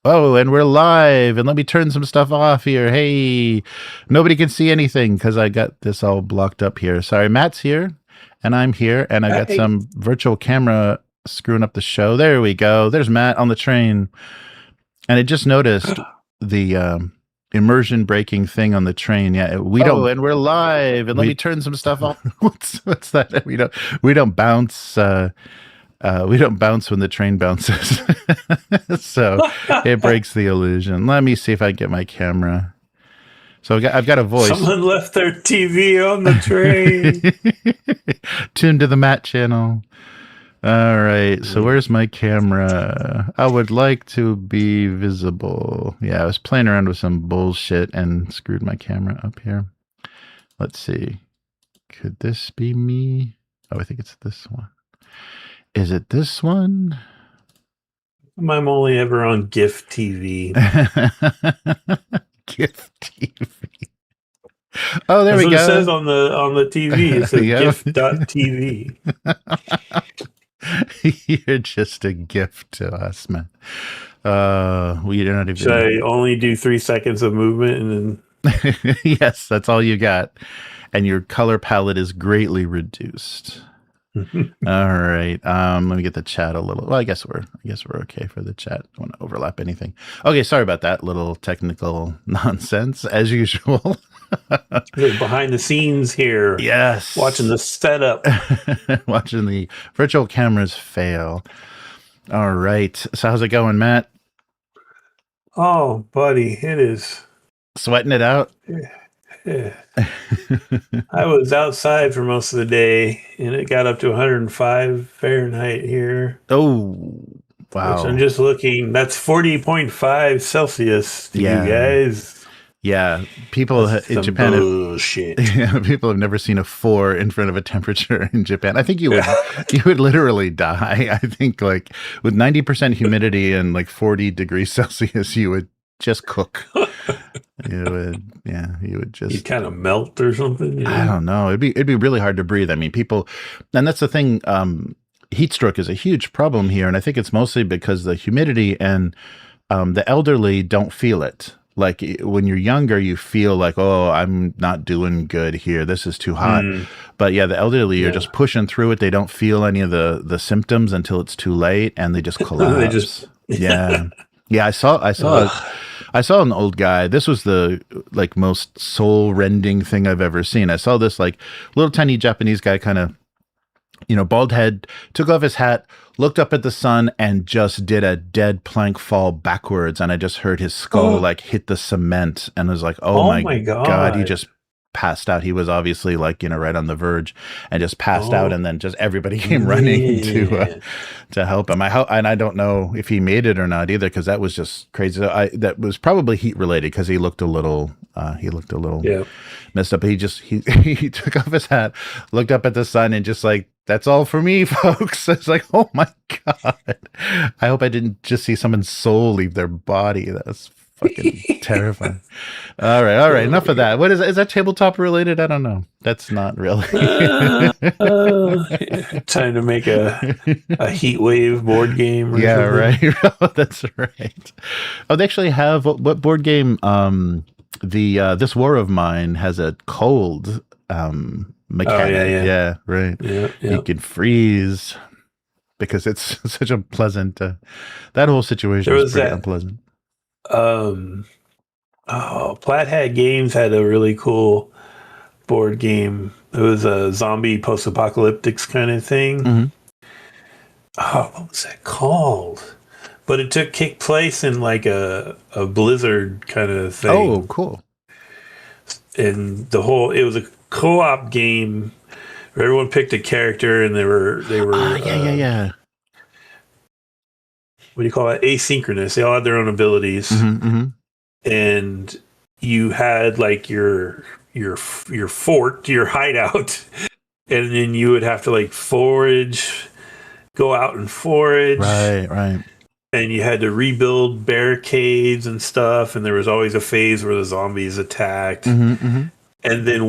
Oh, and we're live. And let me turn some stuff off here. Hey, nobody can see anything because I got this all blocked up here. Sorry, Matt's here, and I'm here, and I got some virtual camera screwing up the show. There we go. There's Matt on the train. And I just noticed the immersion breaking thing on the train. Yeah, we don't. And we're live. And let me turn some stuff off. What's that? We don't bounce. We don't bounce when the train bounces. So it breaks the illusion. Let me see if I can get my camera. So I've got a voice. Someone left their TV on the train. Tuned to the Matt channel. All right. So where's my camera? I would like to be visible. Yeah, I was playing around with some bullshit and screwed my camera up here. Let's see. Could this be me? Oh, I think it's this one. Is it this one? I'm only ever on GIF TV. GIF TV. Oh, there we go. It says on the TV. It says GIF.TV. You're just a gift to us, man. We don't even. Should I only do 3 seconds of movement and then? Yes, that's all you got, and your color palette is greatly reduced. All right. Let me get the chat a little. Well, I guess we're okay for the chat. Don't want to overlap anything. Okay, sorry about that little technical nonsense as usual. Behind the scenes here. Yes. Watching the setup. Watching the virtual cameras fail. All right. So how's it going, Matt? Oh, buddy, it is sweating it out. Yeah. I was outside for most of the day, and it got up to 105 Fahrenheit here. Oh, wow. Which I'm just looking. That's 40.5 Celsius to you guys. Yeah. People in Japan bullshit. People have never seen a 4 in front of a temperature in Japan. I think you would literally die. I think like with 90% humidity and like 40 degrees Celsius, you would just cook. You would just. You'd kind of melt or something. You know? I don't know. It'd be really hard to breathe. I mean, people, and that's the thing. Heat stroke is a huge problem here, and I think it's mostly because the humidity and the elderly don't feel it. Like when you're younger, you feel like, oh, I'm not doing good here. This is too hot. But yeah, the elderly are just pushing through it. They don't feel any of the symptoms until it's too late, and they just collapse. Yeah. I saw an old guy. This was the like most soul-rending thing I've ever seen. I saw this like little tiny Japanese guy, kind of, bald head, took off his hat, looked up at the sun, and just did a dead plank fall backwards. And I just heard his skull like hit the cement, and I was like, oh my God, he just passed out. He was obviously like, right on the verge, and just passed out, and then just everybody came running to help him. I don't know if he made it or not either, because that was just crazy. That was probably heat related, because he looked a little messed up. He took off his hat, looked up at the sun, and just like, that's all for me, folks. It's like, oh my God. I hope I didn't just see someone's soul leave their body. That's fucking terrifying. All right. Enough of that. What is that tabletop related? I don't know. That's not really. Trying to make a heat wave board game. Right. That's right. Oh, they actually have what board game? This War of Mine has a cold mechanic. Yeah, right. Yeah. You can freeze because it's such a pleasant. That whole situation was pretty unpleasant. Plaid Games had a really cool board game. It was a zombie post-apocalyptics kind of thing. Oh, what was that called? But it took place in like a blizzard kind of thing. Oh, cool. And it was a co-op game where everyone picked a character, and they were yeah. What do you call it? Asynchronous. They all had their own abilities. And you had like your fort, your hideout, and then you would have to like go out and forage. Right. And you had to rebuild barricades and stuff, and there was always a phase where the zombies attacked. And then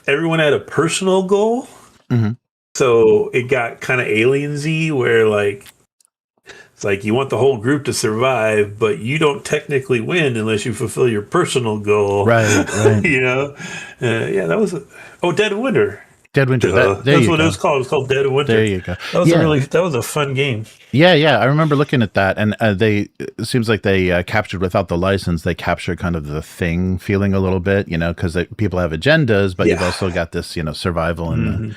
everyone had a personal goal. So it got kind of alien-y, where like It's like you want the whole group to survive, but you don't technically win unless you fulfill your personal goal. Right, right. Yeah, that was Dead of Winter. Dead Winter. There That's you what it go. was called. It was called Dead of Winter. There you go. That was a fun game. Yeah. I remember looking at that, and it seems like they captured without the license. They captured kind of the Thing feeling a little bit, because people have agendas, but you've also got this, survival and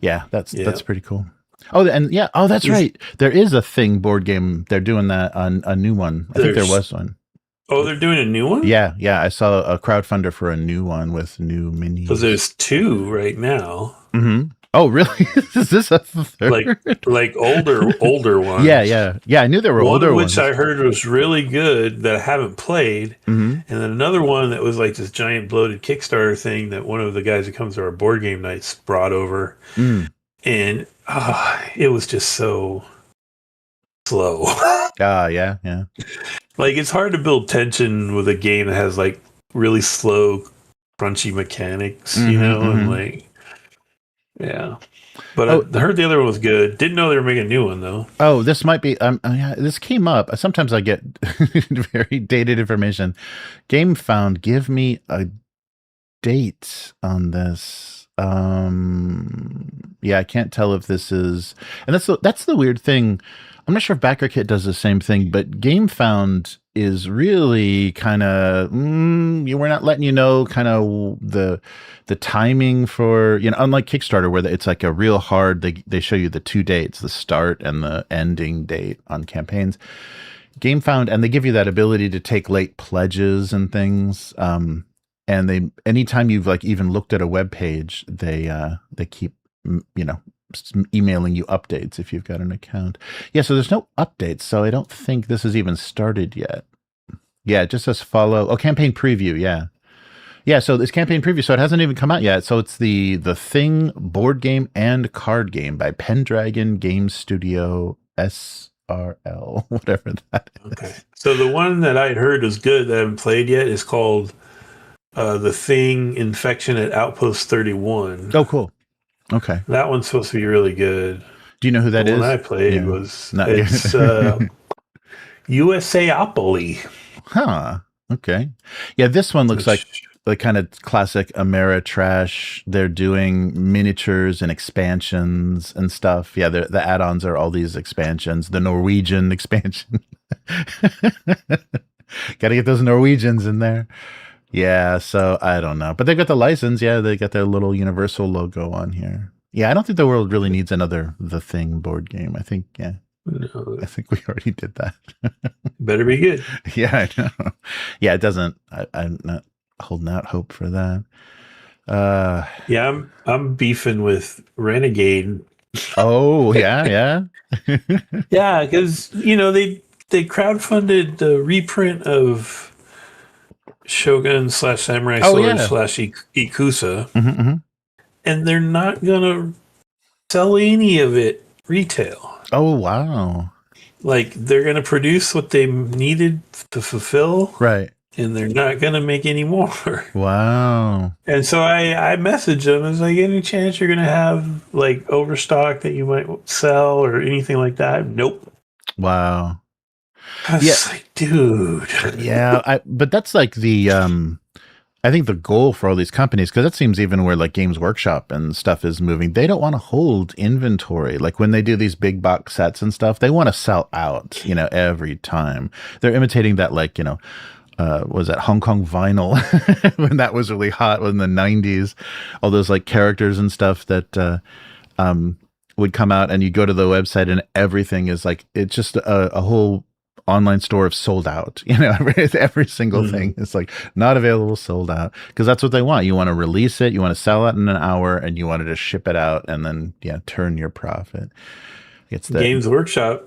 that's pretty cool. Oh, and that's right. There is a Thing board game. They're doing that on a new one. I think there was one. Oh, they're doing a new one? Yeah. I saw a crowdfunder for a new one with new minis. Because there's 2 right now. Mm-hmm. Oh, really? Is this a third? Like older ones? Yeah. I knew there were older ones. One which I heard was really good that I haven't played, and then another one that was like this giant bloated Kickstarter thing that one of the guys who comes to our board game nights brought over, and it was just so slow. Yeah. Like, it's hard to build tension with a game that has like really slow, crunchy mechanics, and like, yeah. But I heard the other one was good. Didn't know they were making a new one though. Oh, this might be. This came up. Sometimes I get very dated information. Gamefound, give me a date on this. Yeah, I can't tell if this is. And that's the weird thing. I'm not sure if BackerKit does the same thing, but Gamefound is really kind of we're not letting you know kind of the timing for, unlike Kickstarter where it's like a real hard, they show you the 2 dates, the start and the ending date on campaigns. Gamefound, and they give you that ability to take late pledges and things. And anytime you've like even looked at a web page, they keep emailing you updates if you've got an account. Yeah, so there's no updates, so I don't think this has even started yet. Yeah, it just says follow. Oh, campaign preview, yeah, so it's campaign preview, so it hasn't even come out yet. So it's the Thing board game and card game by Pendragon Game Studio SRL, whatever that is. Okay, so the one that I'd heard was good that I haven't played yet is called The Thing Infection at Outpost 31. Oh, cool. Okay. That one's supposed to be really good. Do you know who that is? The one I played was USAopoly. Huh. Okay. Yeah, this one looks like the kind of classic Ameritrash. They're doing miniatures and expansions and stuff. Yeah, the add-ons are all these expansions. The Norwegian expansion. Got to get those Norwegians in there. Yeah, so I don't know. But they got the license. Yeah, they got their little Universal logo on here. Yeah, I don't think the world really needs another The Thing board game. I think, no. I think we already did that. Better be good. Yeah, I know. Yeah, it doesn't. I'm not holding out hope for that. Yeah, I'm beefing with Renegade. Oh, yeah. Yeah, because, they crowdfunded the reprint of Shogun / Samurai Sword / Ikusa, and they're not gonna sell any of it retail. Oh wow! Like, they're gonna produce what they needed to fulfill, right? And they're not gonna make any more. Wow! And so I messaged them. I was like, any chance you're gonna have like overstock that you might sell or anything like that? Nope. Wow. I was like, dude. Yeah, but that's like the I think the goal for all these companies, because that seems even where like Games Workshop and stuff is moving, they don't want to hold inventory. Like when they do these big box sets and stuff, they want to sell out, every time. They're imitating that, like, was that Hong Kong vinyl when that was really hot in the 90s, all those like characters and stuff that would come out, and you go to the website and everything is like, it's just a whole online store of sold out, every single thing is like not available, sold out, because that's what they want. You want to release it, you want to sell it in an hour, and you want to just ship it out and then turn your profit. It's the Games Workshop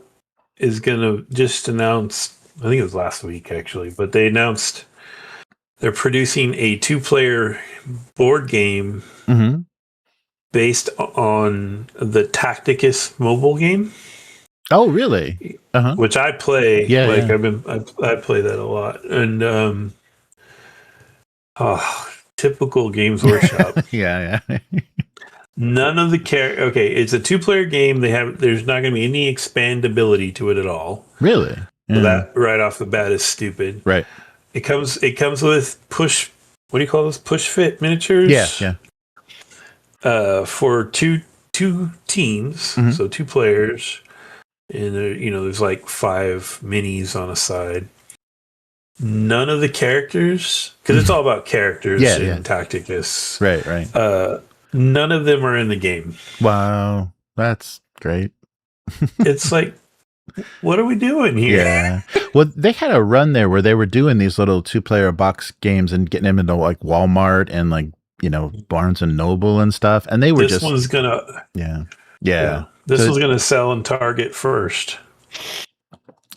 is gonna just announce, I think it was last week actually, but they announced they're producing a 2-player board game based on the Tacticus mobile game. Oh, really? Which I play. Yeah, I play that a lot. And typical Games Workshop. Yeah. None of the Okay, it's a 2-player game. There's not going to be any expandability to it at all. Really? So Yeah. that right off the bat is stupid. Right. It comes with push. What do you call those? Push fit miniatures. Yeah. For two teams, so 2 players, and there's like 5 minis on a side. None of the characters, because it's all about characters in Tacticus. Right. None of them are in the game. Wow, that's great. It's like, what are we doing here? Yeah. Well, they had a run there where they were doing these little 2-player box games and getting them into like Walmart and like, Barnes and Noble and stuff. And they were This one's gonna. Yeah. This one's gonna sell in Target first.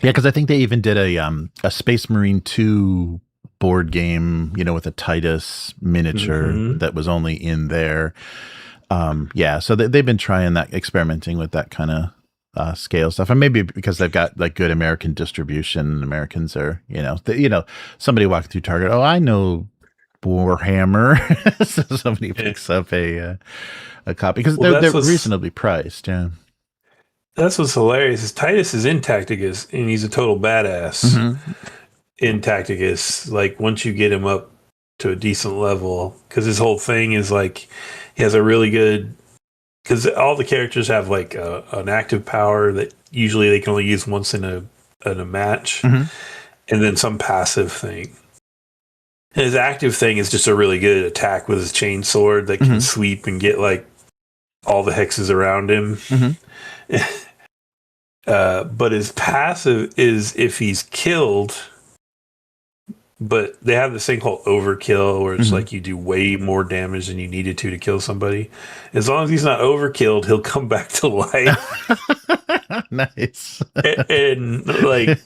Yeah, because I think they even did a Space Marine 2 board game, with a Titus miniature that was only in there. So they've been trying that, experimenting with that kind of scale stuff, and maybe because they've got like good American distribution. Americans are, somebody walking through Target. Oh, I know Warhammer. So somebody picks up a copy because they're reasonably priced. Yeah. That's what's hilarious. Is Titus is in Tacticus, and he's a total badass in Tacticus. Like once you get him up to a decent level, because his whole thing is like he has a really good. Because all the characters have like an active power that usually they can only use once in a match, and then some passive thing. And his active thing is just a really good attack with his chainsword that can sweep and get like all the hexes around him. But his passive is if he's killed. But they have this thing called overkill, where it's like you do way more damage than you needed to kill somebody. As long as he's not overkilled, he'll come back to life. Nice. and like,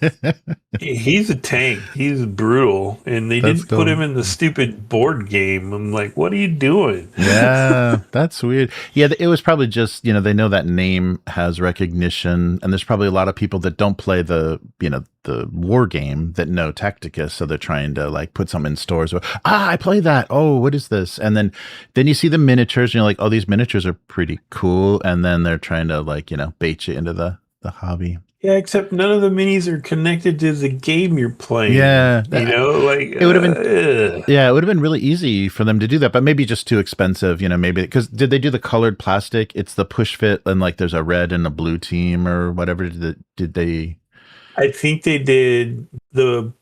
he's a tank. He's brutal. And they didn't put him in the stupid board game. I'm like, what are you doing? Yeah, that's weird. Yeah, it was probably just, they know that name has recognition. And there's probably a lot of people that don't play the war game that know Tacticus, so they're trying to like put something in stores where, I play that. Oh, what is this? And then you see the miniatures and you're like, oh, these miniatures are pretty cool. And then they're trying to like, bait you into the hobby. Yeah, except none of the minis are connected to the game you're playing. Yeah. Like it would have been, it would have been really easy for them to do that, but maybe just too expensive, maybe because did they do the colored plastic? It's the push fit and like there's a red and a blue team or whatever. Did they? I think they did. The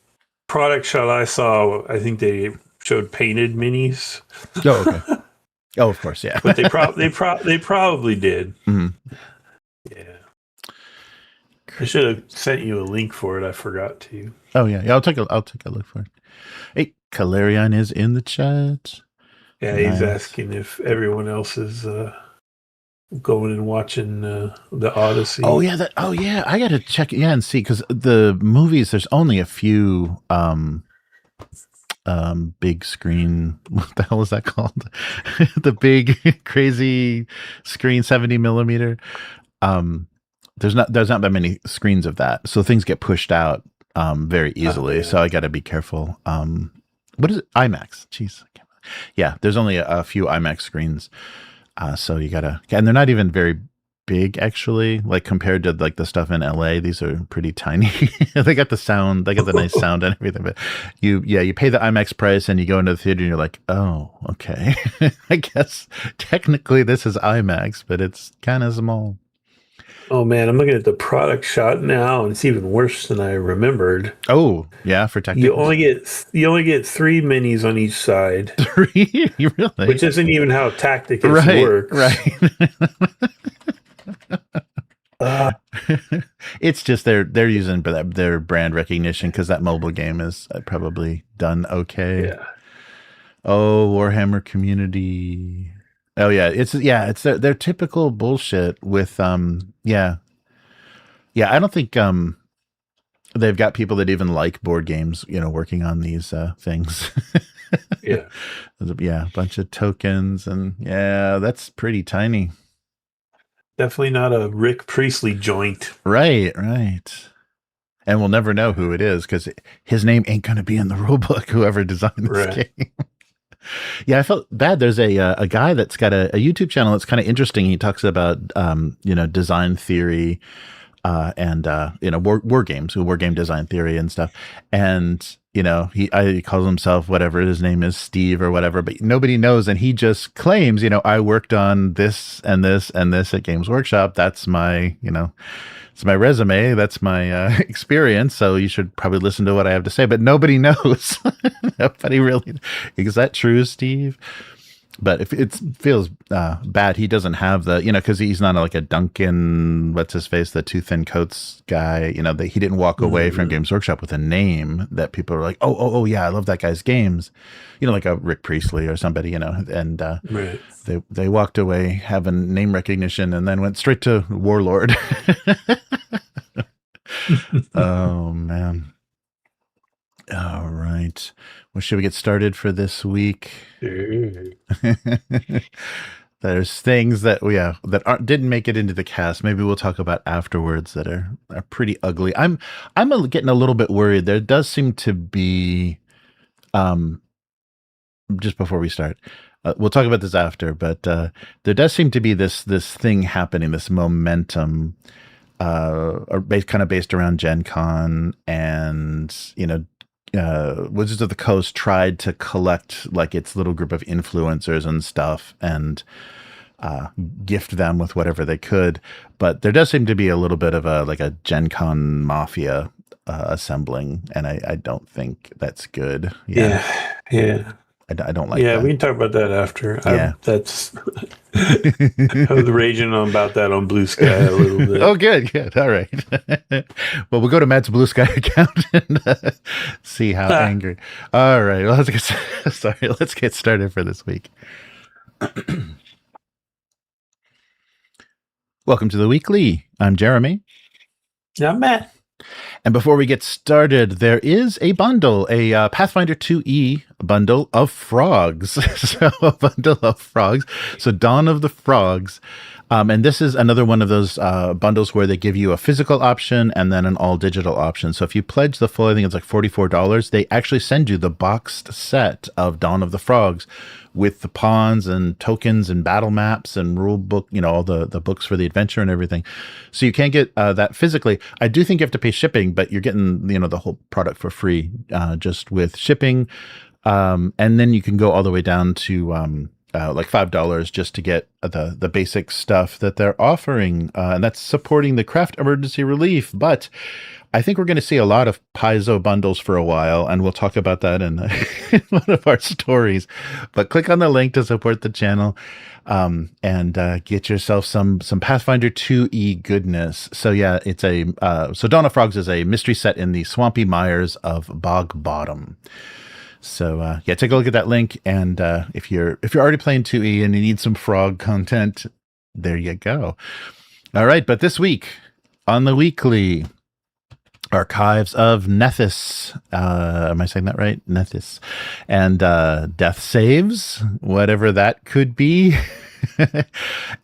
product shot I saw, I think they showed painted minis. Oh, okay. Oh, of course, yeah. But they probably did. Yeah. I should have sent you a link for it. I forgot to. Oh yeah. I'll take a look for it. Hey, Calerion is in the chat. Yeah, nice. He's asking if everyone else is going and watching the Odyssey. Oh yeah, I gotta check and see, because the movies, there's only a few big screen, what the hell is that called? The big crazy screen, 70 millimeter. There's not that many screens of that, so things get pushed out very easily. So I gotta be careful. What is it? IMAX. Jeez. Yeah, there's only a few IMAX screens. So you gotta, and they're not even very big actually, like compared to like the stuff in LA. These are pretty tiny. They got the sound, they got the nice sound and everything, but you pay the IMAX price and you go into the theater and you're like, oh, okay. I guess technically this is IMAX, but it's kind of small. Oh man, I'm looking at the product shot now, and it's even worse than I remembered. Oh yeah, for technical. You only get 3 minis on each side. 3? You really? Which isn't even how Tacticus works. Right. It's just they're using their brand recognition, because that mobile game is probably done okay. Yeah. Oh, Warhammer Community. Oh yeah, it's their typical bullshit with I don't think they've got people that even like board games, working on these things. Yeah. A bunch of tokens, and that's pretty tiny. Definitely not a Rick Priestley joint. Right. And we'll never know who it is, because his name ain't going to be in the rule book, whoever designed this game. Yeah, I felt bad. There's a guy that's got a YouTube channel that's kind of interesting. He talks about design theory and war games, war game design theory and stuff. And he calls himself whatever his name is, Steve or whatever, but nobody knows. And he just claims, I worked on this and this and this at Games Workshop. That's my it's my resume. That's my experience. So you should probably listen to what I have to say. But nobody knows. Nobody really. Is that true, Steve? But if it feels bad, he doesn't have the, because he's not like a Duncan, what's his face, the Too Thin Coats guy, that he didn't walk away from Games Workshop with a name that people are like, oh, yeah, I love that guy's games, like a Rick Priestley or somebody, and right. they walked away having name recognition and then went straight to Warlord. Oh, man. All right. Well, should we get started for this week? There's things that didn't make it into the cast. Maybe we'll talk about afterwards that are pretty ugly. I'm getting a little bit worried. There does seem to be, just before we start, we'll talk about this after, but there does seem to be this thing happening, this momentum, kind of based around Gen Con, and Wizards of the Coast tried to collect like its little group of influencers and stuff and gift them with whatever they could. But there does seem to be a little bit of a Gen Con mafia assembling, and I don't think that's good. Yeah. I don't like that. Yeah, we can talk about that after. Yeah. I was raging about that on Blue Sky a little bit. Oh, good. All right. Well, we'll go to Matt's Blue Sky account and see how angry. All right. Well, let's get started for this week. Welcome to the weekly. I'm Jeremy. Yeah, Matt. And before we get started, there is a bundle, a Pathfinder 2E bundle of frogs. So a bundle of frogs. So Dawn of the Frogs. And this is another one of those bundles where they give you a physical option and then an all digital option. So if you pledge the full, I think it's like $44, they actually send you the boxed set of Dawn of the Frogs with the pawns and tokens and battle maps and rule book, all the books for the adventure and everything. So you can't get that physically. I do think you have to pay shipping, but you're getting, the whole product for free, just with shipping. And then you can go all the way down to like $5 just to get the basic stuff that they're offering. And that's supporting the craft emergency relief. But I think we're going to see a lot of Paizo bundles for a while, and we'll talk about that in one of our stories. But click on the link to support the channel and get yourself some Pathfinder 2E goodness. So yeah, it's so Dawn of Frogs is a mystery set in the swampy mires of Bog Bottom. So take a look at that link, and if you're already playing 2E and you need some frog content, there you go. All right, but this week on the weekly, Archives of Nethys. Am I saying that right? Nethys. And Death Saves, whatever that could be.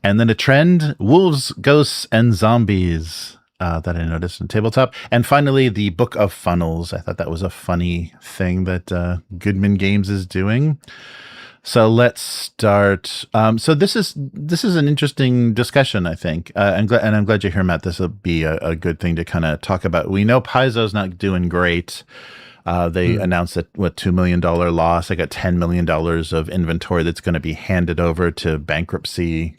And then a trend, Wolves, Ghosts, and Zombies. That I noticed in Tabletop. And finally, the Book of Funnels. I thought that was a funny thing that Goodman Games is doing. So let's start. So this is an interesting discussion, I think. And I'm glad you're here, Matt. This will be a good thing to kind of talk about. We know Paizo's not doing great. They announced that $2 million loss. They got $10 million of inventory that's going to be handed over to bankruptcy,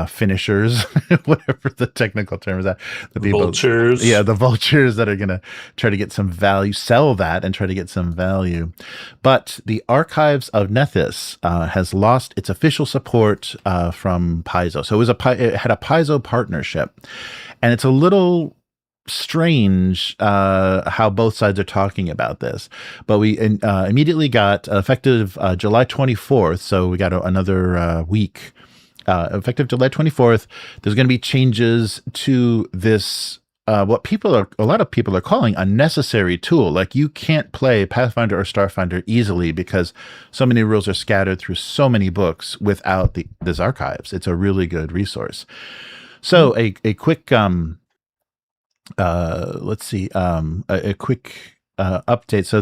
finishers, whatever the technical term is, that the people, vultures. Yeah, the vultures that are going to try to get some value, sell that and try to get some value. But the Archives of Nethys has lost its official support from Paizo. So it had a Paizo partnership, and it's a little strange how both sides are talking about this. But we immediately got effective July 24th. So we got another week. Effective July 24th, there's going to be changes to this, what a lot of people are calling a necessary tool. Like, you can't play Pathfinder or Starfinder easily because so many rules are scattered through so many books without these archives. It's a really good resource. So a quick, let's see, a quick update. So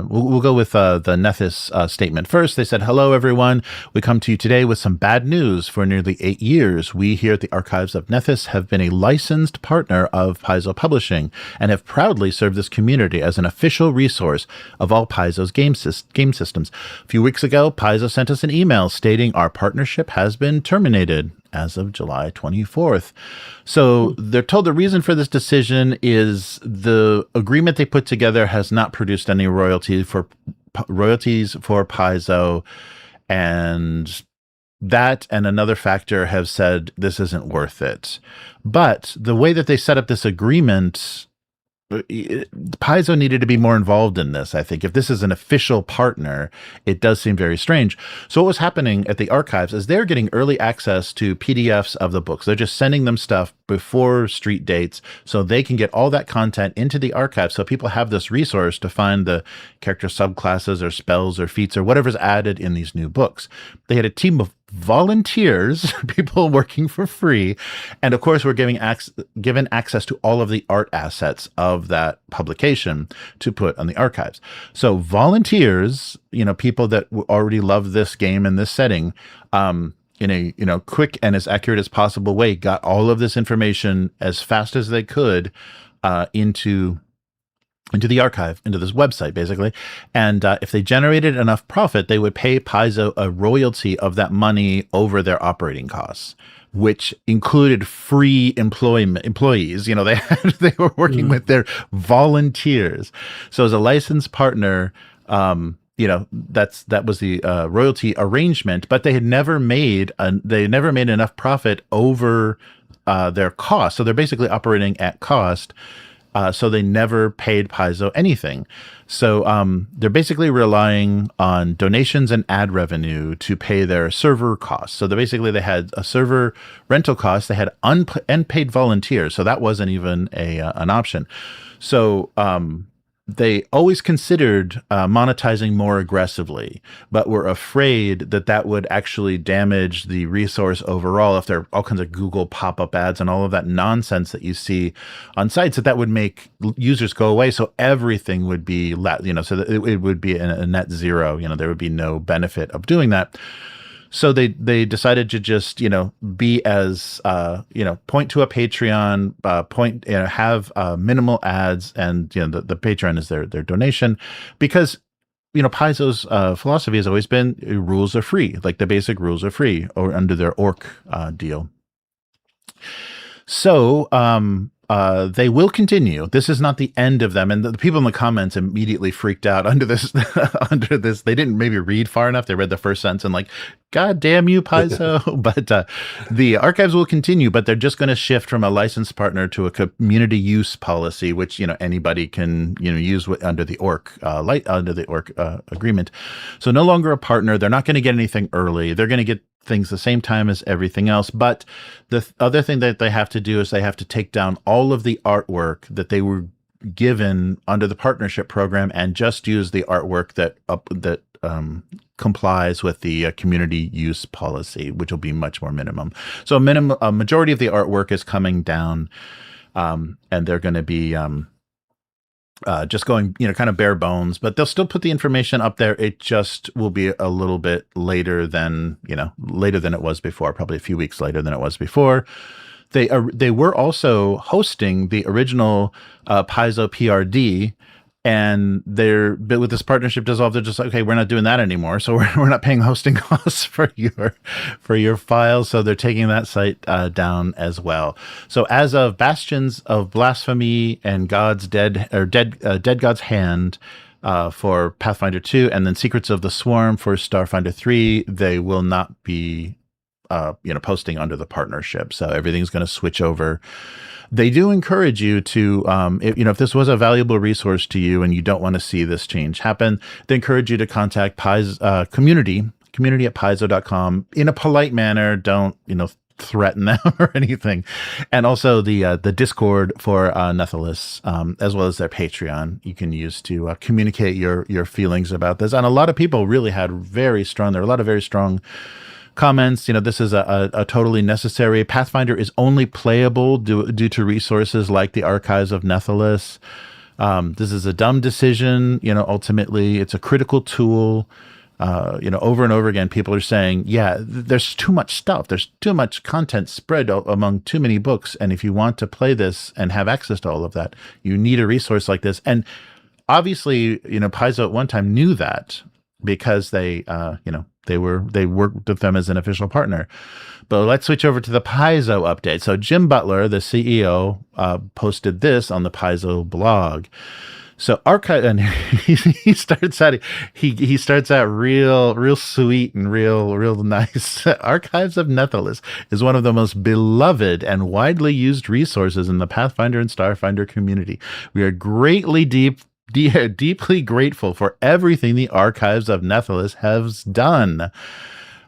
we'll go with the Nethys statement first. They said, "Hello, everyone. We come to you today with some bad news. For nearly 8 years, we here at the Archives of Nethys have been a licensed partner of Paizo Publishing and have proudly served this community as an official resource of all Paizo's game systems. A few weeks ago, Paizo sent us an email stating our partnership has been terminated as of July 24th. So they're told the reason for this decision is the agreement they put together has not produced any royalties for Paizo, and that and another factor have said this isn't worth it. But the way that they set up this agreement, Paizo needed to be more involved in this, I think. If this is an official partner, it does seem very strange. So what was happening at the archives is they're getting early access to PDFs of the books. They're just sending them stuff before street dates so they can get all that content into the archive, so people have this resource to find the character subclasses or spells or feats or whatever's added in these new books. They had a team of volunteers, people working for free, and of course we're given access to all of the art assets of that publication to put on the archives. So volunteers, people that already love this game and this setting, in a quick and as accurate as possible way, got all of this information as fast as they could into the archive, into this website, basically. And if they generated enough profit, they would pay Paizo a royalty of that money over their operating costs, which included free employees. They were working with their volunteers. So as a licensed partner, that was the royalty arrangement, but they had never made enough profit over their cost. So they're basically operating at cost. So they never paid Paizo anything. So they're basically relying on donations and ad revenue to pay their server costs. So they had a server rental cost. They had unpaid volunteers. So that wasn't even an option. So they always considered monetizing more aggressively, but were afraid that would actually damage the resource overall if there are all kinds of Google pop-up ads and all of that nonsense that you see on sites, that would make users go away. So everything would be, so that it would be a net zero. There would be no benefit of doing that. So they decided to just, be as, point to a Patreon, have minimal ads, and, the Patreon is their donation, because, Paizo's philosophy has always been rules are free, like the basic rules are free, or under their orc deal. So they will continue. This is not the end of them. And the people in the comments immediately freaked out under this. They didn't maybe read far enough. They read the first sentence and God damn you, Paizo. But the archives will continue, but they're just going to shift from a licensed partner to a community use policy, which, anybody can, use under the orc, agreement. So no longer a partner. They're not going to get anything early. They're going to get things the same time as everything else. But the other thing that they have to do is they have to take down all of the artwork that they were given under the partnership program and just use the artwork that complies with the community use policy, which will be much more minimum. So a majority of the artwork is coming down, and they're going to be just going, kind of bare bones, but they'll still put the information up there. It just will be a little bit later than it was before, probably a few weeks later than it was before. They were also hosting the original Paizo PRD, and but with this partnership dissolved, they're just like, okay, we're not doing that anymore. So we're not paying hosting costs for your files. So they're taking that site down as well. So as of Bastions of Blasphemy and Dead God's Hand for Pathfinder 2, and then Secrets of the Swarm for Starfinder 3, they will not be posting under the partnership. So everything's going to switch over. They do encourage you to, if this was a valuable resource to you and you don't want to see this change happen, they encourage you to contact community at paizo.com in a polite manner. Don't, threaten them or anything. And also the Discord for Nethys, as well as their Patreon, you can use to communicate your feelings about this. And a lot of people really had there are a lot of very strong comments. This is a totally necessary. Pathfinder is only playable due to resources like the Archives of Nethys. This is a dumb decision. Ultimately, it's a critical tool. Over and over again, people are saying, yeah, there's too much stuff. There's too much content spread among too many books. And if you want to play this and have access to all of that, you need a resource like this. And obviously, Paizo at one time knew that because they worked with them as an official partner. But let's switch over to the Paizo update. So Jim Butler, the CEO, posted this on the Paizo blog. So archive, and he starts out real sweet and real nice. Archives of Nethys is one of the most beloved and widely used resources in the Pathfinder and Starfinder community. We are deeply grateful for everything the Archives of Nethys has done.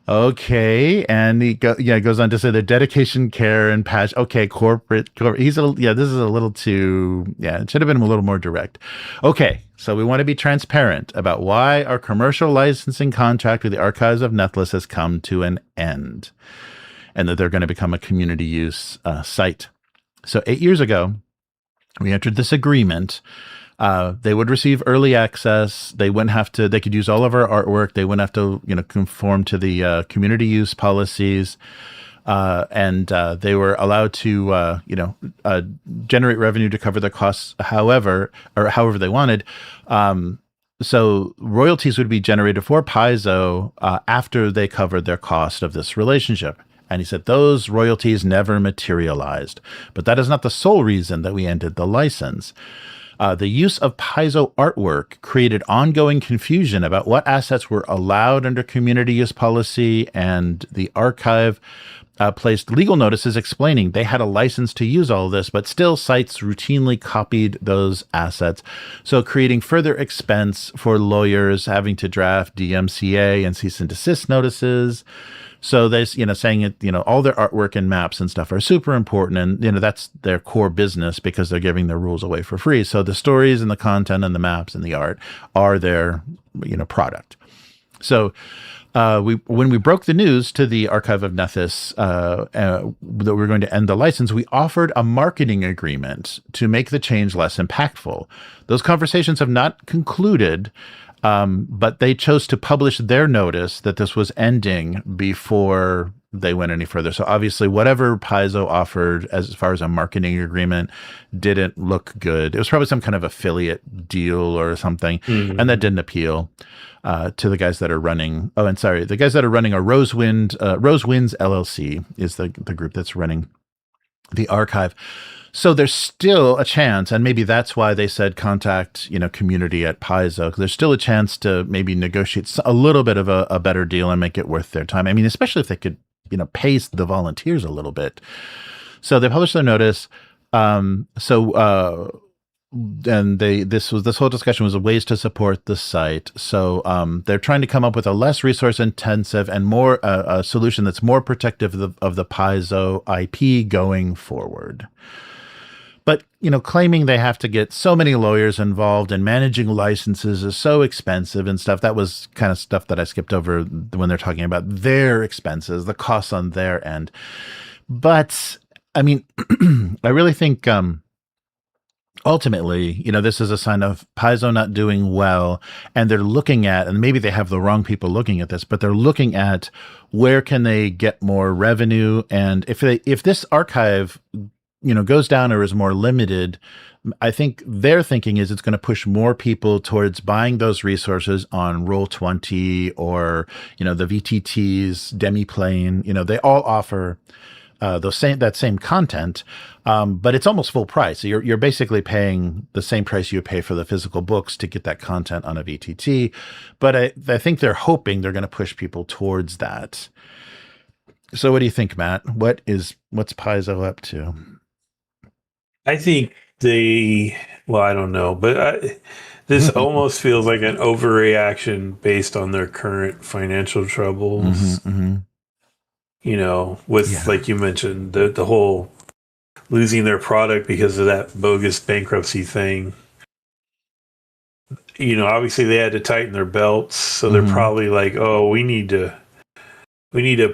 Okay, and he goes on to say the dedication, care, and passion. Okay, corporate. This is a little too. Yeah, it should have been a little more direct. Okay, so we want to be transparent about why our commercial licensing contract with the Archives of Nethys has come to an end, and that they're going to become a community use site. So 8 years ago, we entered this agreement. They would receive early access. They could use all of our artwork. They wouldn't have to, conform to the community use policies. And they were allowed to, generate revenue to cover their costs, however they wanted. So royalties would be generated for Paizo after they covered their cost of this relationship. And he said those royalties never materialized. But that is not the sole reason that we ended the license. The use of Paizo artwork created ongoing confusion about what assets were allowed under community use policy, and the archive placed legal notices explaining they had a license to use all of this, but still sites routinely copied those assets. So creating further expense for lawyers having to draft DMCA and cease and desist notices. So they, saying it, all their artwork and maps and stuff are super important. And, that's their core business because they're giving their rules away for free. So the stories and the content and the maps and the art are their, product. So when we broke the news to the Archive of Nethys that we were going to end the license, we offered a marketing agreement to make the change less impactful. Those conversations have not concluded. But they chose to publish their notice that this was ending before they went any further. So obviously, whatever Paizo offered as far as a marketing agreement didn't look good. It was probably some kind of affiliate deal or something, and that didn't appeal to the guys that are running. Oh, and sorry, the guys that are running a Rosewinds LLC is the group that's running the archive. So there's still a chance, and maybe that's why they said contact, community at Paizo, because there's still a chance to maybe negotiate a little bit of a better deal and make it worth their time. I mean, especially if they could, pay the volunteers a little bit. So they published their notice. And this whole discussion was ways to support the site. So they're trying to come up with a less resource intensive and more a solution that's more protective of the Paizo IP going forward. But, claiming they have to get so many lawyers involved and managing licenses is so expensive and stuff. That was kind of stuff that I skipped over when they're talking about their expenses, the costs on their end. But, I mean, I really think ultimately, this is a sign of Paizo not doing well. And they're looking at, and maybe they have the wrong people looking at this, but they're looking at where can they get more revenue. And if this archive goes down or is more limited, I think their thinking is it's going to push more people towards buying those resources on Roll20 or, the VTTs, Demiplane. They all offer that same content, but it's almost full price. So you're basically paying the same price you pay for the physical books to get that content on a VTT. But I think they're hoping they're going to push people towards that. So what do you think, Matt? What's Paizo up to? I think I don't know, but this almost feels like an overreaction based on their current financial troubles. With, like you mentioned, the whole losing their product because of that bogus bankruptcy thing. Obviously they had to tighten their belts, so they're probably like, oh, we need to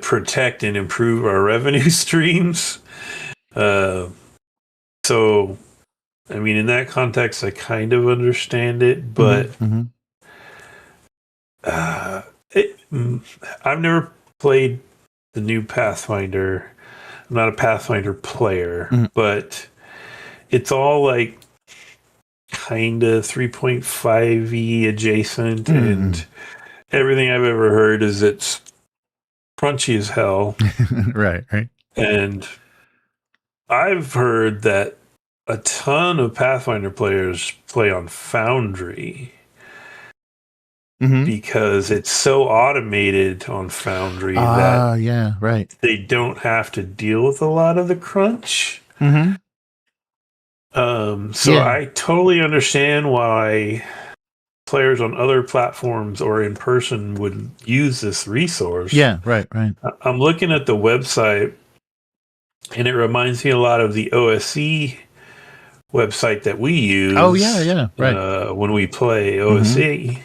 protect and improve our revenue streams. So I mean, in that context, I kind of understand it, but Mm-hmm. uh, I've never played the new Pathfinder. I'm not a Pathfinder player, Mm-hmm. but it's all like kind of 3.5e adjacent, and everything I've ever heard is it's crunchy as hell. Right, right. And I've heard that a ton of Pathfinder players play on Foundry Mm-hmm. because it's so automated on Foundry that Ah, yeah, right. they don't have to deal with a lot of the crunch. Mm-hmm. So Yeah, I totally understand why players on other platforms or in person would use this resource. yeah, right, right. I'm looking at the website, and it reminds me a lot of the OSE website that we Oh, yeah, use yeah, right. when we play Mm-hmm. OSE.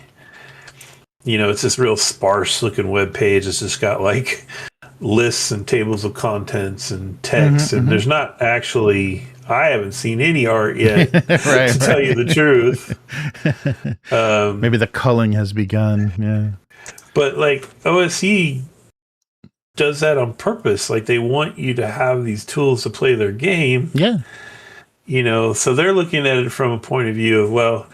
You know, it's this real sparse looking web page. It's just got like lists and tables of contents and text, and Mm-hmm, there's not actually. I haven't seen any art yet, mm-hmm. Right, to tell you the truth. Maybe the culling has begun. Yeah. But like OSE does that on purpose. Like they want you to have these tools to play their game. Yeah. You know, so they're looking at it from a point of view of, well,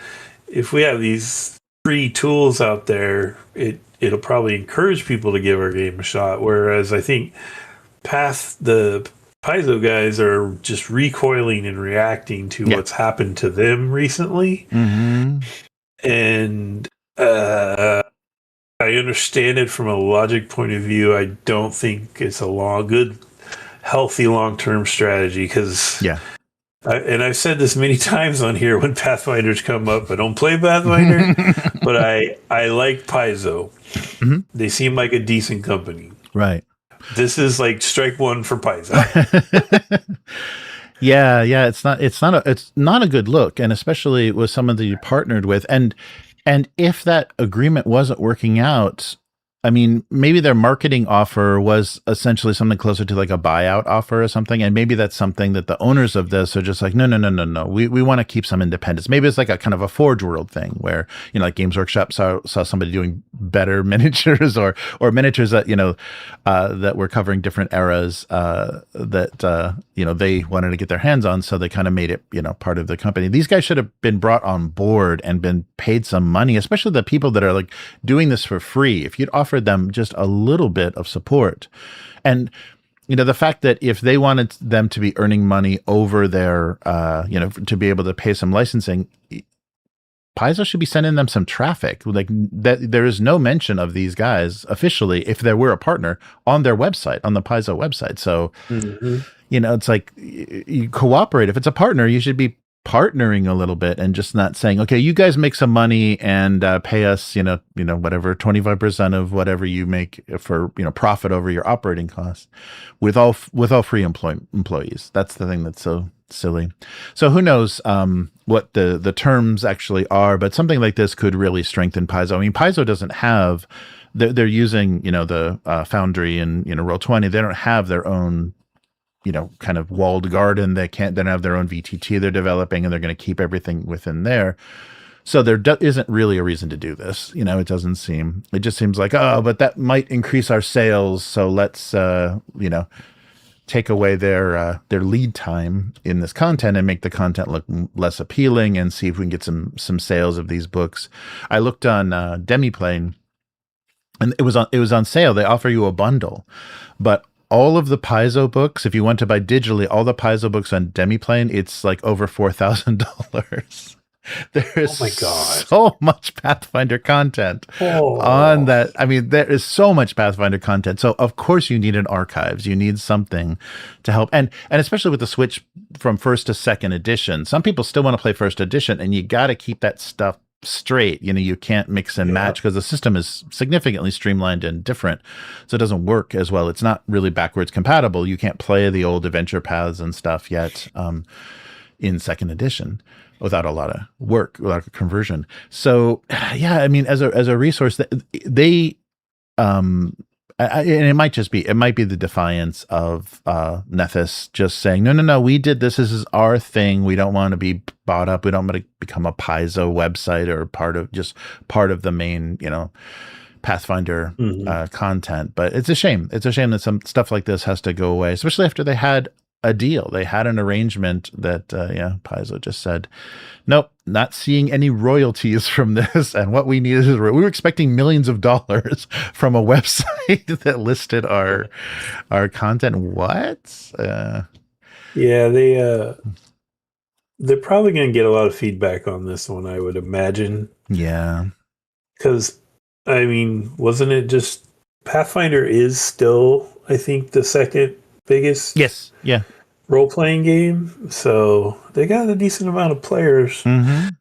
if we have these free tools out there, it'll probably encourage people to give our game a shot. Whereas I think the Paizo guys are just recoiling and reacting to what's happened to them recently. Mm-hmm. And I understand it from a logic point of view. I don't think it's a good, healthy long-term strategy because, and I've said this many times on here when Pathfinders come up. I don't play Pathfinder, but I like Paizo. Mm-hmm. They seem like a decent company. Right. This is like strike one for Paizo. Yeah, it's not a good look, and especially with someone that you partnered with, and if that agreement wasn't working out, I mean, maybe their marketing offer was essentially something closer to like a buyout offer or something. And maybe that's something that the owners of this are just like, no. We want to keep some independence. Maybe it's like a kind of a Forge World thing where, you know, like Games Workshop saw somebody doing better miniatures or miniatures that, you know, that were covering different eras that, you know, they wanted to get their hands on. So they kind of made it, you know, part of the company. These guys should have been brought on board and been paid some money, especially the people that are like doing this for free. If you'd offered them just a little bit of support. And, you know, the fact that if they wanted them to be earning money over their, you know, to be able to pay some licensing, Paizo should be sending them some traffic. Like that, there is no mention of these guys officially, if there were a partner, on their website, on the Paizo website. So, you know, it's like you cooperate. If it's a partner, you should be partnering a little bit and just not saying, okay, you guys make some money and pay us, you know, whatever, 25% of whatever you make for, you know, profit over your operating costs with all free employees. That's the thing that's so silly. So who knows what the terms actually are, but something like this could really strengthen Paizo. I mean, Paizo doesn't have, they're using, you know, the Foundry and, you know, Roll20. They don't have their own, you know, kind of walled garden. They don't have their own VTT they're developing, and they're going to keep everything within there. So there isn't really a reason to do this. You know, it just seems like, oh, but that might increase our sales. So let's, you know, take away their lead time in this content and make the content look less appealing and see if we can get some sales of these books. I looked on Demiplane, and it was on sale. They offer you a bundle, but all of the Paizo books, if you want to buy digitally, all the Paizo books on Demiplane, it's like over $4,000. There is so much Pathfinder content on that. I mean, there is so much Pathfinder content. So of course you need an archives. You need something to help. And especially with the switch from first to second edition, some people still want to play first edition, and you got to keep that stuff straight. You know, you can't mix and match because the system is significantly streamlined and different, so it doesn't work as well. It's not really backwards compatible. You can't play the old adventure paths and stuff yet in second edition without a lot of work, without a conversion. So yeah, I mean, as a resource, they And it might be the defiance of Nethys just saying, no, we did this. This is our thing. We don't want to be bought up. We don't want to become a Paizo website or part of the main, Pathfinder content. But it's a shame. It's a shame that some stuff like this has to go away, especially after they had a deal. They had an arrangement that, Paizo just said, nope, not seeing any royalties from this. And what we need is, we were expecting millions of dollars from a website that listed our content. What? Yeah, they're probably going to get a lot of feedback on this one, I would imagine. Yeah. Because, I mean, wasn't it just Pathfinder is still, I think, the second biggest role-playing game, so they got a decent amount of players, and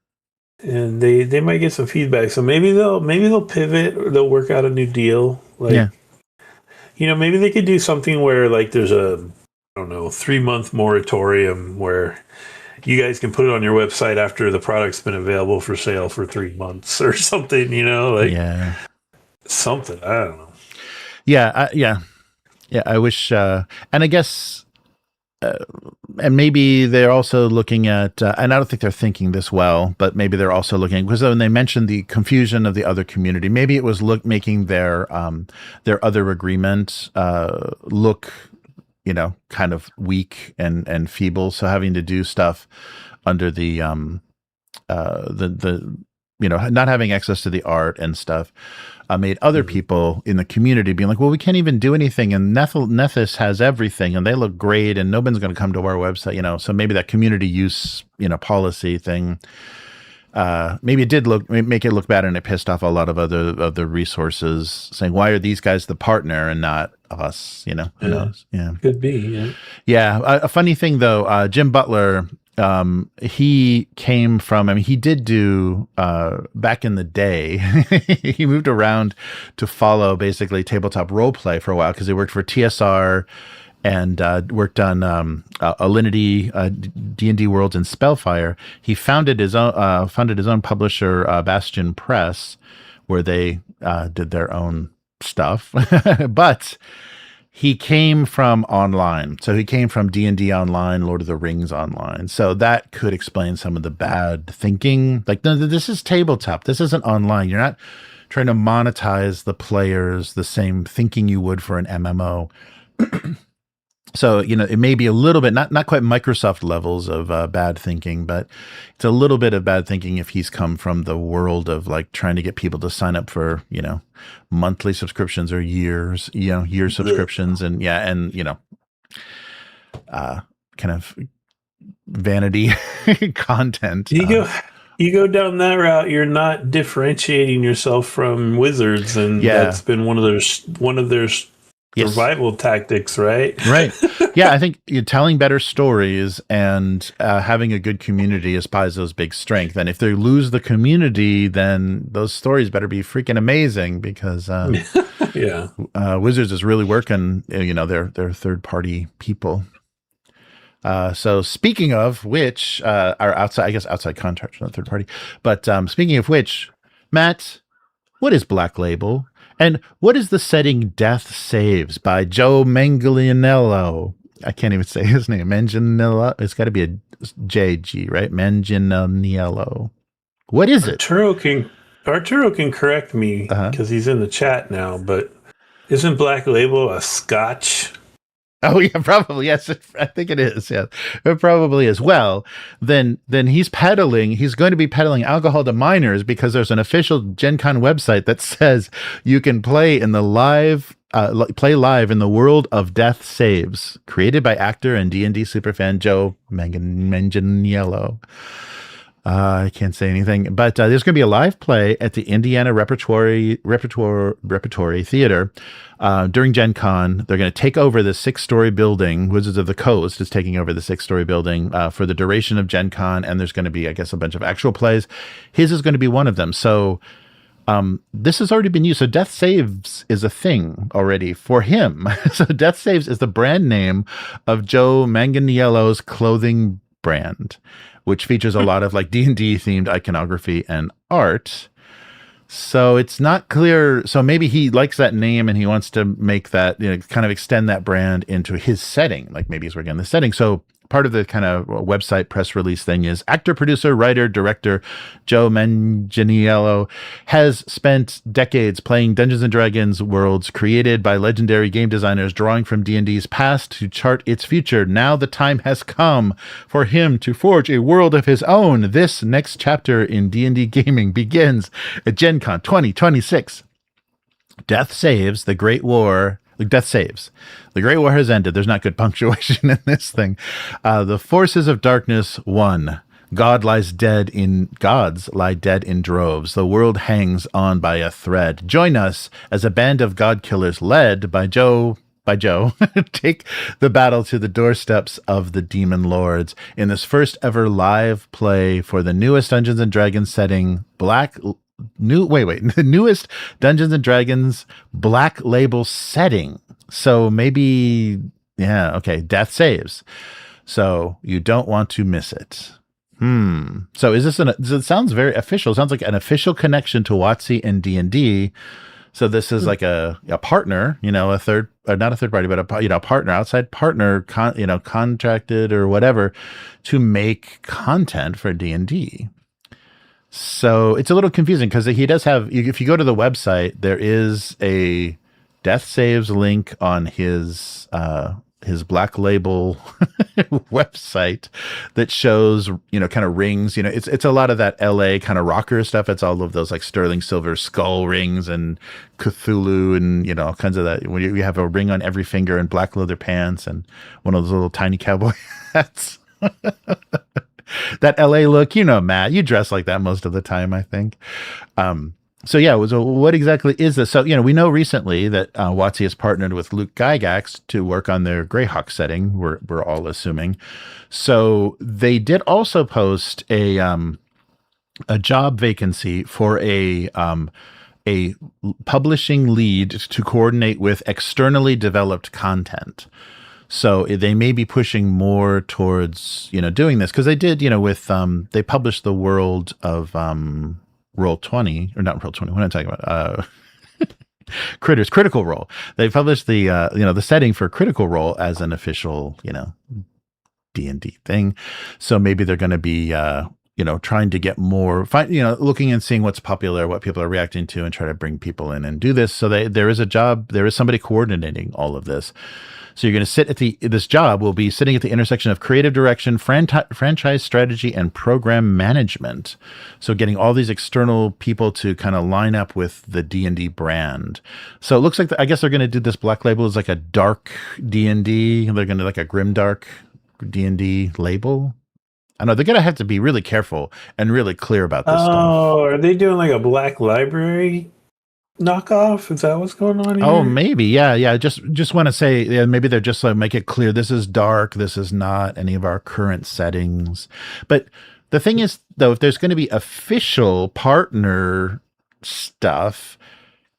they might get some feedback. So maybe they'll pivot, or they'll work out a new deal. Maybe they could do something where there's a 3-month moratorium where you guys can put it on your website after the product's been available for sale for 3 months or something. Something, I don't know. Yeah, I wish, and I guess, and maybe they're also looking at, and I don't think they're thinking this well, but maybe they're also looking, because when they mentioned the confusion of the other community, maybe it was making their other agreement look, kind of weak and feeble. So having to do stuff under the not having access to the art and stuff made other people in the community being like, well, we can't even do anything, and Nethys has everything, and they look great, and nobody's going to come to our website, so maybe that community use, policy thing, maybe it did make it look bad, and it pissed off a lot of other resources saying, why are these guys the partner and not us, who knows? Yeah. Could be, Yeah. A funny thing though, Jim Butler, he came from, he did do, back in the day, he moved around to follow basically tabletop role play for a while, because he worked for TSR and worked on Alinity, D&D Worlds, and Spellfire. He founded his own publisher, Bastion Press, where they did their own stuff. But he came from online. So he came from D&D online, Lord of the Rings online. So that could explain some of the bad thinking. No, this is tabletop. This isn't online. You're not trying to monetize the players the same thinking you would for an MMO. So, it may be a little bit, not quite Microsoft levels of bad thinking, but it's a little bit of bad thinking if he's come from the world of trying to get people to sign up for, monthly subscriptions or year subscriptions, and kind of vanity content. You go down that route, you're not differentiating yourself from Wizards, and that's been one of their survival tactics, right? Right. Yeah, I think you're telling better stories and having a good community is Paizo's big strength. And if they lose the community, then those stories better be freaking amazing, because Wizards is really working, their third-party people. So speaking of which, are outside contracts, not third party. But speaking of which, Matt, what is Black Label? And what is the setting Death Saves by Joe Manganiello? I can't even say his name. Manganiello. It's got to be a JG, right? Manganiello. What is it? Arturo can correct me because he's in the chat now, but isn't Black Label a Scotch? Oh yeah, probably. Yes, I think it is. Yeah, it probably is. Well, then he's going to be peddling alcohol to minors, because there's an official Gen Con website that says you can play in the live in the world of Death Saves, created by actor and D&D superfan Joe Manganiello. I can't say anything, but there's going to be a live play at the Indiana Repertory Theater during Gen Con. They're going to take over the 6-story building. Wizards of the Coast is taking over the 6-story building for the duration of Gen Con, and there's going to be, I guess, a bunch of actual plays. His is going to be one of them. So this has already been used. So Death Saves is a thing already for him. So Death Saves is the brand name of Joe Manganiello's clothing brand, which features a lot of D&D themed iconography and art. So it's not clear. So maybe he likes that name and he wants to make that, kind of extend that brand into his setting. Like maybe he's working on the setting. So part of the kind of website press release thing is actor, producer, writer, director Joe Manganiello has spent decades playing Dungeons and Dragons worlds created by legendary game designers, drawing from D&D's past to chart its future. Now the time has come for him to forge a world of his own. This next chapter in D&D gaming begins at Gen Con 2026. Death saves the Great War. Death saves. The Great War has ended. There's not good punctuation in this thing. The forces of darkness won. Gods lie dead in droves. The world hangs on by a thread. Join us as a band of god killers led by Joe take the battle to the doorsteps of the demon lords in this first ever live play for the newest Dungeons and Dragons setting, the newest Dungeons and Dragons Black Label setting. So maybe, Death saves. So you don't want to miss it. So is this it sounds very official. It sounds like an official connection to WotC and D&D. So this is like a partner, not a third party, but a partner, outside partner, contracted or whatever to make content for D&D. So it's a little confusing because he does have, if you go to the website, there is a Death Saves link on his Black Label website that shows, kind of rings, it's a lot of that LA kind of rocker stuff. It's all of those like sterling silver skull rings and Cthulhu and, all kinds of that. When you have a ring on every finger and black leather pants and one of those little tiny cowboy hats. That LA look, Matt, you dress like that most of the time, I think. So what exactly is this? So, we know recently that WotC has partnered with Luke Gygax to work on their Greyhawk setting, we're all assuming. So they did also post a job vacancy for a publishing lead to coordinate with externally developed content. So they may be pushing more towards, doing this because they did, they published the world of Roll20, or not Roll20. What am I talking about? Critters, Critical Role. They published the, the setting for Critical Role as an official, D&D thing. So maybe they're going to be, trying to get more, looking and seeing what's popular, what people are reacting to, and try to bring people in and do this. So there is somebody coordinating all of this. So you're going to sit this job will be sitting at the intersection of creative direction, franchise strategy, and program management. So getting all these external people to kind of line up with the D&D brand. So it looks like, I guess they're going to do this Black Label as like a dark D&D. They're going to like a grimdark D&D label. I know they're going to have to be really careful and really clear about this stuff. Oh, are they doing like a Black Library knockoff? Is that what's going on here? Oh, maybe. Yeah. Just want to say, maybe they're just like, make it clear this is dark. This is not any of our current settings. But the thing is, though, if there's going to be official partner stuff,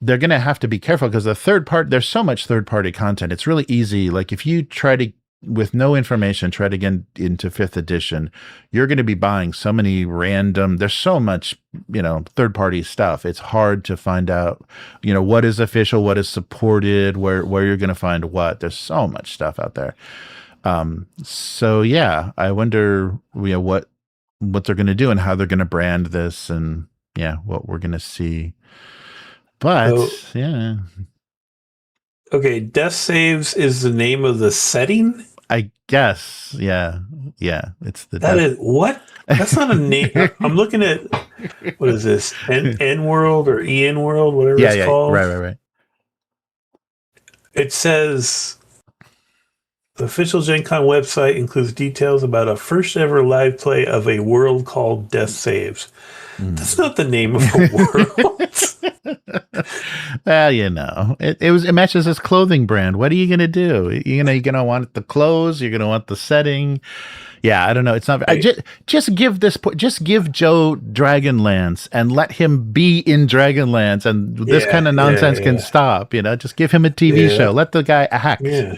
they're going to have to be careful because there's so much third-party content. It's really easy. Like if you try to, with no information, try to get into 5th edition, you're going to be buying so many there's so much, third-party stuff. It's hard to find out, what is official, what is supported, where you're going to find what. There's so much stuff out there. So yeah, I wonder, what they're going to do and how they're going to brand this and what we're going to see. But yeah. Okay, Death Saves is the name of the setting? I guess. Yeah. It's the That is what? That's not a name. I'm looking at, what is this? N World or EN World, whatever it's called. Right. It says the official Gen Con website includes details about a first ever live play of a world called Death Saves. That's not the name of a world. Well, it matches his clothing brand. What are you going to do? You're going to want the clothes. You're going to want the setting. Yeah, I don't know. It's not. Just give Joe Dragonlance and let him be in Dragonlance, and this kind of nonsense can stop. Just give him a TV show. Let the guy act. Yeah.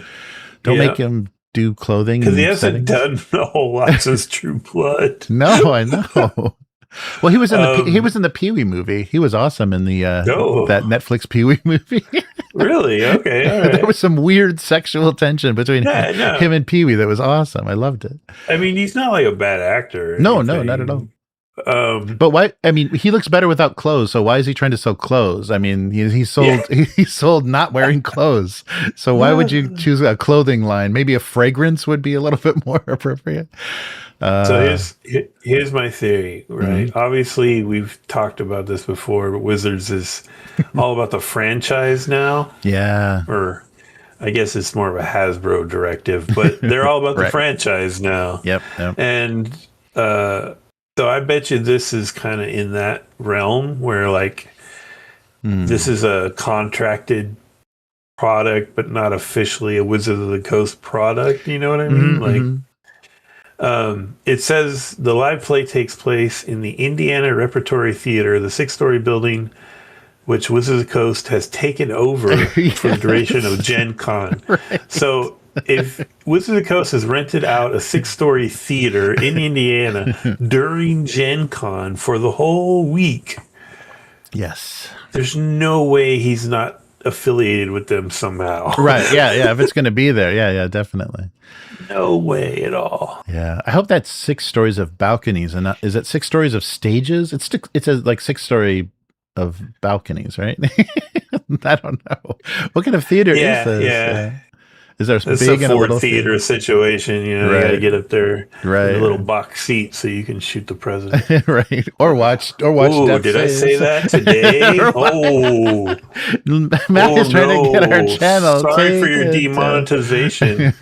Don't make him do clothing because he hasn't done a whole lot since True Blood. No, I know. Well, he was in the Pee Wee movie. He was awesome in the Oh, that Netflix Pee Wee movie. really? Okay, all There right. was some weird sexual tension between Yeah, no. him and Pee Wee that was awesome. I loved it. I mean, he's not like a bad actor or No, no, not at all. anything. Um, But why? I mean, he looks better without clothes. So why is he trying to sell clothes? I mean, he sold yeah. he sold not wearing clothes. So why would you choose a clothing line? Maybe a fragrance would be a little bit more appropriate. So here's my theory, right? Mhm. Obviously, we've talked about this before, but Wizards is all about the franchise now, Yeah. or I guess it's more of a Hasbro directive, but they're all about the Right. franchise now. Yep. Yep. And so I bet you this is kind of in that realm where like this is a contracted product, but not officially a Wizard of the Coast product. You know what I mean? Like, it says the live play takes place in the Indiana Repertory Theater, the 6-story building, which Wizards of the Coast has taken over for the duration of Gen Con. Right. So if Wizards of the Coast has rented out a 6-story theater in Indiana during Gen Con for the whole week, Yes. there's no way he's not affiliated with them somehow. Right. Yeah. Yeah. If it's going to be there. Yeah. Yeah. Definitely. No way at all. Yeah. I hope that's 6 stories of balconies and not, is it 6 stories of stages? It's a like 6-story of balconies, right? I don't know. What kind of theater Yeah, is this? yeah. Is there It's big a and a Ford little theater situation, you know, you gotta Right. get up there Right. in a little box seat so you can shoot the president. Right. Or watch Oh, Death did I say Saves. that today? Oh, Matt is trying to get our no. channel. Sorry for Take your it. demonetization.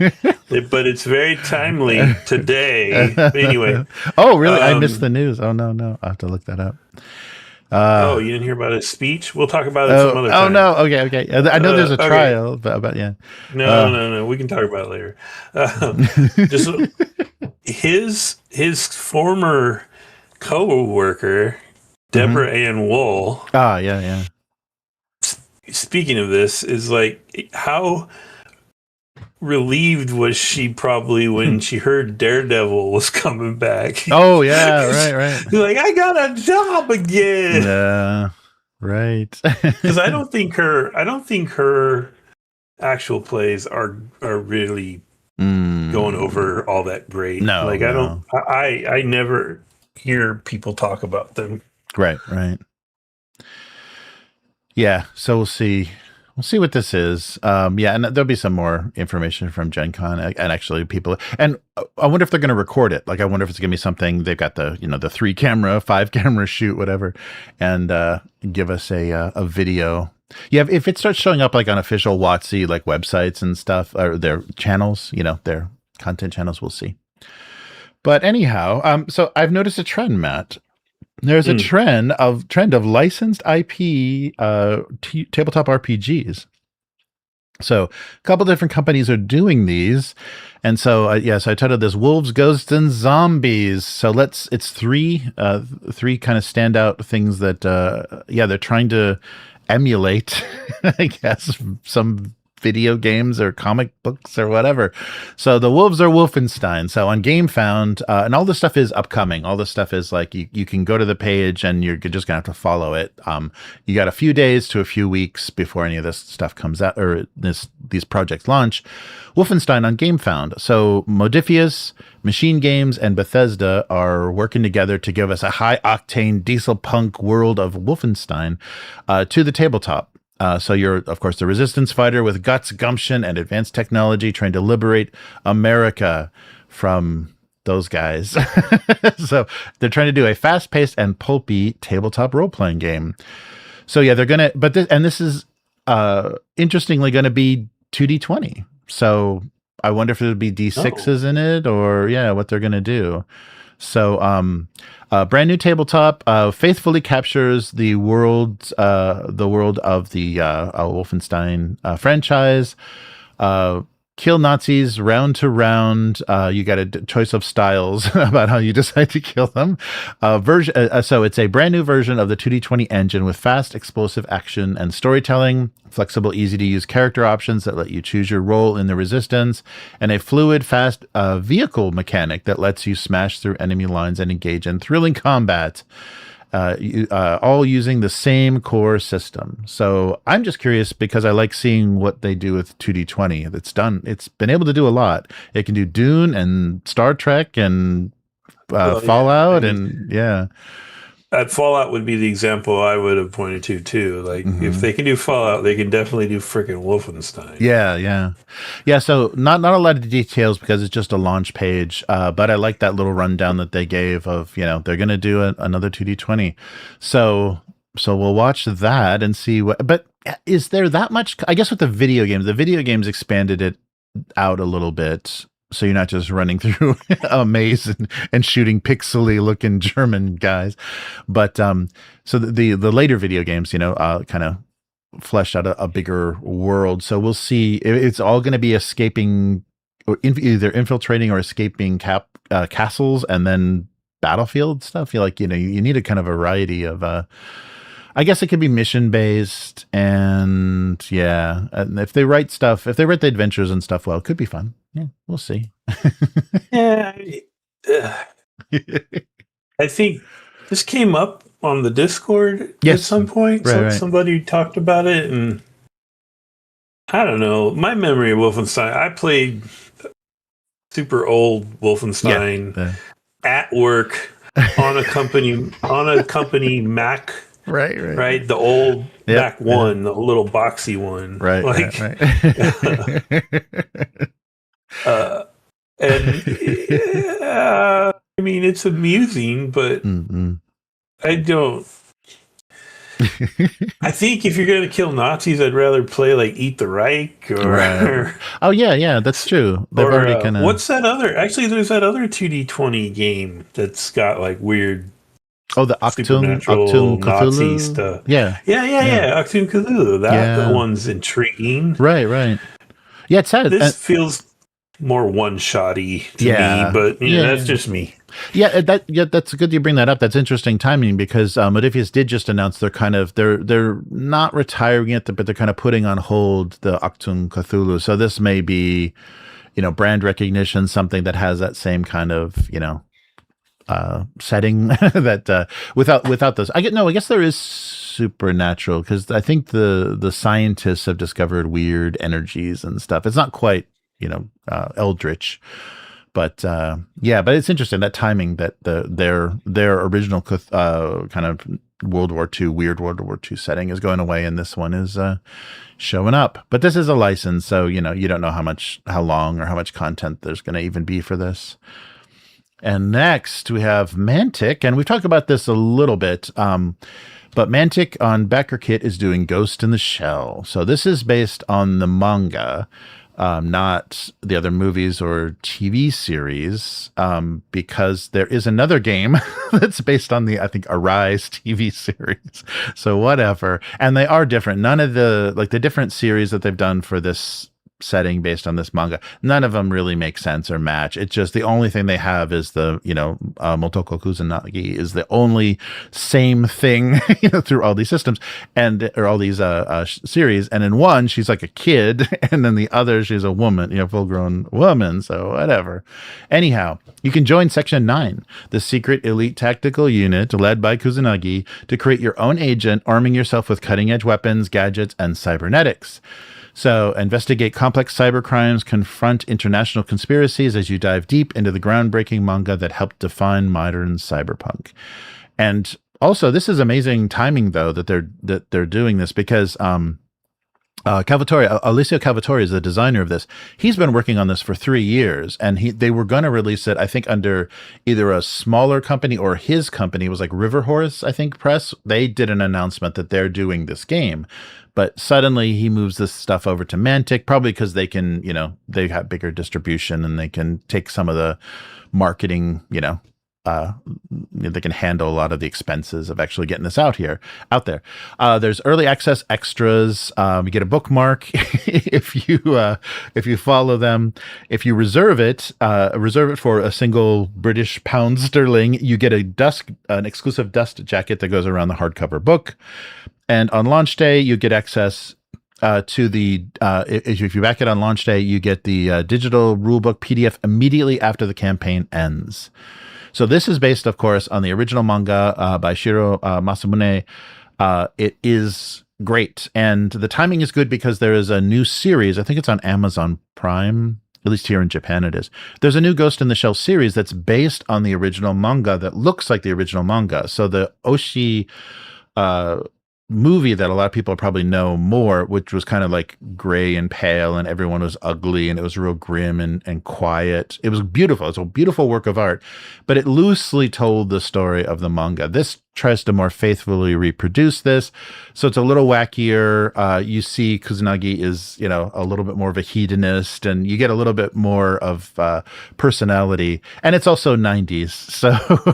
But it's very timely today. Anyway. Oh, really? I missed the news. Oh, no. I'll have to look that up. Oh, you didn't hear about his speech? We'll talk about it some other time. No. Okay. I know there's a okay. trial, but yeah. No. We can talk about it later. Just his former co-worker, Deborah Ann Wool. Yeah. Speaking of this, is like how relieved was she probably when she heard Daredevil was coming back? Oh yeah, right. She's like, I got a job again. Yeah, right. Because I don't think her actual plays are really going over all that great. No, like no. I never hear people talk about them. Right. Yeah, so we'll see. We'll see what this is. Yeah, and there'll be some more information from Gen Con and actually people. And I wonder if they're going to record it. Like, I wonder if it's going to be something they've got the 3-camera, 5-camera shoot, whatever, and give us a video. Yeah, if it starts showing up like on official WotC like websites and stuff, or their channels, their content channels, we'll see. But anyhow, so I've noticed a trend, Matt. There's a trend of licensed IP tabletop RPGs. So a couple different companies are doing these. And so, so I titled this Wolves, Ghosts, and Zombies. So it's three kind of standout things that, they're trying to emulate, I guess, some video games or comic books or whatever. So the Wolves are Wolfenstein. So on Gamefound, and all this stuff is upcoming. All this stuff is like you can go to the page and you're just gonna have to follow it. You got a few days to a few weeks before any of this stuff comes out or these projects launch. Wolfenstein on Gamefound. So Modiphius, Machine Games, and Bethesda are working together to give us a high-octane diesel punk world of Wolfenstein to the tabletop. So you're, of course, the resistance fighter with guts, gumption, and advanced technology trying to liberate America from those guys. So they're trying to do a fast-paced and pulpy tabletop role-playing game. So yeah, they're going to, this is interestingly going to be 2D20. So I wonder if it'll be D6s in it or what they're going to do. So, brand new tabletop faithfully captures the world of the Wolfenstein franchise. kill Nazis round to round. You got a choice of styles about how you decide to kill them. So it's a brand new version of the 2D20 engine with fast, explosive action and storytelling, flexible, easy to use character options that let you choose your role in the resistance, and a fluid, fast vehicle mechanic that lets you smash through enemy lines and engage in thrilling combat. All using the same core system. So I'm just curious because I like seeing what they do with 2D20. It's been able to do a lot. It can do Dune and Star Trek and Fallout, and yeah. Fallout would be the example I would have pointed to too. Like if they can do Fallout, they can definitely do freaking Wolfenstein. Yeah. So not a lot of details because it's just a launch page. But I like that little rundown that they gave of they're going to do another 2D20. So we'll watch that and see what. But is there that much? I guess with the video games expanded it out a little bit. So you're not just running through a maze and shooting pixely looking German guys, but so the later video games, kind of fleshed out a bigger world. So we'll see. It's all going to be escaping, or either infiltrating or escaping castles, and then battlefield stuff. You you need a kind of variety of. I guess it could be mission based, and and if they write the adventures and stuff well, it could be fun. Yeah, we'll see. I think this came up on the Discord at some point. Right. Somebody talked about it, and I don't know. My memory of Wolfenstein, I played super old Wolfenstein at work on a company Mac. Right. The old Mac 1, the little boxy one. Right. I mean, it's amusing, but I don't. I think if you're going to kill Nazis, I'd rather play like Eat the Reich or. Oh yeah, that's true. They've already kind of. What's that other? Actually, there's that other 2D20 game that's got like weird. Oh, the Octoon Cthulhu Nazi stuff. Yeah. Octoon Cthulhu. That one's intriguing. Right. Yeah, it's sad. This feels more one-shotty to me, but that's just me. That's good you bring that up. That's interesting timing because Modiphius did just announce they're not retiring it, but they're kind of putting on hold the Octoon Cthulhu. So this may be, brand recognition, something that has that same kind of, setting that without those. I guess there is supernatural because I think the scientists have discovered weird energies and stuff. It's not quite eldritch, but but it's interesting that timing that their original kind of weird World War II setting is going away, and this one is showing up. But this is a license, so you don't know how long or how much content there's going to even be for this. And next we have Mantic, and we've talked about this a little bit, but Mantic on BackerKit is doing Ghost in the Shell. So this is based on the manga, not the other movies or TV series, because there is another game that's based on the, I think, Arise TV series. So whatever. And they are different. None of the different series that they've done for this setting based on this manga, none of them really make sense or match. It's just the only thing they have is the Motoko Kusanagi is the only same thing through all these systems or all these series. And in one she's like a kid, and then the other she's a woman, full grown woman. So whatever. Anyhow, you can join Section 9, the secret elite tactical unit led by Kusanagi, to create your own agent, arming yourself with cutting edge weapons, gadgets, and cybernetics. So investigate complex cyber crimes, confront international conspiracies as you dive deep into the groundbreaking manga that helped define modern cyberpunk. And also, this is amazing timing, though, that they're doing this because Alessio Cavatore is the designer of this. He's been working on this for 3 years, and they were going to release it, I think, under either a smaller company or his company. It was like Riverhorse, I think, Press. They did an announcement that they're doing this game. But suddenly he moves this stuff over to Mantic, probably because they can, they have bigger distribution and they can take some of the marketing, they can handle a lot of the expenses of actually getting this out there. There's early access extras. You get a bookmark if you follow them. If you reserve it for a single British pound sterling, you get an exclusive dust jacket that goes around the hardcover book. And on launch day, you get access to the if you back it on launch day, you get the digital rulebook PDF immediately after the campaign ends. So this is based, of course, on the original manga by Shiro Masamune. It is great, and the timing is good because there is a new series. I think it's on Amazon Prime. At least here in Japan it is. There's a new Ghost in the Shell series that's based on the original manga that looks like the original manga. So the Oshi movie that a lot of people probably know more, which was kind of like gray and pale and everyone was ugly and it was real grim and quiet. It was beautiful. It's a beautiful work of art, but it loosely told the story of the manga. This tries to more faithfully reproduce this. So it's a little wackier. You see Kusanagi is, a little bit more of a hedonist, and you get a little bit more of personality. And it's also 90s. So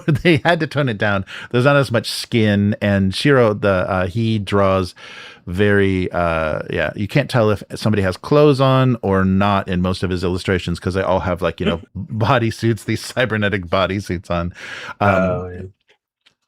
they had to tone it down. There's not as much skin. And Shiro, he draws very, you can't tell if somebody has clothes on or not in most of his illustrations because they all have bodysuits, these cybernetic bodysuits on. Yeah.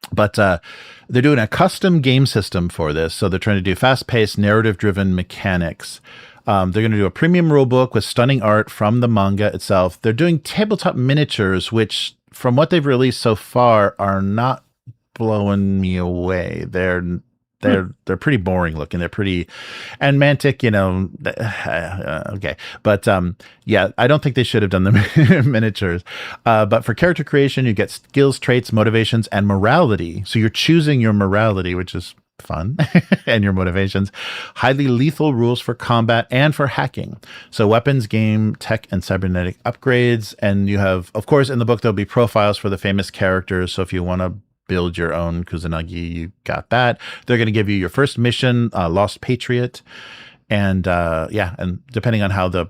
But they're doing a custom game system for this. So they're trying to do fast-paced, narrative-driven mechanics. They're going to do a premium rulebook with stunning art from the manga itself. They're doing tabletop miniatures, which, from what they've released so far, are not blowing me away. They're pretty boring looking. They're pretty, and Mantic, okay. But I don't think they should have done the miniatures. But for character creation, you get skills, traits, motivations, and morality. So you're choosing your morality, which is fun, and your motivations. Highly lethal rules for combat and for hacking. So weapons, game, tech, and cybernetic upgrades. And you have, of course, in the book, there'll be profiles for the famous characters. So if you want to build your own Kusanagi, you got that. They're going to give you your first mission, Lost Patriot, and and depending on how the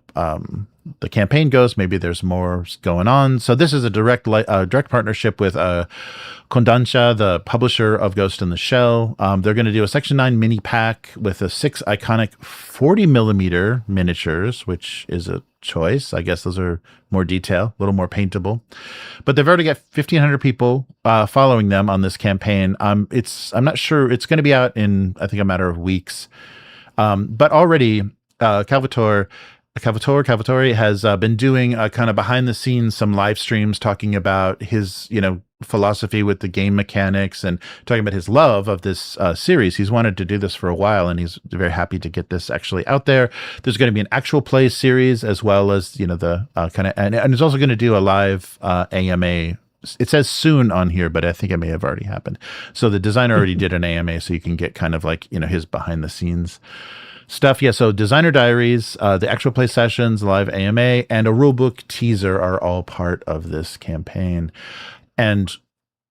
campaign goes, maybe there's more going on. So this is a direct partnership with Kondansha, the publisher of Ghost in the Shell. They're going to do a Section 9 mini pack with 6 iconic 40mm miniatures, which is a choice. I guess those are more detail, a little more paintable. But they've already got 1,500 people following them on this campaign. I'm not sure. It's going to be out in, I think, a matter of weeks. But already, Cavatore has been doing kind of behind the scenes some live streams talking about his, philosophy with the game mechanics and talking about his love of this series. He's wanted to do this for a while, and he's very happy to get this actually out there. There's going to be an actual play series as well as, the kind of, and it's also going to do a live AMA. It says soon on here, but I think it may have already happened. So the designer already did an AMA, so you can get kind of his behind the scenes stuff. Yeah, so designer diaries, the actual play sessions, live AMA, and a rulebook teaser are all part of this campaign. And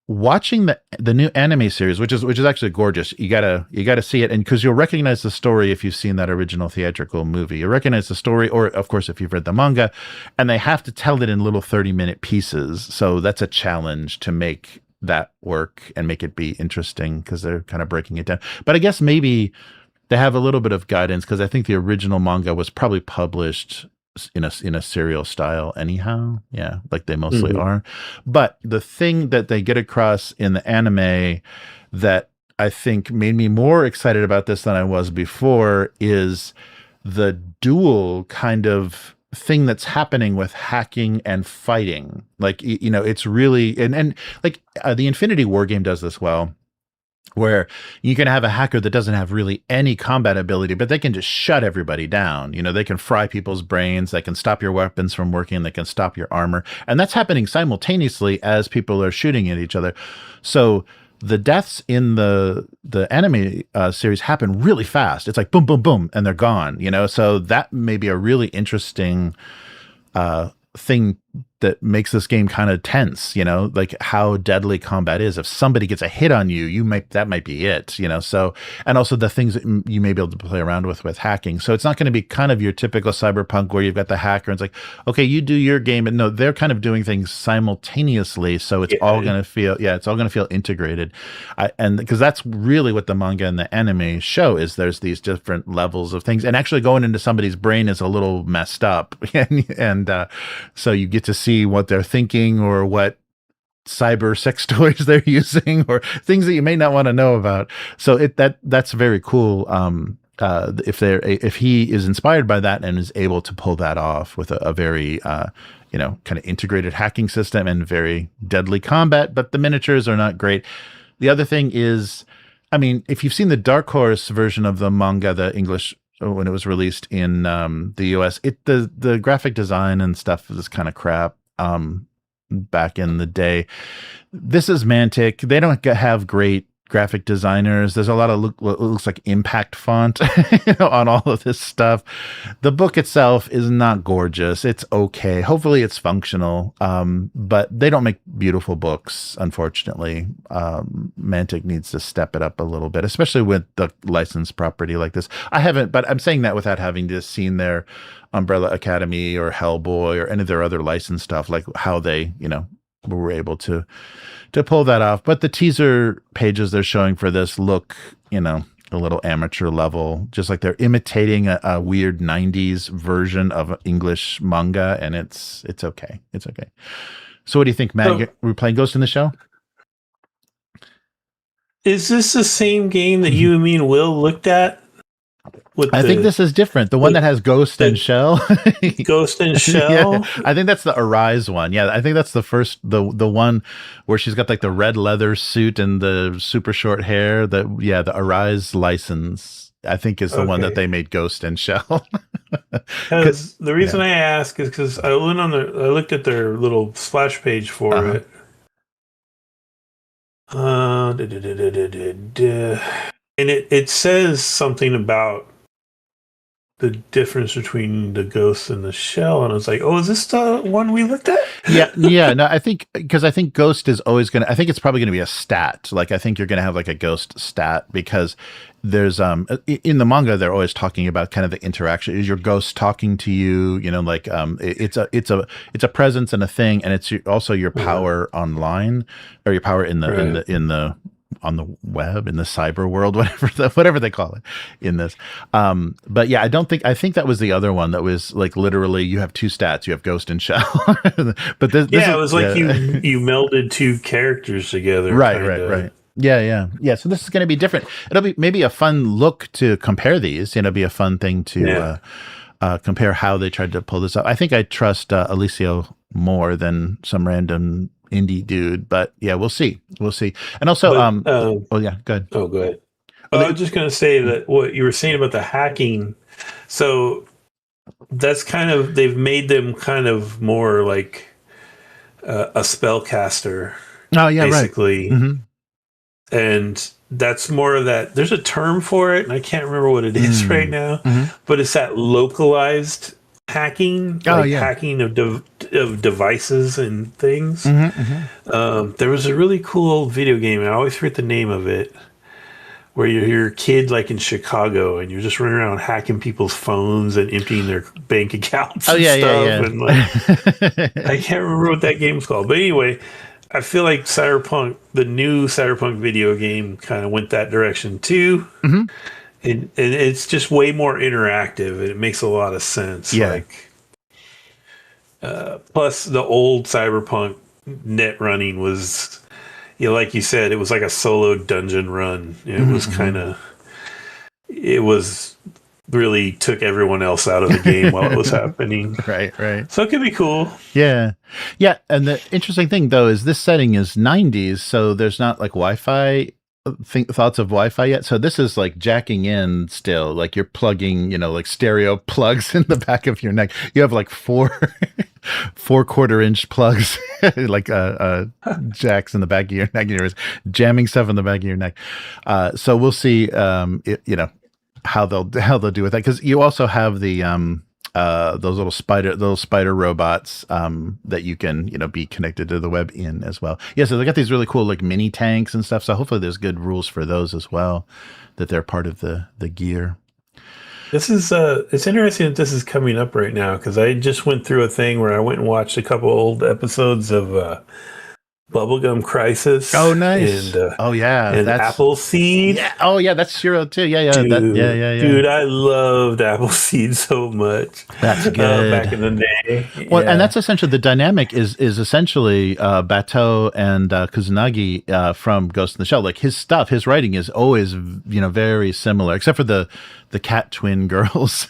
watching the new anime series, which is actually gorgeous, you gotta see it, and because you'll recognize the story if you've seen that original theatrical movie. You recognize the story, or of course if you've read the manga, and they have to tell it in little 30-minute pieces. So that's a challenge to make that work and make it be interesting because they're kind of breaking it down. But I guess maybe they have a little bit of guidance because I think the original manga was probably published in a serial style anyhow. Yeah, like they mostly are. But the thing that they get across in the anime that I think made me more excited about this than I was before is the dual kind of thing that's happening with hacking and fighting. Like, it's really, and like the Infinity War game does this well, where you can have a hacker that doesn't have really any combat ability, but they can just shut everybody down. They can fry people's brains, they can stop your weapons from working, they can stop your armor. And that's happening simultaneously as people are shooting at each other. So the deaths in the anime series happen really fast. It's like boom, boom, boom, and they're gone, So that may be a really interesting thing that makes this game kind of tense, like how deadly combat is. If somebody gets a hit on you, that might be it, so, and also the things that you may be able to play around with hacking. So it's not going to be kind of your typical cyberpunk where you've got the hacker and it's like, okay, you do your game, and no, they're kind of doing things simultaneously. So it's all going to feel integrated. And because that's really what the manga and the anime show is, there's these different levels of things, and actually going into somebody's brain is a little messed up. and so you get to see what they're thinking, or what cyber sex toys they're using, or things that you may not want to know about. So that's very cool. If he is inspired by that and is able to pull that off with a very kind of integrated hacking system and very deadly combat, but the miniatures are not great. The other thing is, I mean, if you've seen the Dark Horse version of the manga, the English, when it was released in the US, the graphic design and stuff is kind of crap back in the day. This is Mantic. They don't have great graphic designers. There's a lot of what looks like impact font on all of this stuff. The book itself is not gorgeous. It's okay. Hopefully it's functional, but they don't make beautiful books, unfortunately. Mantic needs to step it up a little bit, especially with the licensed property like this. I haven't, but I'm saying that without having just seen their Umbrella Academy or Hellboy or any of their other licensed stuff, like how they, were able to pull that off. But the teaser pages they're showing for this look, a little amateur level, just like they're imitating a weird 90s version of English manga, and it's okay. It's okay. So what do you think, Matt? We're playing Ghost in the Shell? Is this the same game that you and me and Will looked at? I think this is different. The one that has Ghost and Shell. Ghost and Shell? Yeah, I think that's the Arise one. Yeah, I think that's the first, the one where she's got like the red leather suit and the super short hair. The Arise license, I think, is the one that they made Ghost and Shell. Because the reason I ask is because I looked at their little splash page for it. And it says something about the difference between the Ghost and the Shell, and I was like, "Oh, is this the one we looked at?" Yeah. No, I think Ghost is always gonna. I think it's probably gonna be a stat. Like, I think you're gonna have like a Ghost stat, because there's in the manga they're always talking about kind of the interaction. Is your ghost talking to you? It's a presence and a thing, and it's also your power online, or your power in the on the web, in the cyber world, whatever they call it in this. But yeah, I think that was the other one that was like literally you have two stats, you have Ghost and Shell. But this it was like you melded two characters together. Right. Yeah. So this is going to be different. It'll be maybe a fun look to compare these. It'll be a fun thing to compare how they tried to pull this up. I think I trust Alessio more than some random indie dude, but yeah, we'll see. And also, go ahead. Oh, go ahead. I was just going to say that what you were saying about the hacking. So that's they've made them kind of more like a spellcaster. Oh yeah, basically. Right. Mm-hmm. And that's more of that. There's a term for it, and I can't remember what it is right now. Mm-hmm. But it's that localized hacking, hacking of devices and things. Mm-hmm. There was a really cool video game, and I always forget the name of it, where you're a kid like in Chicago, and you're just running around hacking people's phones and emptying their bank accounts. And And I can't remember what that game's called, but anyway, I feel like the new Cyberpunk video game kind of went that direction too. Mm-hmm. And it's just way more interactive, and it makes a lot of sense. Yeah. Plus, the old Cyberpunk net running was, like you said, it was like a solo dungeon run. It was it was really took everyone else out of the game while it was happening. Right. So it could be cool. Yeah. And the interesting thing though is this setting is 90s, so there's not like Wi-Fi. Thoughts of Wi-Fi yet? So this is like jacking in still, like you're plugging, like stereo plugs in the back of your neck. You have like four 1/4-inch plugs, like jacks in the back of your neck. You're jamming stuff in the back of your neck. So we'll see, how they'll do with that, because you also have the those little spider robots that you can be connected to the web in as well. Yeah, so they got these really cool like mini tanks and stuff. So hopefully there's good rules for those as well, that they're part of the gear. This is it's interesting that this is coming up right now, because I just went through a thing where I went and watched a couple old episodes of Bubblegum Crisis. Oh, nice. And oh yeah, and that's Appleseed. yeah. Oh yeah, that's Shiro too. Yeah, yeah, Dude, dude, I loved Appleseed so much. That's good. Back in the day. Well, and that's essentially the dynamic is essentially Bateau and Kusanagi from Ghost in the Shell. Like his stuff, his writing is always very similar, except for the cat twin girls.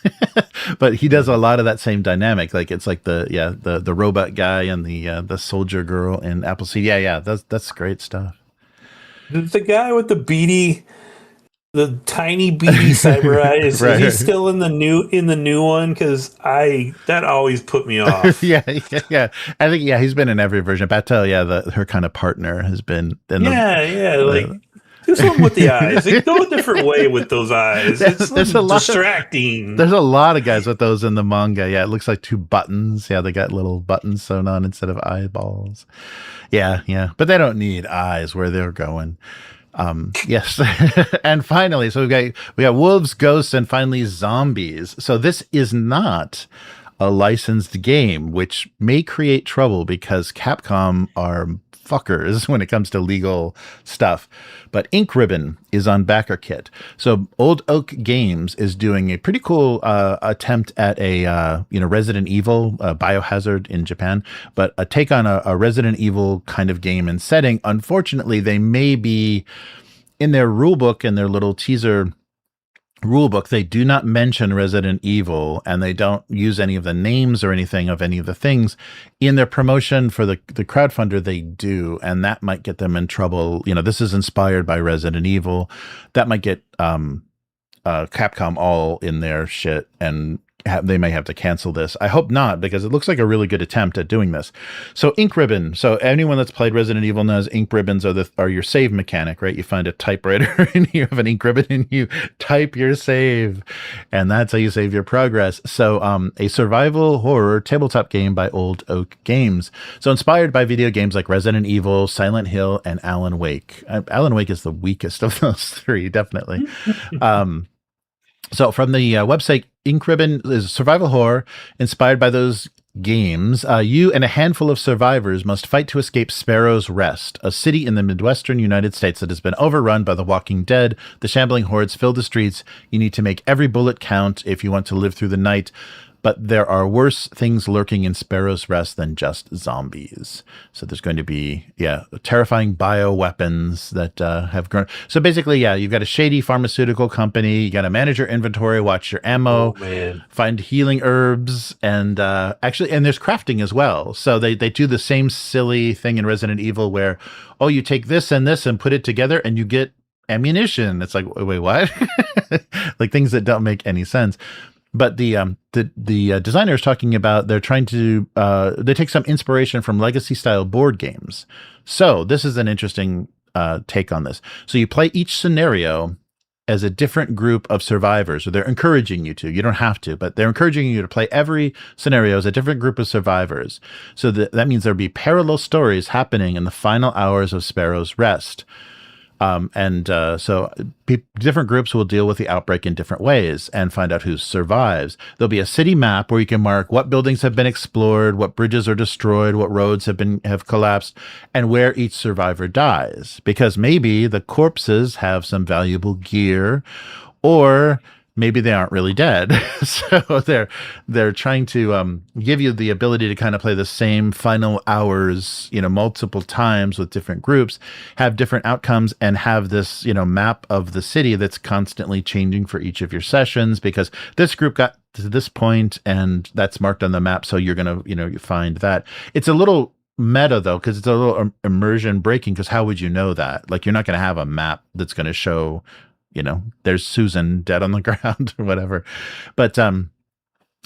But he does a lot of that same dynamic. Like it's like the robot guy and the soldier girl in Appleseed. Yeah, that's great stuff. The guy with the tiny beady cyber eyes, Right. is he still in the new one? Because that always put me off. yeah. I think he's been in every version. Bateau, her kind of partner has been in like do something with the eyes. Like, go a different way with those eyes. It's distracting. There's a lot of guys with those in the manga. Yeah, it looks like two buttons. Yeah, they got little buttons sewn on instead of eyeballs. Yeah. But they don't need eyes where they're going. Yes. And finally, so we got wolves, ghosts, and finally zombies. So this is not a licensed game, which may create trouble because Capcom are fuckers when it comes to legal stuff. But Ink Ribbon is on BackerKit. So Old Oak Games is doing a pretty cool attempt at a Resident Evil, Biohazard in Japan, but a take on a Resident Evil kind of game and setting. Unfortunately, they may be in their rulebook and their little teaser rulebook, they do not mention Resident Evil, and they don't use any of the names or anything of any of the things. In their promotion for the crowdfunder, they do, and that might get them in trouble. This is inspired by Resident Evil. That might get Capcom all in their shit, and they may have to cancel this. I hope not, because it looks like a really good attempt at doing this. So Ink Ribbon. So anyone that's played Resident Evil knows ink ribbons are your save mechanic, right? You find a typewriter and you have an ink ribbon and you type your save, and that's how you save your progress. So a survival horror tabletop game by Old Oak Games. So inspired by video games like Resident Evil, Silent Hill, and Alan Wake. Alan Wake is the weakest of those three, definitely. So from the website, Ink Ribbon is survival horror inspired by those games. You and a handful of survivors must fight to escape Sparrow's Rest, a city in the Midwestern United States that has been overrun by the Walking Dead. The shambling hordes fill the streets. You need to make every bullet count if you want to live through the night. But there are worse things lurking in Sparrow's Rest than just zombies. So there's going to be, terrifying bioweapons that have grown. So basically, you've got a shady pharmaceutical company. You got to manage your inventory, watch your ammo, find healing herbs, and there's crafting as well. So they do the same silly thing in Resident Evil where, you take this and put it together and you get ammunition. It's like, wait, what? Like things that don't make any sense. But the designer is talking about they're trying to they take some inspiration from legacy style board games. So this is an interesting take on this. So you play each scenario as a different group of survivors, or they're encouraging you to. You don't have to, but they're encouraging you to play every scenario as a different group of survivors. So that means there'll be parallel stories happening in the final hours of Sparrow's Rest. So different groups will deal with the outbreak in different ways and find out who survives. There'll be a city map where you can mark what buildings have been explored, what bridges are destroyed, what roads have collapsed, and where each survivor dies. Because maybe the corpses have some valuable gear, or maybe they aren't really dead. So they're trying to give you the ability to kind of play the same final hours, multiple times with different groups, have different outcomes, and have this, map of the city that's constantly changing for each of your sessions, because this group got to this point and that's marked on the map. So you're going to, you find that. It's a little meta though, because it's a little immersion breaking, because how would you know that? Like, you're not going to have a map that's going to show, there's Susan dead on the ground or whatever. But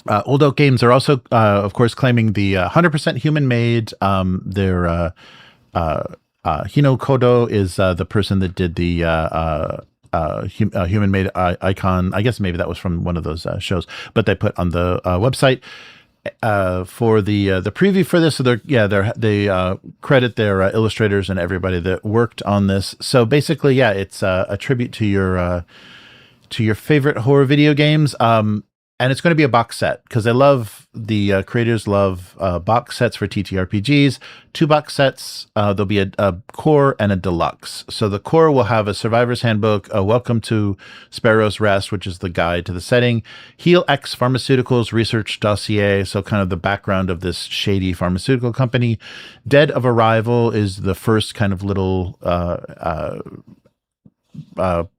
Old Oak Games are also, of course, claiming the 100% human-made. Hino Kodo is the person that did the human-made icon. I guess maybe that was from one of those shows, but they put on the website for the preview for this. So they credit their illustrators and everybody that worked on this. So basically, yeah, it's a tribute to your favorite horror video games. And it's going to be a box set because they love the creators love box sets for TTRPGs. 2 box sets. There'll be a core and a deluxe. So the core will have a survivor's handbook, a Welcome to Sparrow's Rest, which is the guide to the setting, Heal X Pharmaceuticals research dossier, so kind of the background of this shady pharmaceutical company. Dead of Arrival is the first kind of little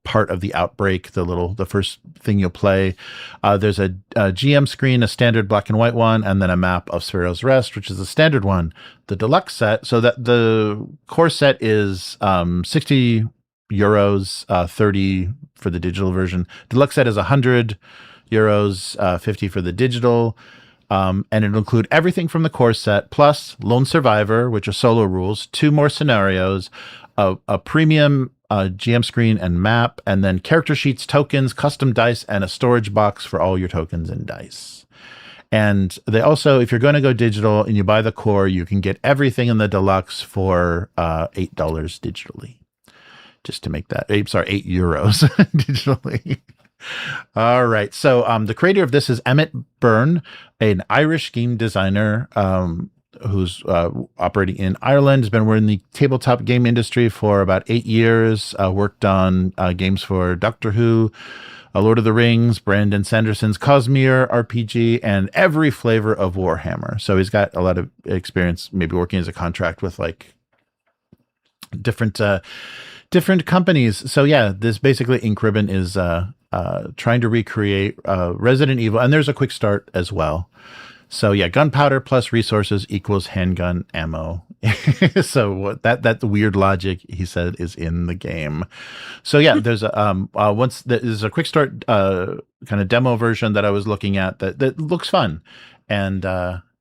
part of the outbreak, the first thing you'll play. There's a GM screen, a standard black and white one, and then a map of Sparrow's Rest, which is the standard one. The deluxe set, so that the core set is 60 euros, 30 for the digital version. Deluxe set is 100 euros, 50 for the digital. And it'll include everything from the core set, plus Lone Survivor, which are solo rules, 2 more scenarios, a premium GM screen and map, and then character sheets, tokens, custom dice, and a storage box for all your tokens and dice. And they also, if you're going to go digital and you buy the core, you can get everything in the deluxe for $8 digitally. Just to make that, €8 digitally. All right. So the creator of this is Emmett Byrne, an Irish game designer who's operating in Ireland, has been working in the tabletop game industry for about 8 years, worked on games for Doctor Who, Lord of the Rings, Brandon Sanderson's Cosmere RPG, and every flavor of Warhammer. So he's got a lot of experience maybe working as a contract with like different companies. So yeah, this basically Ink Ribbon is trying to recreate Resident Evil, and there's a quick start as well. So yeah, gunpowder plus resources equals handgun ammo. So that weird logic, he said, is in the game. So yeah, there's there's a quick start kind of demo version that I was looking at that looks fun, and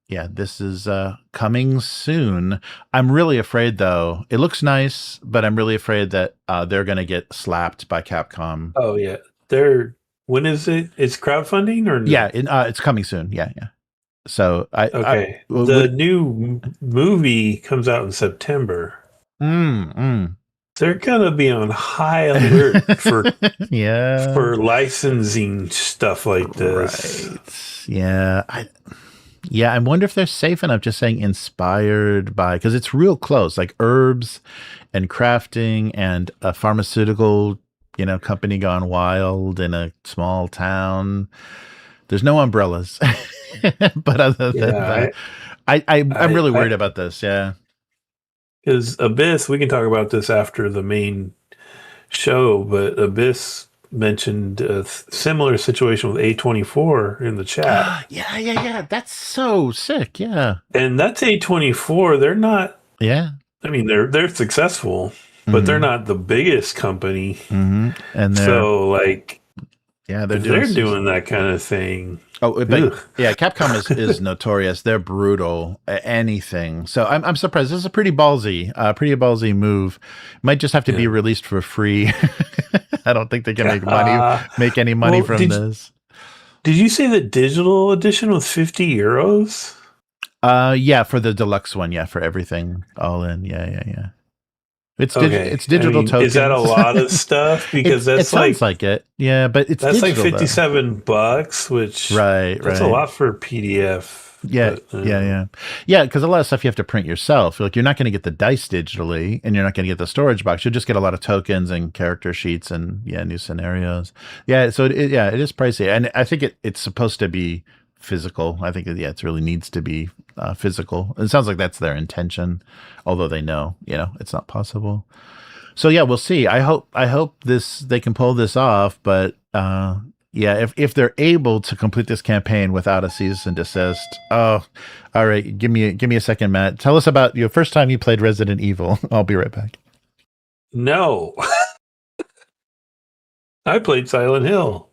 yeah, this is coming soon. I'm really afraid though. It looks nice, but I'm really afraid that they're going to get slapped by Capcom. Oh yeah, when is it? It's crowdfunding or no? Yeah, it's coming soon. Yeah. So the new movie comes out in September. They're gonna be on high alert for for licensing stuff like this. Right. Yeah. I wonder if they're safe enough just saying inspired by, because it's real close, like herbs and crafting and a pharmaceutical, company gone wild in a small town. There's no umbrellas. But other than that, I'm really worried about this. Yeah. Because Abyss, we can talk about this after the main show, but Abyss mentioned a similar situation with A24 in the chat. Yeah. That's so sick. Yeah. And that's A24. They're not. Yeah. I mean, they're successful, but they're not the biggest company. And so, like, yeah, they're doing that kind of thing. Oh, but yeah, Capcom is notorious. They're brutal at anything. So I'm surprised. This is a pretty ballsy move. Might just have to be released for free. I don't think they can make any money from this. Did you say the digital edition was 50 euros? Yeah, for the deluxe one. Yeah, for everything all in. Yeah. It's digital tokens. Is that a lot of stuff? Because it sounds like it. Yeah, but that's digital, like $57, which that's a lot for a PDF. Yeah, yeah. Because a lot of stuff you have to print yourself. Like you're not going to get the dice digitally, and you're not going to get the storage box. You'll just get a lot of tokens and character sheets and new scenarios. Yeah, so it is pricey, and I think it's supposed to be physical. I think it really needs to be physical. It sounds like that's their intention, although they know it's not possible. So yeah, we'll see. I hope they can pull this off, but if they're able to complete this campaign without a cease and desist. Oh, all right. Give me a second, Matt. Tell us about your first time you played Resident Evil. I'll be right back. No. I played Silent Hill.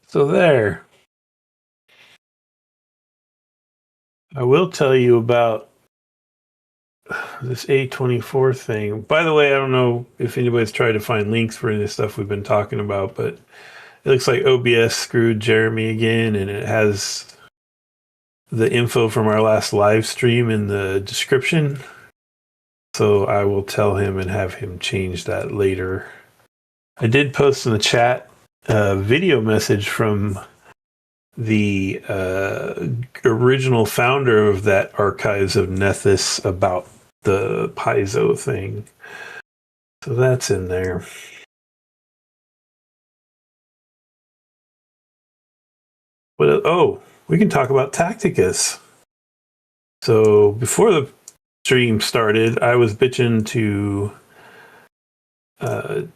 So there. I will tell you about this A24 thing. By the way, I don't know if anybody's tried to find links for any of the stuff we've been talking about, but it looks like OBS screwed Jeremy again, and it has the info from our last live stream in the description. So I will tell him and have him change that later. I did post in the chat a video message from the original founder of that Archives of Nethys about the Paizo thing. So that's in there. But we can talk about Tacticus. So before the stream started, I was bitching to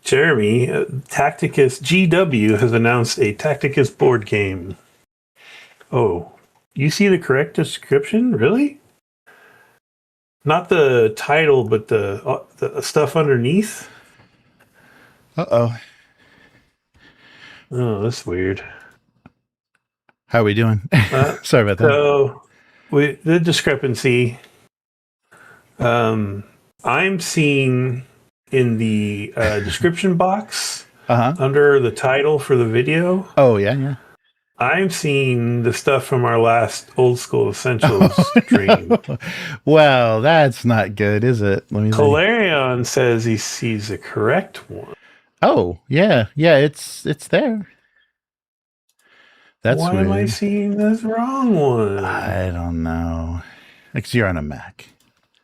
Jeremy. Tacticus GW has announced a Tacticus board game. Oh, you see the correct description? Really? Not the title, but the stuff underneath? Uh-oh. Oh, that's weird. How are we doing? Sorry about that. So, the discrepancy. I'm seeing in the description box under the title for the video. Oh, yeah. I'm seeing the stuff from our last Old School Essentials stream. Well, that's not good, is it? Let me see. Calarion says he sees the correct one. Oh, yeah, it's there. That's Why weird. am I seeing this wrong one? I don't know. Because you're on a Mac.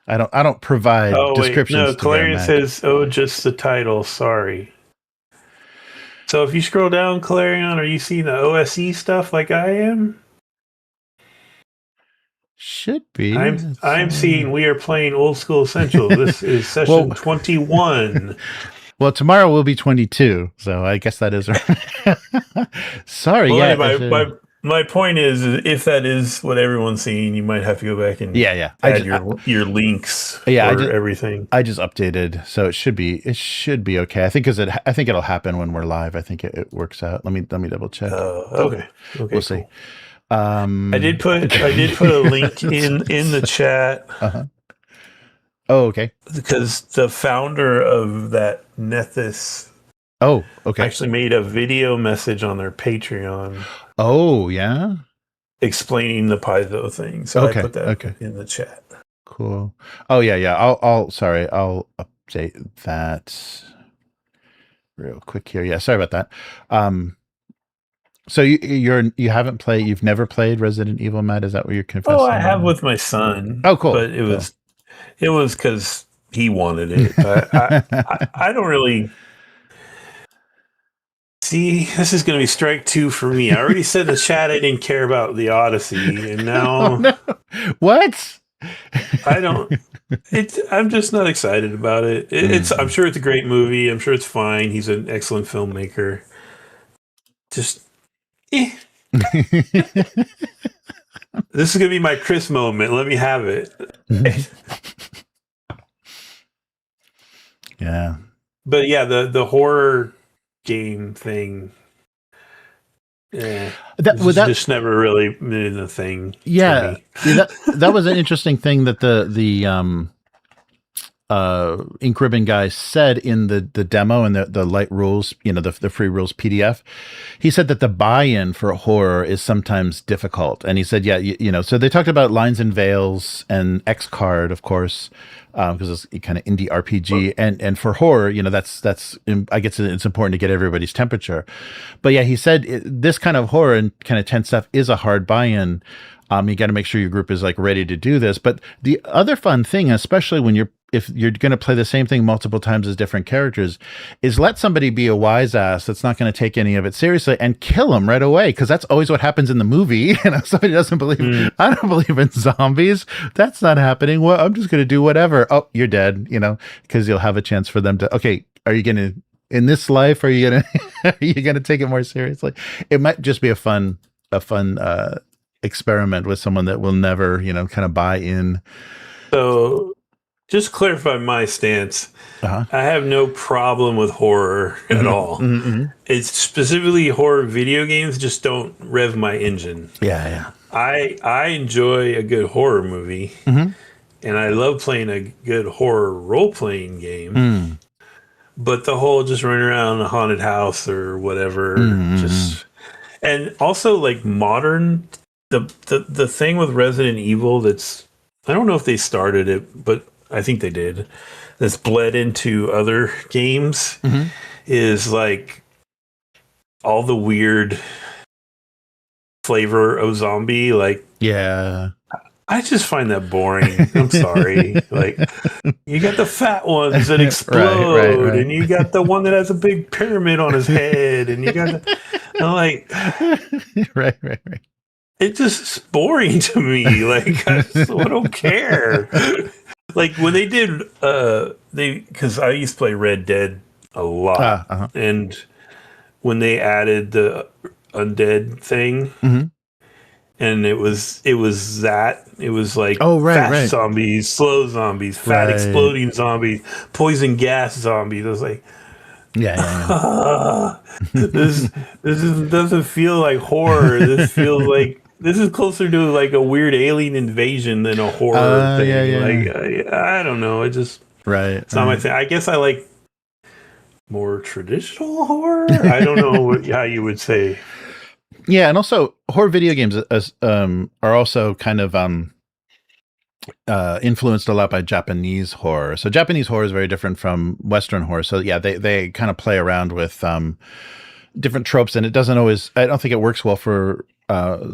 I don't provide descriptions. No, Calarion says, just the title. Sorry. So if you scroll down, Calarion, are you seeing the OSE stuff like I am? Should be. I'm seeing we are playing Old School Essentials. This is session 21. Well, tomorrow will be 22, so I guess that is right. Sorry, my point is, if that is what everyone's seeing, you might have to go back and add your links for everything. I just updated, so it should be okay. I think it'll happen when we're live. I think it works out. Let me double check. Okay, we'll see. I did put a link in the chat. Oh, okay. Because the founder of that Nethys actually made a video message on their Patreon. Oh, yeah? Explaining the Paizo thing. So I put that in the chat. Cool. Oh, yeah. I'll update that real quick here. Yeah, sorry about that. So you've never played Resident Evil, Matt? Is that what you're confessing? Oh, I have with my son. Oh, cool. But it was because he wanted it. I don't really see. This is going to be strike 2 for me. I already said in the chat I didn't care about the Odyssey, and now what? I don't. I'm just not excited about it. I'm sure it's a great movie. I'm sure it's fine. He's an excellent filmmaker. Just. This is going to be my Chris moment. Let me have it. Yeah. But yeah, the horror game thing. Yeah. That just never really been a thing. Yeah. That was an interesting thing that the Ink Ribbon guy said in the demo and the light rules, the free rules PDF. He said that the buy-in for horror is sometimes difficult, and he said, so they talked about Lines and Veils and X Card, of course, because it's kind of indie RPG, and for horror, that's I guess it's important to get everybody's temperature. But yeah, he said this kind of horror and kind of tense stuff is a hard buy-in. You got to make sure your group is like ready to do this. But the other fun thing, especially if you're going to play the same thing multiple times as different characters, is let somebody be a wise ass that's not going to take any of it seriously and kill them right away. Because that's always what happens in the movie. Somebody doesn't believe, I don't believe in zombies. That's not happening. Well, I'm just going to do whatever. Oh, you're dead, because you'll have a chance for them to, okay, are you going to, in this life, are you going to take it more seriously? It might just be a fun experiment with someone that will never, kind of buy in. So just clarify my stance. I have no problem with horror at all. Mm-hmm. It's specifically horror video games just don't rev my engine. Yeah. I enjoy a good horror movie. Mm-hmm. and I love playing a good horror role-playing game. Mm. But the whole just running around a haunted house or whatever, just and also like modern the thing with Resident Evil that's I don't know if they started it, but I think they did. That's bled into other games is like all the weird flavor of zombie. Like, Yeah. I just find that boring. I'm sorry. Like, you got the fat ones that explode, right. and you got the one that has a big pyramid on his head, and you got the, I'm like, right. it's just boring to me. Like, I don't care. Like when they did, because I used to play Red Dead a lot, and when they added the undead thing. And it was like fast zombies, slow zombies, fat exploding zombies, poison gas zombies. I was like, this doesn't feel like horror. This feels like this is closer to like a weird alien invasion than a horror thing. Like I don't know. It just it's not my thing. I guess I like more traditional horror. I don't know how you would say. Yeah, and also horror video games are also kind of influenced a lot by Japanese horror. So Japanese horror is very different from Western horror. So yeah, they kind of play around with different tropes, and it doesn't always. I don't think it works well for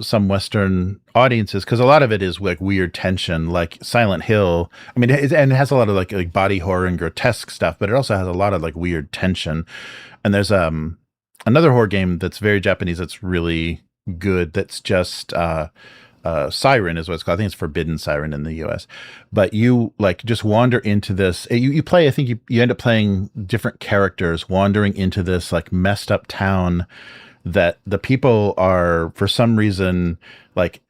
some Western audiences because a lot of it is like weird tension, like Silent Hill. I mean, it has a lot of like body horror and grotesque stuff, but it also has a lot of like weird tension. And there's another horror game that's very Japanese that's really good that's just Siren is what it's called. I think it's Forbidden Siren in the US. But you like just wander into this. You play, I think you end up playing different characters wandering into this like messed up town that the people are for some reason like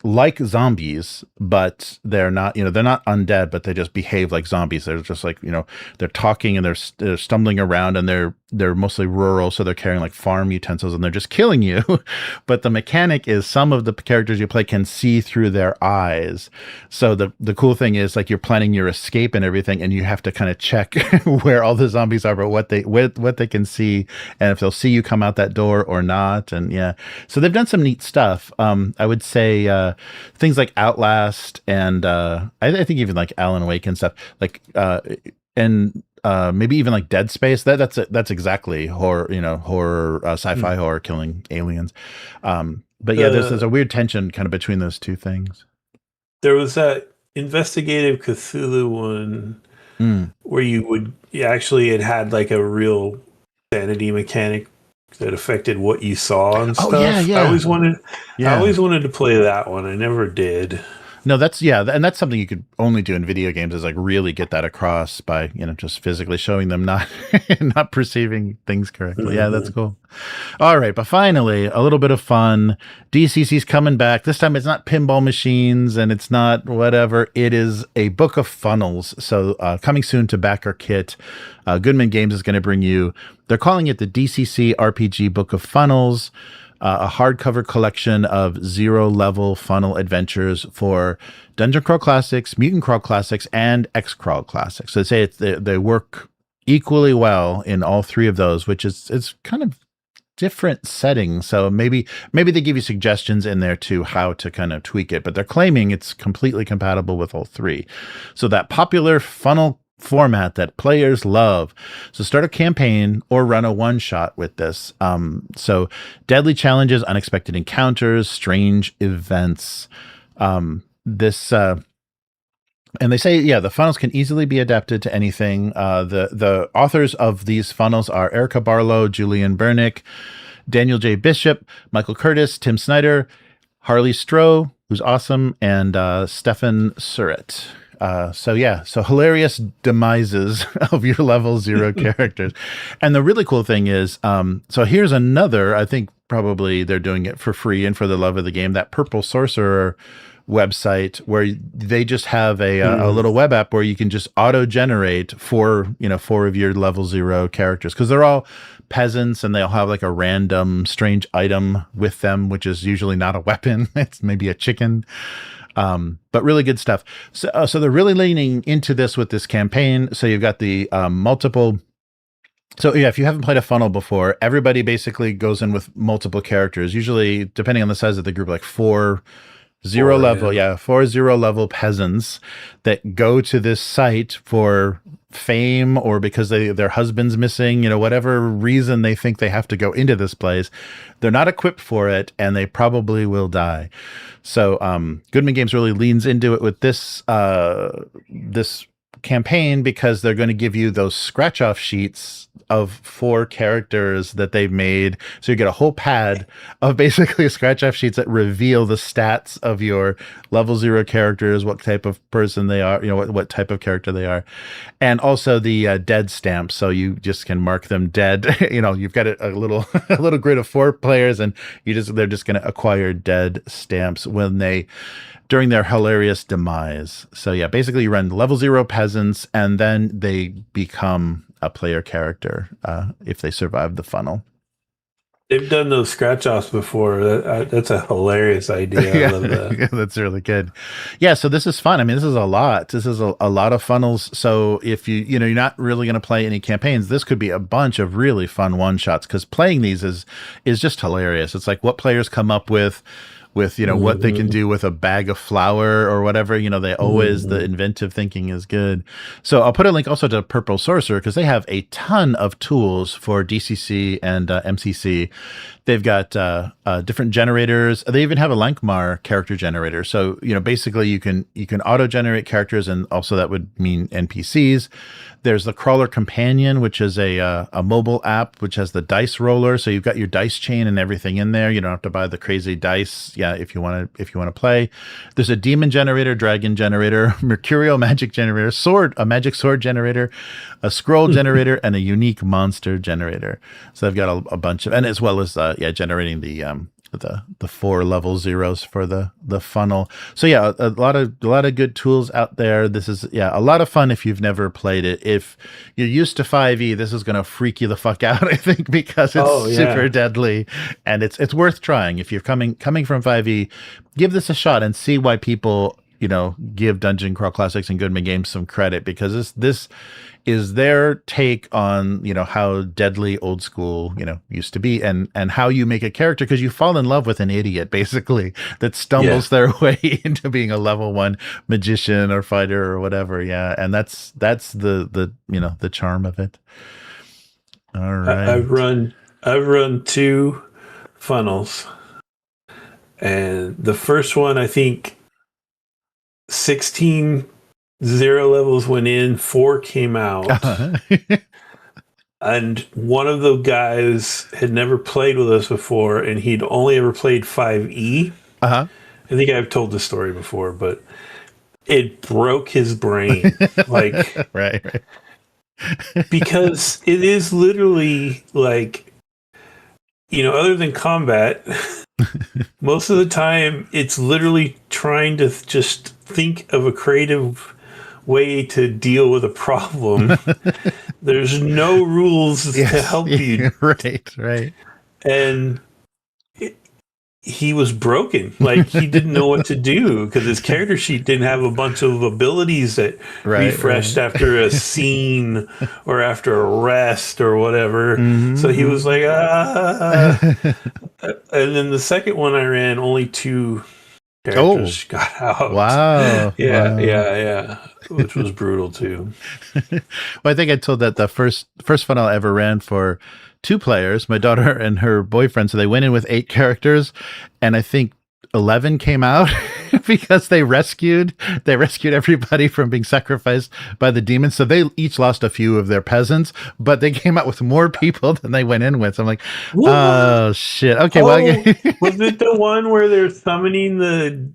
zombies, but they're not, they're not undead, but they just behave like zombies. They're just like, they're talking and they're stumbling around and they're mostly rural. So they're carrying like farm utensils and they're just killing you. But the mechanic is some of the characters you play can see through their eyes. So the cool thing is like you're planning your escape and everything, and you have to kind of check where all the zombies are, but what they can see and if they'll see you come out that door or not. And yeah, so they've done some neat stuff. I would say things like Outlast and I think even like Alan Wake and stuff like and maybe even like Dead Space. That's exactly horror, horror, sci-fi horror killing aliens. But yeah, there's a weird tension kind of between those two things. There was that investigative Cthulhu one where it had like a real sanity mechanic that affected what you saw and stuff. I always wanted to play that one. I never did. No, and that's something you could only do in video games is like really get that across by, just physically showing them not perceiving things correctly. Yeah, that's cool. All right, but finally, a little bit of fun. DCC's coming back. This time it's not pinball machines and it's not whatever. It is a book of funnels. So coming soon to backer kit. Goodman Games is going to bring you, they're calling it the DCC RPG Book of Funnels. A hardcover collection of zero-level funnel adventures for Dungeon Crawl Classics, Mutant Crawl Classics, and X-Crawl Classics. So they say they work equally well in all three of those, which is kind of different settings. So maybe they give you suggestions in there too how to kind of tweak it, but they're claiming it's completely compatible with all three. So that popular funnel format that players love. So start a campaign or run a one-shot with this. So deadly challenges, unexpected encounters, strange events. And they say, the funnels can easily be adapted to anything. The authors of these funnels are Erica Barlow, Julian Bernick, Daniel J. Bishop, Michael Curtis, Tim Snyder, Harley Stroh, who's awesome, and Stefan Surratt. So hilarious demises of your level 0 characters. And the really cool thing is, so here's another, I think probably they're doing it for free and for the love of the game, that Purple Sorcerer website where they just have a little web app where you can just auto generate four of your level 0 characters, because they're all peasants and they'll have like a random strange item with them, which is usually not a weapon. It's maybe a chicken. But really good stuff. So they're really leaning into this with this campaign. So you've got the multiple. So yeah, if you haven't played a funnel before, everybody basically goes in with multiple characters, usually depending on the size of the group, like 4 0 level peasants that go to this site for fame or because their husband's missing, whatever reason they think they have to go into this place. They're not equipped for it and they probably will die. So Goodman Games really leans into it with this campaign, because they're going to give you those scratch off sheets of 4 characters that they've made. So you get a whole pad of basically scratch off sheets that reveal the stats of your level 0 characters, what type of person they are, what type of character they are, and also the dead stamps. So you just can mark them dead. You've got a little grid of 4 players, and they're just going to acquire dead stamps during their hilarious demise. So yeah, basically you run level 0 peasants, and then they become a player character if they survive the funnel. They've done those scratch offs before. That's a hilarious idea. Yeah, I love that. yeah, that's really good. Yeah, so this is fun. I mean, this is a lot. This is a lot of funnels. So if you're not really going to play any campaigns, this could be a bunch of really fun one shots, because playing these is just hilarious. It's like what players come up with what they can do with a bag of flour or whatever. They always, the inventive thinking is good. So I'll put a link also to Purple Sorcerer, because they have a ton of tools for DCC and MCC. They've got different generators. They even have a Lankmar character generator. So basically you can auto generate characters, and also that would mean NPCs. There's the Crawler Companion, which is a mobile app which has the dice roller. So you've got your dice chain and everything in there. You don't have to buy the crazy dice. Yeah, if you want to play. There's a demon generator, dragon generator, mercurial magic generator, a magic sword generator, a scroll generator, and a unique monster generator. So they've got a bunch of, and as well as generating the 4 level 0s for the funnel. So yeah, a lot of good tools out there. This is a lot of fun if you've never played it. If you're used to 5e, this is going to freak you the fuck out, I think, because it's super deadly, and it's worth trying. If you're coming from 5e, give this a shot and see why people give Dungeon Crawl Classics and Goodman Games some credit, because this is their take on how deadly old school used to be, and how you make a character, because you fall in love with an idiot basically that stumbles their way into being a level 1 magician or fighter or whatever. And that's the charm of it. All right, I've run 2 funnels, and the first one, I think 16 0 levels went in, 4 came out. And one of the guys had never played with us before, and he'd only ever played 5e. I think I've told this story before, but it broke his brain. Like, right. Because it is literally like, other than combat, most of the time it's literally trying to just think of a creative way to deal with a problem. There's no rules to help you. Right. And he was broken. Like, he didn't know what to do, because his character sheet didn't have a bunch of abilities that refreshed after a scene or after a rest or whatever. So he was like, And then the second one I ran, only 2 characters got out. Wow. Yeah. Which was brutal too. Well, I think I told that the first funnel I ever ran for 2 players, my daughter and her boyfriend. So they went in with 8 characters, and I think 11 came out because they rescued everybody from being sacrificed by the demons. So they each lost a few of their peasants, but they came out with more people than they went in with. So I'm like, oh shit. Okay. Well, was it the one where they're summoning the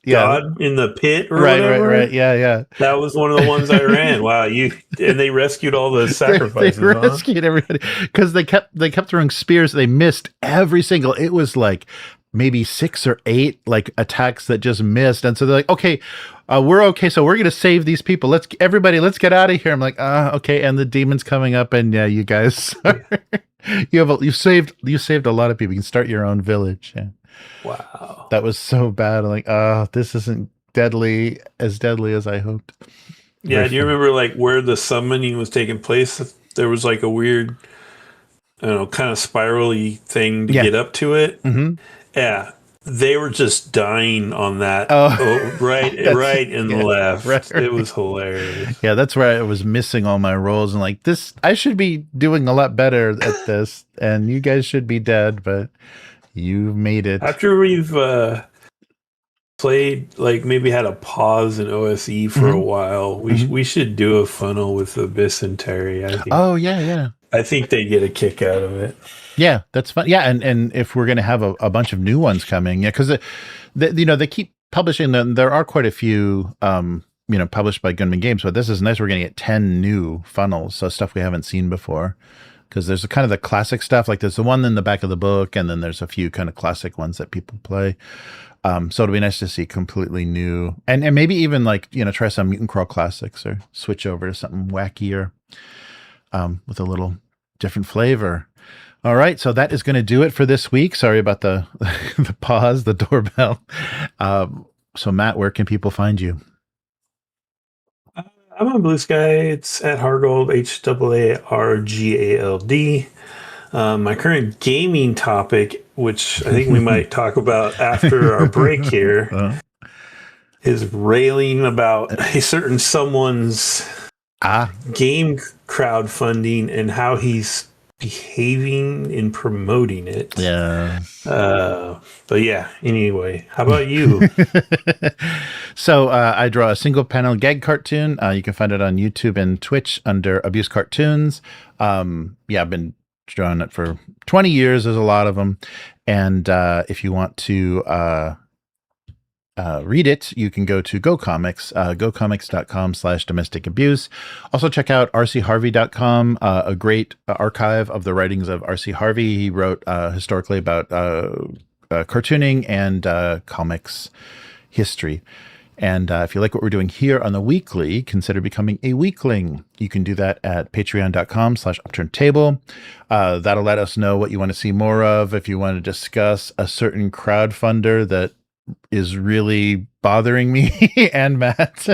god in the pit or whatever? Right. Yeah. That was one of the ones I ran. Wow. And they rescued all the sacrifices. They rescued everybody, because they kept throwing spears. They missed every single. It was like maybe 6 or 8 like attacks that just missed, and so they're like, okay, we're okay, so we're gonna save these people. Let's get out of here. I'm like, okay, and the demon's coming up, and yeah, you guys, you saved a lot of people. You can start your own village. Yeah. Wow. That was so bad. I'm like, this isn't as deadly as I hoped. Yeah, do you remember like where the summoning was taking place? There was like a weird, I don't know, kind of spirally thing to get up to it. Mm-hmm. Yeah, they were just dying on that. Right and left. Right. It was hilarious. Yeah, that's where I was missing all my rolls, and like this, I should be doing a lot better at this, and you guys should be dead, but you made it. After we've played, like maybe had a pause in OSE for a while, we should do a funnel with Abyss and Terry. I think. Oh yeah. I think they get a kick out of it. Yeah, that's fun. Yeah, and if we're gonna have a bunch of new ones coming, yeah, because they keep publishing them. There are quite a few published by Gunman Games, but this is nice. We're gonna get 10 new funnels, so stuff we haven't seen before. Because there's kind of the classic stuff, like there's the one in the back of the book, and then there's a few kind of classic ones that people play. So it'll be nice to see completely new, and maybe even like try some Mutant Crawl classics or switch over to something wackier, with a little different flavor. All right, so that is going to do it for this week. Sorry about the the pause, the doorbell. So Matt, where can people find you? I'm on Blue Sky. It's at Hargold, HAARGALD. My current gaming topic, which I think we might talk about after our break here, is railing about a certain someone's game crowdfunding and how he's behaving in promoting it. Yeah. But yeah, anyway, how about you? So I draw a single panel gag cartoon. You can find it on YouTube and Twitch under Abuse Cartoons. I've been drawing it for 20 years. There's a lot of them. And if you want to read it, you can go to GoComics, gocomics.com/domestic abuse. Also check out rcharvey.com, a great archive of the writings of R.C. Harvey. He wrote historically about cartooning and comics history. And if you like what we're doing here on the weekly, consider becoming a weekling. You can do that at patreon.com/upturntable. That'll let us know what you want to see more of. If you want to discuss a certain crowdfunder that is really bothering me and Matt,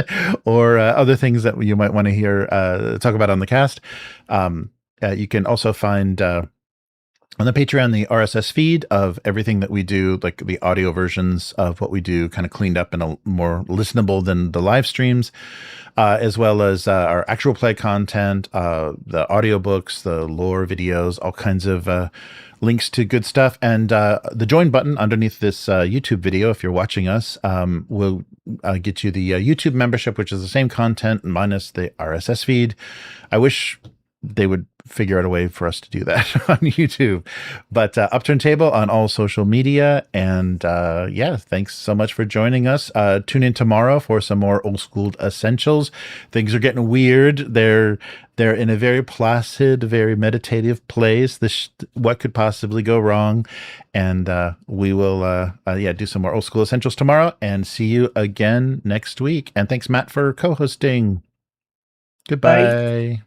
or other things that you might want to hear talk about on the cast. You can also find on the Patreon the RSS feed of everything that we do, like the audio versions of what we do, kind of cleaned up and a more listenable than the live streams, as well as our actual play content, the audiobooks, the lore videos, all kinds of links to good stuff. And the join button underneath this YouTube video, if you're watching us, will get you the YouTube membership, which is the same content minus the RSS feed. I wish they would figure out a way for us to do that on YouTube. But Upturn Table on all social media. And thanks so much for joining us. Tune in tomorrow for some more old school essentials. Things are getting weird. They're in a very placid, very meditative place. What could possibly go wrong? And we will do some more old school essentials tomorrow, and see you again next week. And thanks, Matt, for co-hosting. Goodbye. Bye.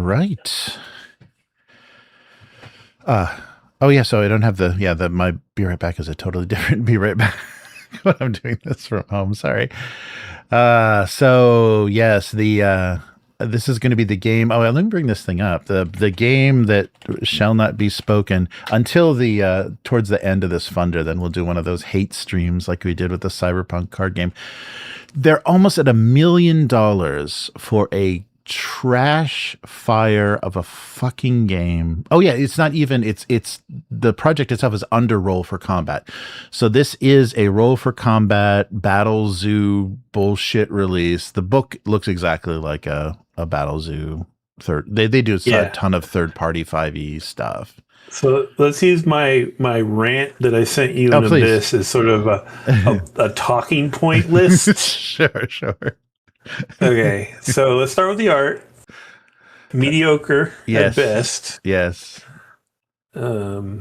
right. Oh yeah, so I don't have the my Be Right Back is a totally different Be Right Back when I'm doing this from home. Sorry. So yes, this is going to be the game. Oh, let me bring this thing up. The game that shall not be spoken until the towards the end of this funder. Then we'll do one of those hate streams like we did with the Cyberpunk card game. They're almost at $1 million for a trash fire of a fucking game. Oh yeah, it's not even, it's the project itself is under Roll for Combat. So this is a Roll for Combat Battle Zoo bullshit release. The book looks exactly like a Battle Zoo they do a ton of third party 5e stuff. So let's use my rant that I sent you in Abyss as sort of a talking point list. Sure. Okay, so let's start with the art. Mediocre at best. Yes. Yeah,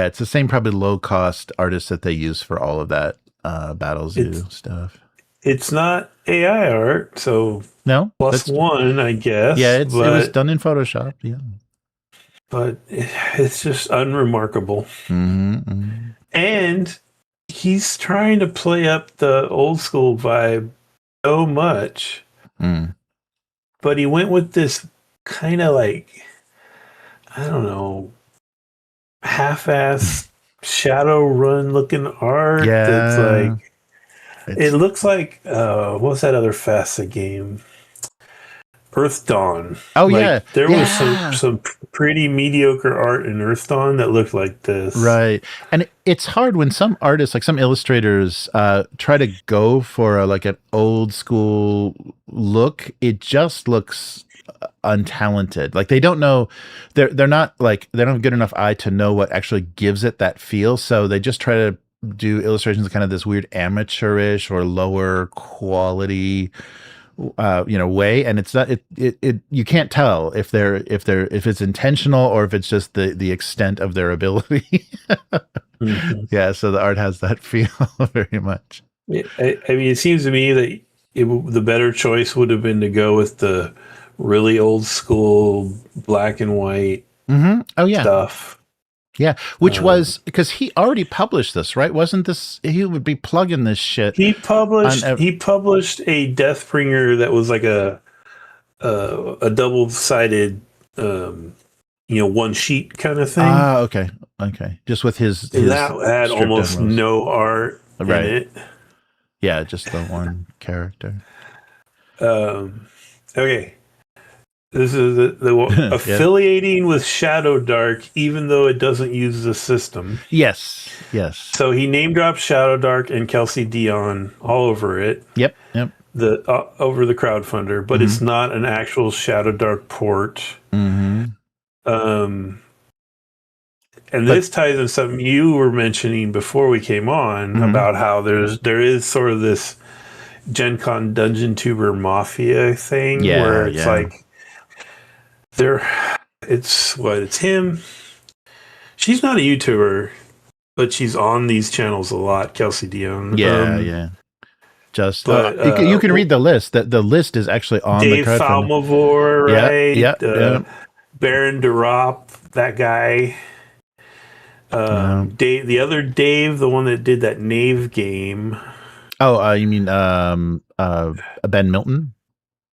it's the same probably low cost artist that they use for all of that Battle Zoo stuff. It's not AI art, so no +1, I guess. Yeah, it was done in Photoshop. Yeah, but it's just unremarkable. Mm-hmm. And he's trying to play up the old school vibe so much, but he went with this kind of like, I don't know, half-ass Shadowrun looking art. That's like, it looks like what's that other FASA game? Earth Dawn. Oh like, there was some pretty mediocre art in Earth Dawn that looked like this, right? And it's hard when some artists, like some illustrators, try to go for like an old school look. It just looks untalented. Like they don't know, they're not like, they don't have good enough eye to know what actually gives it that feel. So they just try to do illustrations kind of this weird amateurish or lower quality way, and it's not it you can't tell if it's intentional or if it's just the extent of their ability. Yeah, so the art has that feel very much. I mean, it seems to me that the better choice would have been to go with the really old school black and white stuff. Yeah, which was because he already published this, right? Wasn't this, he would be plugging this shit? He published a Deathbringer that was like a double-sided, one sheet kind of thing. Ah, okay. Just with his that had almost no art in it. Yeah, just the one character. Okay. This is the affiliating with Shadow Dark, even though it doesn't use the system. Yes. So he name dropped Shadow Dark and Kelsey Dion all over it. Yep. Over the crowdfunder, but it's not an actual Shadow Dark port. And this ties in something you were mentioning before we came on about how there is sort of this Gen Con Dungeon Tuber Mafia thing where it's like. It's him. She's not a YouTuber, but she's on these channels a lot. Kelsey Dion. Yeah. Just you can read the list. The list is actually on Dave the Falmavor, right? Yeah. Baron DeRop, that guy. Dave, the other Dave, the one that did that Knave game. Oh, you mean Ben Milton?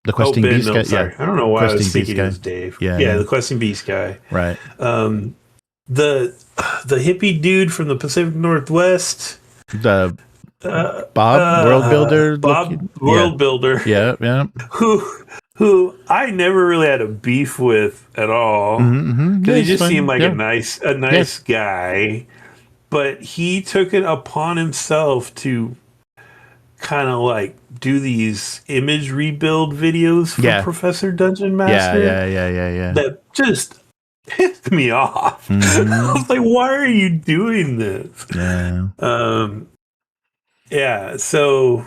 The Questing Beast guy? Sorry. Yeah. I don't know why I was thinking it was Dave. Yeah, the Questing Beast guy. Right. The hippie dude from the Pacific Northwest. The Bob World Builder. Bob World Builder. Yeah. Who I never really had a beef with at all. Because he just seemed like a nice guy. But he took it upon himself to kind of like do these image rebuild videos for Professor Dungeon Master. Yeah. That just pissed me off. I was like, why are you doing this? Yeah. So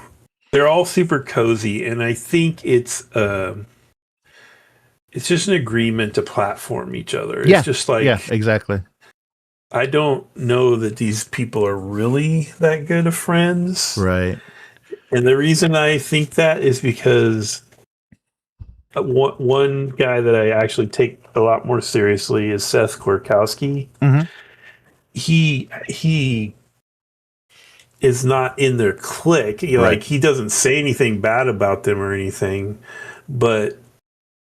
they're all super cozy, and I think it's just an agreement to platform each other. It's just like, exactly. I don't know that these people are really that good of friends. Right. And the reason I think that is because one guy that I actually take a lot more seriously is Seth Korkowski. Mm-hmm. He is not in their clique. Right. Like, he doesn't say anything bad about them or anything, but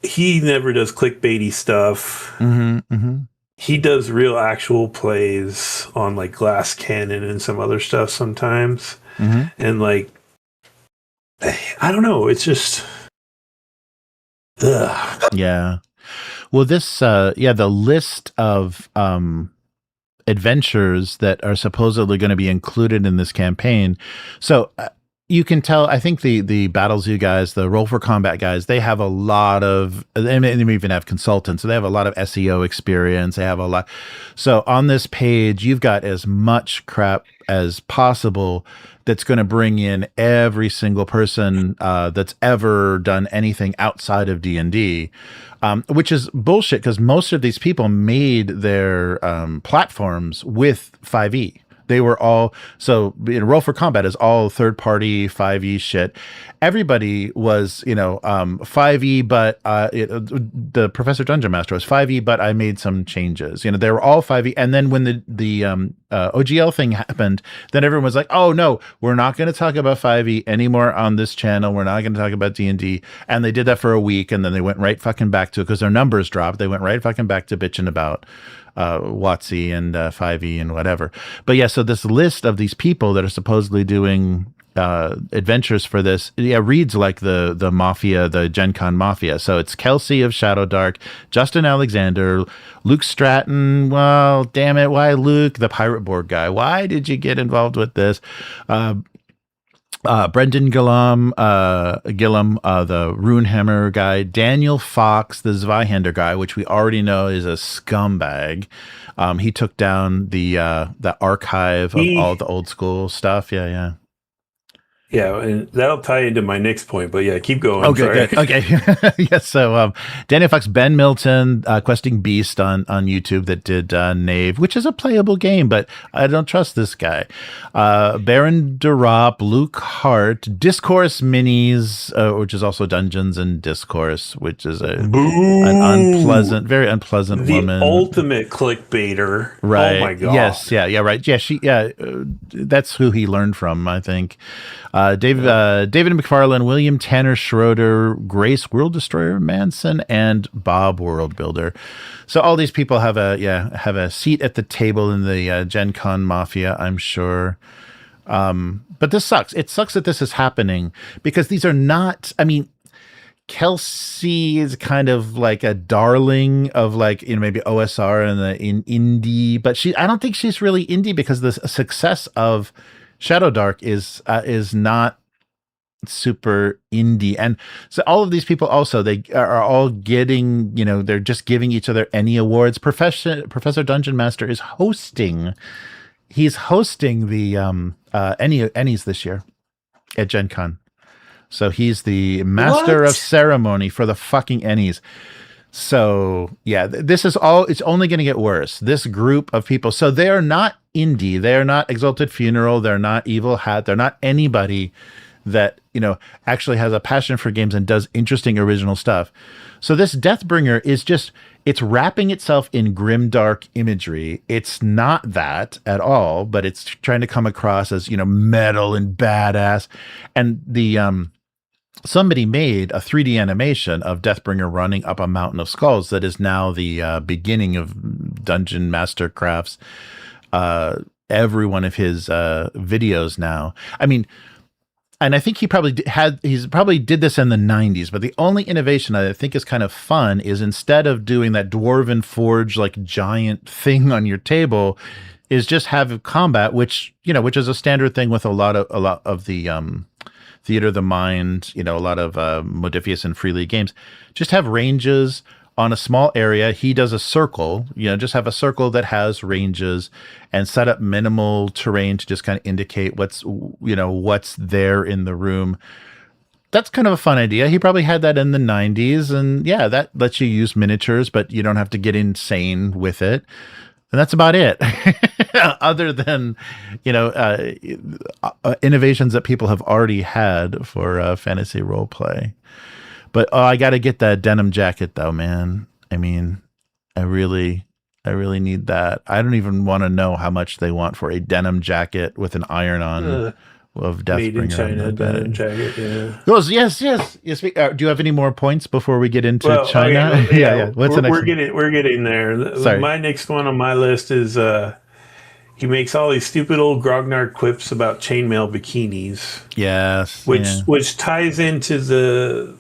he never does clickbaity stuff. Mm-hmm. Mm-hmm. He does real actual plays on like Glass Cannon and some other stuff sometimes. Mm-hmm. And like, I don't know. It's just, ugh. Yeah. Well, this, the list of adventures that are supposedly going to be included in this campaign. So you can tell, I think the Battle Zoo guys, the Roll for Combat guys, they have a lot of, they even have consultants, so they have a lot of SEO experience. They have a lot. So on this page, you've got as much crap as possible that's going to bring in every single person that's ever done anything outside of D&D, which is bullshit because most of these people made their platforms with 5e. They were all, so Roll for Combat is all third-party 5e shit. Everybody was, 5e, but the Professor Dungeon Master was 5e, but I made some changes. They were all 5e. And then when the OGL thing happened, then everyone was like, oh, no, we're not going to talk about 5e anymore on this channel. We're not going to talk about D&D. And they did that for a week, and then they went right fucking back to it because their numbers dropped. They went right fucking back to bitching about WotC and 5e and whatever. But yeah, so this list of these people that are supposedly doing adventures for this, reads like the Mafia, the Gen Con Mafia. So it's Kelsey of Shadow Dark, Justin Alexander, Luke Stratton. Well, damn it, why Luke, the pirate board guy? Why did you get involved with this? Brendan Gillam, the Runehammer guy, Daniel Fox, the Zweihander guy, which we already know is a scumbag. He took down the archive of all the old school stuff. Yeah. Yeah, and that'll tie into my next point, but yeah, keep going. Okay, good. Okay. Yes, so Daniel Fox, Ben Milton, Questing Beast on YouTube that did Knave, which is a playable game, but I don't trust this guy. Baron Durop, Luke Hart, Discourse Minis, which is also Dungeons and Discourse, which is an unpleasant, very unpleasant woman. The ultimate clickbaiter. Right. Oh my god. Yes, yeah, right. Yeah, that's who he learned from, I think. David McFarlane, William Tanner Schroeder, Grace World Destroyer Manson, and Bob World Builder. So all these people have a seat at the table in the Gen Con Mafia, I'm sure. But this sucks. It sucks that this is happening because these are not. I mean, Kelsey is kind of like a darling of maybe OSR and in indie, but I don't think she's really indie because the success of Shadow Dark is not super indie. And so all of these people also, they are all getting, they're just giving each other any awards. Professor Dungeon Master is hosting the Ennies this year at Gen Con. So he's the master of ceremony for the fucking Ennies. So yeah, this is it's only going to get worse. This group of people, so they are not indie, they are not Exalted Funeral, they're not Evil Hat, they're not anybody that actually has a passion for games and does interesting original stuff. So this Deathbringer is it's wrapping itself in grimdark imagery. It's not that at all, but it's trying to come across as metal and badass. And the somebody made a 3D animation of Deathbringer running up a mountain of skulls that is now the beginning of Dungeon Mastercraft's every one of his videos now. I mean, and I think he probably did this in the 90s, but the only innovation I think is kind of fun is instead of doing that Dwarven Forge giant thing on your table, is just have combat, which is a standard thing with a lot of the Theater of the Mind, a lot of Modiphius and Free League games. Just have ranges on a small area. He does a circle, just have a circle that has ranges and set up minimal terrain to just kind of indicate what's there in the room. That's kind of a fun idea. He probably had that in the 90s, and yeah, that lets you use miniatures, but you don't have to get insane with it. And that's about it. Other than, innovations that people have already had for fantasy role play. But I got to get that denim jacket though, man. I mean, I really need that. I don't even want to know how much they want for a denim jacket with an iron-on of Made in Deathbringer China on the denim back. jacket. Yeah. Yes. Do you have any more points before we get into China? Okay, Yeah. What's the next one? we're getting there. Sorry. My next one on my list is he makes all these stupid old grognard quips about chainmail bikinis. Yes. Which ties into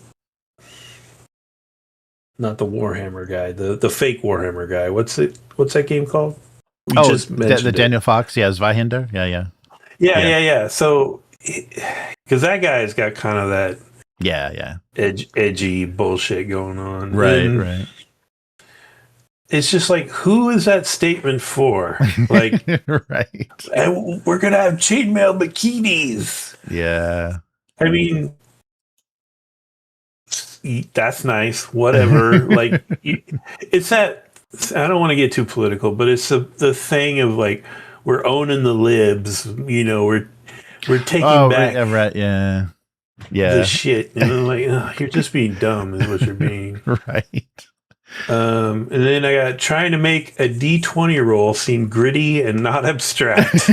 not the Warhammer guy, the fake Warhammer guy. What's that game called? The Daniel Fox. Yeah, Zweihander. Yeah. So, because that guy's got kind of that edgy bullshit going on, right. It's just like, who is that statement for? Like, right? And we're gonna have chainmail bikinis. Yeah. I mean, that's nice. Whatever. Like, it's that. I don't want to get too political, but it's the thing of like, we're owning the libs. You know, we're taking back the shit. And I'm like, you're just being dumb, is what you're being. Right. And then I got trying to make a D20 roll seem gritty and not abstract,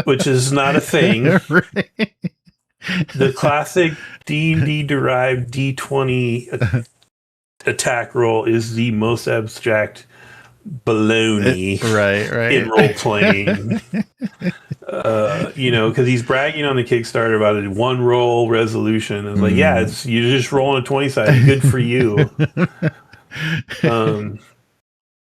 which is not a thing. Right. The classic D&D derived D20 attack roll is the most abstract baloney in role playing. You know, because he's bragging on the Kickstarter about a one roll resolution. And like, yeah, you're just rolling a 20-sided. Good for you.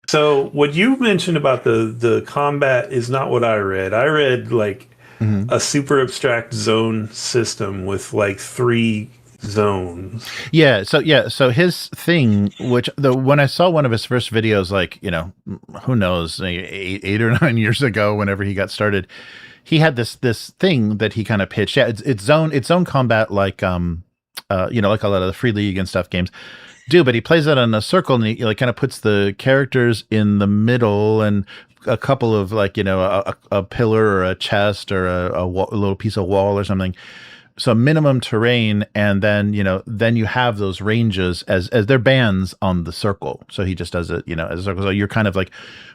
So what you mentioned about the combat is not what I read. I read like a super abstract zone system with like 3 zones. So his thing, which when I saw one of his first videos, like, you know, who knows, like 8 or 9 years ago, whenever he got started, he had this thing that he kind of pitched. Yeah, it's zone combat, like you know, like a lot of the Free League and stuff games do, but he plays it in a circle, and he like kind of puts the characters in the middle and a couple of, like, you know, a pillar or a chest or a little piece of wall or something. So minimum terrain, and then, you know, then you have those ranges as their bands on the circle. So he just does it, you know, as a circle. So you're kind of like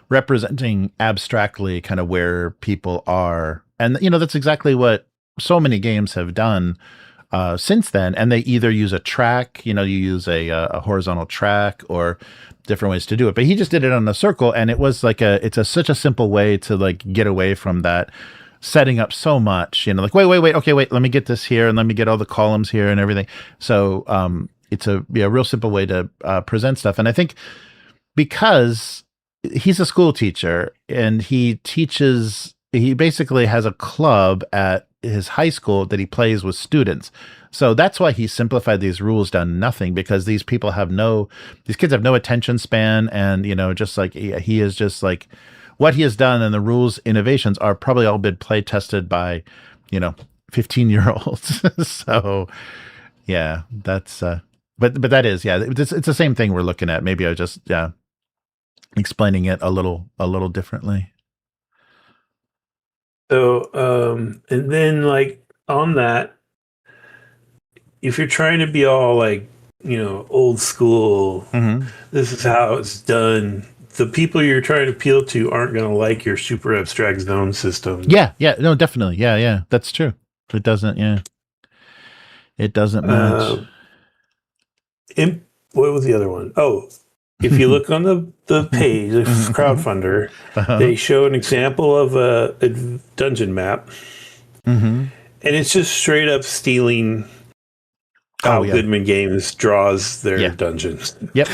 representing abstractly kind of where people are. And, you know, that's exactly what so many games have done since then. And they either use a track, you know, you use a horizontal track or different ways to do it. But he just did it on a circle, and it was like such a simple way to like get away from that setting up so much, you know, like, wait, okay, wait, let me get this here and let me get all the columns here and everything. So it's a real simple way to present stuff. And I think because he's a school teacher and he basically has a club at his high school that he plays with students. So that's why he simplified these rules down to nothing, because these kids have no attention span. And, you know, just like he is just like, what he has done and the rules innovations are probably all been play tested by, you know, 15-year-olds. So yeah, that's, but that is, it's the same thing we're looking at. Maybe I was just, explaining it a little differently. So, and then like on that, if you're trying to be all like, you know, old school, this is how it's done, the people you're trying to appeal to aren't going to like your super abstract zone system. Yeah, no, definitely. Yeah, that's true. It doesn't match. What was the other one? Oh, if you look on the page, the crowdfunder, they show an example of a dungeon map, and it's just straight up stealing how Goodman Games draws their dungeons. Yep.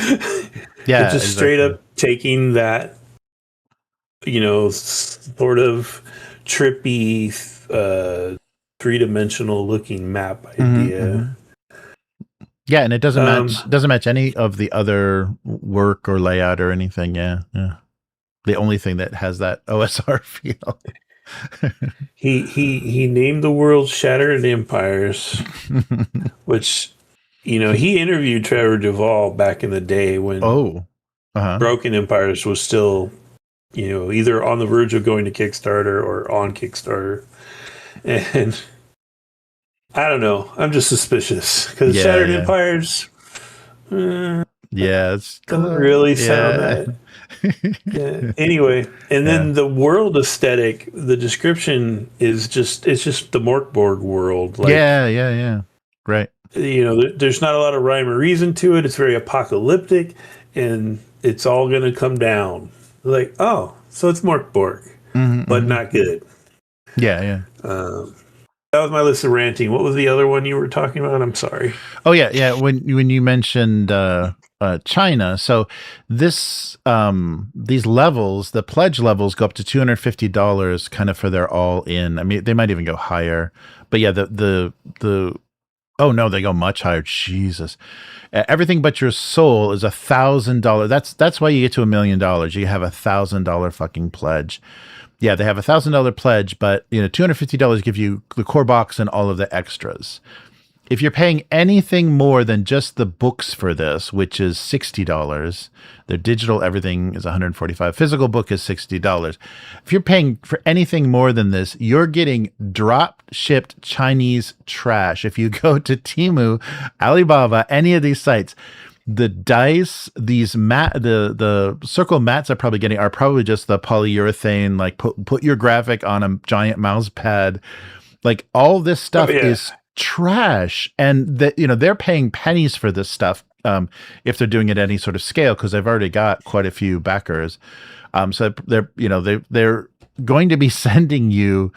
Yeah, it's just straight up taking that, you know, sort of trippy, 3-dimensional looking map idea. Yeah, and it doesn't match any of the other work or layout or anything. Yeah. The only thing that has that OSR feel. He named the world Shattered Empires, which, you know, he interviewed Trevor Duvall back in the day when Broken Empires was still, you know, either on the verge of going to Kickstarter or on Kickstarter. And I don't know. I'm just suspicious because Yeah, Shattered yeah. Empires Yeah, it's doesn't really sound yeah. that. Yeah. Anyway, and Yeah. then the world aesthetic, the description is it's just the Morkborg world. Like, Yeah. Right. there's not a lot of rhyme or reason to it. It's very apocalyptic, and it's all going to come down. Like, oh, so it's Morkborg, but not good. Yeah. That was my list of ranting. What was the other one you were talking about? I'm sorry. Oh yeah. When you mentioned China, so this these levels, the pledge levels go up to $250, kind of for their all in. I mean, they might even go higher, but yeah, the oh no, they go much higher. Jesus, everything but your soul is $1,000. That's why you get to $1 million. You have $1,000 fucking pledge. Yeah, they have $1,000 pledge, but $250 give you the core box and all of the extras. If you're paying anything more than just the books for this, which is $60, their digital everything is $145. Physical book is $60. If you're paying for anything more than this, you're getting drop shipped Chinese trash. If you go to Temu, Alibaba, any of these sites, the dice, these the circle mats are probably just the polyurethane, like put your graphic on a giant mouse pad. Like all this stuff is trash, and that they're paying pennies for this stuff if they're doing it at any sort of scale, because they've already got quite a few backers. So they're going to be sending you.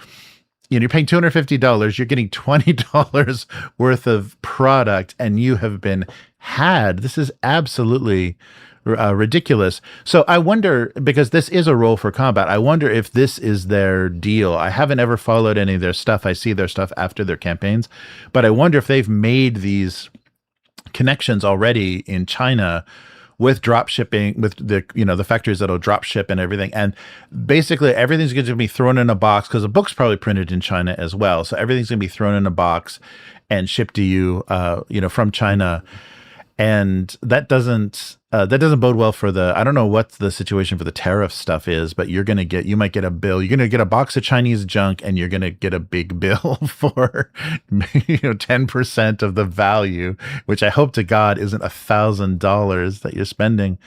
You're paying $250. You're getting $20 worth of product, and you have been had. This is absolutely ridiculous. So I wonder, because this is a role for combat, I wonder if this is their deal. I haven't ever followed any of their stuff. I see their stuff after their campaigns, but I wonder if they've made these connections already in China with drop shipping, with the factories that'll drop ship and everything. And basically everything's going to be thrown in a box, because the book's probably printed in China as well. So everything's going to be thrown in a box and shipped to you, from China. And that doesn't bode well for I don't know what the situation for the tariff stuff is, but you might get a bill. You're going to get a box of Chinese junk, and you're going to get a big bill for 10% of the value, which I hope to God isn't $1,000 that you're spending.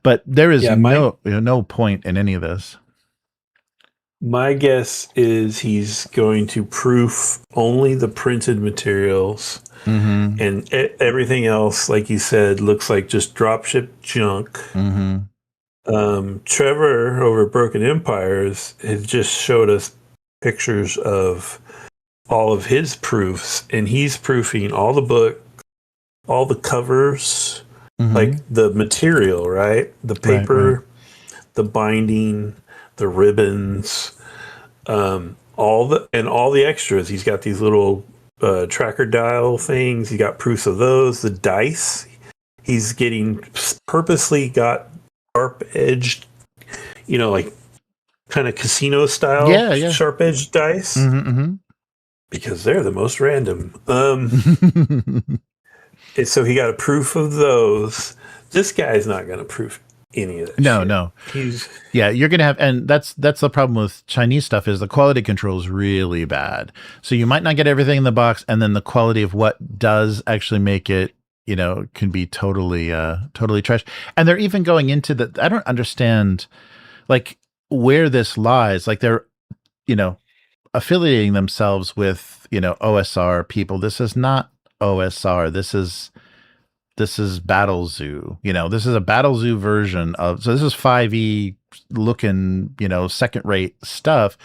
But there is no point in any of this. My guess is he's going to proof only the printed materials. Mm-hmm. And everything else, like you said, looks like just dropship junk. Mm-hmm. Trevor over at Broken Empires has just showed us pictures of all of his proofs, and he's proofing all the book, all the covers, like the material, right? The paper, the binding, the ribbons, all the extras. He's got these little tracker dial things. He got proofs of those. The dice, he's purposely got sharp edged, like kind of casino style, sharp edged dice, because they're the most random. And so he got a proof of those. This guy's not going to proof any of that. No. You're gonna have, and that's the problem with Chinese stuff, is the quality control is really bad. So you might not get everything in the box, and then the quality of what does actually make it, can be totally trash. And they're even going into I don't understand, like, where this lies. Like, they're, affiliating themselves with, OSR people. This is not OSR. This is Battle Zoo. This is a Battle Zoo version of, so this is 5e looking, second rate stuff.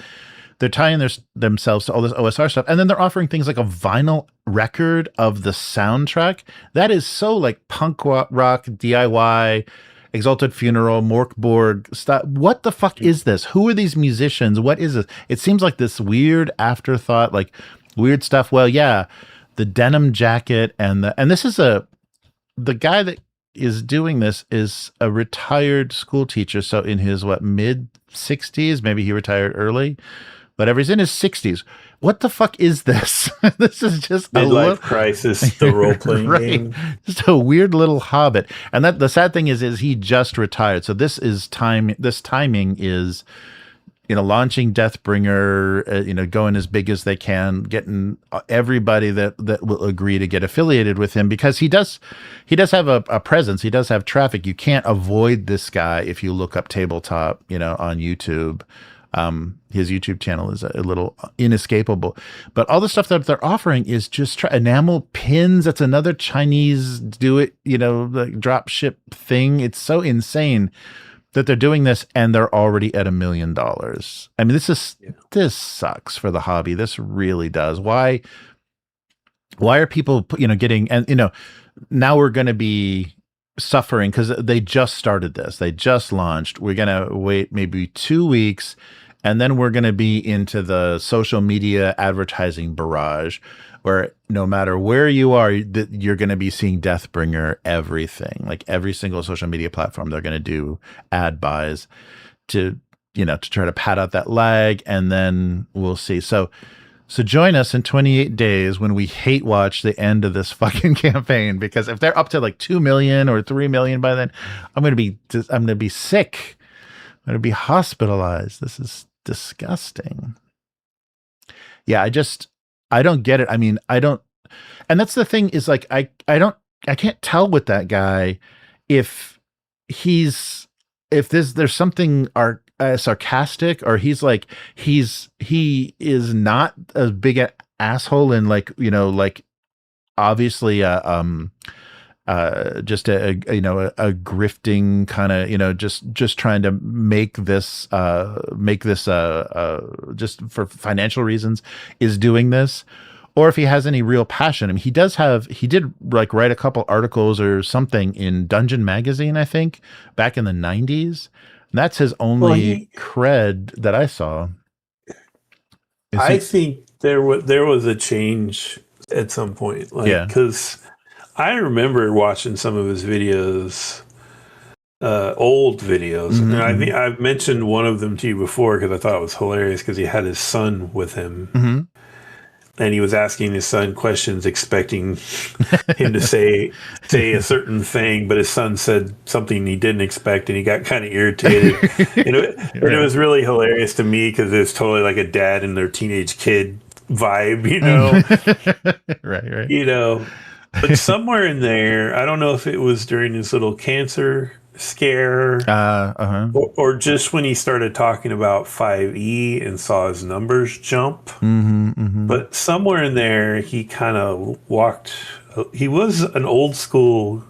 They're tying themselves to all this OSR stuff. And then they're offering things like a vinyl record of the soundtrack. That is so like punk rock, DIY, Exalted Funeral, Morkborg stuff. What the fuck is this? Who are these musicians? What is this? It seems like this weird afterthought, like weird stuff. Well, yeah, the denim jacket and this is the guy that is doing this is a retired school teacher. So in his mid 60s, maybe he retired early, whatever. He's in his 60s. What the fuck is this? This is just midlife crisis, the role playing game. Just a weird little hobbit. And that the sad thing is he just retired. So this timing is, launching Deathbringer, going as big as they can, getting everybody that will agree to get affiliated with him, because he does have a presence. He does have traffic. You can't avoid this guy if you look up Tabletop, on YouTube. His YouTube channel is a little inescapable, but all the stuff that they're offering is just enamel pins. That's another Chinese do it, like drop ship thing. It's so insane that they're doing this, and they're already at $1 million. I mean, this sucks for the hobby. This really does. Why are people, getting, and now we're going to be suffering because they just started this. They just launched. We're going to wait maybe 2 weeks, and then we're going to be into the social media advertising barrage, where no matter where you are, you're going to be seeing Deathbringer everything. Like every single social media platform, they're going to do ad buys to try to pad out that lag, and then we'll see. So join us in 28 days when we hate watch the end of this fucking campaign, because if they're up to like 2 million or 3 million by then, I'm going to be sick. I'm going to be hospitalized. This is disgusting. Yeah, I don't get it. I mean, and that's the thing, is like, I can't tell with that guy if there's something sarcastic, or he is not a big asshole, and like, obviously, just a grifting kind of, just trying to make this just for financial reasons is doing this, or if he has any real passion. I mean, he did like write a couple articles or something in Dungeon Magazine, I think, back in the 90s. And that's his only cred that I saw. I think there was a change at some point, because I remember watching some of his videos, old videos, and I think I've mentioned one of them to you before because I thought it was hilarious, because he had his son with him, and he was asking his son questions, expecting him to say a certain thing, but his son said something he didn't expect, and he got kind of irritated. and it was really hilarious to me, because it was totally like a dad and their teenage kid vibe, right. But somewhere in there, I don't know if it was during his little cancer scare, or just when he started talking about 5e and saw his numbers jump. But somewhere in there, he kind of he was an old school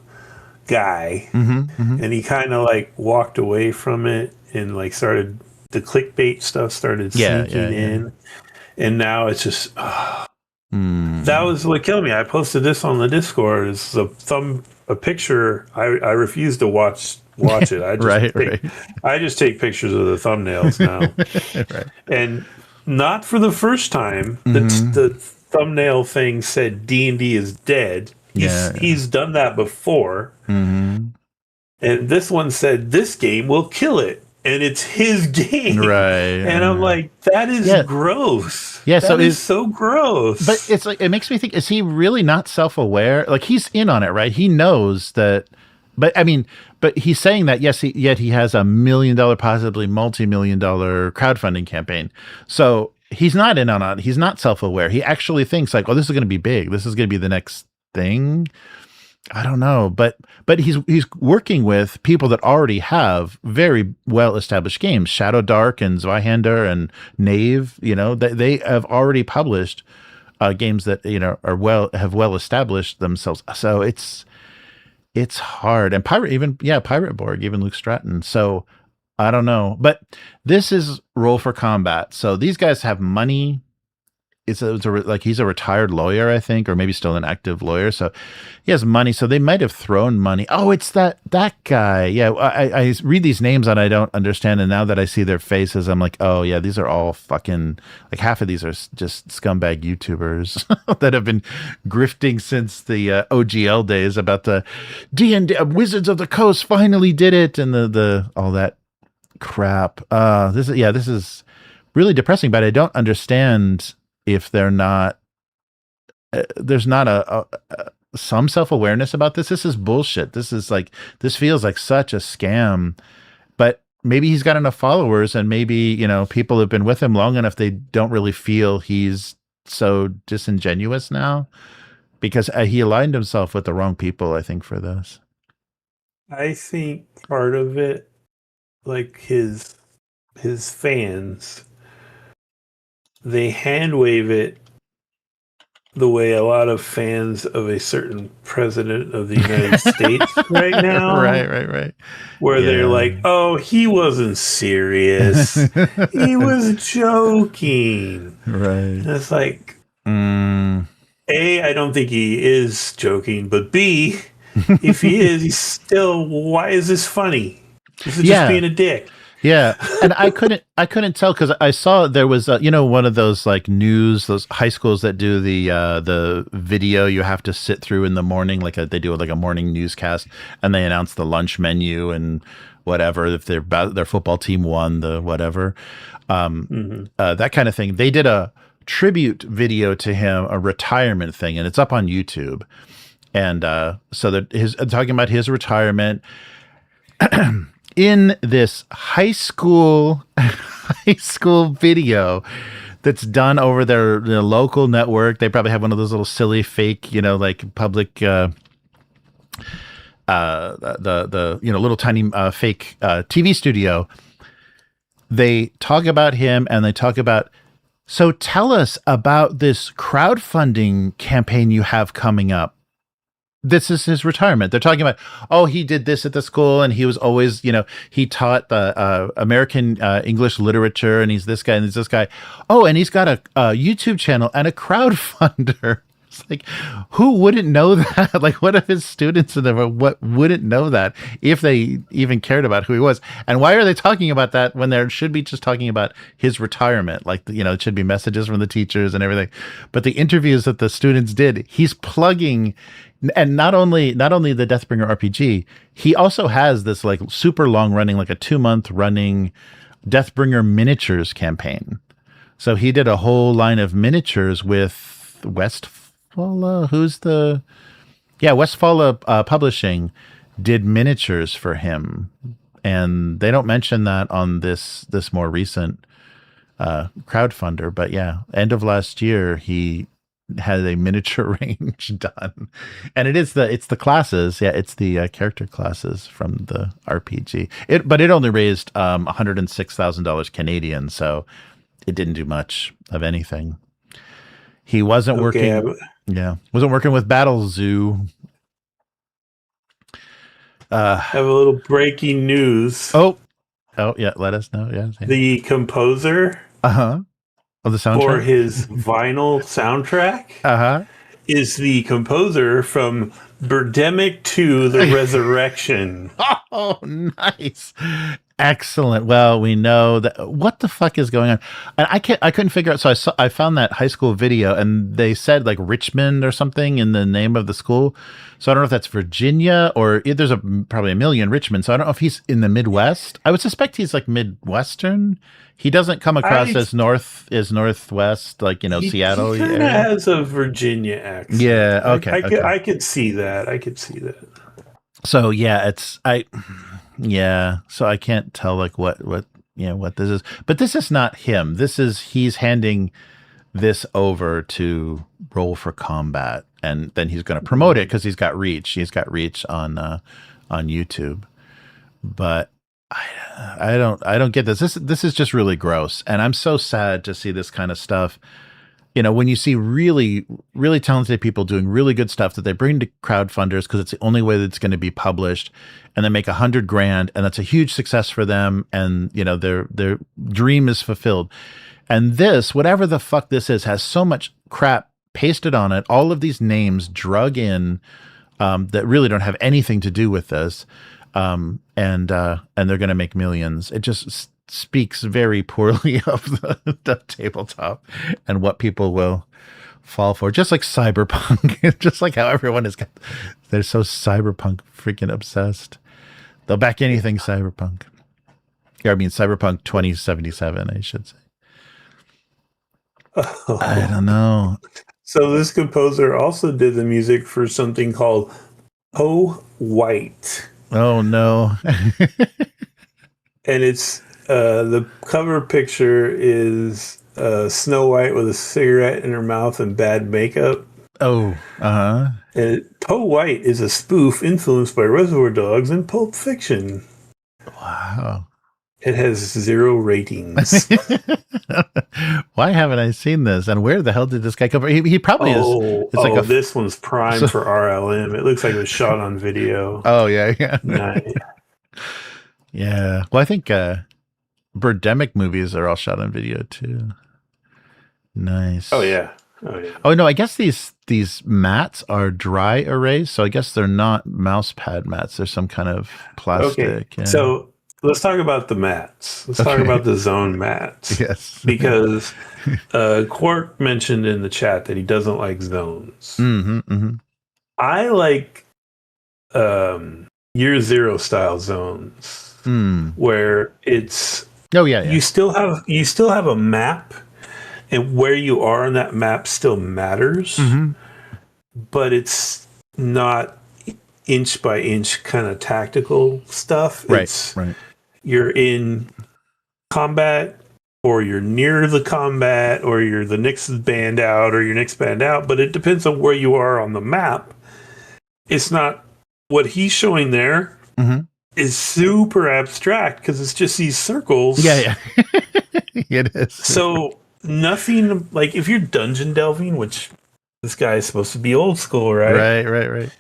guy, and he kind of like walked away from it, and like the clickbait stuff started sneaking in. And now it's just... That was what killed me. I posted this on the Discord. It's a picture. I refuse to watch it. I just take pictures of the thumbnails now. Right. And not for the first time. The thumbnail thing said D&D is dead. He's done that before. And this one said this game will kill it. And it's his game. Right. And I'm like, that is gross. Yeah, that is so gross. But it's like, it makes me think, is he really not self-aware? Like, he's in on it, right? He knows that, but he's saying that, yet he has $1 million, possibly multi-million-dollar crowdfunding campaign. So he's not in on it. He's not self-aware. He actually thinks like, oh, this is going to be big. This is going to be the next thing. I don't know, but he's working with people that already have very well established games. Shadow Dark and Zweihander and Knave, they have already published games that have well established themselves. So it's hard. And Pirate Borg, even Luke Stratton. So I don't know, but this is Roll for Combat. So these guys have money. He's a retired lawyer, I think, or maybe still an active lawyer. So he has money. So they might have thrown money. Oh, it's that guy. Yeah, I read these names and I don't understand. And now that I see their faces, I'm like, oh yeah, these are all fucking, like half of these are just scumbag YouTubers that have been grifting since the OGL days about the D&D Wizards of the Coast finally did it, and the all that crap. This is really depressing. But I don't understand if they're not, there's not a some self-awareness about this. This is bullshit. This feels like such a scam. But maybe he's got enough followers, and maybe, you know, people have been with him long enough they don't really feel he's so disingenuous now, because he aligned himself with the wrong people, I think, for this. I think part of it, like his fans, they hand wave it the way a lot of fans of a certain president of the United States right now. Right. Where they're like, oh, he wasn't serious. He was joking. Right. And it's like, A, I don't think he is joking, but B, if he is, he's still, why is this funny? This is just being a dick. Yeah, and I couldn't tell, because I saw there was you know, one of those like news, those high schools that do the video you have to sit through in the morning, like they do like a morning newscast, and they announce the lunch menu and whatever, if their football team won the whatever, that kind of thing. They did a tribute video to him, a retirement thing, and it's up on YouTube, and so that talking about his retirement. In this high school video that's done over their local network. They probably have one of those little silly fake, you know, like public the you know, little tiny fake TV studio. They talk about him, and they talk about, so tell us about this crowdfunding campaign you have coming up. This is his retirement. They're talking about, oh, he did this at the school, and he was always, you know, he taught the American English literature, and he's this guy and he's this guy. Oh, and he's got a YouTube channel and a crowdfunder. It's like, who wouldn't know that? Like, what if his students what wouldn't know that if they even cared about who he was? And why are they talking about that when there should be just talking about his retirement? Like, you know, it should be messages from the teachers and everything. But the interviews that the students did, he's plugging. And not only the Deathbringer RPG, he also has this like super long running, like a 2-month running Deathbringer miniatures campaign. So he did a whole line of miniatures with Westfalla. Westfalla Publishing did miniatures for him, and they don't mention that on this more recent crowdfunder. But yeah, end of last year he had a miniature range done, and it's the classes. Yeah, it's the character classes from the RPG. But it only raised $106,000 Canadian, so it didn't do much of anything. He wasn't working. Wasn't working with Battle Zoo. Have a little breaking news. Oh yeah, let us know. Yeah, the composer. Of the soundtrack for his vinyl soundtrack is the composer from Birdemic 2: The Resurrection. Oh, nice. Excellent. Well, we know that. What the fuck is going on? And I couldn't figure out. So I found that high school video, and they said like Richmond or something in the name of the school. So I don't know if that's Virginia, or there's probably a million Richmond. So I don't know if he's in the Midwest. I would suspect he's like Midwestern. He doesn't come across as Northwest, like, you know, Seattle. He kind of has a Virginia accent. Yeah. Okay. I could see that. So yeah, so I can't tell like what this is, but this is not him. He's handing this over to Roll for Combat, and then he's going to promote it because he's got reach. He's got reach on YouTube, but I don't get this. This is just really gross, and I'm so sad to see this kind of stuff. You know, when you see really, really talented people doing really good stuff that they bring to crowdfunders because it's the only way that it's going to be published, and they make $100,000, and that's a huge success for them, and you know their dream is fulfilled. And this, whatever the fuck this is, has so much crap pasted on it. All of these names drug in that really don't have anything to do with this, and they're going to make millions. It just speaks very poorly of the tabletop and what people will fall for. Just like cyberpunk, just like how everyone they're so cyberpunk freaking obsessed. They'll back anything cyberpunk. Yeah, I mean cyberpunk 2077, I should say. Oh. I don't know. So this composer also did the music for something called Oh White. Oh no. and it's the cover picture is Snow White with a cigarette in her mouth and bad makeup. Oh, uh-huh. And Poe White is a spoof influenced by Reservoir Dogs and Pulp Fiction. Wow. It has 0 ratings. Why haven't I seen this? And where the hell did this guy come from? He probably is. It's like this one's prime for RLM. It looks like it was shot on video. Oh, yeah. Nice. Yeah. Well, I think Birdemic movies are all shot on video, too. Nice. Oh, yeah. Oh, no, I guess these mats are dry erase, so I guess they're not mouse pad mats. They're some kind of plastic. Okay. Yeah. So let's talk about the mats. Let's talk about the zone mats. Yes. Because Quark mentioned in the chat that he doesn't like zones. Mm-hmm, mm-hmm. I like Year Zero style zones where it's you still have a map, and where you are on that map still matters, but it's not inch by inch kind of tactical stuff. Right. You're in combat, or you're near the combat, or you're the next band out, or your next band out, but it depends on where you are on the map. It's not what he's showing there is super abstract because it's just these circles. Yeah. It is. So nothing, like if you're dungeon delving, which this guy is supposed to be old school, right? Right.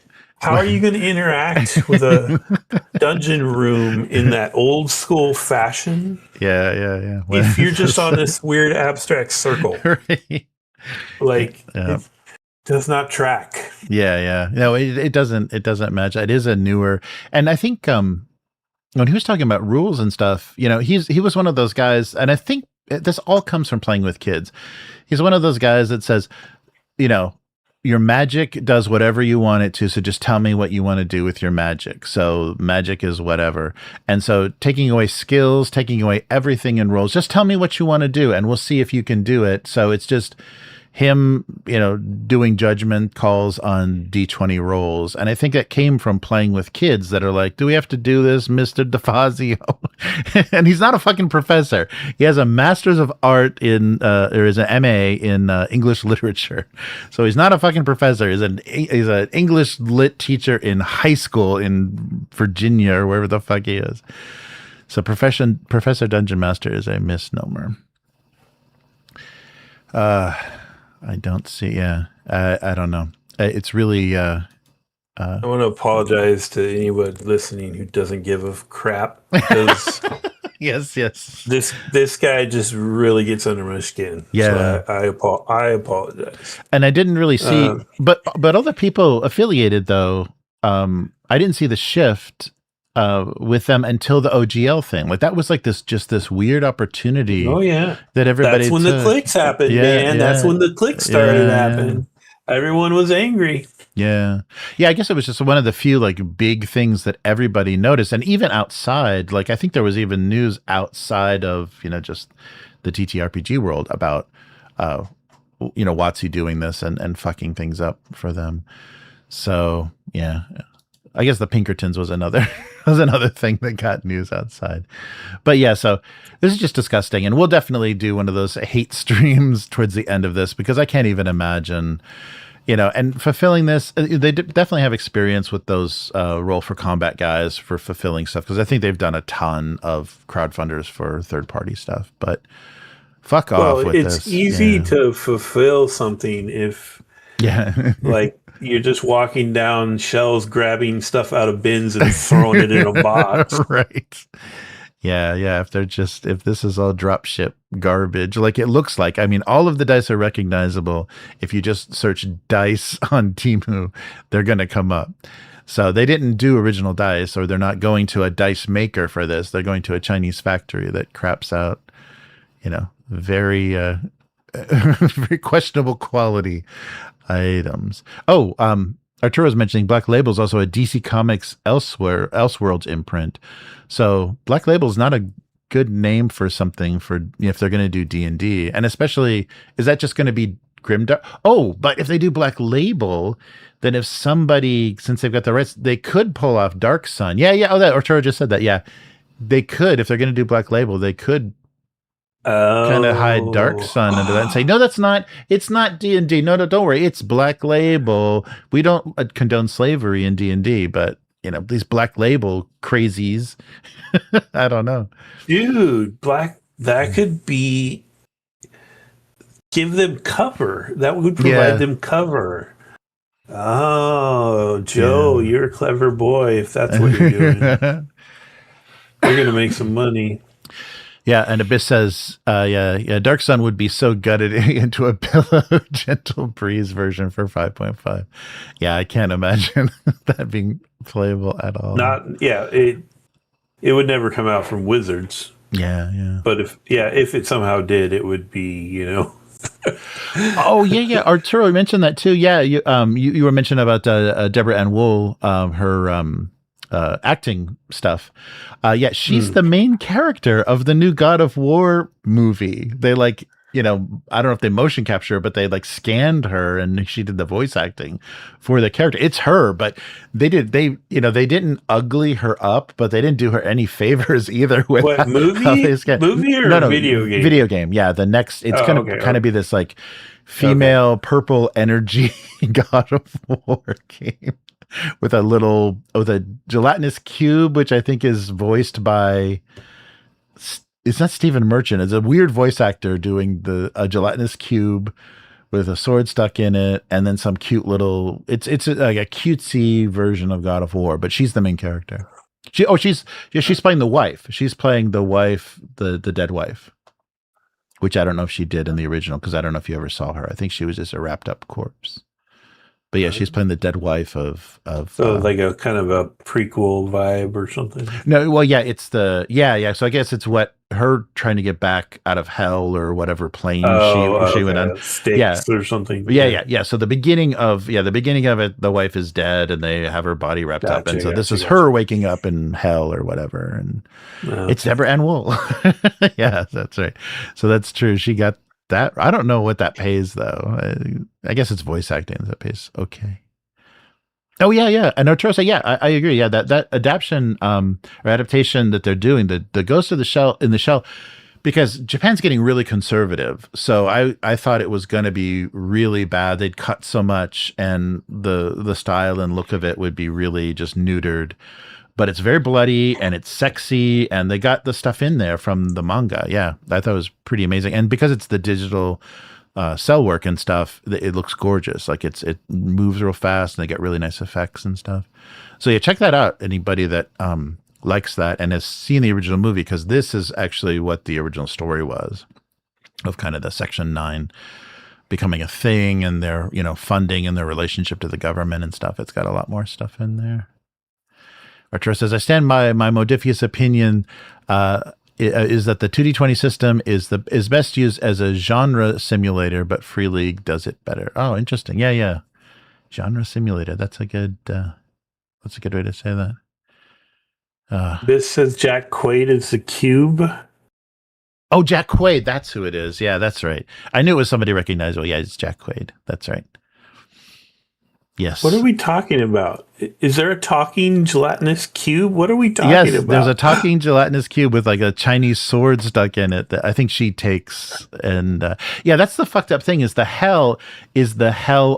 How are you going to interact with a dungeon room in that old school fashion? Yeah. If you're just on this weird abstract circle, right. It does not track. Yeah. No, it doesn't match. It is a newer, and I think when he was talking about rules and stuff, he was one of those guys, and I think this all comes from playing with kids. He's one of those guys that says, your magic does whatever you want it to, so just tell me what you want to do with your magic. So magic is whatever. And so taking away skills, taking away everything in roles, just tell me what you want to do and we'll see if you can do it. So it's just him, doing judgment calls on D20 rolls. And I think that came from playing with kids that are like, do we have to do this, Mr. DeFazio? And he's not a fucking professor. He has a master's of art or is an MA in English literature. So he's not a fucking professor. He's an English lit teacher in high school in Virginia or wherever the fuck he is. So Professor Dungeon Master is a misnomer. I don't see. Yeah, I don't know. It's really. I want to apologize to anyone listening who doesn't give a crap. Because yes. This guy just really gets under my skin. Yeah, so I apologize. And I didn't really see, but all the people affiliated though. I didn't see the shift with them until the OGL thing. Like that was like this weird opportunity. Oh yeah, that everybody. That's when the clicks happened, man. Yeah. That's when the clicks started happening. Everyone was angry. Yeah. I guess it was just one of the few like big things that everybody noticed, and even outside. Like I think there was even news outside of just the TTRPG world about WotC doing this and fucking things up for them. So yeah. I guess the Pinkertons was another thing that got news outside. But yeah, so this is just disgusting. And we'll definitely do one of those hate streams towards the end of this because I can't even imagine, and fulfilling this. They definitely have experience with those Roll for Combat guys for fulfilling stuff because I think they've done a ton of crowdfunders for third-party stuff. But fuck off with this. It's easy to fulfill something if you're just walking down shelves, grabbing stuff out of bins and throwing it in a box. Right. Yeah. If this is all drop ship garbage, like it looks like, I mean, all of the dice are recognizable. If you just search dice on Temu, they're going to come up. So they didn't do original dice, or they're not going to a dice maker for this. They're going to a Chinese factory that craps out, very, very questionable quality items. Arturo's mentioning Black Label is also a DC Comics Elseworlds imprint. So Black Label is not a good name for something for if they're going to do D&D. And especially, is that just going to be Grimdark? Oh, but if they do Black Label, then if somebody, since they've got the rights, they could pull off Dark Sun. Yeah. Oh, that Arturo just said that. Yeah. they could, if they're going to do Black Label, they could kind of hide Dark Sun under that and say, no, it's not D&D. No, don't worry. It's Black Label. We don't condone slavery in D&D, but these Black Label crazies, I don't know. Dude, that could be, give them cover. That would provide them cover. Oh, Joe, you're a clever boy if that's what you're doing. You're going to make some money. Yeah, and Abyss says, Dark Sun would be so gutted into a pillow gentle breeze version for 5.5. Yeah, I can't imagine that being playable at all. It would never come out from Wizards. Yeah. But if it somehow did, it would be, Oh yeah. Arturo, you mentioned that too. Yeah, you were mentioning about Deborah Ann Wool, her acting stuff. She's the main character of the new God of War movie. They I don't know if they motion capture her, but they scanned her and she did the voice acting for the character. It's her, but they didn't ugly her up, but they didn't do her any favors either. With what movie? Movie or video game? Video game. Yeah, the next it's kind of be this female purple energy God of War game. With a gelatinous cube, which I think is voiced by, it's not Stephen Merchant. It's a weird voice actor doing a gelatinous cube with a sword stuck in it, and then some cute little. It's like a cutesy version of God of War, but she's the main character. She's playing the wife. She's playing the wife, the dead wife, which I don't know if she did in the original because I don't know if you ever saw her. I think she was just a wrapped up corpse. But yeah, she's playing the dead wife of so a kind of a prequel vibe or something. No, well, yeah, it's So I guess it's her trying to get back out of hell or whatever plane she went on. Styx or something. Yeah. So the beginning of it, the wife is dead and they have her body wrapped up, and so this is her waking up in hell or whatever, and it's Deborah Ann Wool. Yeah, that's right. So that's true. She got that. I don't know what that pays though. I guess it's voice acting that pays okay. Oh yeah. And Arturo said, I agree. Yeah, that adaptation or adaptation that they're doing, the Ghost of the Shell in the Shell, because Japan's getting really conservative. So I thought it was going to be really bad. They'd cut so much, and the style and look of it would be really just neutered. But it's very bloody and it's sexy, and they got the stuff in there from the manga. Yeah, I thought it was pretty amazing. And because it's the digital cell work and stuff, it looks gorgeous. It moves real fast, and they get really nice effects and stuff. So yeah, check that out. Anybody that likes that and has seen the original movie, because this is actually what the original story was, of kind of the Section 9 becoming a thing, and their funding and their relationship to the government and stuff. It's got a lot more stuff in there. Arturo says, I stand by my Modiphius opinion is that the 2D20 system is best used as a genre simulator, but Free League does it better. Oh, interesting. Yeah. Genre simulator. That's a good way to say that. This says Jack Quaid is the cube. Oh, Jack Quaid. That's who it is. Yeah, that's right. I knew it was somebody recognizable. Yeah, it's Jack Quaid. That's right. Yes. What are we talking about? Is there a talking gelatinous cube? What are we talking about? Yes, there's a talking gelatinous cube with a Chinese sword stuck in it that I think she takes. And that's the fucked up thing, is the hell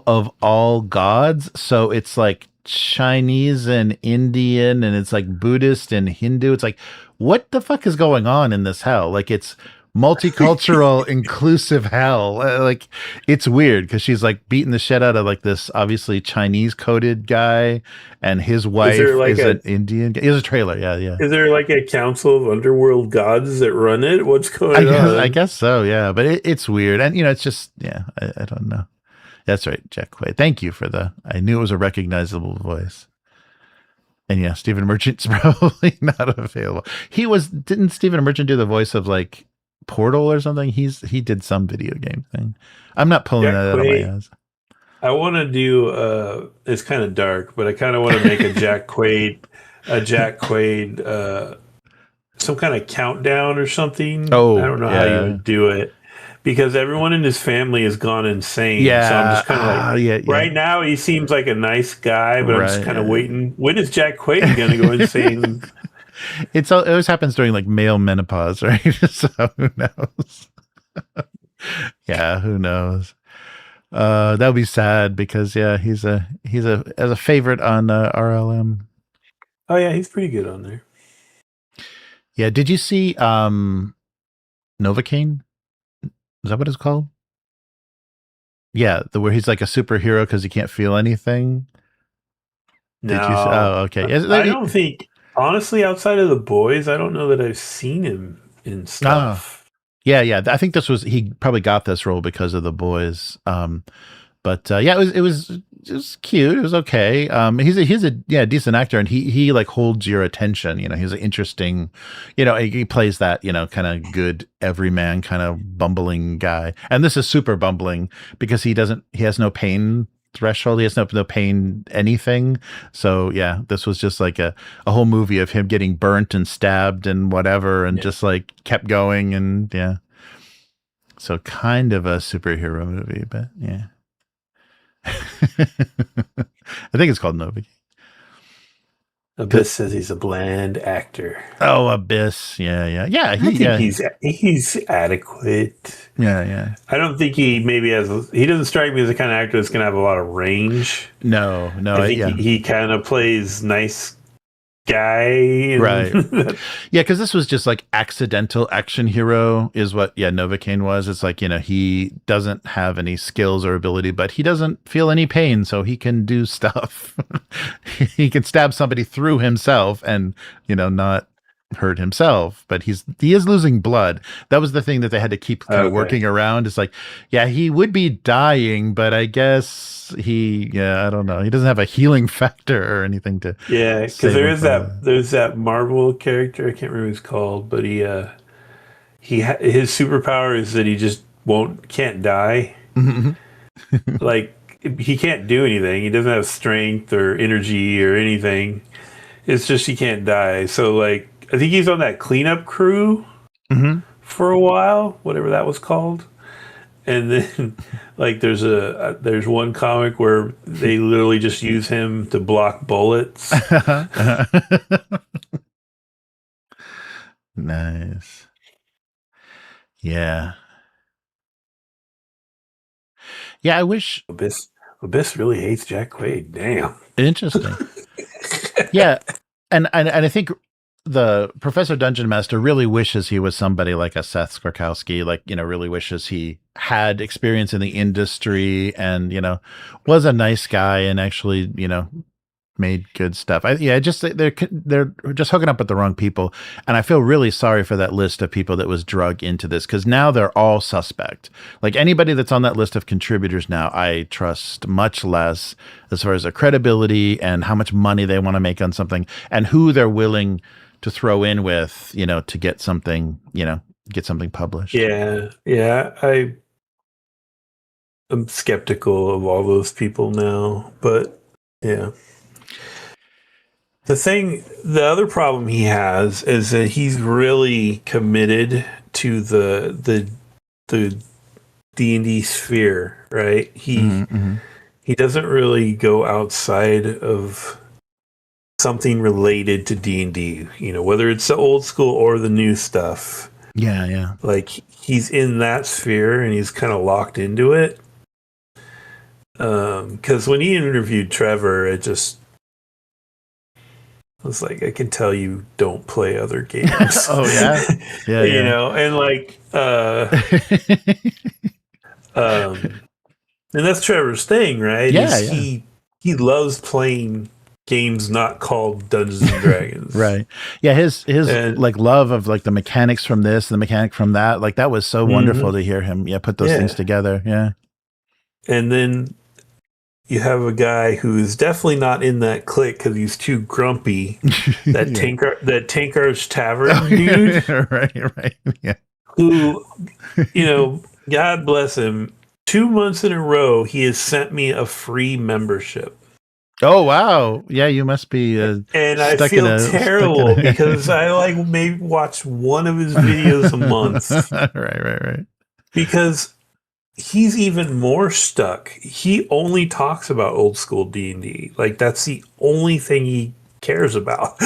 of all gods. So it's Chinese and Indian, and it's Buddhist and Hindu. It's what the fuck is going on in this hell? It's multicultural, inclusive hell. It's weird because she's beating the shit out of this obviously Chinese coded guy, and his wife is an Indian guy. There's a trailer. Yeah. Is there a council of underworld gods that run it? What's going on? I guess so. Yeah, but it's weird, and it's just I don't know. That's right, Jack Quaid. Thank you for I knew it was a recognizable voice. And yeah, Stephen Merchant's probably not available. Didn't Stephen Merchant do the voice of Portal or something? He did some video game thing. I'm not pulling that out of my ass. I want to do it's kind of dark, but I kind of want to make a Jack Quaid some kind of countdown or something. Oh, I don't know how you would do it, because everyone in his family has gone insane. Yeah. So I'm just kind of right now he seems like a nice guy, but I'm just kind of waiting. When is Jack Quaid going to go insane? It always happens during like male menopause, right? So who knows? Yeah, who knows? That would be sad because he's as a favorite on RLM. Oh yeah, he's pretty good on there. Yeah, did you see Novocaine? Is that what it's called? Yeah, where he's like a superhero because he can't feel anything. No, Did you? Oh, okay. I don't think, honestly, outside of the boys, I don't know that I've seen him in stuff. Yeah. I think he probably got this role because of the boys. But yeah, it was cute. It was okay. He's a decent actor, and he like holds your attention. He's an interesting, he plays that kind of good everyman kind of bumbling guy. And this is super bumbling because he has no pain threshold. He has no pain anything. So yeah, this was just like a whole movie of him getting burnt and stabbed and whatever, and just like kept going, and yeah. So kind of a superhero movie, but yeah. I think it's called Novi. Abyss says he's a bland actor. Oh, Abyss. Yeah. I think he's adequate. Yeah. I don't think he he doesn't strike me as the kind of actor that's going to have a lot of range. No. I think he kind of plays nice guy. Right. Yeah, because this was just like accidental action hero is what Novocaine was. It's like, he doesn't have any skills or ability, but he doesn't feel any pain, so he can do stuff. He can stab somebody through himself and not hurt himself, but he is losing blood. That was the thing that they had to keep kind of working around. It's like, he would be dying, but I guess I don't know. He doesn't have a healing factor or anything to. Yeah, because there's that Marvel character, I can't remember what he's called, but his superpower is that he just can't die. Like, he can't do anything. He doesn't have strength or energy or anything. It's just he can't die. So like, I think he's on that cleanup crew for a while, whatever that was called. And then, like, there's one comic where they literally just use him to block bullets. Nice. Yeah. Yeah, I wish Abyss really hates Jack Quaid. Damn. Interesting. Yeah, and I think the Professor Dungeon Master really wishes he was somebody like a Seth Skorkowski, like, really wishes he had experience in the industry and, was a nice guy and actually, made good stuff. They're just hooking up with the wrong people. And I feel really sorry for that list of people that was drug into this, because now they're all suspect. Like, anybody that's on that list of contributors now, I trust much less as far as their credibility and how much money they want to make on something and who they're willing to throw in with, to get something, get something published. Yeah. I'm skeptical of all those people now, but yeah. The other problem he has is that he's really committed to the D&D sphere, right? He doesn't really go outside of something related to D&D, whether it's the old school or the new stuff. Yeah. Like, he's in that sphere and he's kind of locked into it. Because when he interviewed Trevor, it just was like, I can tell you don't play other games. Oh yeah. Yeah. And like, and that's Trevor's thing, right? Yeah. He loves playing games not called Dungeons and Dragons. Right. Yeah, his like love of like the mechanics from this, the mechanic from that, like that was so wonderful to hear him put those things together. Yeah. And then you have a guy who's definitely not in that clique because he's too grumpy. That Tankar's Tavern dude. Right. Yeah. Who, God bless him, 2 months in a row, he has sent me a free membership. Oh, wow. Yeah, you must be. And I feel terrible because I maybe watch one of his videos a month. Right. Because he's even more stuck. He only talks about old school D&D. Like, that's the only thing he cares about.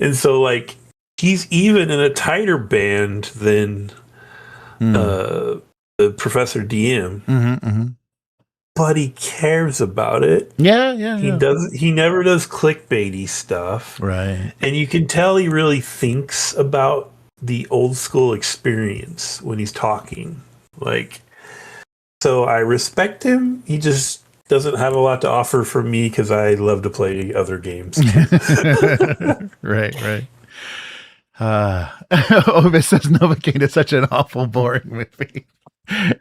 And so, like, he's even in a tighter band than the Professor DM, but he cares about it. He never does clickbaity stuff, right? And you can tell he really thinks about the old school experience when he's talking. Like, so I respect him. He just doesn't have a lot to offer for me because I love to play other games. Right. Ovis says Novocaine is such an awful, boring movie.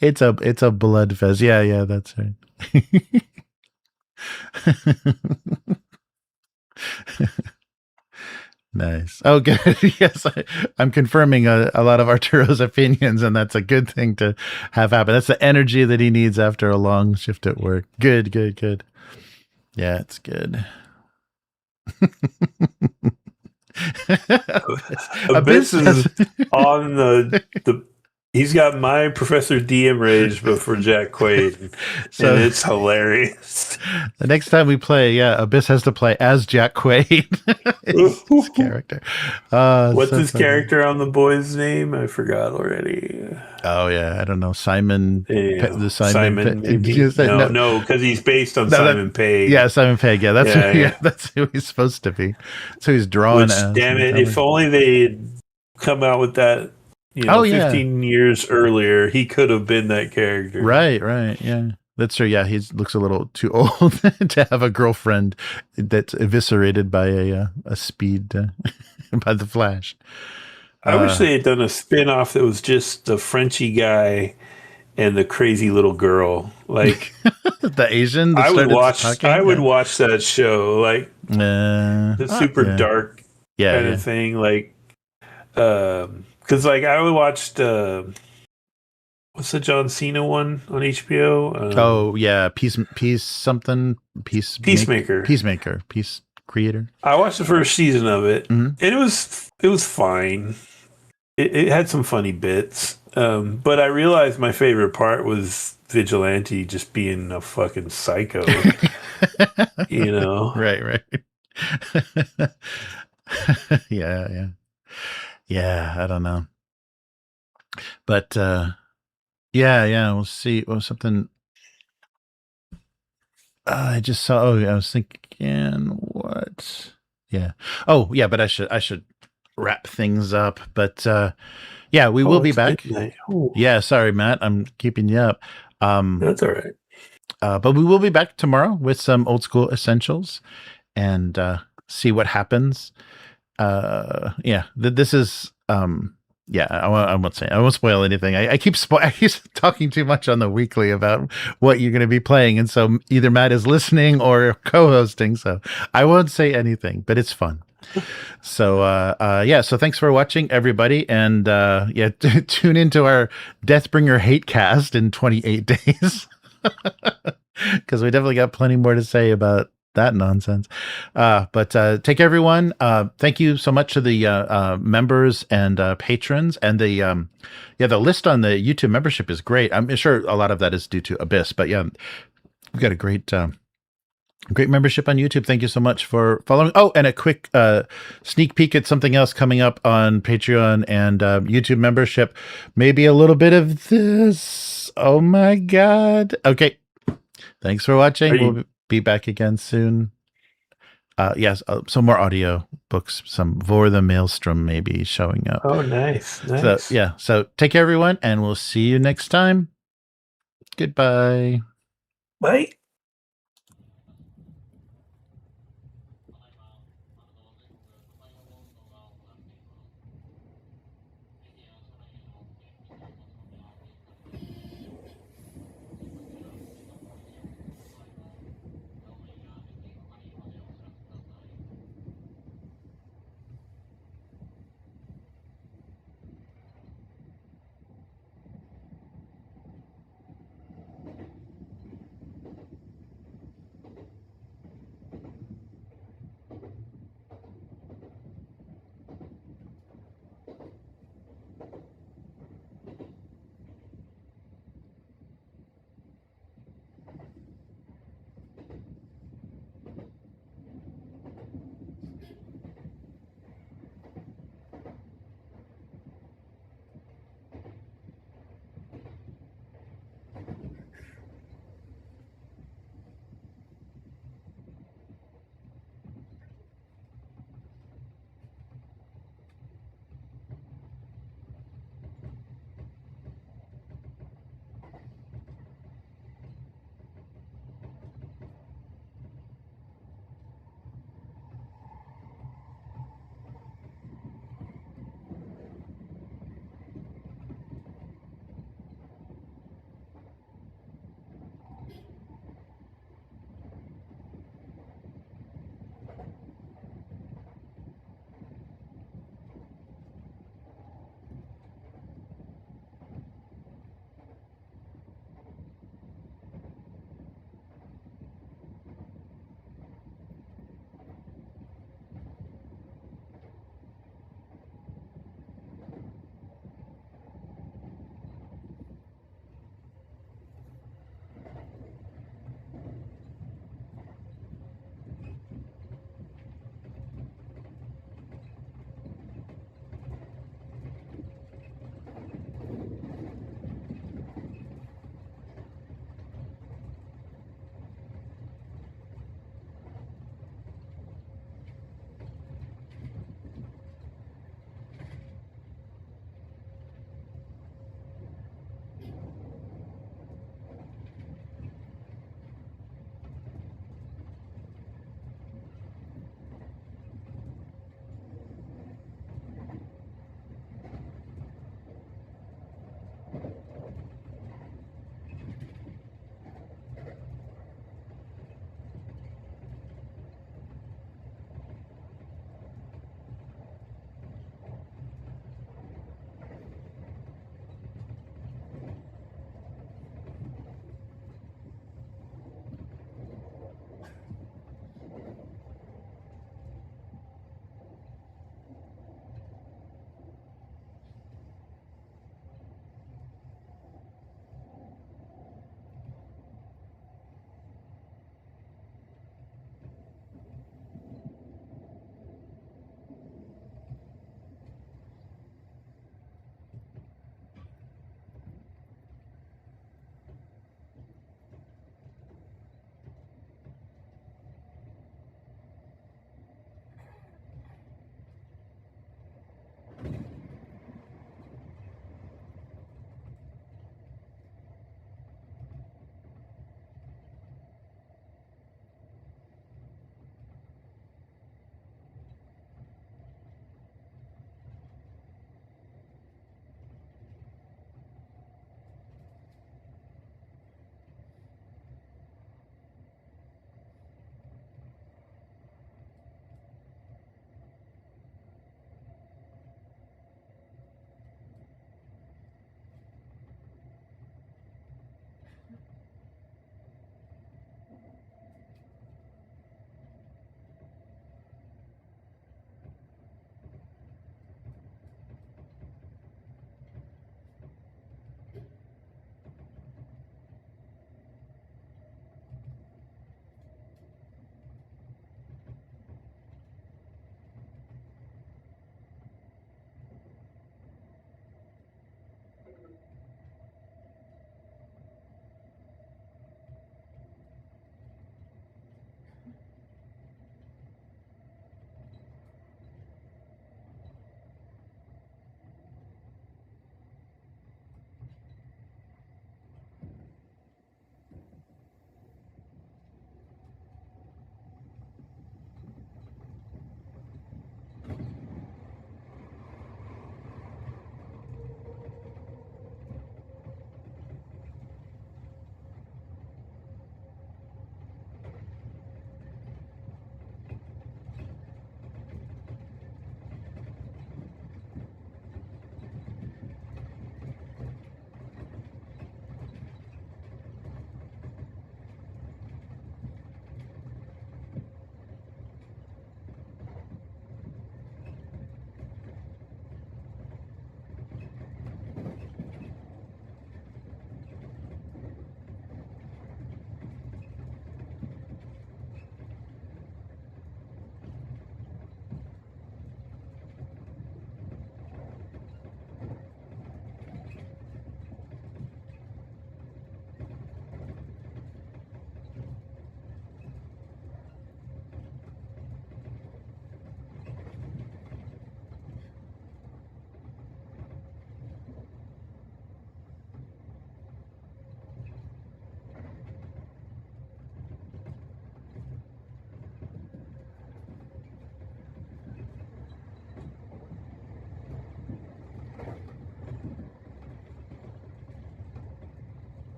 It's a blood fest. Yeah, that's right. Nice. Oh, good. Yes, I'm confirming a lot of Arturo's opinions, and that's a good thing to have happen. That's the energy that he needs after a long shift at work. Good. Yeah, it's good. Abyss is on the he's got my Professor DM rage, but for Jack Quaid, so, and it's hilarious. The next time we play, Abyss has to play as Jack Quaid. his character. What's so his funny. Character on The Boys' name? I forgot already. Oh yeah, I don't know. Simon. The Simon. No, because he's based on Simon Pegg. Yeah, Simon Pegg. Yeah, that's who he's supposed to be. So he's drawing. Damn it! If only they had come out with that. 15 years earlier, he could have been that character. Right. Yeah, that's true. Yeah, he looks a little too old to have a girlfriend that's eviscerated by a speed by the Flash. I wish they had done a spin-off that was just the Frenchy guy and the crazy little girl. Like the Asian. I would watch that show. Like the super dark kind of thing. Like because like I would watch what's the John Cena one on HBO? Peacemaker. Peace Creator. I watched the first season of it, and it was fine. It had some funny bits, but I realized my favorite part was Vigilante just being a fucking psycho. Right. Yeah, I don't know. But we'll see. Well, something I just saw. I was thinking what? Yeah. Oh, yeah, but I should wrap things up. But we will be back. Yeah, sorry, Matt. I'm keeping you up. That's all right. But we will be back tomorrow with some old school essentials and see what happens. This is I won't spoil anything. I keep talking too much on the weekly about what you're going to be playing, and so either Matt is listening or co-hosting, so I won't say anything, but it's fun. So so thanks for watching, everybody, and tune into our Deathbringer hate cast in 28 days because we definitely got plenty more to say about that nonsense. But take care, everyone. Thank you so much to the members and patrons, and the list on the YouTube membership is great. I'm sure a lot of that is due to Abyss, but yeah, we've got a great membership on YouTube. Thank you so much for following. Oh, and a quick sneak peek at something else coming up on Patreon and YouTube membership. Maybe a little bit of this. Oh my God. Okay. Thanks for watching. We'll be back again soon. Yes, some more audio books, some Vor the Maelstrom maybe showing up. Oh, nice. So take care, everyone, and we'll see you next time. Goodbye. Bye.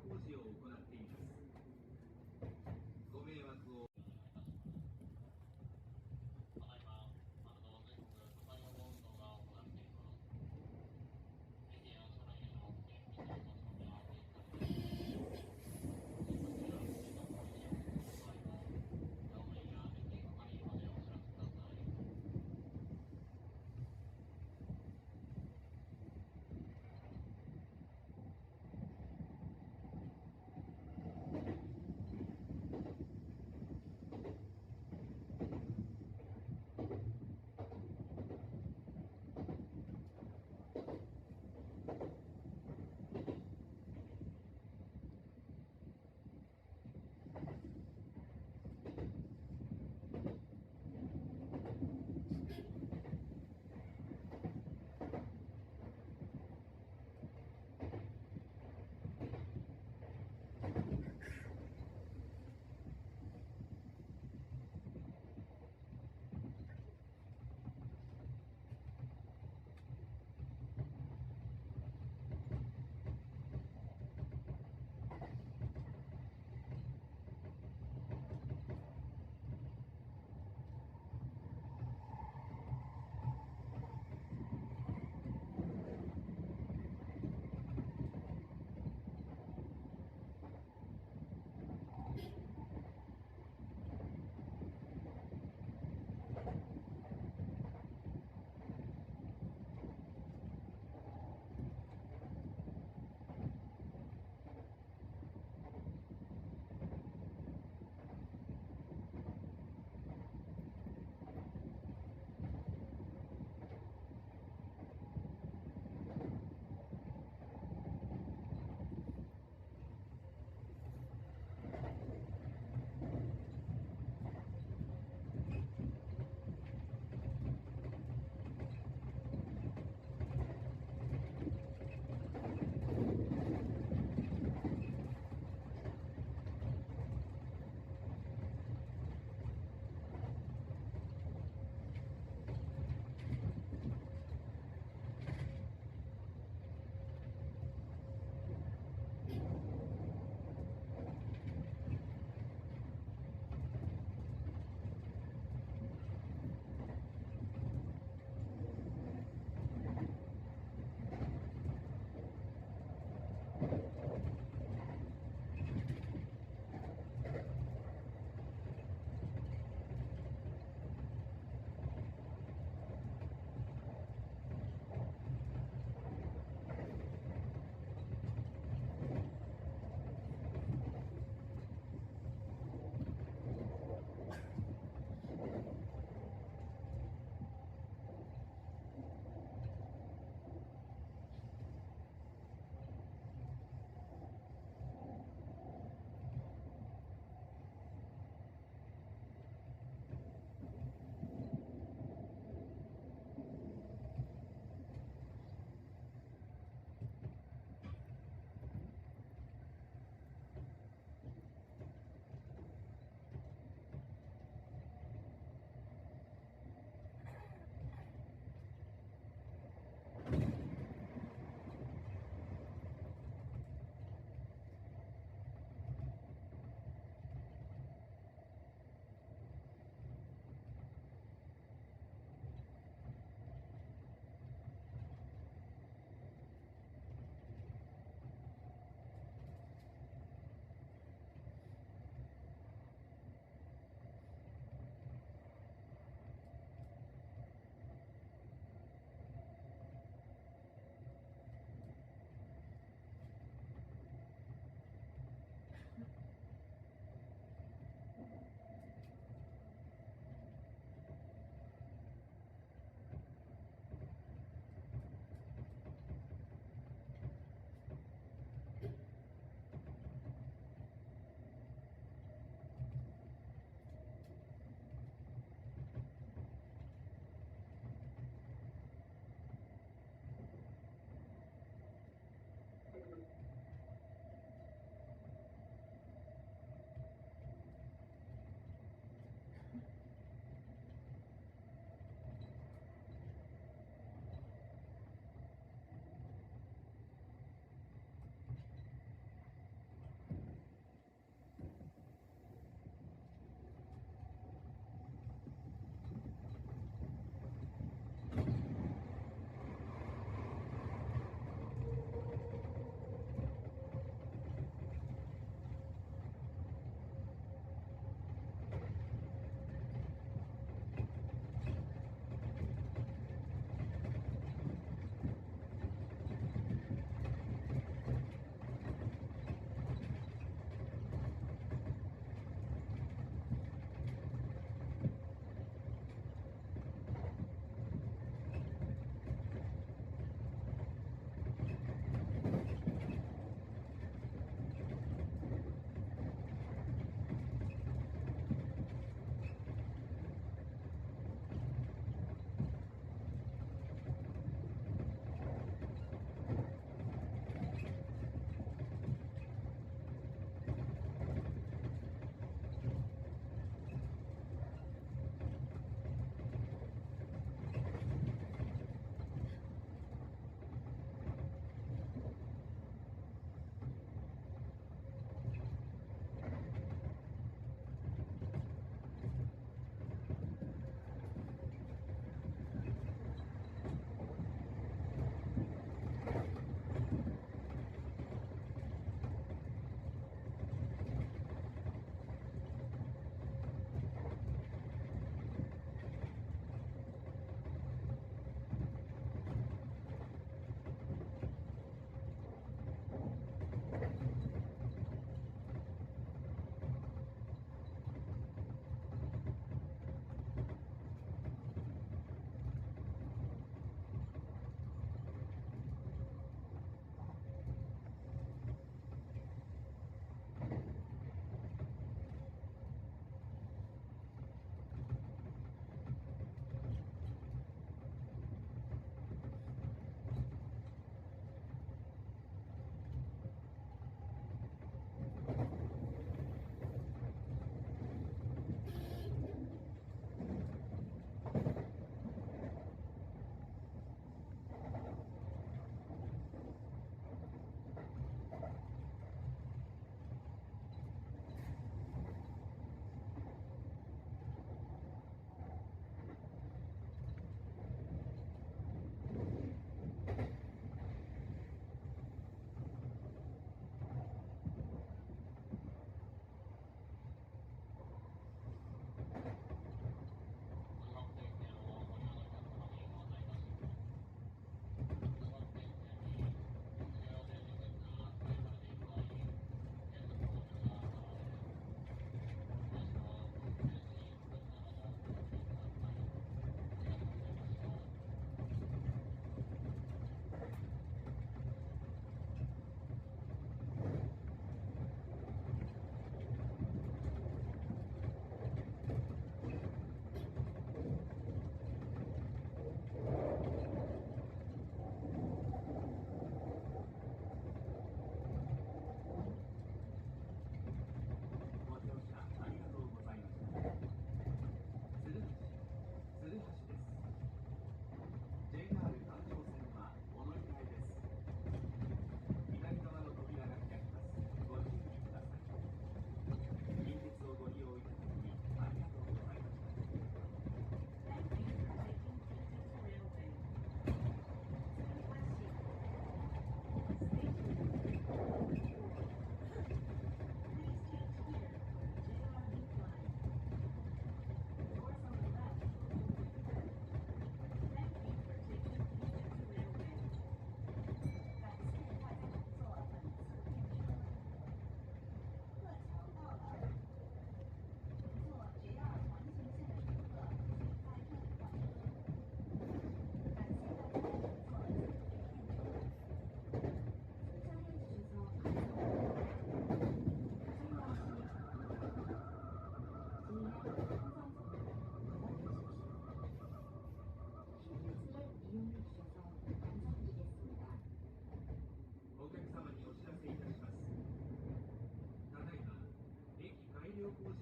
工事を行っています。ご迷惑を。ただいま、全国都会の運動が行っています。駅や車内での電気の持ち込みは停止されています。こちら、駅の工事を行う場合は、表面や駅係員までお知らせください。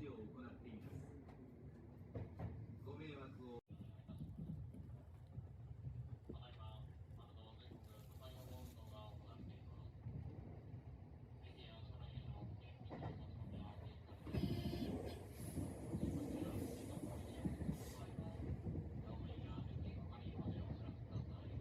業を行っています。ご迷惑を。ただいま、全国都会の温度が行っています。駅や車内への電気の場所では停車して、こちら、駅の方にお住まいの乗務員や駅係員までお知らせください。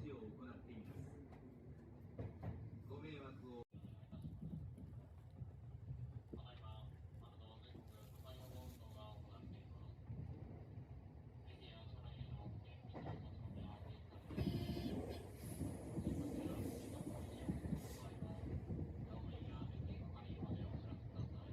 事を行っています。ご迷惑をただいま、全国都会の運動が行っています。駅や車内での運転、密の活動が停止されています。出発や時刻の時をの場合は、乗務員や駅係員までお知らせください。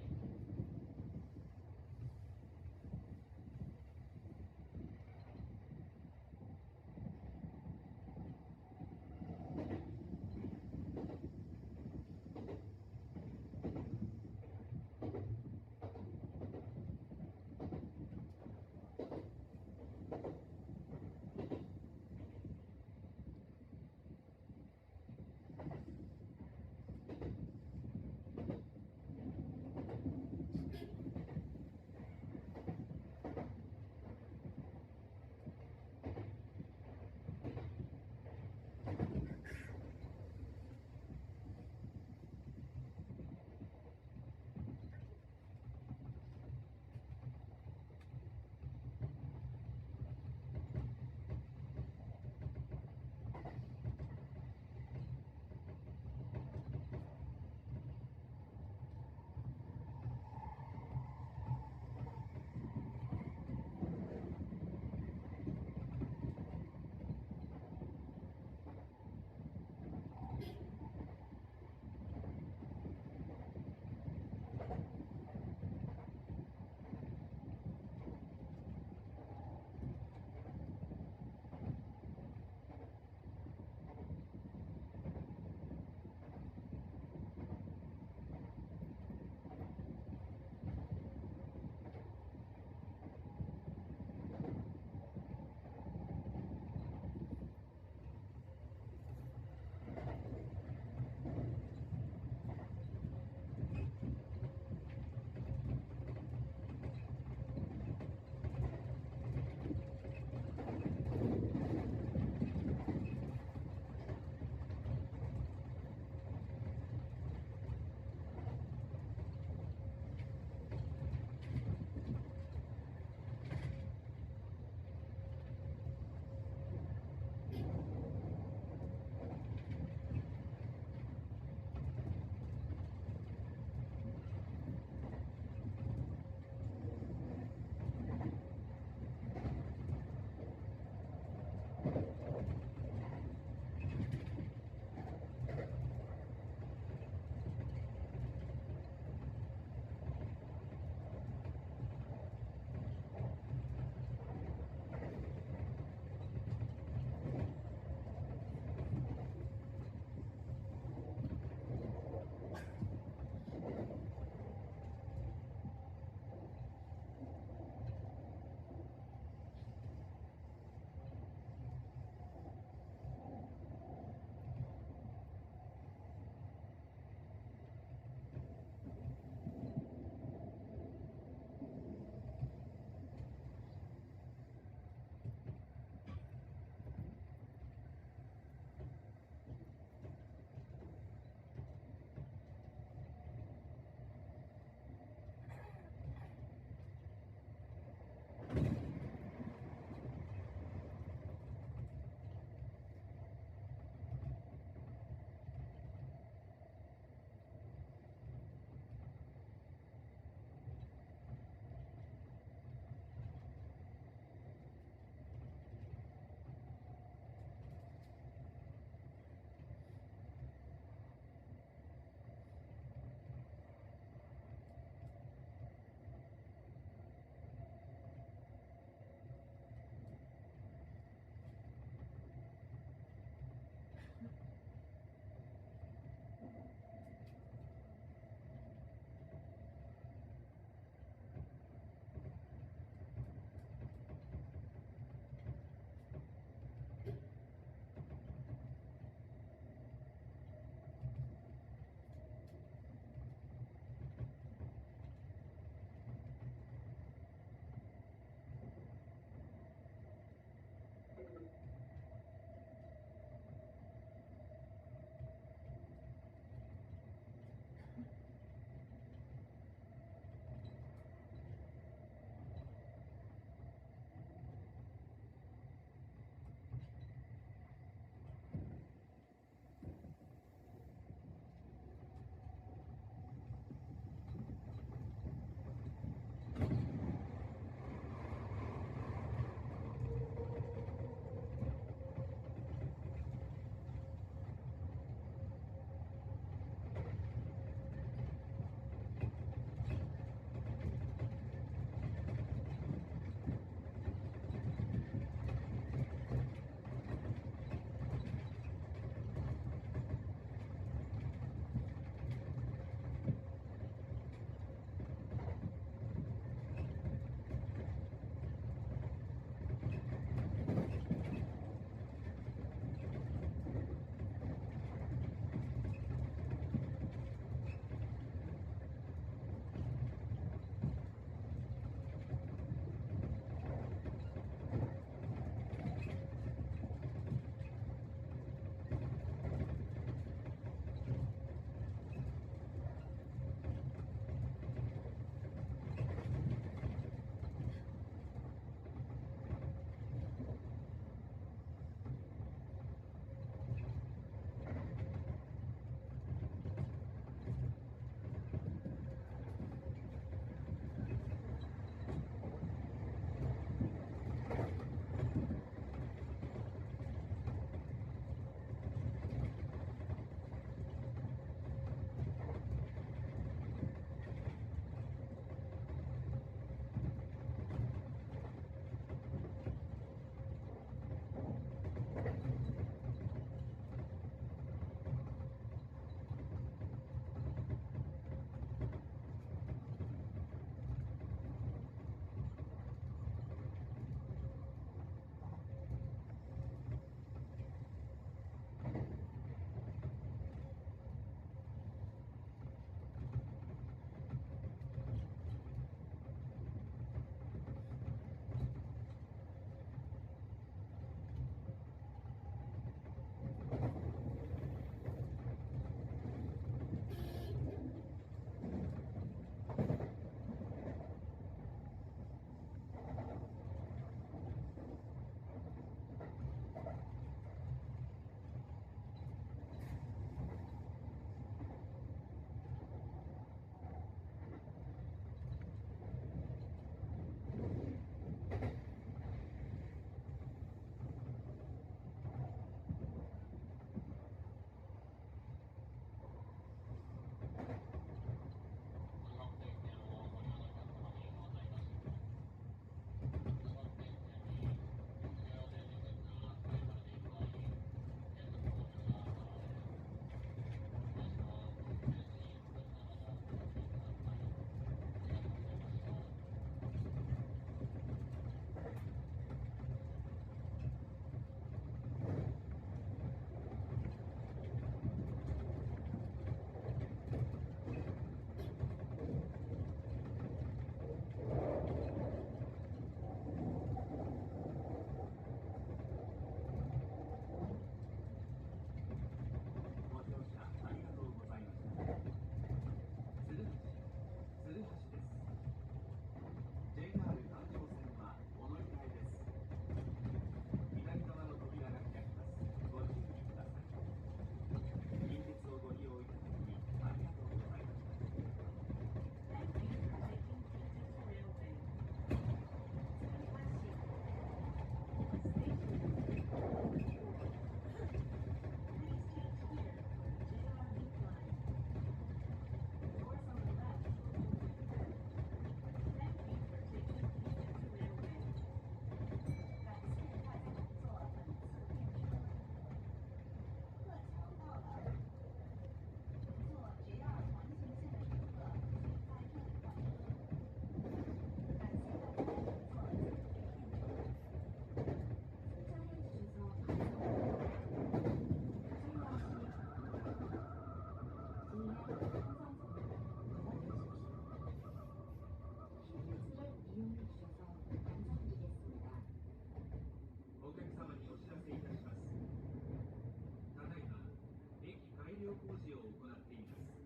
工事を行っています。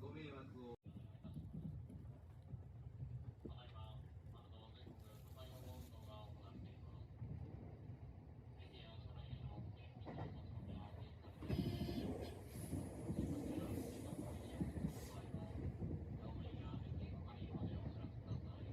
ご迷惑をただいま、全国火災予防運動が行っています。駅や車内への電気の持ち込みは禁止されています。こちら、近くにいる場合は、乗務員や駅係員までお知らせください。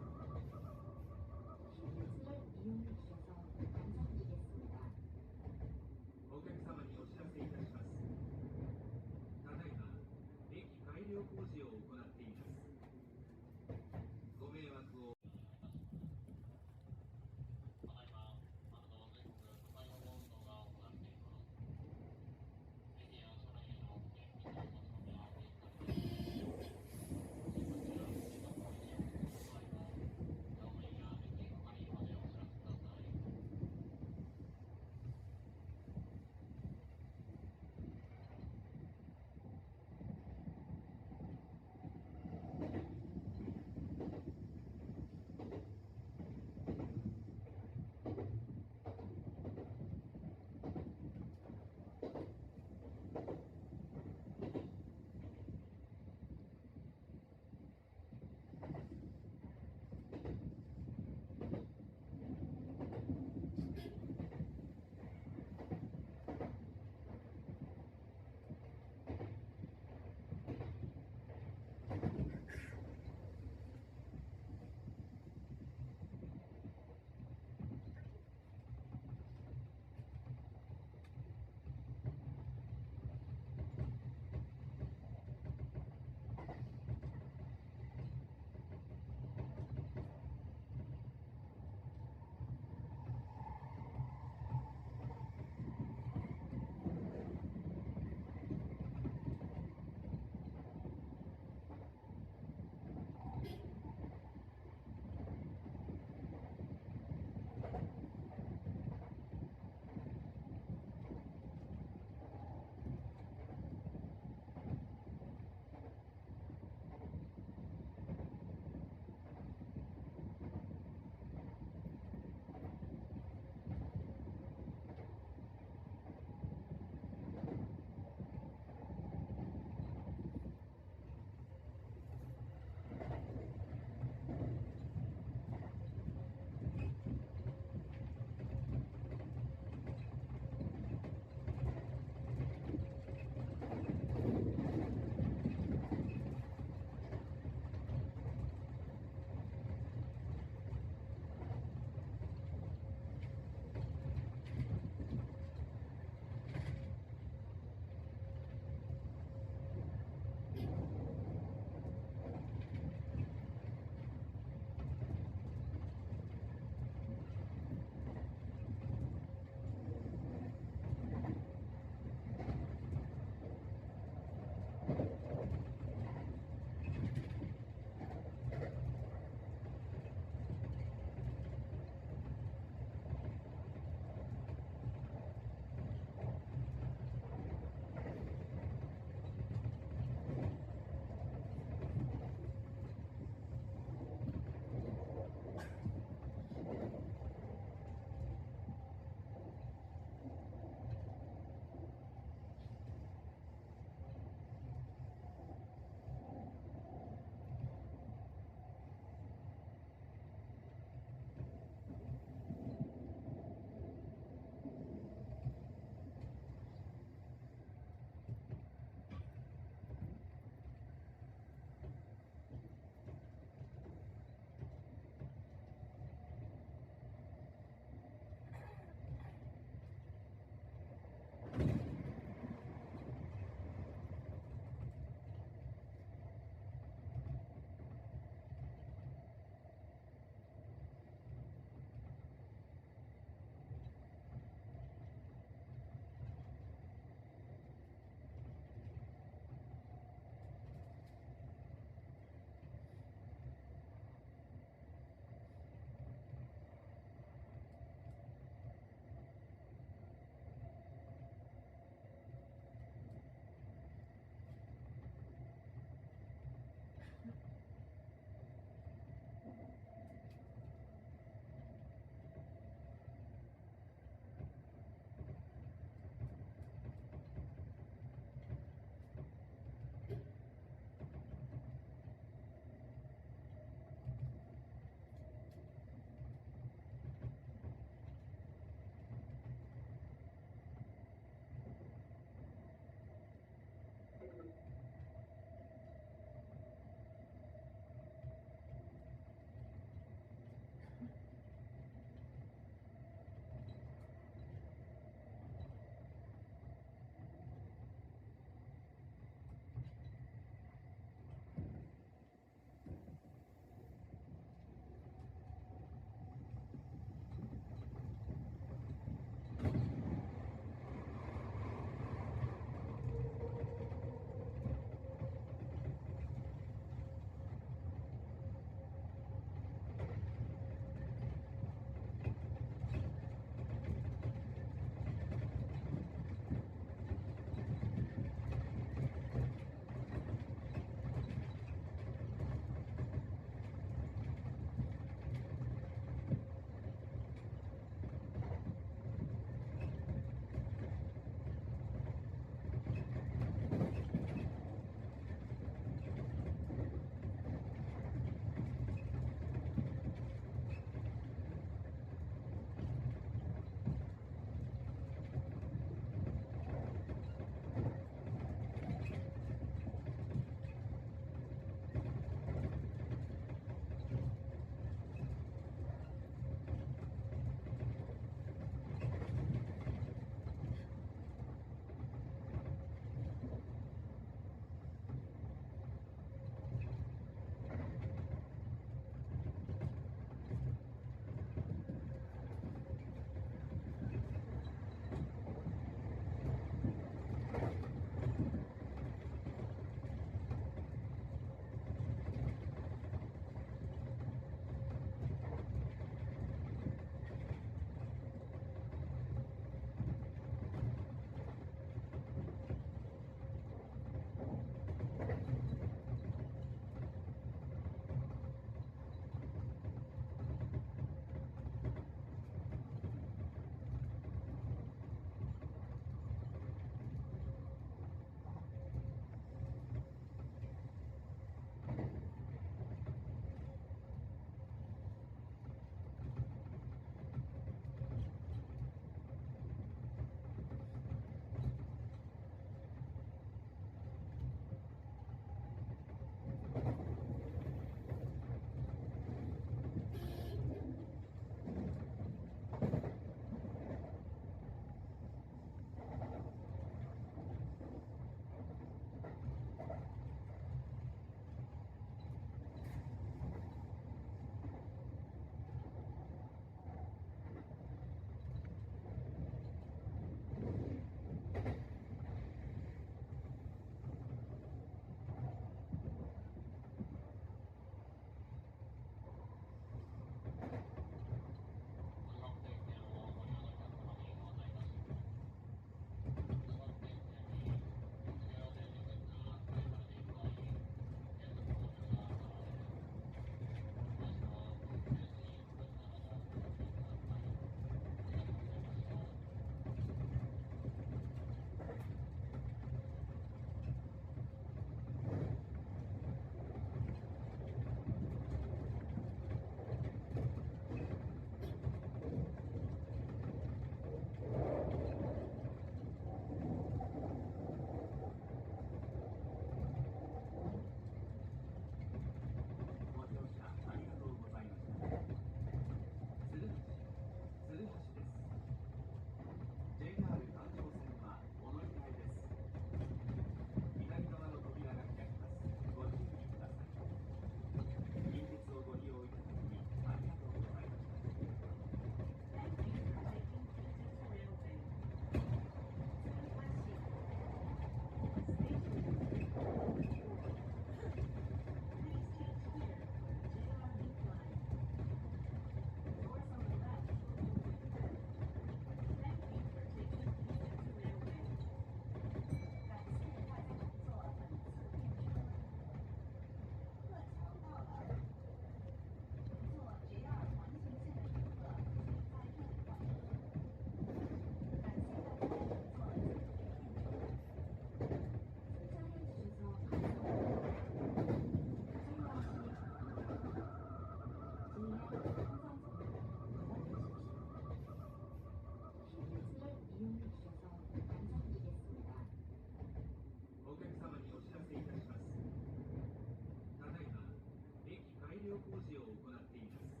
工事を行っています。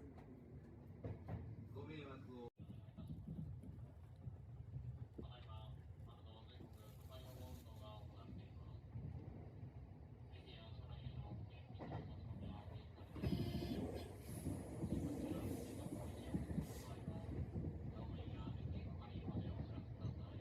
ご迷惑をただいま、全国都会の温度が行っています。駅や車内への電気やガスコンロはお引かれています。こちら、自動工事を行う場合は、乗務員や駅係員までお知らせください。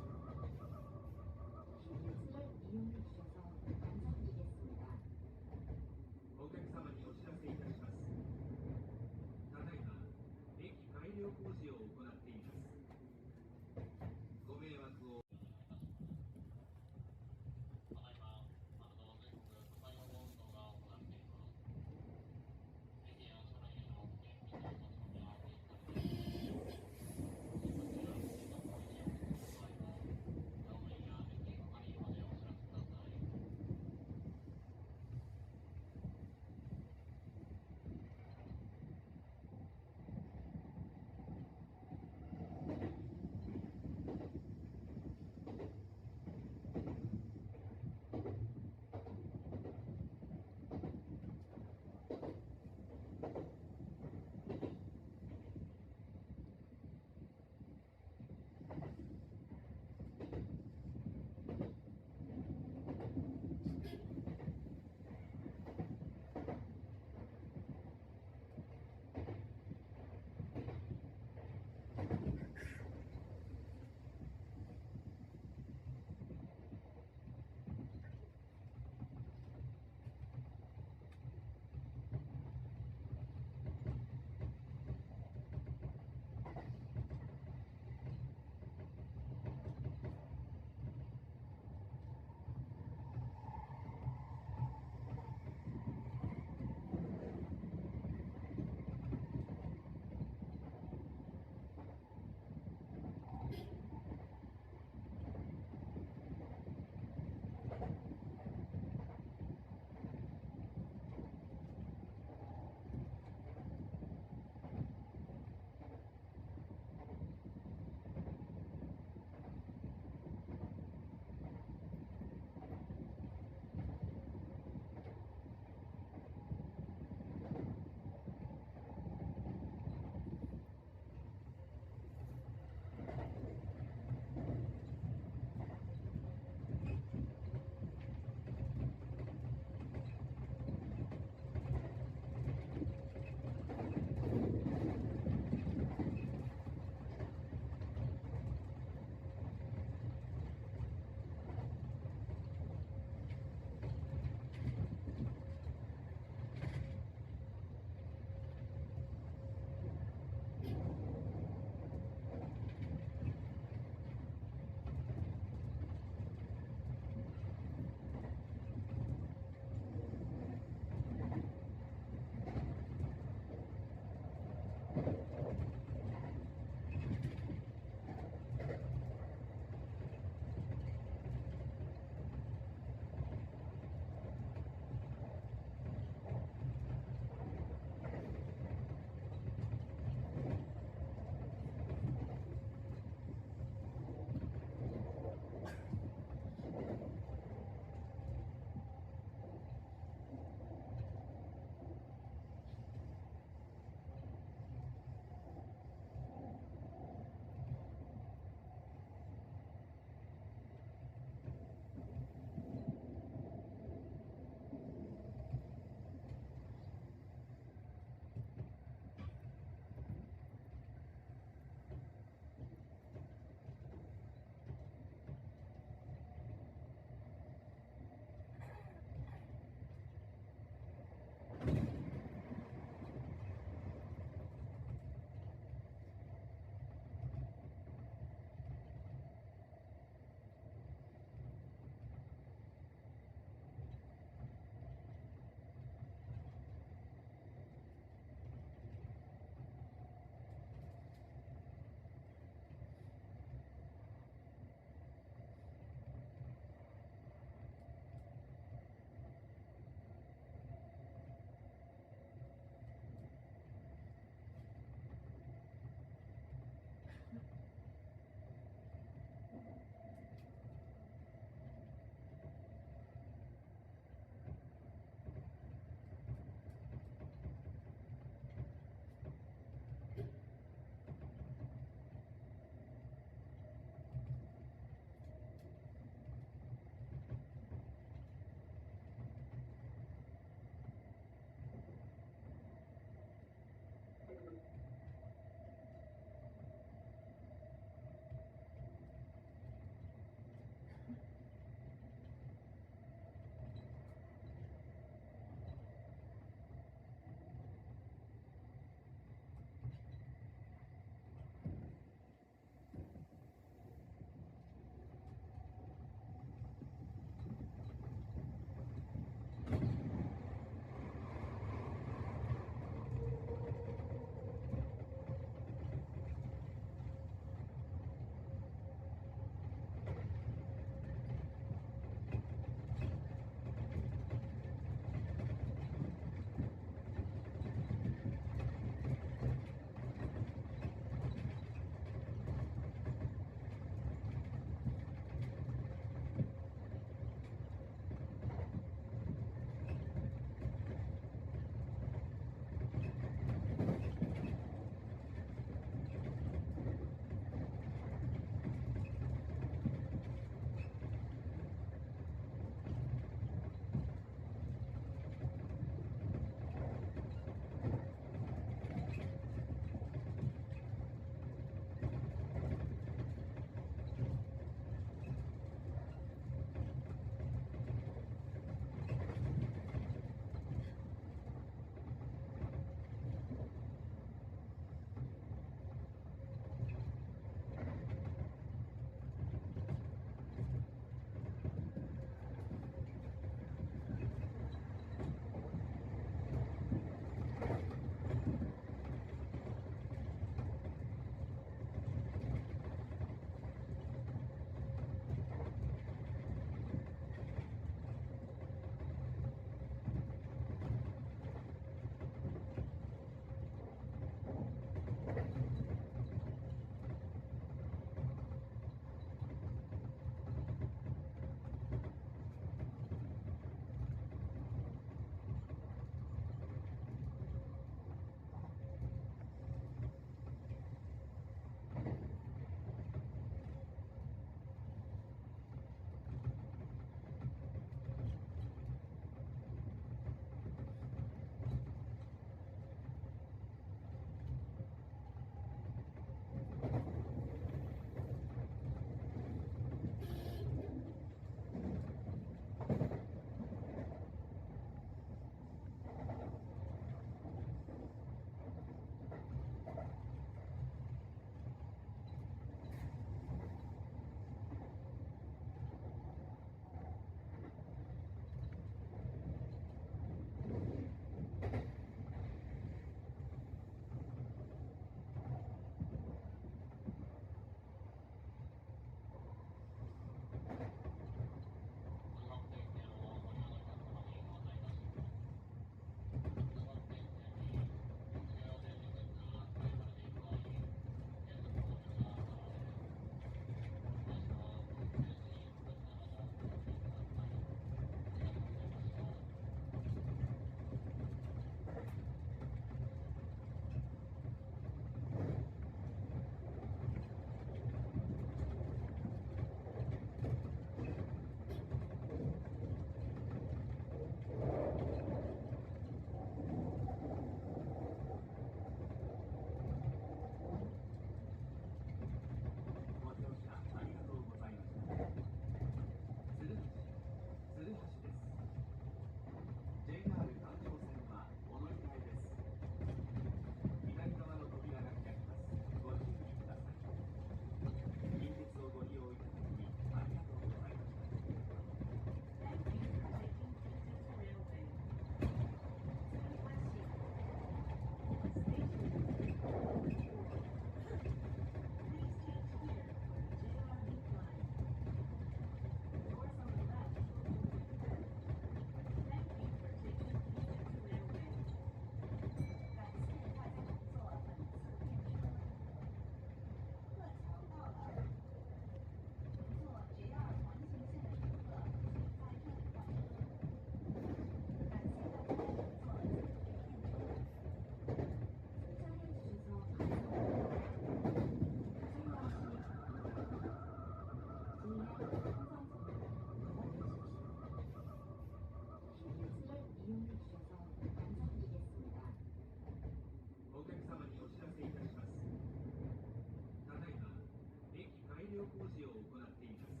工事を行っています。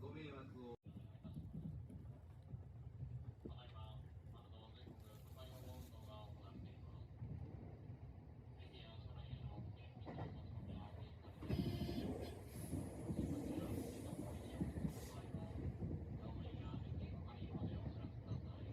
ご迷惑をただいま、全国都会の運動が行っています。駅や車内への電気やガスのが停止されています。こちら、駅の工事を行う場合は、乗務員や駅係員までお知らせください。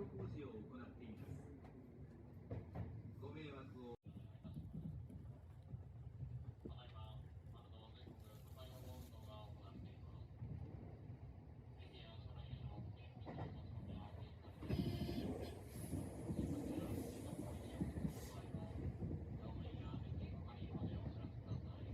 路工事を行っています。ご迷惑をただいま、全国都会の運動が行っています。駅や車内への電気の持ち込みは禁止されています。こちら、地獄の家を使う場合は、乗務員や駅係員までお知らせください。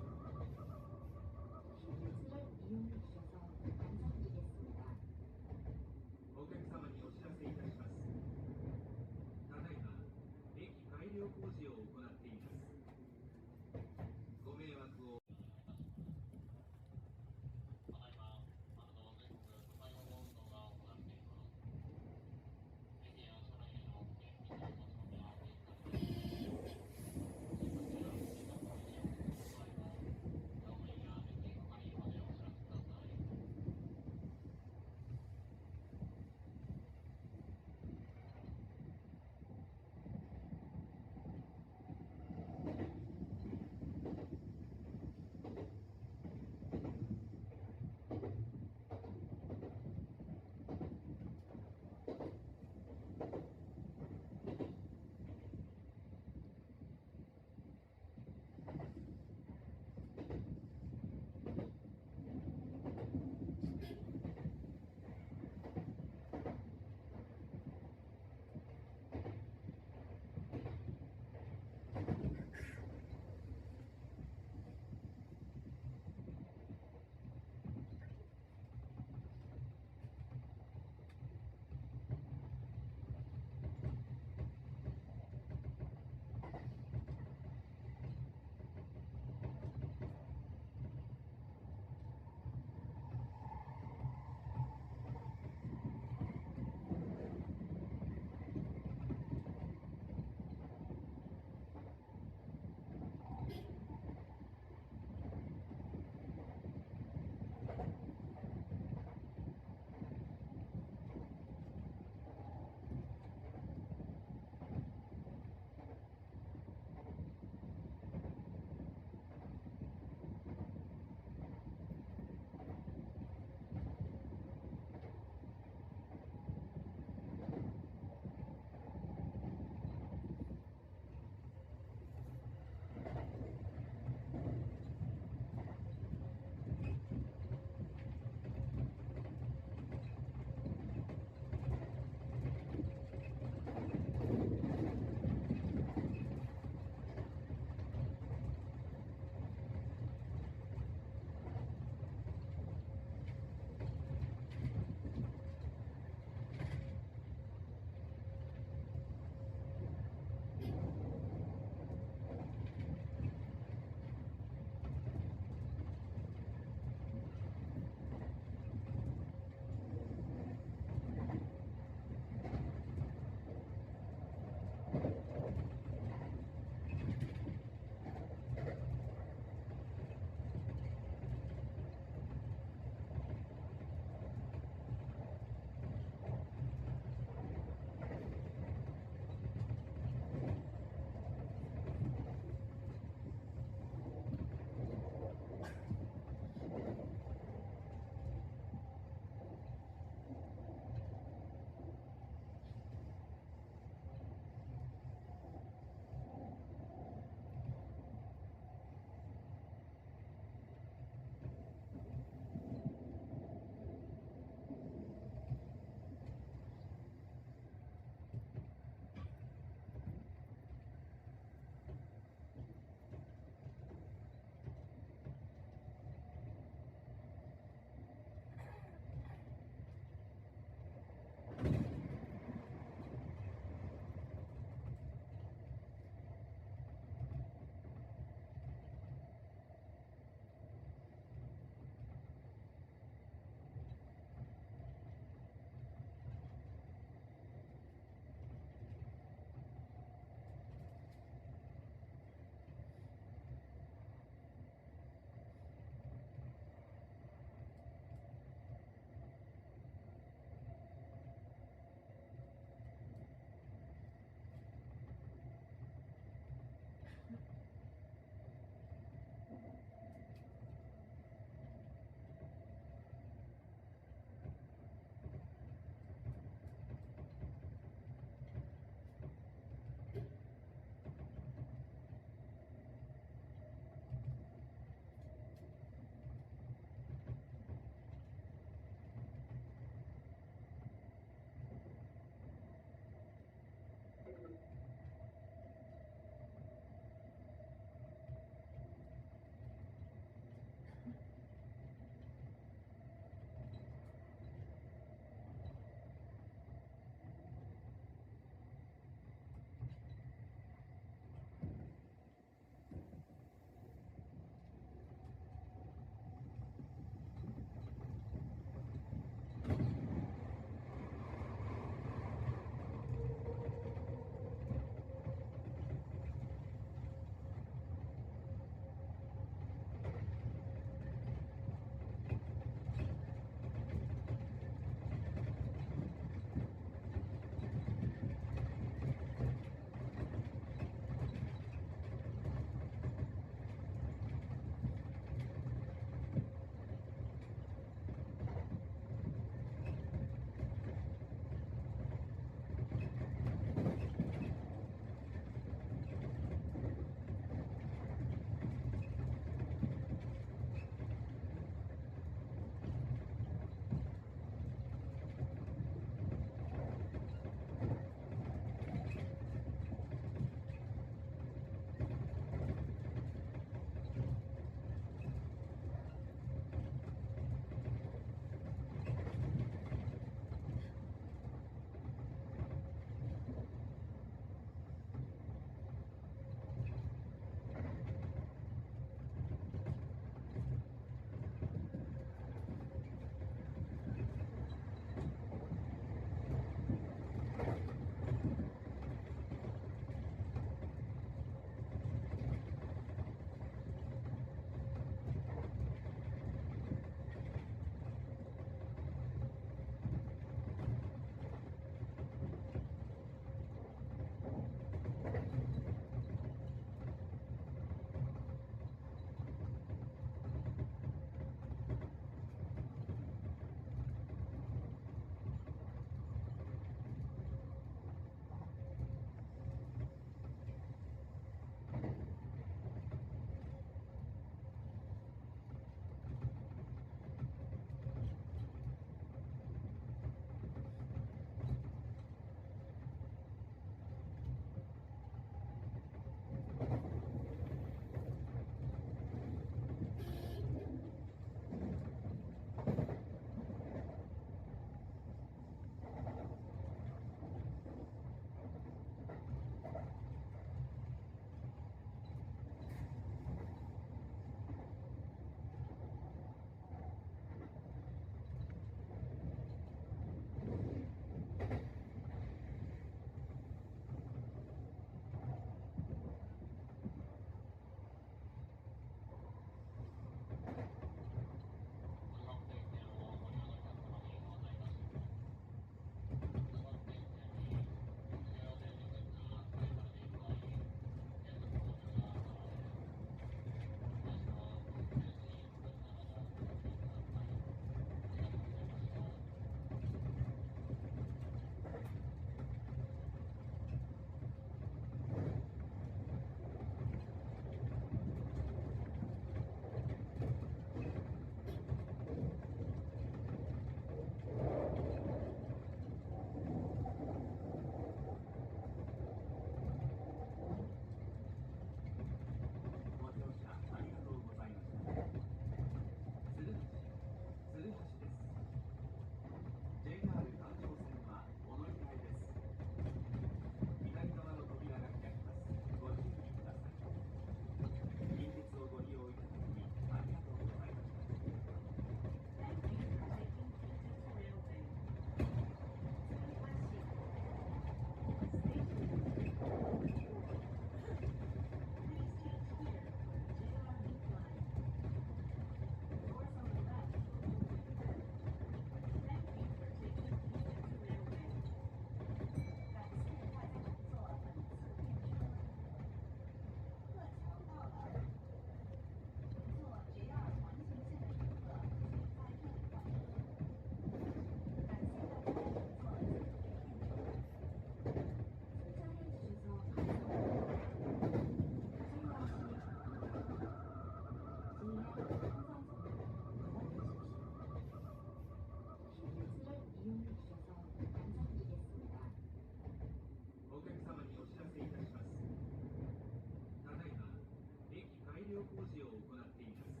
工事を行っています。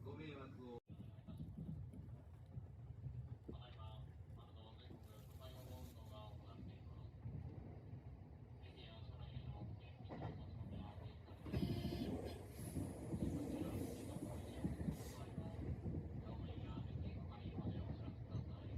ご迷惑をただいま、全国都会の運動が行っています。駅や車内への電気の持ち込みはお控えください。こちら、自動工事を行う場合は、乗務員や駅係員までお知らせください。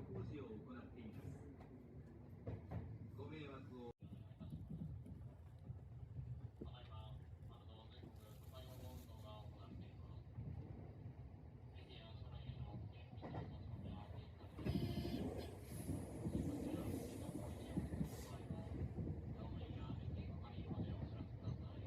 工事を行っています。ご迷惑をただいま、全国都会の運動が行っています。駅や車内への厳密な場所や定期確認、こちら、駅の工事を行う場合は、乗務員や駅係員までお知らせください。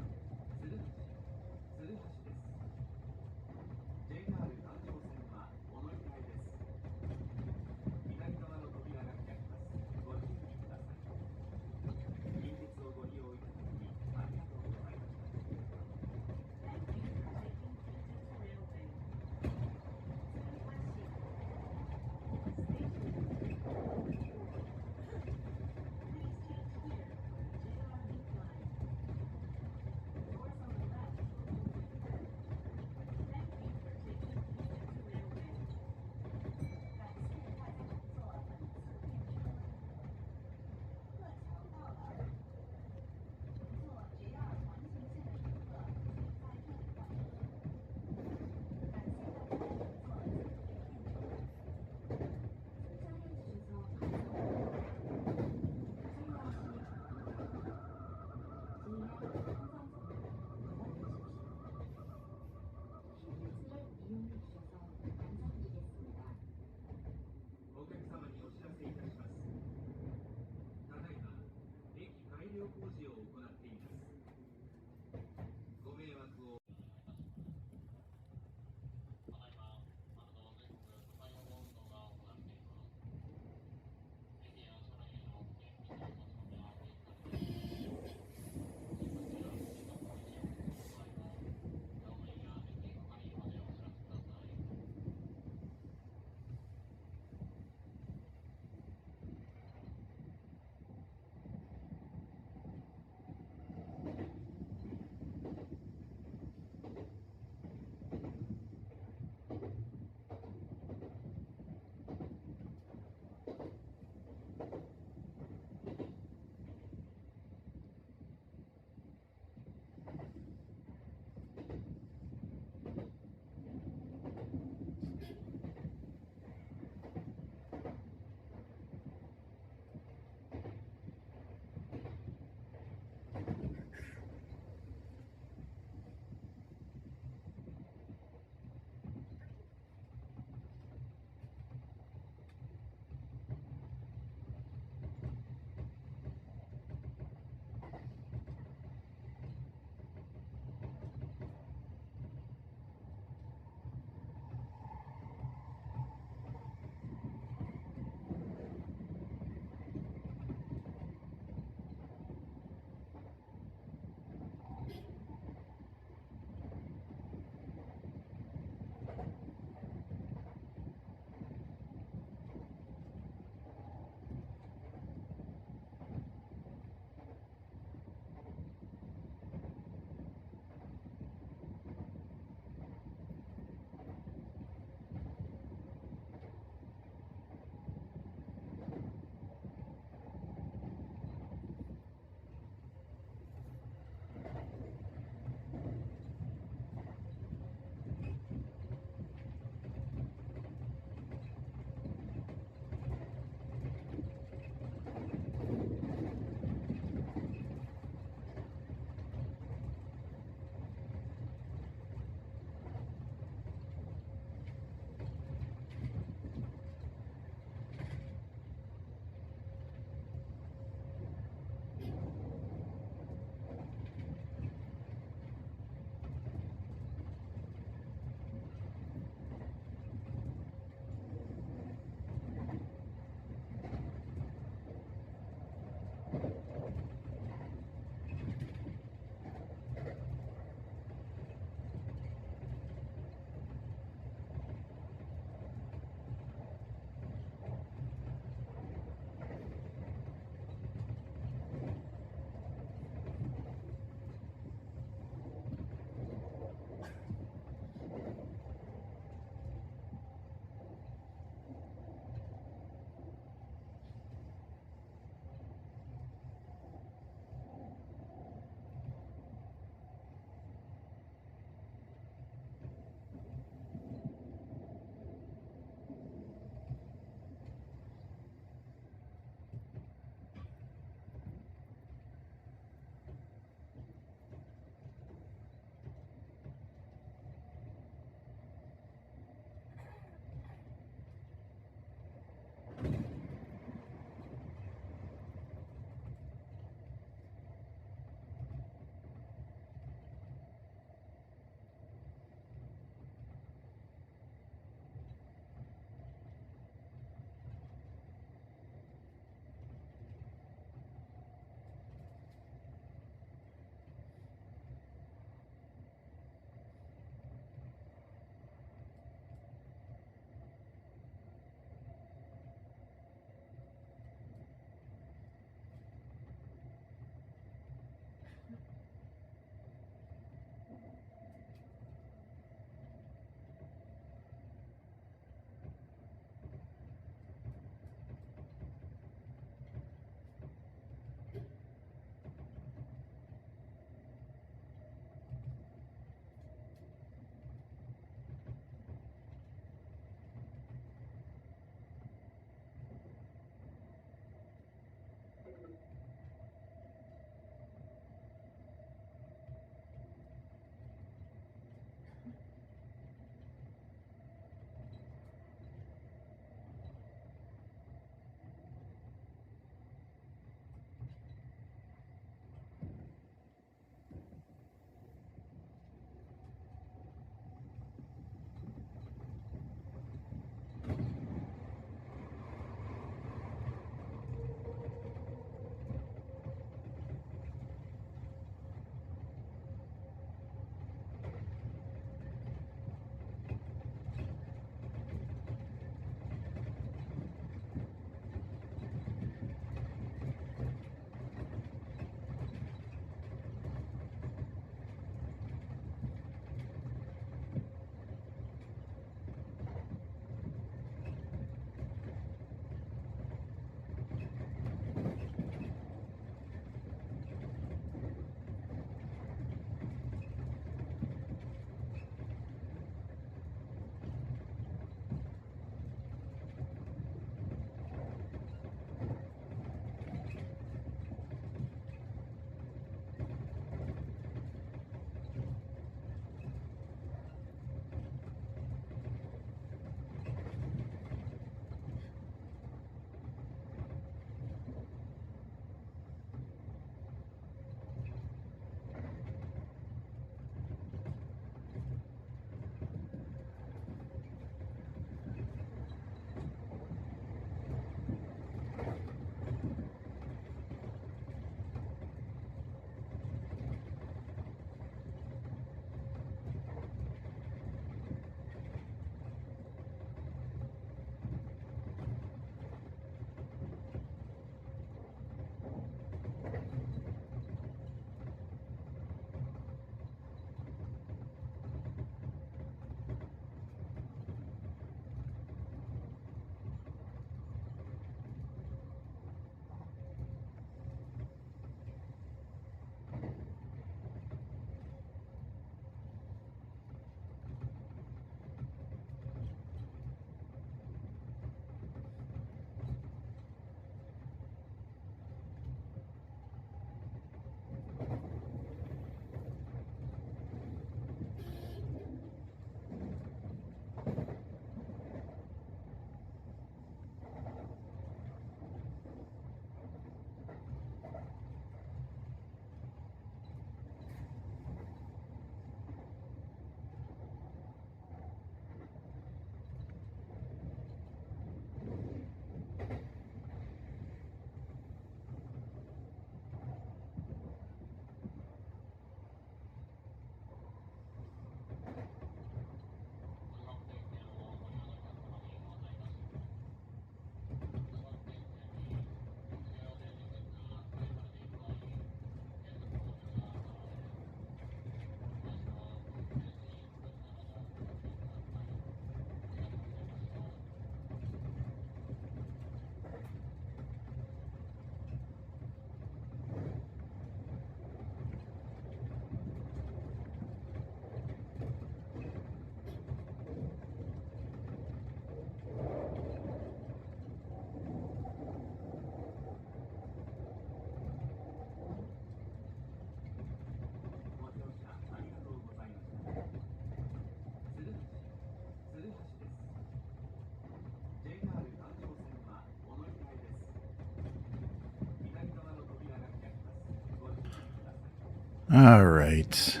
All right.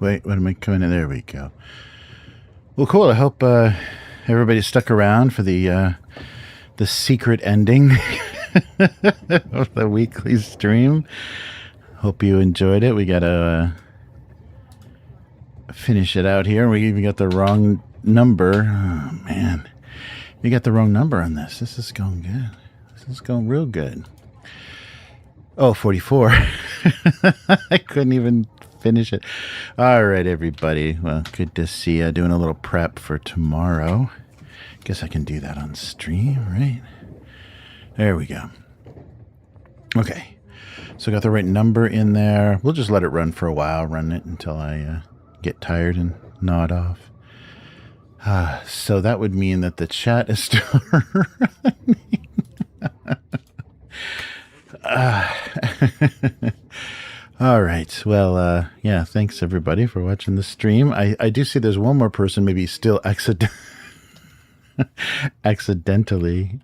Wait, what am I coming in? There we go. Well, cool. I hope everybody stuck around for the secret ending of the weekly stream. Hope you enjoyed it. We got to finish it out here. We even got the wrong number. Oh, man. We got the wrong number on this. This is going good. This is going real good. Oh, 44. I couldn't even finish it. All right, everybody. Well, good to see you. Doing a little prep for tomorrow. Guess I can do that on stream, right? There we go. Okay. So got the right number in there. We'll just let it run for a while. Run it until I get tired and nod off. So that would mean that the chat is still running. All right. Well, yeah, thanks everybody for watching the stream. I do see there's one more person maybe still accidentally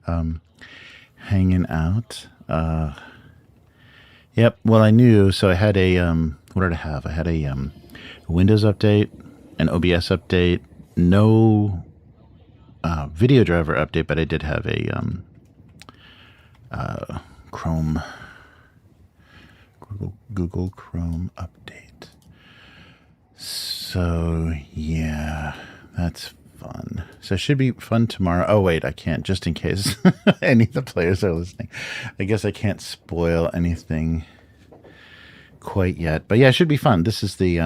hanging out. Yep. Well, I knew. So I had a what did I have? I had a Windows update, an OBS update, no video driver update, but I did have a Google Chrome update. So yeah, that's fun. So it should be fun tomorrow. Oh wait, I can't, just in case any of the players are listening. I guess I can't spoil anything quite yet. But yeah, it should be fun. This is the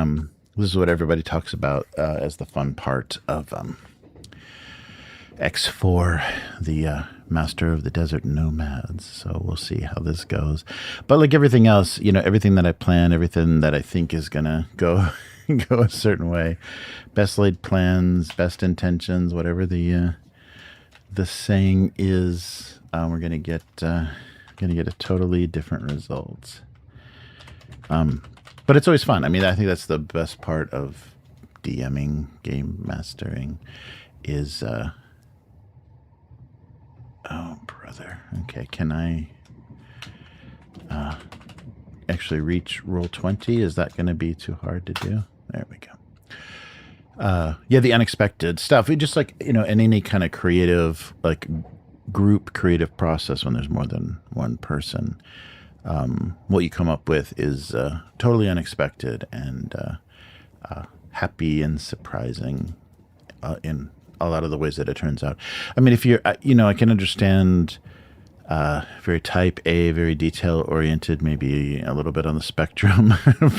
this is what everybody talks about as the fun part of X4, the Master of the Desert Nomads. So we'll see how this goes. But like everything else, you know, everything that I plan, everything that I think is gonna go go a certain way, best laid plans, best intentions, whatever the saying is, we're gonna get a totally different result. But it's always fun. I mean, I think that's the best part of DMing, game mastering, is oh, brother. Okay, can I actually reach roll 20? Is that going to be too hard to do? There we go. Yeah, the unexpected stuff. We just like, you know, in any kind of creative, like group creative process when there's more than one person, what you come up with is totally unexpected and happy and surprising in a lot of the ways that it turns out. I mean, if you're, you know, I can understand very type A, very detail oriented, maybe a little bit on the spectrum.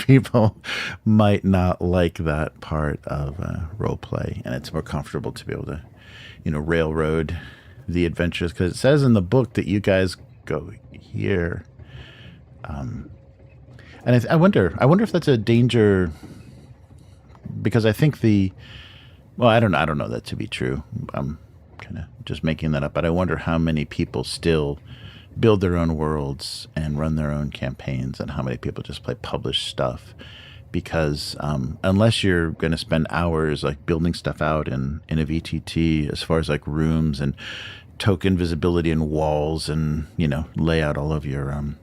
People might not like that part of role play, and it's more comfortable to be able to, you know, railroad the adventures, because it says in the book that you guys go here. And I wonder if that's a danger, because I think well, I don't know that to be true. I'm kind of just making that up, but I wonder how many people still build their own worlds and run their own campaigns, and how many people just play published stuff. Because unless you're going to spend hours like building stuff out in a VTT, as far as like rooms and token visibility and walls, and, you know, lay out all of your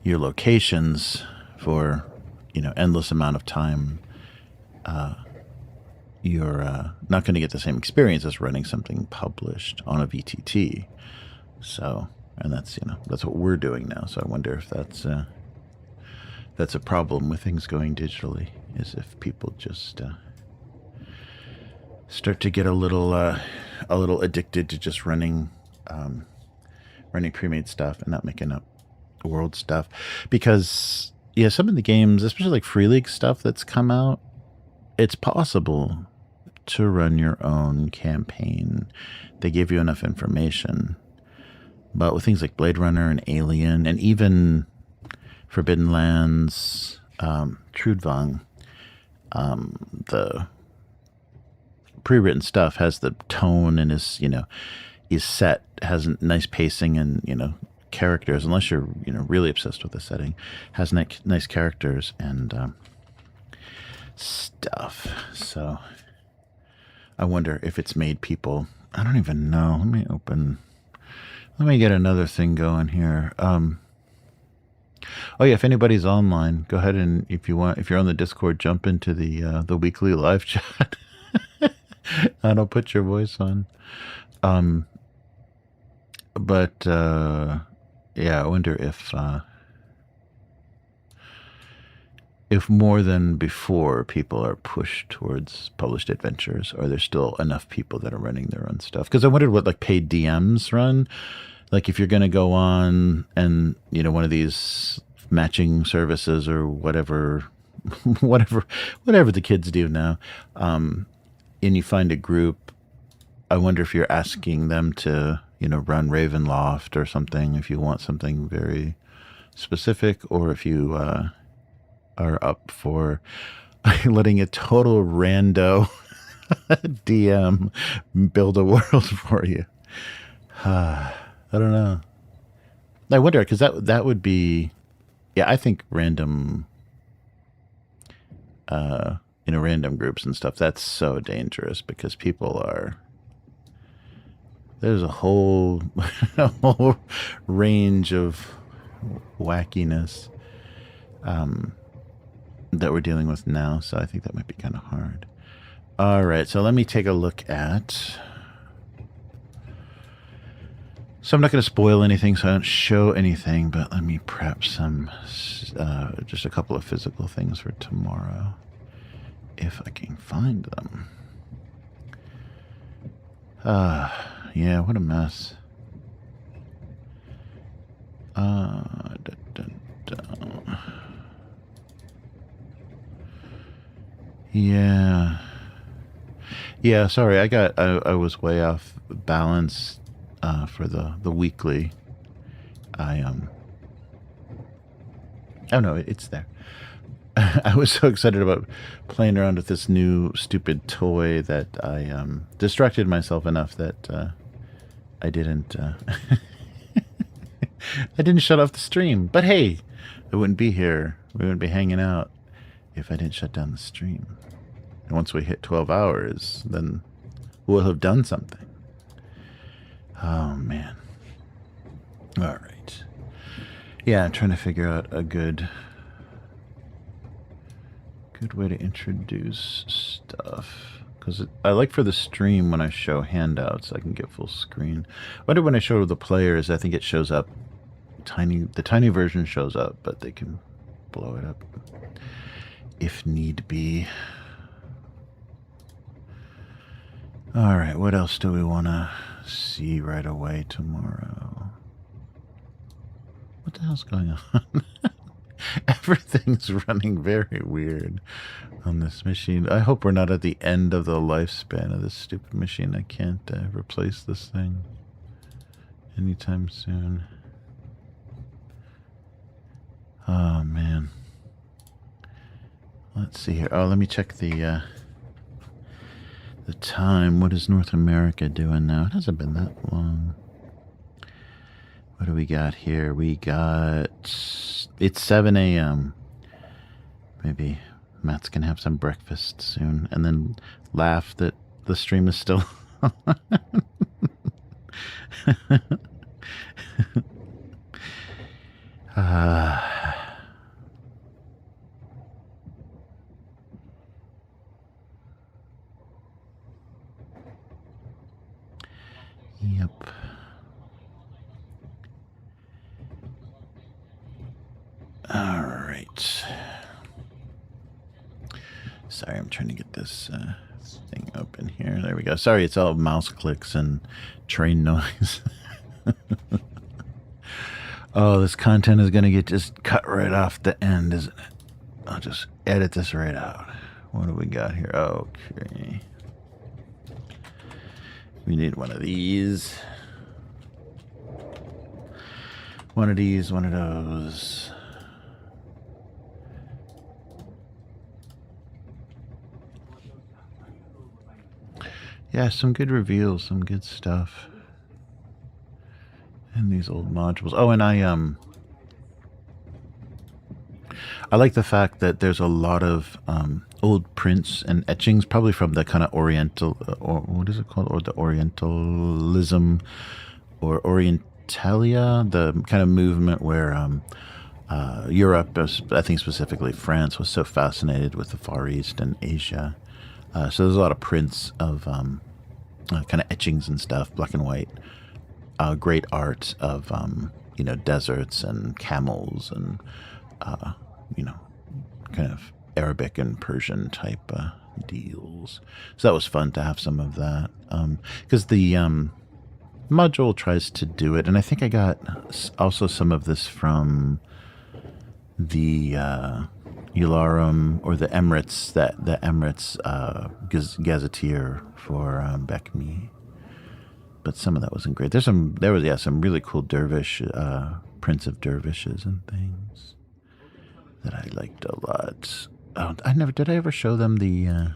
locations for, you know, endless amount of time, you're not going to get the same experience as running something published on a VTT. So, and that's, you know, that's what we're doing now. So I wonder if that's a problem with things going digitally, is if people just start to get a little addicted to just running pre-made stuff and not making up world stuff. Because yeah, some of the games, especially like Free League stuff that's come out, it's possible to run your own campaign. They give you enough information. But with things like Blade Runner and Alien, and even Forbidden Lands, Trudvang, the pre-written stuff has the tone and is, you know, is set, has nice pacing and, you know, characters, unless you're, you know, really obsessed with the setting, has nice characters and stuff. So I wonder if it's made people, I don't even know. Let me get another thing going here. Oh yeah, if anybody's online, go ahead and if you're on the Discord, jump into the weekly live chat. And I'll put your voice on. But yeah, I wonder if more than before people are pushed towards published adventures, or there's still enough people that are running their own stuff. Because I wondered what like paid DMs run. Like if you're going to go on and, you know, one of these matching services or whatever, whatever the kids do now, and you find a group, I wonder if you're asking them to, you know, run Ravenloft or something, if you want something very specific, or if you are up for letting a total rando DM build a world for you. I don't know. I wonder, because that would be, yeah, I think random, you know, random groups and stuff, that's so dangerous because people are, there's a whole, a whole range of wackiness that we're dealing with now. So I think that might be kind of hard. All right, so let me take a look at... So I'm not going to spoil anything, so I don't show anything, but let me prep some, just a couple of physical things for tomorrow, if I can find them. Yeah, what a mess. Yeah, sorry, I was way off balance for the weekly. Oh no, it's there. I was so excited about playing around with this new stupid toy that I distracted myself enough that I didn't I didn't shut off the stream. But hey, I wouldn't be here. We wouldn't be hanging out if I didn't shut down the stream. And once we hit 12 hours, then we'll have done something. Oh man. All right. Yeah, I'm trying to figure out a good way to introduce stuff, because I like for the stream when I show handouts I can get full screen. I wonder when I show the players, I think it shows up tiny, the tiny version shows up, but they can blow it up if need be. All right, what else do we want to see right away tomorrow? What the hell's going on? Everything's running very weird on this machine. I hope we're not at the end of the lifespan of this stupid machine. I can't replace this thing anytime soon. Oh, man. Let's see here. Oh, let me check the time. What is North America doing now? It hasn't been that long. What do we got here? We got... It's 7 a.m. Maybe Matt's gonna have some breakfast soon and then laugh that the stream is still Yep. All right. Sorry, I'm trying to get this thing open here. There we go. Sorry, it's all mouse clicks and train noise. Oh, this content is going to get just cut right off the end, isn't it? I'll just edit this right out. What do we got here? Okay. We need one of these. One of these, one of those. Yeah, some good reveals, some good stuff. And these old modules. Oh, and I like the fact that there's a lot of old prints and etchings, probably from the kind of Oriental, or what is it called, or the Orientalism, or Orientalia, the kind of movement where Europe, I think specifically France, was so fascinated with the Far East and Asia. So there's a lot of prints of kind of etchings and stuff, black and white. Great art of deserts and camels and kind of Arabic and Persian type deals. So that was fun to have some of that because the module tries to do it, and I think I got also some of this from the Ularum or the Emirates, the Emirates gazetteer for Beckme. But some of that wasn't great. There was some really cool dervish prints of dervishes and things that I liked a lot. Oh, did I ever show them the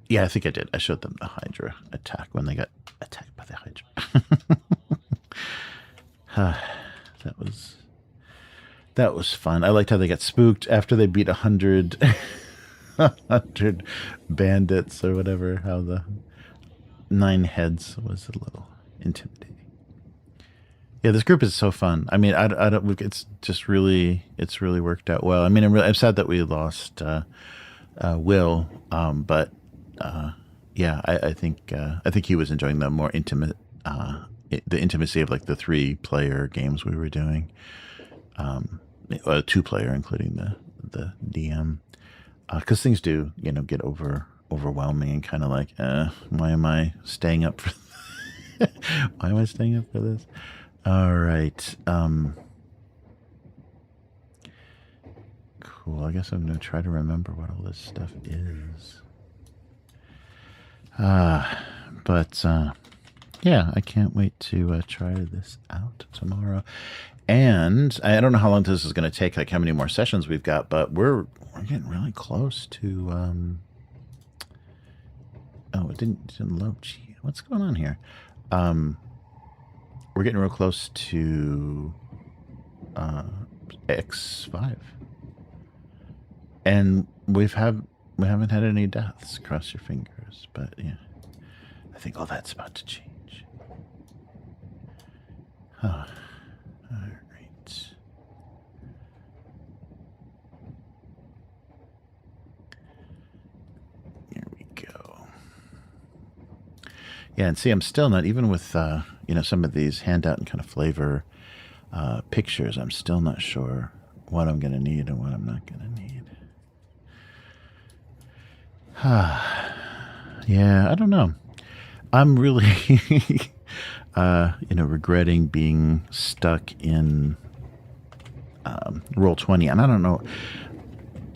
yeah, I think I did. I showed them the Hydra attack when they got attacked by the Hydra. That was fun. I liked how they got spooked after they beat 100 bandits or whatever. How the 9 heads was a little intimidating. Yeah, this group is so fun. I mean, I don't. It's really worked out well. I mean, I'm sad that we lost Will, but yeah, I think he was enjoying the more intimate, the intimacy of like the 3-player games we were doing, 2-player including the DM, because things do get overwhelming and kind of like, why am I staying up for why am I staying up for this? All right. Cool. I guess I'm going to try to remember what all this stuff is. But yeah, I can't wait to try this out tomorrow. And I don't know how long this is going to take, like how many more sessions we've got, but we're getting really close to oh, it didn't load. Gee, what's going on here? We're getting real close to X5. And we haven't had any deaths. Cross your fingers, but yeah, I think all that's about to change. All right. Here we go. Yeah, and see, I'm still not, even with some of these handout and kind of flavor pictures, I'm still not sure what I'm going to need and what I'm not going to need. Yeah, I don't know. I'm really, regretting being stuck in Roll20, and I don't know.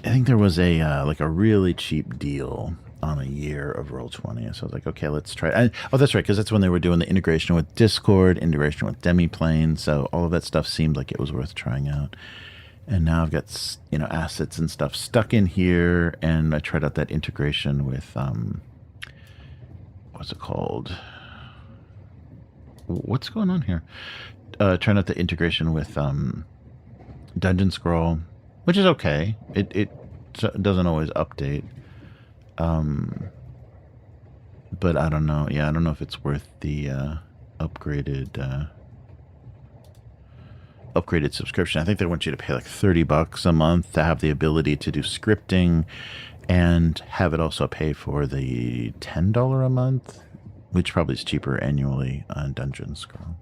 I think there was a really cheap deal on a year of Roll20, so I was like, okay, let's try. Oh, that's right, because that's when they were doing the integration with Discord, integration with Demiplane, so all of that stuff seemed like it was worth trying out. And now I've got, assets and stuff stuck in here, and I tried out that integration with, what's it called? What's going on here? Trying out the integration with Dungeon Scroll, which is okay. It doesn't always update. But I don't know. Yeah, I don't know if it's worth the upgraded subscription. I think they want you to pay like $30 a month to have the ability to do scripting and have it also pay for the $10 a month, which probably is cheaper annually on Dungeon Scroll.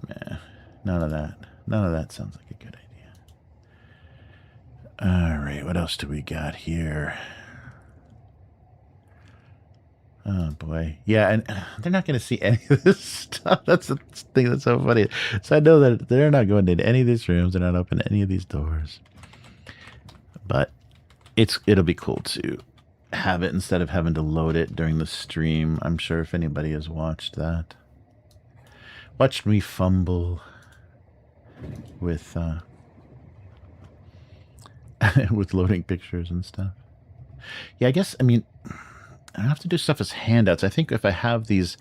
Meh, none of that sounds like a good idea. All right, what else do we got here? Oh boy, yeah, and they're not going to see any of this stuff. That's the thing that's so funny. So I know that they're not going into any of these rooms. They're not opening any of these doors. But it'll be cool to have it instead of having to load it during the stream. I'm sure if anybody has watched that, watched me fumble with with loading pictures and stuff. Yeah, I guess, I mean, I don't have to do stuff as handouts. I think if I have these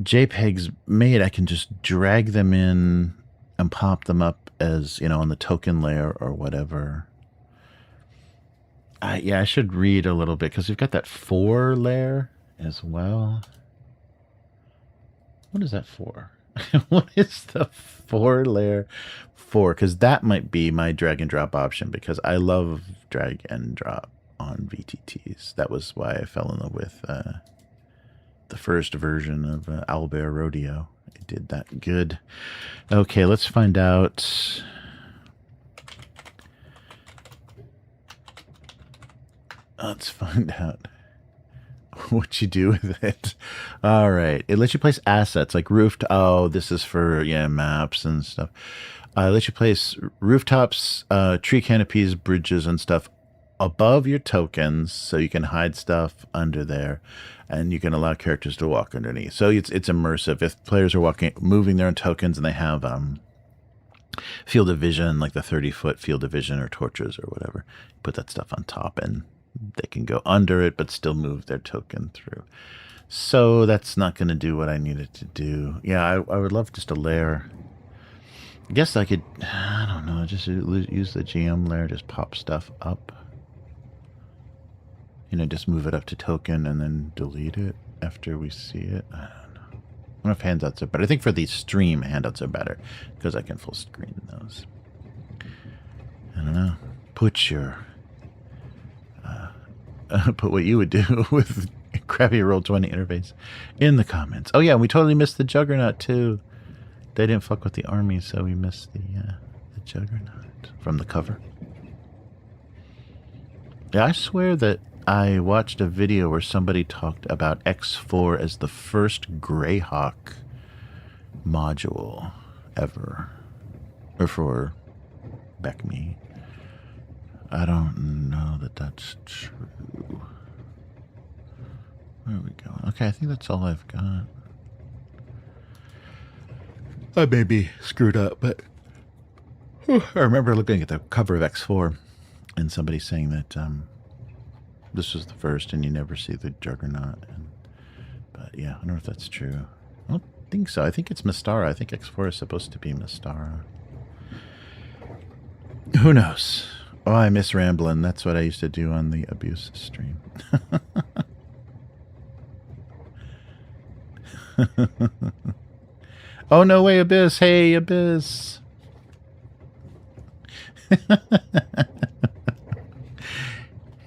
JPEGs made, I can just drag them in and pop them up as, on the token layer or whatever. Yeah, I should read a little bit because we've got that 4 layer as well. What is that for? What is the 4-layer 4? Because that might be my drag and drop option, because I love drag and drop on VTTs. That was why I fell in love with the first version of Owlbear Rodeo. It did that good. Okay, let's find out. Let's find out what you do with it. All right. It lets you place assets like oh, this is for, maps and stuff. It lets you place rooftops, tree canopies, bridges, and stuff above your tokens, so you can hide stuff under there, and you can allow characters to walk underneath. So it's immersive. If players are moving their own tokens, and they have field of vision, like the 30-foot field of vision or torches or whatever, put that stuff on top, and they can go under it but still move their token through. So that's not going to do what I needed to do. Yeah, I would love just a layer. I guess I could, I don't know, just use the GM layer, just pop stuff up. Just move it up to token and then delete it after we see it. I don't know. I don't know if handouts are better. I think for the stream, handouts are better because I can full screen those. I don't know. Put your... put what you would do with crappy Roll20 interface in the comments. Oh yeah, we totally missed the Juggernaut too. They didn't fuck with the army, so we missed the Juggernaut from the cover. Yeah, I swear that I watched a video where somebody talked about X4 as the first Greyhawk module ever. Or for BECME. I don't know that that's true. Where are we going? Okay, I think that's all I've got. I may be screwed up, but I remember looking at the cover of X4 and somebody saying that this was the first and you never see the Juggernaut. But yeah, I don't know if that's true. I don't think so. I think it's Mystara. I think X4 is supposed to be Mystara. Who knows? Oh, I miss rambling. That's what I used to do on the Abuse stream. Oh, no way, Abyss. Hey, Abyss.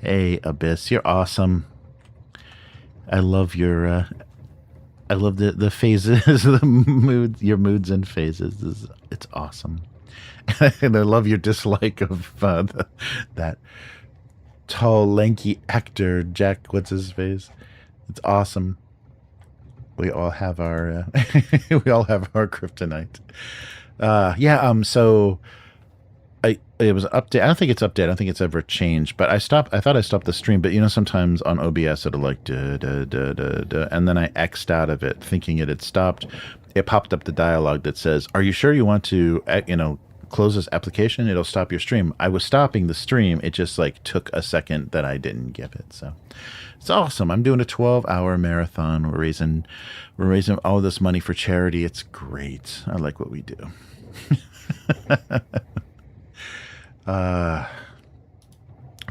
Hey, Abyss. You're awesome. I love your... I love the phases, the moods, your moods and phases. It's awesome. And I love your dislike of that tall, lanky actor, Jack, what's his face? It's awesome. We all have our we all have our kryptonite. So it was update. I don't think it's updated. I don't think it's ever changed. But I thought I stopped the stream. But sometimes on OBS it'll like duh, duh, duh, duh, duh, and then I X'd out of it, thinking it had stopped. It popped up the dialogue that says, "Are you sure you want to close this application? It'll stop your stream." I was stopping the stream. It just like took a second that I didn't give it. So it's awesome. I'm doing a 12-hour marathon. We're raising all this money for charity. It's great. I like what we do.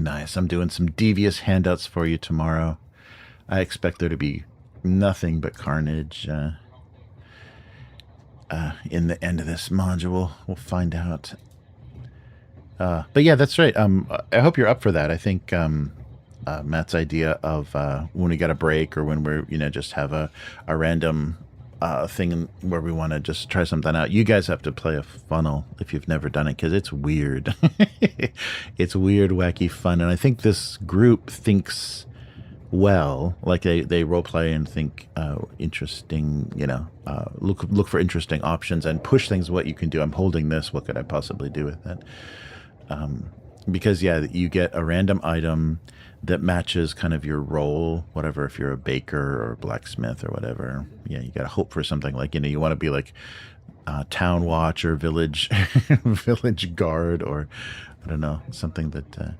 Nice. I'm doing some devious handouts for you tomorrow. I expect there to be nothing but carnage in the end of this module. We'll find out. But yeah, that's right. I hope you're up for that. I think Matt's idea of when we got a break or when we're just have a random thing where we want to just try something out. You guys have to play a funnel if you've never done it, because it's weird. It's weird, wacky fun, and I think this group thinks well, like they role play and think interesting. Look for interesting options and push things. What you can do. I'm holding this. What could I possibly do with it? Because you get a random item that matches kind of your role, whatever, if you're a baker or a blacksmith or whatever. Yeah, you got to hope for something like, you want to be like town watch or village village guard, or I don't know, something that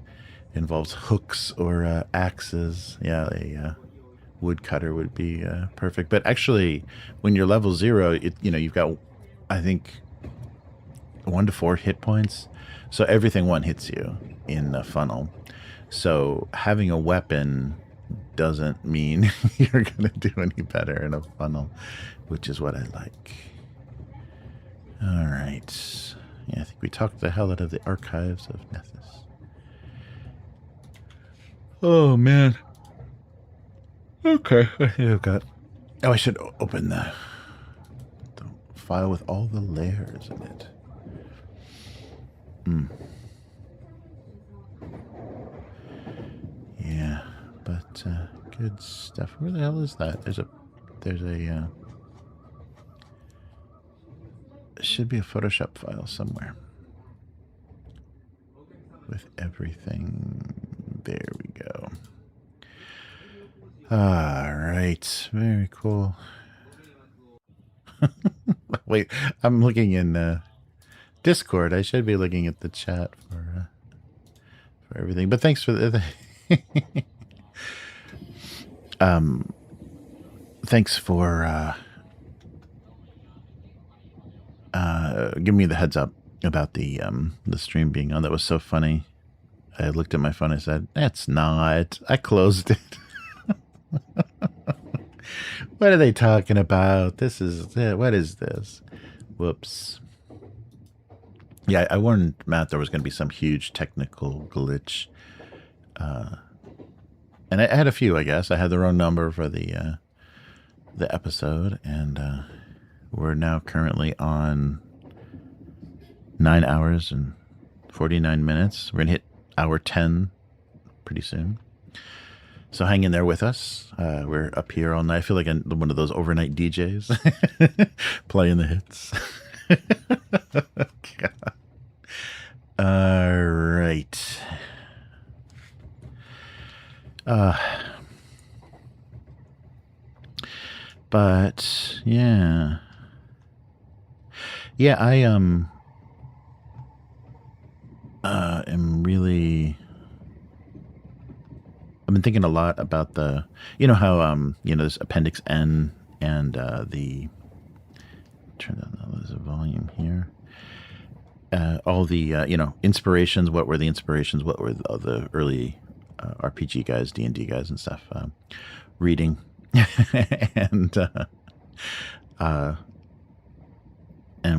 involves hooks or axes. Yeah, a woodcutter would be perfect. But actually, when you're level 0, you've got, I think, 1 to 4 hit points. So everything one hits you in the funnel. So having a weapon doesn't mean you're going to do any better in a funnel, which is what I like. All right. Yeah, I think we talked the hell out of the archives of Nethys. Oh, man. Okay. I've got... Oh, I should open the file with all the layers in it. Yeah, but good stuff. Where the hell is that? There's a should be a Photoshop file somewhere with everything. There we go. All right, very cool. Wait, I'm looking in Discord. I should be looking at the chat for everything. But thanks for the thanks for giving me the heads up about the stream being on. That was so funny. I looked at my phone. I said, "That's not." I closed it. What are they talking about? This is what is this? Whoops. Yeah, I warned Matt there was going to be some huge technical glitch. And I had a few, I guess. I had the wrong number for the episode, and we're now currently on 9 hours and 49 minutes. We're going to hit hour 10 pretty soon. So hang in there with us. We're up here all night. I feel like I'm one of those overnight DJs playing the hits. God. All right. But yeah. Yeah, I am really... I've been thinking a lot about the, you know how there's Appendix N and the, turn down there's a volume here. All the inspirations. What were the inspirations? What were the early RPG guys, D&D guys, and stuff reading, and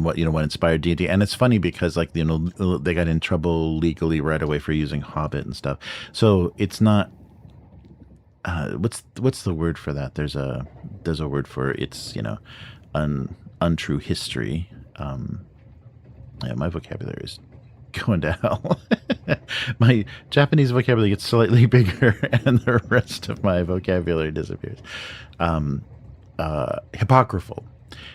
what inspired D&D. And it's funny because they got in trouble legally right away for using Hobbit and stuff. So it's not. What's the word for that? There's a word for it's untrue history. Yeah, my vocabulary is going to hell. My Japanese vocabulary gets slightly bigger, and the rest of my vocabulary disappears. Hypocritical.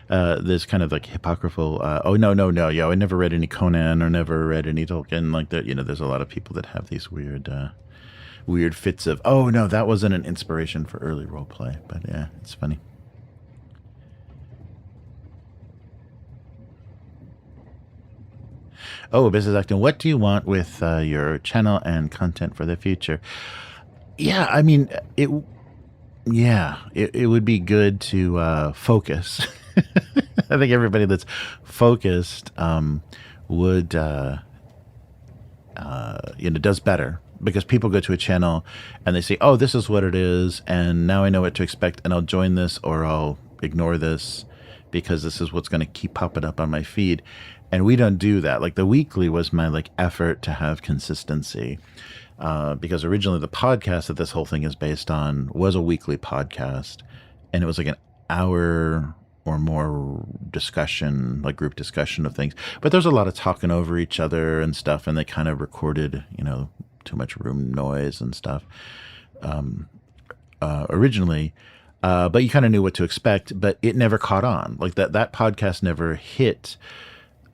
There's kind of like hypocritical. Oh no, yeah, I never read any Conan or never read any Tolkien like that. There's a lot of people that have these weird fits of, oh no, that wasn't an inspiration for early role play. But yeah, it's funny. Oh, Business Acting, what do you want with your channel and content for the future? Yeah, I mean, it would be good to focus. I think everybody that's focused would, does better. Because people go to a channel and they say, oh, this is what it is, and now I know what to expect, and I'll join this or I'll ignore this because this is what's going to keep popping up on my feed. And we don't do that. Like the weekly was my effort to have consistency, because originally the podcast that this whole thing is based on was a weekly podcast, and it was like an hour or more discussion, like group discussion of things. But there's a lot of talking over each other and stuff, and they kind of recorded, too much room noise and stuff originally. But you kind of knew what to expect, but it never caught on. Like that podcast never hit.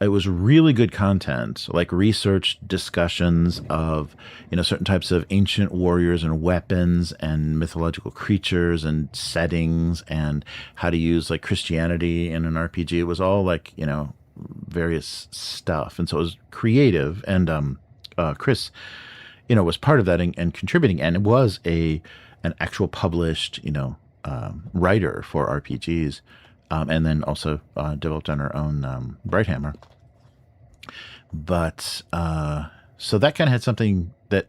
It was really good content, like research discussions of, certain types of ancient warriors and weapons and mythological creatures and settings and how to use like Christianity in an RPG. It was all like, various stuff. And so it was creative. And Chris, was part of that and contributing. And it was an actual published, writer for RPGs. And then also developed on our own Brighthammer. But so that kind of had something that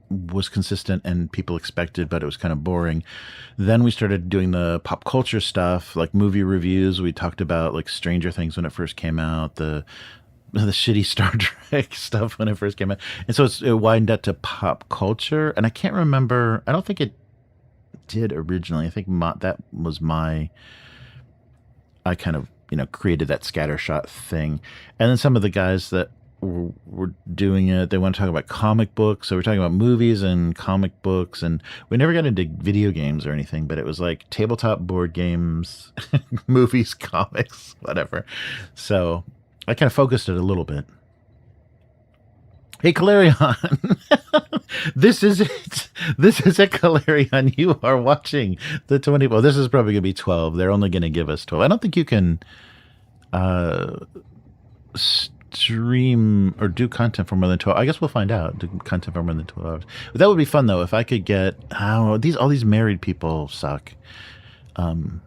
was consistent and people expected, but it was kind of boring. Then we started doing the pop culture stuff, like movie reviews. We talked about like Stranger Things when it first came out, the shitty Star Trek stuff when it first came out. And so it widened up to pop culture. And I can't remember, I don't think it did originally. I think that was I kind of, created that scattershot thing. And then some of the guys that were doing it, they want to talk about comic books. So we're talking about movies and comic books. And we never got into video games or anything, but it was like tabletop board games, movies, comics, whatever. So I kind of focused it a little bit. Hey, Calerion. This is it. This is it, Calerion. You are watching the 20. Well, this is probably going to be 12. They're only going to give us 12. I don't think you can stream or do content for more than 12. I guess we'll find out. Do content for more than 12 hours. But that would be fun, though, if I could get... all these married people suck. You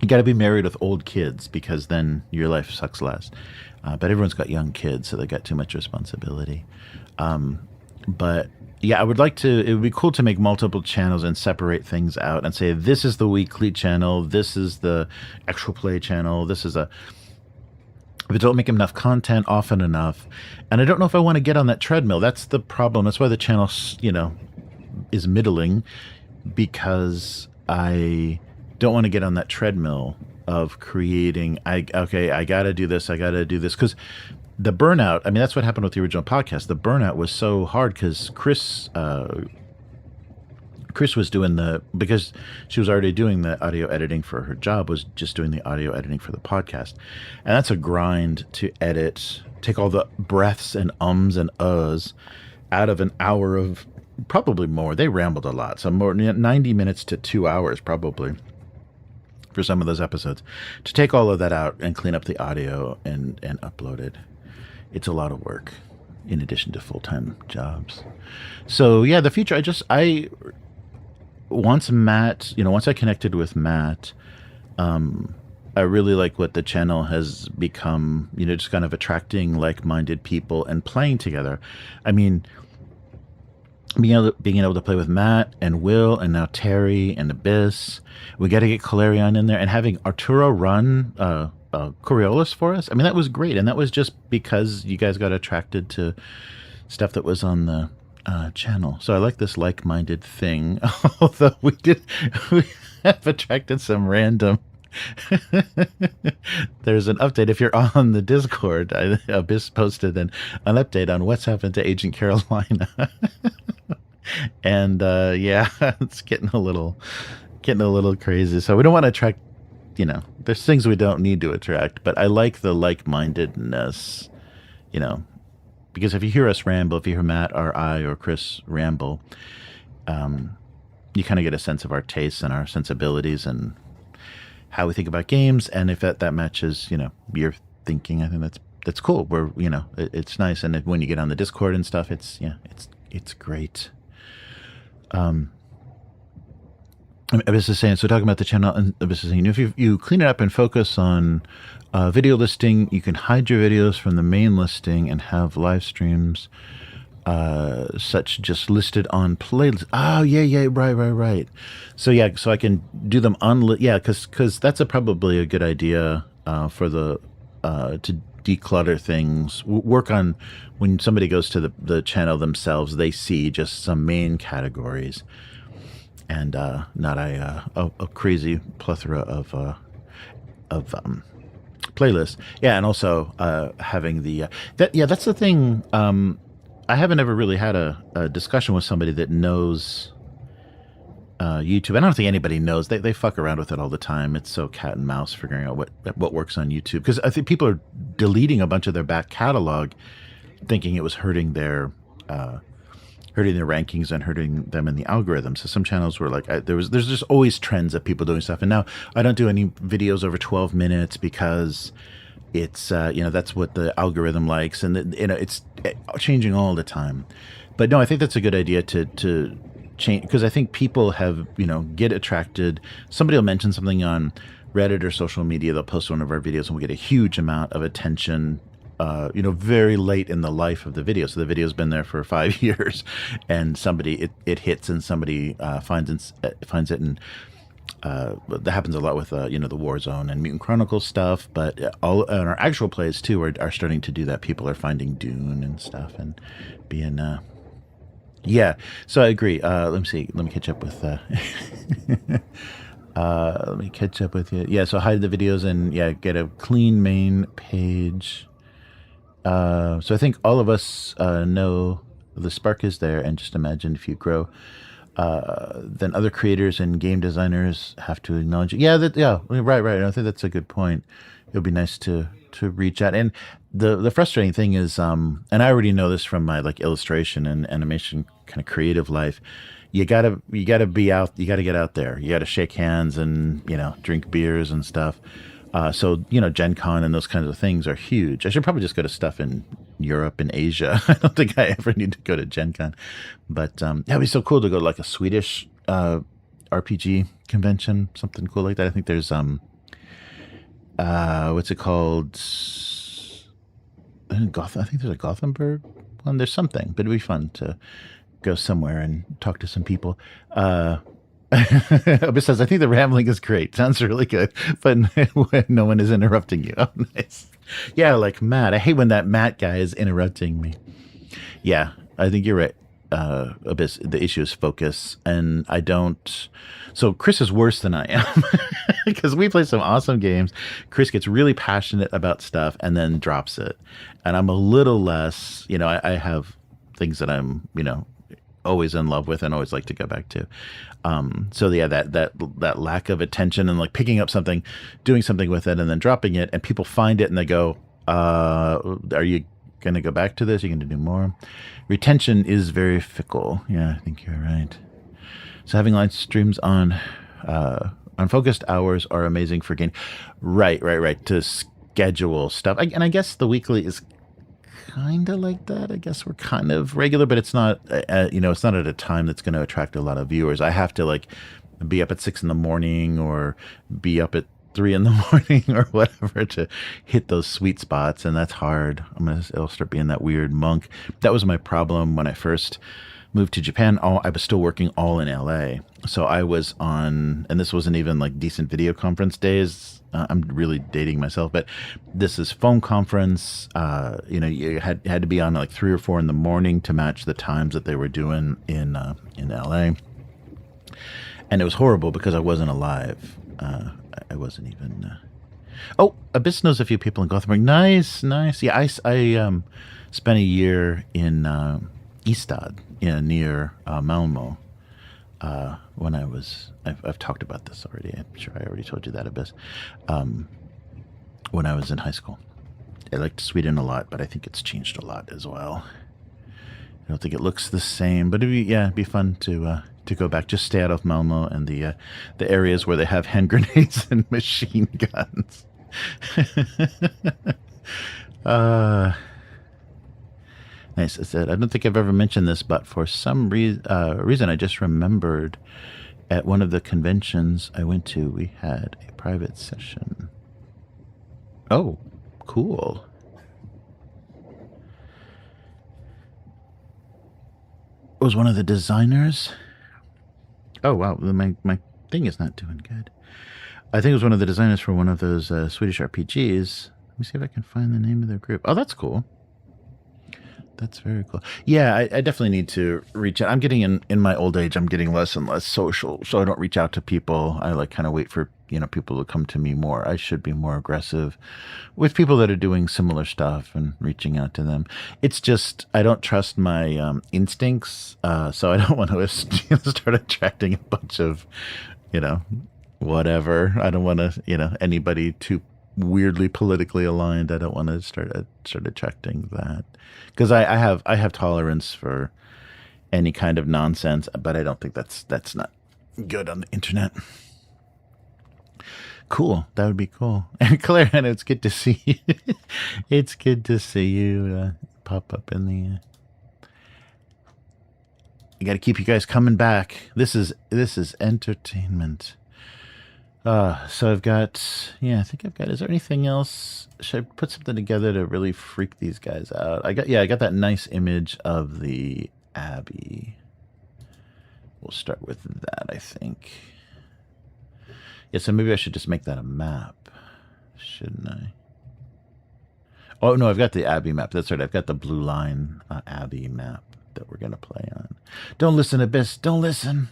got to be married with old kids because then your life sucks less. But everyone's got young kids, so they got too much responsibility. But yeah, it would be cool to make multiple channels and separate things out and say, this is the weekly channel, this is the actual play channel, this is if I don't make enough content often enough. And I don't know if I want to get on that treadmill. That's the problem. That's why the channel, is middling, because I don't want to get on that treadmill of creating, I gotta do this, because the burnout, I mean, that's what happened with the original podcast. The burnout was so hard because Chris was doing because she was already doing the audio editing for her job, was just doing the audio editing for the podcast. And that's a grind to edit, take all the breaths and ums and uhs out of an hour of, probably more. They rambled a lot. So more 90 minutes to 2 hours probably for some of those episodes, to take all of that out and clean up the audio and upload it. It's a lot of work in addition to full-time jobs. So yeah, the future, once I connected with Matt, I really like what the channel has become, just kind of attracting like-minded people and playing together. I mean, being able to play with Matt and Will and now Terry and Abyss. We got to get Calerion in there, and having Arturo run Coriolis for us. I mean, that was great, and that was just because you guys got attracted to stuff that was on the channel. So I like this like-minded thing, although we have attracted some random... There's an update. If you're on the Discord, Abyss posted an update on what's happened to Agent Carolina. And yeah, it's getting a little crazy. So we don't want to attract, there's things we don't need to attract, but I like the like-mindedness, because if you hear us ramble, if you hear Matt or I or Chris ramble, you kind of get a sense of our tastes and our sensibilities and how we think about games. And if that matches, your thinking, I think that's cool. We're, it's nice. And when you get on the Discord and stuff, it's great. Abyss is saying, so talking about the channel, and Abyss is saying, if you clean it up and focus on video listing, you can hide your videos from the main listing and have live streams such just listed on playlists. Oh, yeah, right. So yeah, so I can do them because that's probably a good idea for the to declutter things. Work on when somebody goes to the channel themselves, they see just some main categories and not a crazy plethora of playlists. Yeah, and also having the that's the thing. I haven't ever really had a discussion with somebody that knows YouTube. I don't think anybody knows. They fuck around with it all the time. It's so cat and mouse figuring out what works on YouTube. Because I think people are deleting a bunch of their back catalog, thinking it was hurting their rankings and hurting them in the algorithm. So some channels were like, there's just always trends of people doing stuff. And now I don't do any videos over 12 minutes because it's that's what the algorithm likes, and it's changing all the time. But no, I think that's a good idea to change, because I think people have get attracted. Somebody will mention something on Reddit or social media, they'll post one of our videos and we'll get a huge amount of attention very late in the life of the video. So the video's been there for 5 years, and somebody it hits, and somebody finds it, and that happens a lot with the Warzone and Mutant Chronicles stuff. But all on our actual plays too are starting to do that. People are finding Dune and stuff and being yeah. So I agree. Let me see. Let me catch up with. Let me catch up with you. Yeah. So hide the videos and get a clean main page. So I think all of us know the spark is there, and just imagine if you grow, then other creators and game designers have to acknowledge it. Yeah, right. I think that's a good point. It would be nice to reach out. And the frustrating thing is, and I already know this from my like illustration and animation kind of creative life. You gotta be out. You gotta get out there. You gotta shake hands and drink beers and stuff. So Gen Con and those kinds of things are huge. I should probably just go to stuff in Europe and Asia. I don't think I ever need to go to Gen Con, but it'd be so cool to go to like a Swedish RPG convention, something cool like that. I think there's what's it called? I think there's a Gothenburg one. There's something, but it'd be fun to go somewhere and talk to some people. Besides, I think the rambling is great. Sounds really good, but when no one is interrupting you. Oh, nice. Yeah, like Matt. I hate when that Matt guy is interrupting me. Yeah, I think you're right. Abyss, the issue is focus, and I don't. So Chris is worse than I am because we play some awesome games. Chris gets really passionate about stuff and then drops it, and I'm a little less. I have things that I'm always in love with and always like to go back to. So yeah, that lack of attention and like picking up something, doing something with it, and then dropping it, and people find it and they go, "Are you going to go back to this? Are you going to do more?" Retention is very fickle. Yeah, I think you're right. So having live streams on unfocused hours are amazing for gain. Right. To schedule stuff, and I guess the weekly is kind of like that. I guess we're kind of regular, but it's not, it's not at a time that's going to attract a lot of viewers. I have to like be up at 6 a.m. or be up at 3 a.m. or whatever to hit those sweet spots. And that's hard. It'll start being that weird monk. That was my problem when I first moved to Japan. I was still working all in LA. So I was on, and this wasn't even like decent video conference days. I'm really dating myself, but this is phone conference. You had to be on like 3 or 4 in the morning to match the times that they were doing in LA. And it was horrible because I wasn't alive. I wasn't even. Abyss knows a few people in Gothenburg. Nice. Yeah, I spent a year in Ystad, near Malmo. When I was, I've talked about this already. I'm sure I already told you that, Abyss. When I was in high school, I liked Sweden a lot, but I think it's changed a lot as well. I don't think it looks the same, but it'd be fun to go back. Just stay out of Malmo and the areas where they have hand grenades and machine guns. Nice. I said, I don't think I've ever mentioned this, but for some reason, I just remembered at one of the conventions I went to, we had a private session. Oh, cool. Was one of the designers. Oh, wow. My thing is not doing good. I think it was one of the designers for one of those Swedish RPGs. Let me see if I can find the name of their group. Oh, that's cool. That's very cool. Yeah, I definitely need to reach out. I'm getting in my old age, I'm getting less and less social, so I don't reach out to people. I like kind of wait for people to come to me more. I should be more aggressive with people that are doing similar stuff and reaching out to them. It's just I don't trust my instincts, so I don't want to start attracting a bunch of whatever. I don't want to anybody too weirdly politically aligned. I don't want to start attracting that, because I have tolerance for any kind of nonsense, but I don't think that's not good on the internet. Cool, that would be cool. And Claire, it's good to see you. It's good to see you pop up in the. You got to keep you guys coming back. This is entertainment. So I've got, yeah, I think I've got, is there anything else? Should I put something together to really freak these guys out? I got that nice image of the Abbey. We'll start with that, I think. Yeah, so maybe I should just make that a map, shouldn't I? Oh, no, I've got the Abbey map. That's right. I've got the blue line Abbey map that we're going to play on. Don't listen, Abyss. Don't listen.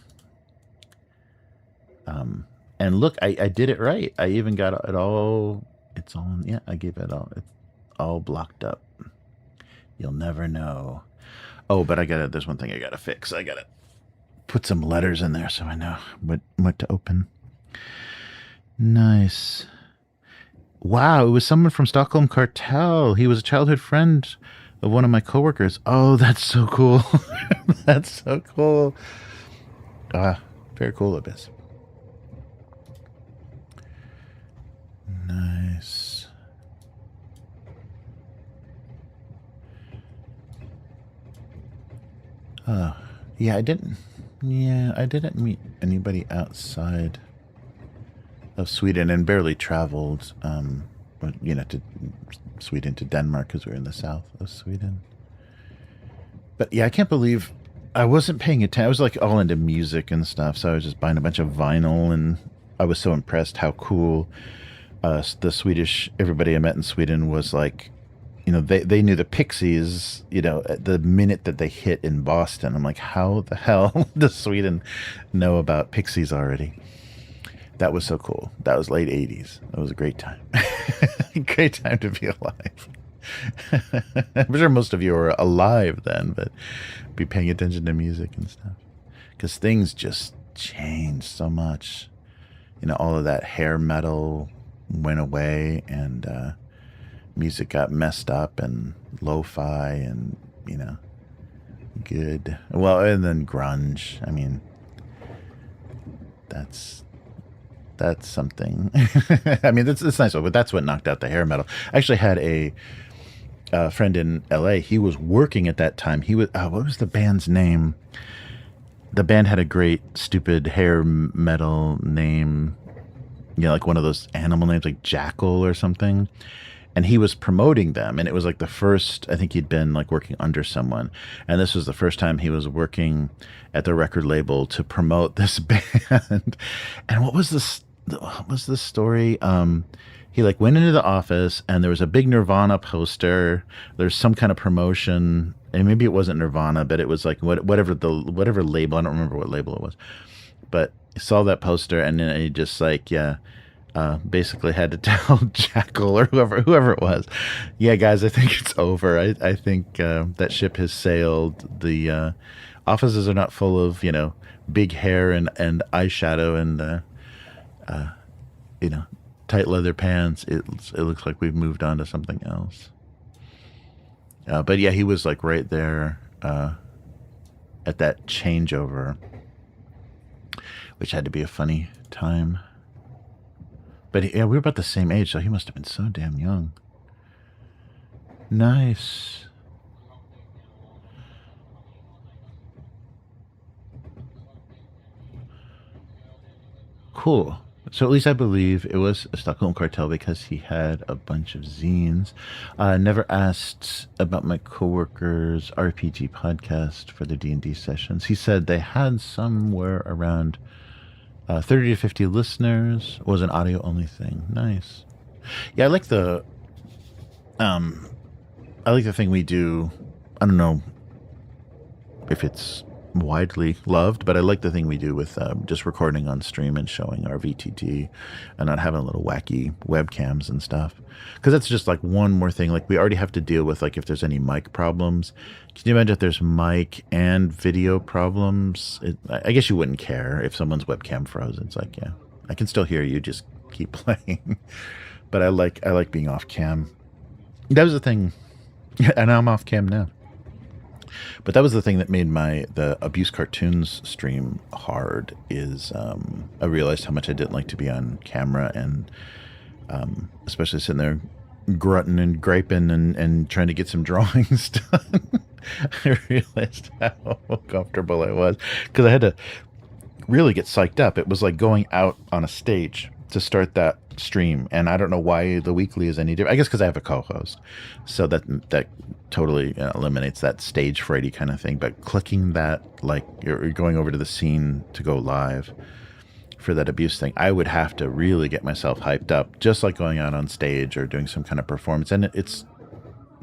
And look, I did it right. I even got it all. It's all, yeah, I gave it all. It's all blocked up. You'll never know. Oh, but there's one thing I got to fix. I got to put some letters in there so I know what to open. Nice. Wow, it was someone from Stockholm Cartel. He was a childhood friend of one of my coworkers. Oh, that's so cool. That's so cool. Very cool, Abyss. Nice. Yeah, I didn't meet anybody outside of Sweden and barely traveled, to Sweden to Denmark because we're in the south of Sweden. But yeah, I can't believe I wasn't paying attention. I was like all into music and stuff, so I was just buying a bunch of vinyl, and I was so impressed how cool the Swedish, everybody I met in Sweden was like, they knew the Pixies, the minute that they hit in Boston. I'm like, how the hell does Sweden know about Pixies already? That was so cool. That was late 80s. That was a great time. Great time to be alive. I'm sure most of you are alive then, but be paying attention to music and stuff. Because things just changed so much. All of that hair metal went away, and music got messed up, and lo-fi, and, good. Well, and then grunge. I mean, that's something. I mean, it's nice, but that's what knocked out the hair metal. I actually had a friend in LA. He was working at that time. He was, what was the band's name? The band had a great stupid hair metal name, like one of those animal names, like Jackal or something. And he was promoting them, and it was like the first, I think he'd been like working under someone, and this was the first time he was working at the record label to promote this band. And what was the story? He like went into the office, and there was a big Nirvana poster. There's some kind of promotion, and maybe it wasn't Nirvana, but it was like whatever label. I don't remember what label it was, but he saw that poster, and then he just like, yeah. Basically had to tell Jackal or whoever it was, yeah, guys, I think it's over. I think that ship has sailed. The offices are not full of big hair and eyeshadow and tight leather pants. It looks like we've moved on to something else. But yeah, he was like right there at that changeover, which had to be a funny time. But yeah, we were about the same age, so he must have been so damn young. Nice. Cool. So at least I believe it was a Stockholm Cartel because he had a bunch of zines. Never asked about my coworker's RPG podcast for the D&D sessions. He said they had somewhere around 30 to 50 listeners. Was an audio only thing. Nice. Yeah, I like the thing we do. I don't know if it's widely loved, but I like the thing we do with just recording on stream and showing our VTT and not having little wacky webcams and stuff, because that's just like one more thing. Like, we already have to deal with like if there's any mic problems. Can you imagine if there's mic and video problems? I guess you wouldn't care if someone's webcam froze. It's like, yeah, I can still hear you, just keep playing. But I like being off cam. That was the thing. And I'm off cam now. But that was the thing that made the Abuse Cartoons stream hard, is I realized how much I didn't like to be on camera, and especially sitting there grunting and griping and trying to get some drawings done. I realized how uncomfortable I was, because I had to really get psyched up. It was like going out on a stage to start that stream, and I don't know why the weekly is any different. I guess because I have a co-host, so that totally eliminates that stage frighty kind of thing. But clicking that, like you're going over to the scene to go live for that abuse thing, I would have to really get myself hyped up, just like going out on stage or doing some kind of performance. And it's,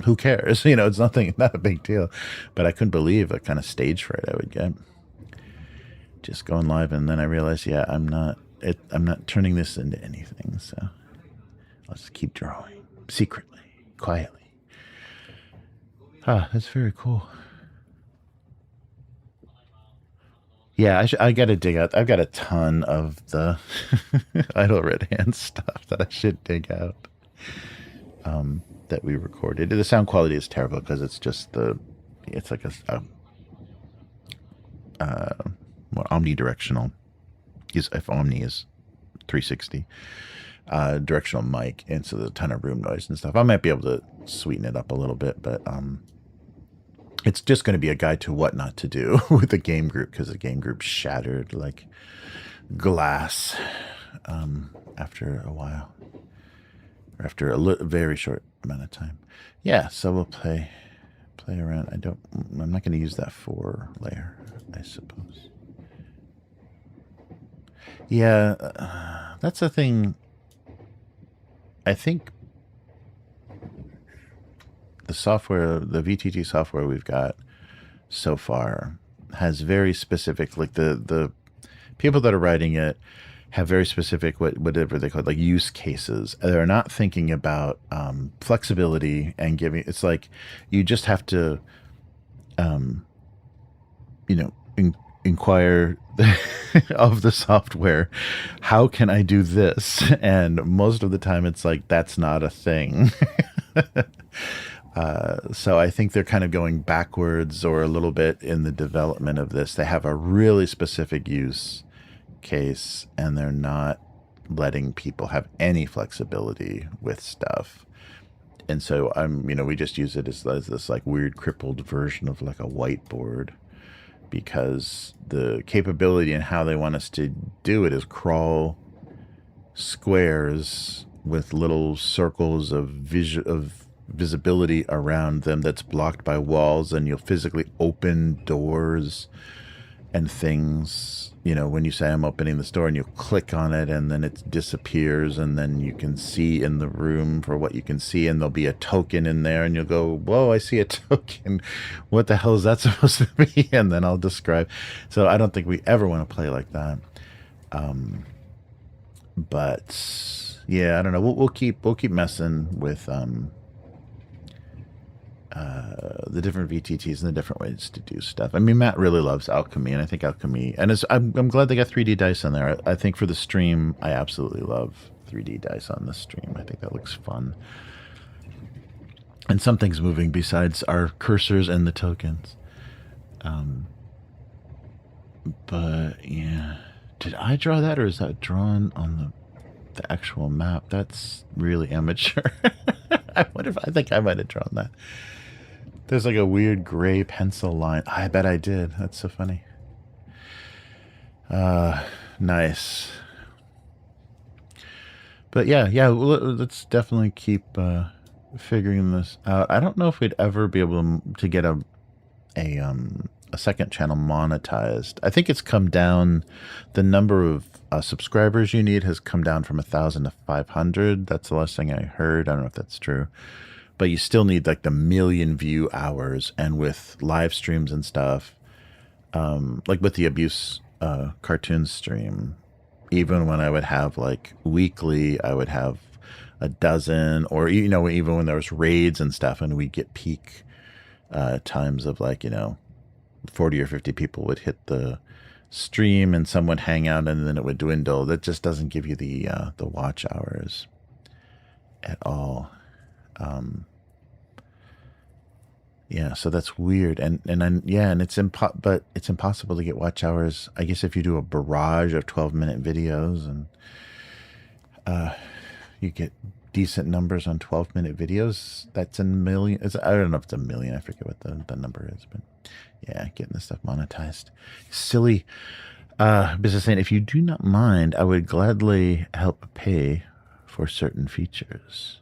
who cares? It's not a big deal. But I couldn't believe the kind of stage fright I would get just going live. And then I realized, yeah, I'm not turning this into anything. So I'll just keep drawing secretly, quietly. That's very cool. Yeah, I got to dig out. I've got a ton of the Idle Red Hand stuff that I should dig out. That we recorded. The sound quality is terrible because it's just it's like omnidirectional. If Omni is 360 directional mic, and so there's a ton of room noise and stuff. I might be able to sweeten it up a little bit, but it's just going to be a guide to what not to do with the game group, because the game group shattered like glass after a while, or after a very short amount of time. Yeah, so we'll play around. I'm not going to use that 4 layer, I suppose. Yeah, that's the thing. I think the software, the VTT software we've got so far, has very specific, like the people that are writing it have very specific whatever they call it, like use cases. They're not thinking about flexibility and giving. It's like you just have to, inquire of the software, how can I do this? And most of the time it's like, that's not a thing. So I think they're kind of going backwards or a little bit in the development of this. They have a really specific use case, and they're not letting people have any flexibility with stuff. And so we just use it as this like weird crippled version of like a whiteboard, because the capability and how they want us to do it is crawl squares with little circles of visibility around them that's blocked by walls, and you'll physically open doors and things. When you say I'm opening this door, and you click on it, and then it disappears, and then you can see in the room for what you can see, and there'll be a token in there, and you'll go, whoa, I see a token. What the hell is that supposed to be? And then I'll describe. So I don't think we ever want to play like that. But yeah, I don't know. We'll keep messing with the different VTTs and the different ways to do stuff. I mean, Matt really loves Alchemy, and I think Alchemy, and I'm glad they got 3D dice in there. I think for the stream, I absolutely love 3D dice on the stream. I think that looks fun. And something's moving besides our cursors and the tokens. But yeah, did I draw that, or is that drawn on the actual map? That's really amateur. I think I might have drawn that. There's like a weird gray pencil line. I bet I did. That's so funny. Nice. But yeah, let's definitely keep figuring this out. I don't know if we'd ever be able to get a second channel monetized. I think it's come down. The number of subscribers you need has come down from 1,000 to 500. That's the last thing I heard. I don't know if that's true. But you still need like the million view hours, and with live streams and stuff, like with the abuse cartoon stream, even when I would have like weekly, I would have a dozen, or even when there was raids and stuff, and we get peak times of like 40 or 50 people would hit the stream, and some would hang out, and then it would dwindle. That just doesn't give you the watch hours at all. Yeah, so that's weird, and it's but it's impossible to get watch hours, I guess, if you do a barrage of 12-minute videos, and you get decent numbers on 12-minute videos. That's a million. I don't know if it's a million. I forget what the number is, but yeah, getting this stuff monetized, silly. Business saying, if you do not mind, I would gladly help pay for certain features.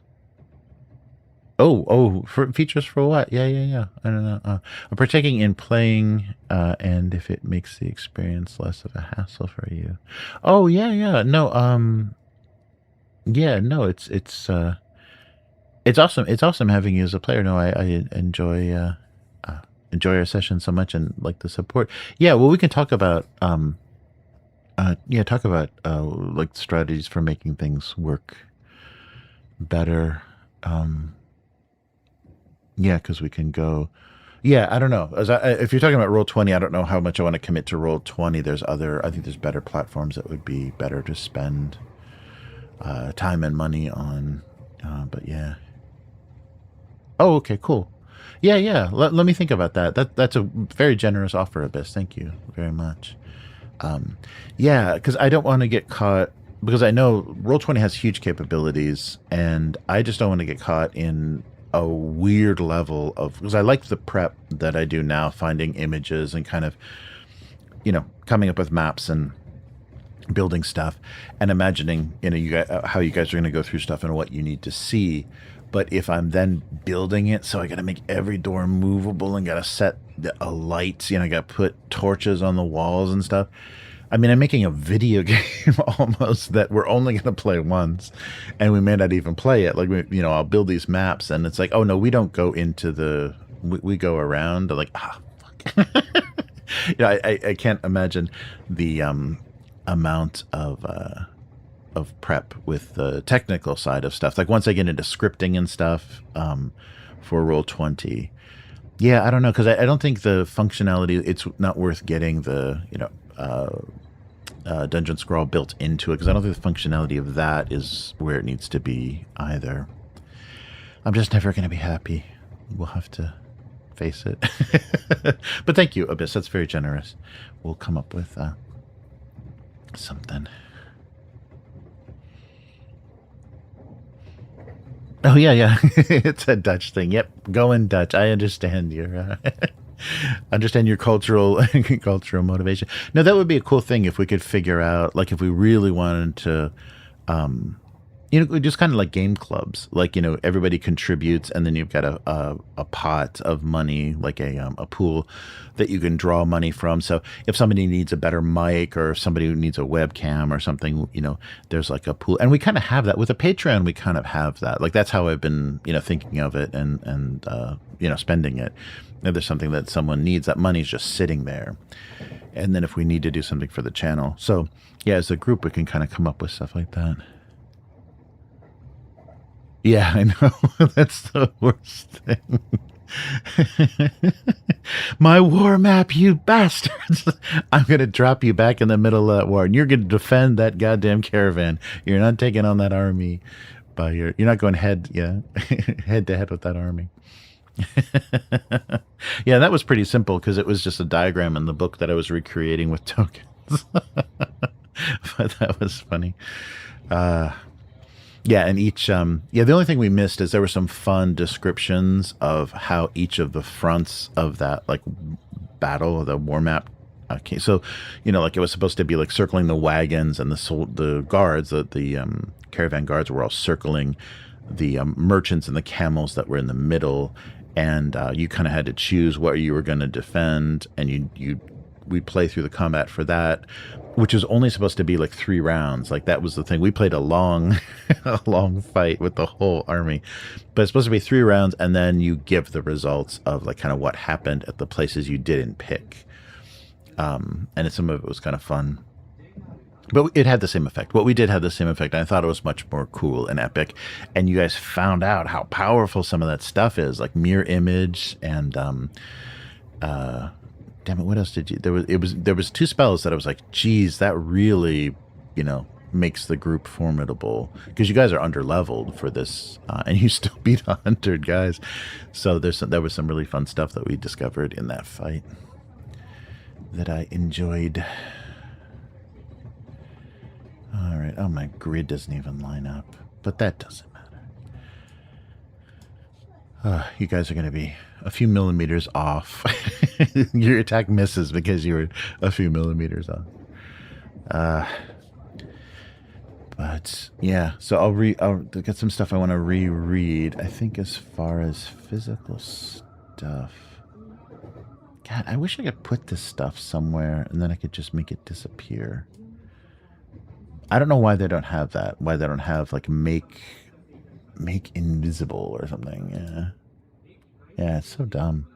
For features for what? Yeah. I don't know. I'm partaking in playing, and if it makes the experience less of a hassle for you. Oh, yeah. No, yeah, no, it's awesome. It's awesome having you as a player. No, I enjoy our session so much and like the support. Yeah, well, we can talk about like strategies for making things work better. Yeah, because we can go. Yeah, I don't know. If you're talking about Roll20, I don't know how much I want to commit to Roll20. I think there's better platforms that would be better to spend time and money on. But yeah. Oh, okay, cool. Yeah. Let me think about that. That's a very generous offer, Abyss. Thank you very much. Yeah, because I don't want to get caught, because I know Roll20 has huge capabilities, and I just don't want to get caught in a weird level of, because I like the prep that I do now, finding images and kind of, coming up with maps and building stuff and imagining, you guys, how you guys are going to go through stuff and what you need to see. But if I'm then building it, so I got to make every door movable and got to set a light, I got to put torches on the walls and stuff. I mean, I'm making a video game almost that we're only going to play once, and we may not even play it. Like, I'll build these maps, and it's like, oh no, we don't go into we go around. I'm like, fuck. I can't imagine the amount of prep with the technical side of stuff. Like once I get into scripting and stuff for Roll20, yeah, I don't know, because I don't think the functionality, it's not worth getting the dungeon scroll built into it, because I don't think the functionality of that is where it needs to be either. I'm just never going to be happy. We'll have to face it. But thank you, Abyss. That's very generous. We'll come up with something. Oh, yeah. It's a Dutch thing. Yep, go in Dutch. I understand your cultural motivation. No, that would be a cool thing if we could figure out, like, if we really wanted to, just kind of like game clubs, like, everybody contributes, and then you've got a pot of money, like a pool that you can draw money from. So if somebody needs a better mic, or somebody who needs a webcam or something, there's like a pool, and we kind of have that with a Patreon. We kind of have that. Like, that's how I've been, thinking of it and spending it. If there's something that someone needs, that money's just sitting there. And then if we need to do something for the channel, so yeah, as a group, we can kind of come up with stuff like that. Yeah, I know. That's the worst thing. My war map, you bastards. I'm going to drop you back in the middle of that war, and you're going to defend that goddamn caravan. You're not taking on that army you're not going head to head with that army. Yeah, that was pretty simple, because it was just a diagram in the book that I was recreating with tokens. But that was funny. Yeah, and each, the only thing we missed is there were some fun descriptions of how each of the fronts of that, like, battle, the war map, okay. So, like, it was supposed to be like circling the wagons, and the guards, the caravan guards were all circling the merchants and the camels that were in the middle, and you kind of had to choose what you were going to defend, and we'd play through the combat for that, which was only supposed to be like 3 rounds. Like, that was the thing. We played a long fight with the whole army, but it's supposed to be 3 rounds, and then you give the results of, like, kind of what happened at the places you didn't pick. And some of it was kind of fun, but it had the same effect. What we did had the same effect. And I thought it was much more cool and epic. And you guys found out how powerful some of that stuff is, like mirror image and, damn it, what else did you? There was 2 spells that I was like, geez, that really, makes the group formidable, because you guys are under-leveled for this, and you still beat 100 guys. So there was some really fun stuff that we discovered in that fight that I enjoyed. All right. Oh, my grid doesn't even line up, but that doesn't matter. You guys are going to be a few millimeters off. Your attack misses because you were a few millimeters off. Uh, but yeah, so I'll get some stuff I want to reread. I think as far as physical stuff, God, I wish I could put this stuff somewhere and then I could just make it disappear. I don't know why they don't have that. Why they don't have like make invisible or something. Yeah, it's so dumb.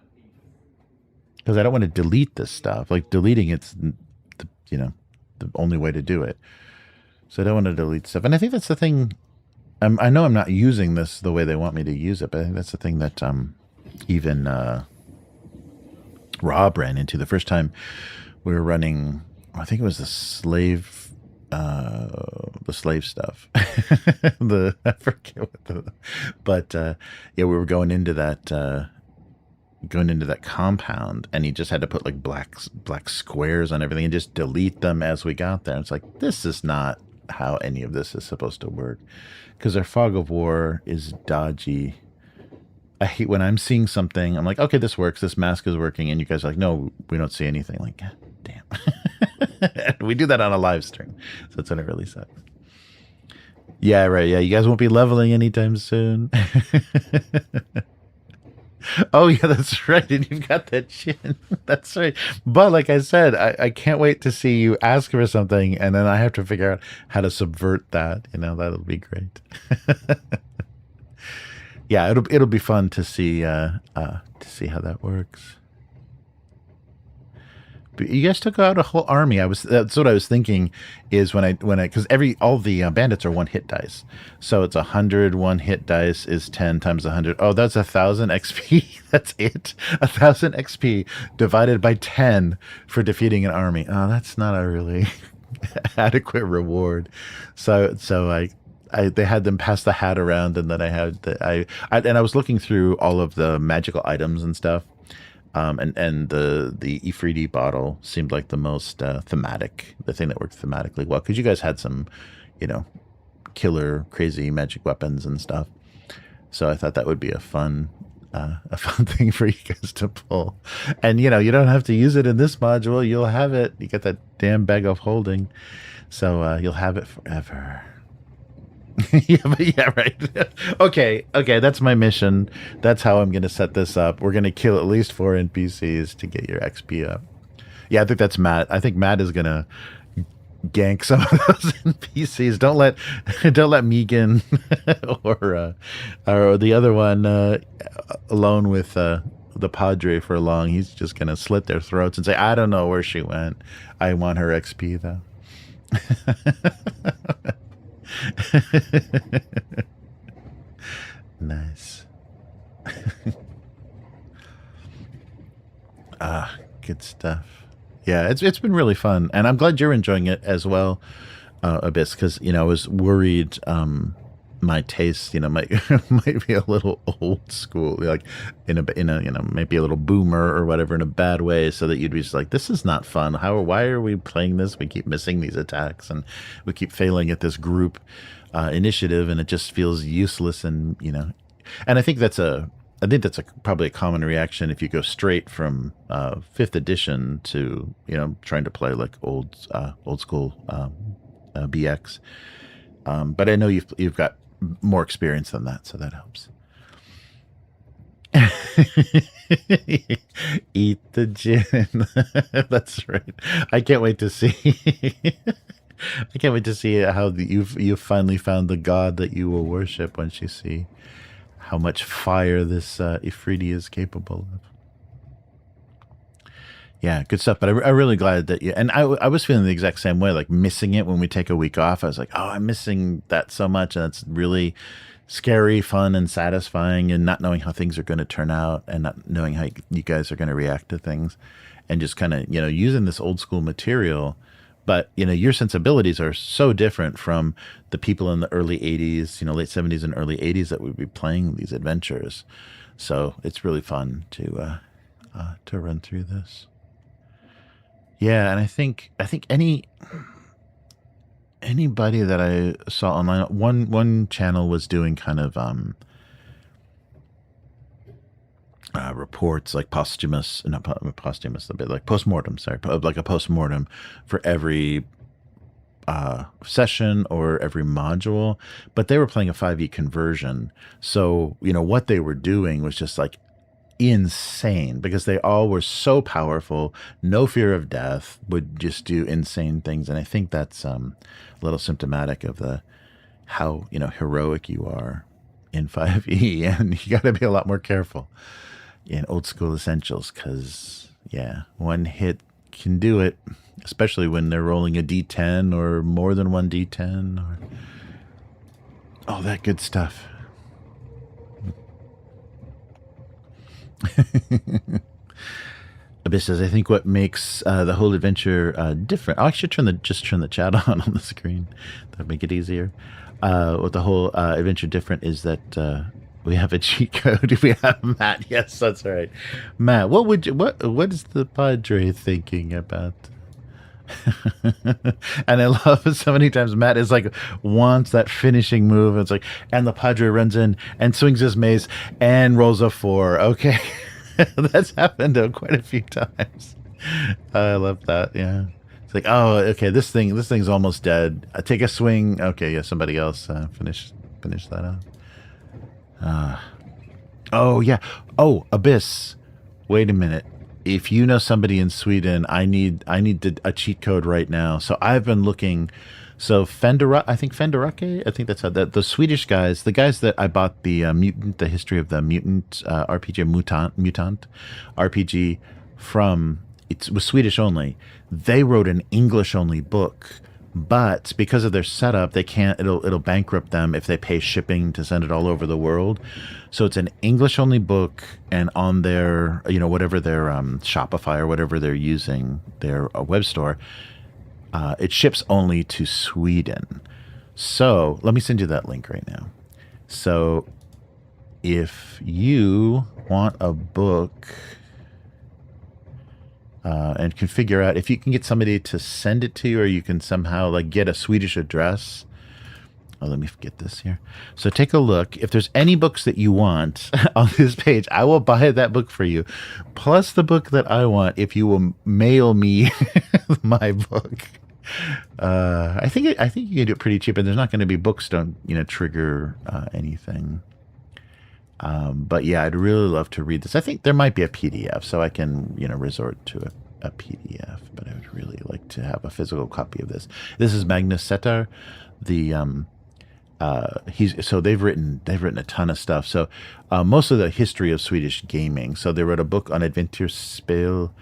Because I don't want to delete this stuff. Like deleting it's the only way to do it. So I don't want to delete stuff. And I think that's the thing. I know I'm not using this the way they want me to use it, but I think that's the thing that even Rob ran into the first time we were running. I think it was the slave stuff. I forget what yeah, we were going into that compound, and he just had to put like black squares on everything and just delete them as we got there. It's like, this is not how any of this is supposed to work, because our fog of war is dodgy. I hate when I'm seeing something, I'm like, okay, this works, this mask is working, and you guys are like, no, we don't see anything. Like, God damn. We do that on a live stream, so that's when it really sucks. Yeah, right. Yeah, you guys won't be leveling anytime soon. Oh yeah, that's right. And you've got that chin. That's right. But like I said, I can't wait to see you ask for something, and then I have to figure out how to subvert that. That'll be great. Yeah, it'll be fun to see how that works. But you guys took out a whole army. That's what I was thinking. Is when I because all the bandits are 1 hit dice, so it's 100. 1 hit dice is 10 times 100. Oh, that's 1,000 XP. That's it. 1,000 XP divided by 10 for defeating an army. Oh, that's not a really adequate reward. So they had them pass the hat around, and then I was looking through all of the magical items and stuff. And the Ifriti bottle seemed like the most thematic, the thing that worked thematically well, because you guys had some, killer, crazy magic weapons and stuff. So I thought that would be a fun thing for you guys to pull. And you don't have to use it in this module. You'll have it. You get that damn bag of holding, so you'll have it forever. Yeah, right. Okay, that's my mission. That's how I'm going to set this up. We're going to kill at least 4 NPCs to get your XP up. Yeah, I think that's Matt. I think Matt is going to gank some of those NPCs. Don't let Megan or the other one alone with the Padre for long. He's just going to slit their throats and say, I don't know where she went. I want her XP though. Nice. Good stuff. Yeah, it's been really fun, and I'm glad you're enjoying it as well, Abyss, because I was worried my taste might be a little old school, like in a maybe a little boomer or whatever, in a bad way, so that you'd be just like, this is not fun. Why are we playing this? We keep missing these attacks, and we keep failing at this group initiative, and it just feels useless. And and I think that's probably a common reaction if you go straight from 5th edition to trying to play like old school BX. But I know you've got more experience than that, so that helps. Eat the gin. That's right. I can't wait to see. I can't wait to see how you've finally found the god that you will worship once you see how much fire this Ifriti is capable of. Yeah, good stuff. But I'm really glad that and I was feeling the exact same way, like missing it when we take a week off. I was like, oh, I'm missing that so much, and it's really scary, fun, and satisfying, and not knowing how things are going to turn out, and not knowing how you guys are going to react to things, and just kind of using this old school material. But your sensibilities are so different from the people in the early 80s, late 70s and early 80s that would be playing these adventures. So it's really fun to run through this. Yeah, and I think anybody that I saw online, one channel was doing kind of reports, like not posthumous, a bit like postmortem. Sorry, like a postmortem for every session or every module, but they were playing a 5e conversion. So, what they were doing was just like insane because they all were so powerful, no fear of death, would just do insane things. And I think that's a little symptomatic of how heroic you are in 5e, and you got to be a lot more careful in old school essentials because one hit can do it, especially when they're rolling a d10 or more than one d10 or all that good stuff. Abyss says, I think what makes the whole adventure different. I should turn the chat on the screen. That'd make it easier. What the whole adventure different is that we have a cheat code. We have Matt. Yes, that's right. Matt, what is the Padre thinking about? And I love it so many times Matt is like wants that finishing move. It's like, and the Padre runs in and swings his mace and rolls a 4. Okay. That's happened quite a few times. I love that. Yeah. It's like, oh, okay, this thing's almost dead. Take a swing. Okay, yeah, somebody else finish that up. Oh yeah. Oh, Abyss. Wait a minute. If you know somebody in Sweden, I need a cheat code right now. So I've been looking. So Fenderake, I think that's how the Swedish guys, the guys that I bought the the history of the mutant RPG, mutant RPG from. It was Swedish only. They wrote an English only book, but because of their setup, they can't. It'll bankrupt them if they pay shipping to send it all over the world. So it's an English only book, and on their whatever their Shopify or whatever they're using, their web store, it ships only to Sweden. So let me send you that link right now. So if you want a book. And can figure out if you can get somebody to send it to you, or you can somehow like get a Swedish address. Oh, let me get this here. So take a look. If there's any books that you want on this page, I will buy that book for you, plus the book that I want if you will mail me my book. I think you can do it pretty cheap, and there's not going to be books don't trigger anything. But yeah, I'd really love to read this. I think there might be a PDF, so I can, resort to a PDF, but I would really like to have a physical copy of this. This is Magnus Setar. They've written a ton of stuff. So, most of the history of Swedish gaming. So they wrote a book on Adventurspel,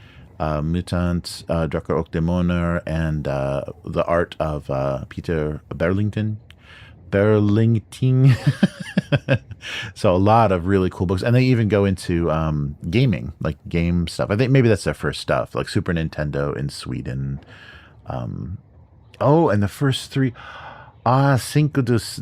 Mutant, Drakar och Demoner, and the art of Peter Berlington. So a lot of really cool books, and they even go into gaming, like game stuff. I think maybe that's their first stuff, like Super Nintendo in Sweden. And the first 3 Syncodus,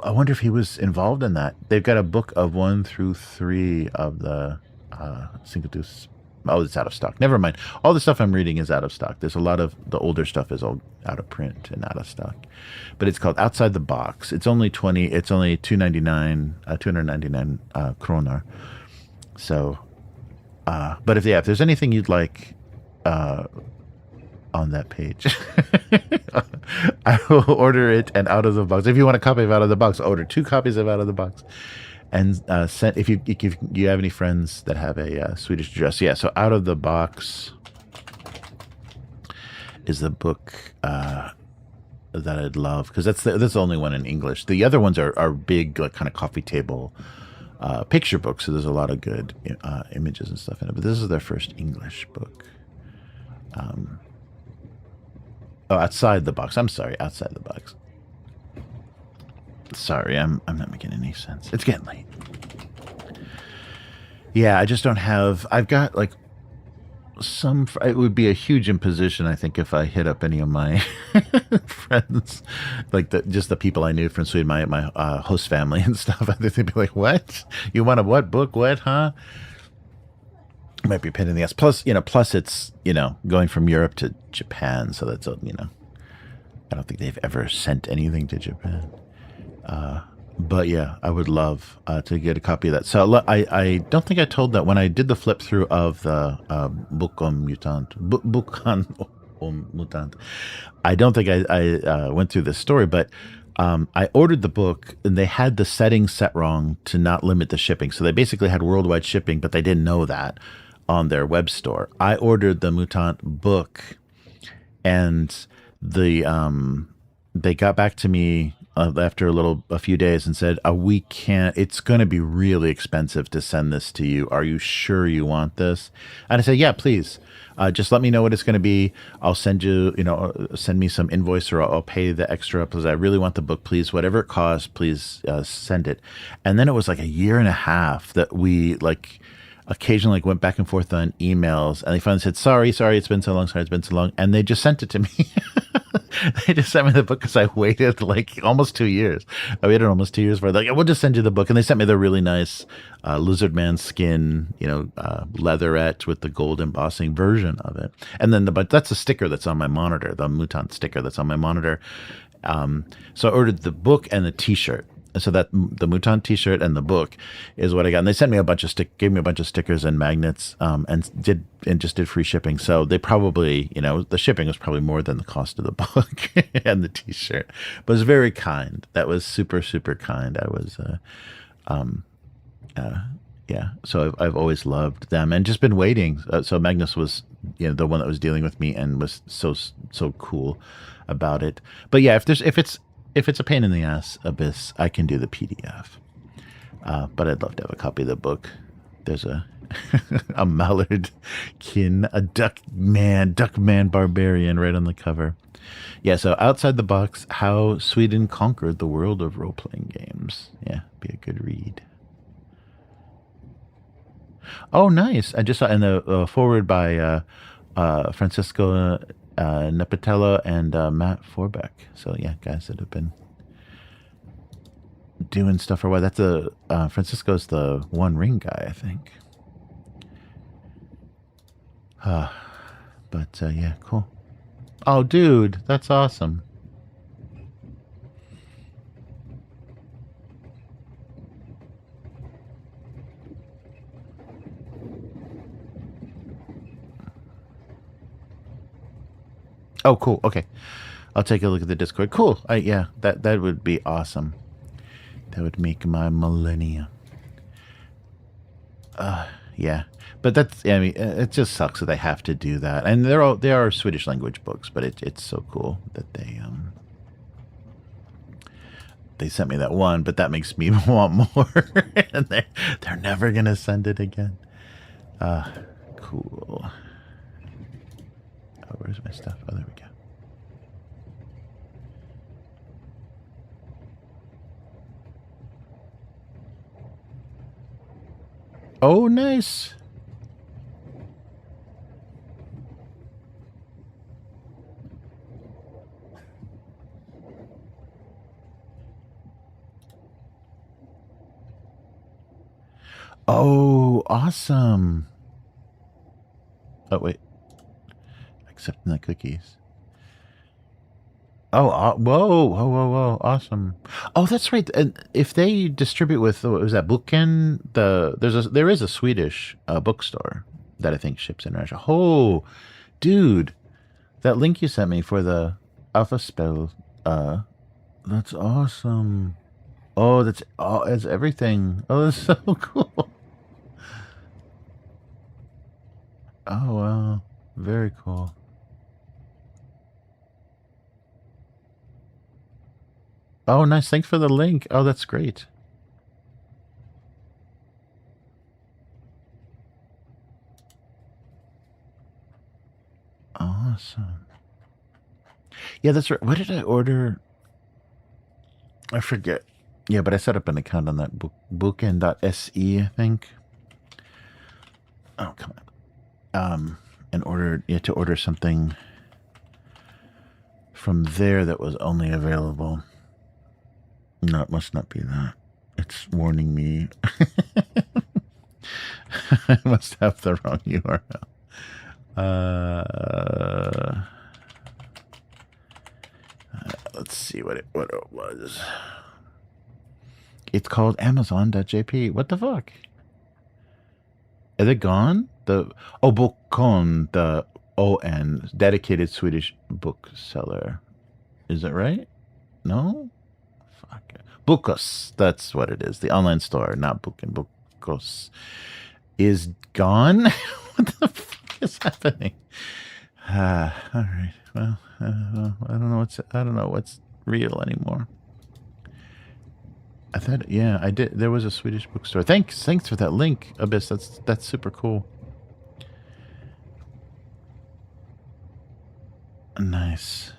I wonder if he was involved in that. They've got a book of 1 through 3 of the Syncodus. Oh, it's out of stock. Never mind. All the stuff I'm reading is out of stock. There's a lot of the older stuff is all out of print and out of stock. But it's called Outside the Box. It's only $299 kroner. So, but if there's anything you'd like on that page, I will order it and out of the box. If you want a copy of Out of the Box, order 2 copies of Out of the Box. And send if you have any friends that have a Swedish address. Yeah, so Out of the Box is the book that I'd love, because that's the only one in English. The other ones are big, like kind of coffee table picture books. So there's a lot of good images and stuff in it. But this is their first English book. Outside the Box. I'm sorry, Outside the Box. Sorry, I'm not making any sense. It's getting late. Yeah, I just don't have. I've got like some. It would be a huge imposition, I think, if I hit up any of my friends, like just the people I knew from Sweden, my host family and stuff. I think they'd be like, "What? You want a what book? What? Huh?" Might be a pain in the ass. Plus it's going from Europe to Japan, so that's I don't think they've ever sent anything to Japan. But yeah, I would love to get a copy of that. So I don't think I told that when I did the flip through of the book on mutant, book on Mutant. I don't think I went through this story, but I ordered the book and they had the settings set wrong to not limit the shipping. So they basically had worldwide shipping, but they didn't know that on their web store. I ordered the Mutant book, and they got back to me after a few days and said, we can't, it's going to be really expensive to send this to you. Are you sure you want this? And I said, yeah, please. Just let me know what it's going to be. I'll send you, send me some invoice, or I'll pay the extra because I really want the book, please. Whatever it costs, please send it. And then it was like a year and a half that we occasionally went back and forth on emails, and they finally said, sorry, it's been so long. And they just sent it to me. They just sent me the book because I waited almost 2 years. I waited almost 2 years for it. We'll just send you the book. And they sent me the really nice lizard man skin, leatherette with the gold embossing version of it. And then that's a sticker that's on my monitor, the Mutant sticker that's on my monitor. So I ordered the book and the t-shirt. So that the Mutant t-shirt and the book is what I got. And they sent me gave me a bunch of stickers and magnets, and just did free shipping. So they probably, the shipping was probably more than the cost of the book and the t-shirt. But it was very kind. That was super, super kind. I was, yeah. So I've always loved them and just been waiting. So Magnus was, the one that was dealing with me and was so cool about it. But yeah, if it's a pain in the ass, Abyss, I can do the PDF. But I'd love to have a copy of the book. There's a mallard kin, a duckman barbarian right on the cover. Yeah, so outside the box, how Sweden conquered the world of role-playing games. Yeah, be a good read. Oh, nice. I just saw in the forward by Francisco Nepatello and Matt Forbeck. So yeah, guys that have been doing stuff for a while. That's Francisco's the One Ring guy, I think. But yeah, cool. Oh, dude, that's awesome. Oh, cool. Okay. I'll take a look at the Discord. Cool. Yeah, that would be awesome. That would make my millennia. Yeah. But it just sucks that they have to do that. And they are Swedish language books, but it's so cool that they sent me that one, but that makes me want more. And they're never going to send it again. Cool. Oh, where's my stuff? Oh, there we go. Oh, nice. Oh, awesome. Oh, wait. Accepting the cookies. Oh, whoa, awesome. Oh, that's right. And if they distribute with, what was that, Bookend? There is a Swedish bookstore that I think ships international. Oh, dude, that link you sent me for the Alpha Spell, that's awesome. Oh, it's everything. Oh, that's so cool. Oh, wow. Very cool. Oh, nice. Thanks for the link. Oh, that's great. Awesome. Yeah, that's right. What did I order? I forget. Yeah, but I set up an account on that bookend.se, I think. Oh, come on. And to order something from there that was only available. No, it must not be that. It's warning me. I must have the wrong URL. Let's see what it was. It's called Amazon.jp. What the fuck? Is it gone? Bokon, O-N, dedicated Swedish bookseller. Is it right? No? Fuck. Bookos, that's what it is. The online store, not Book and Bookos, is gone. What the fuck is happening? All right. Well, I don't know what's real anymore. I thought, yeah, I did. There was a Swedish bookstore. Thanks for that link, Abyss. That's super cool. Nice.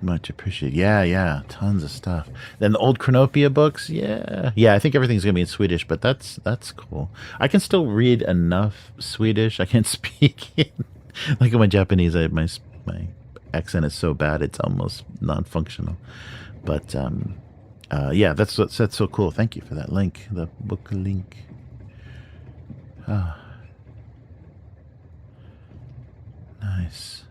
Much appreciated. Yeah, tons of stuff. Then the old Chronopia books, yeah. I think everything's gonna be in Swedish, but that's cool. I can still read enough Swedish. I can't speak it. Like in my Japanese, my accent is so bad it's almost non-functional. But yeah, that's so cool. Thank you for that link, the book link. Nice.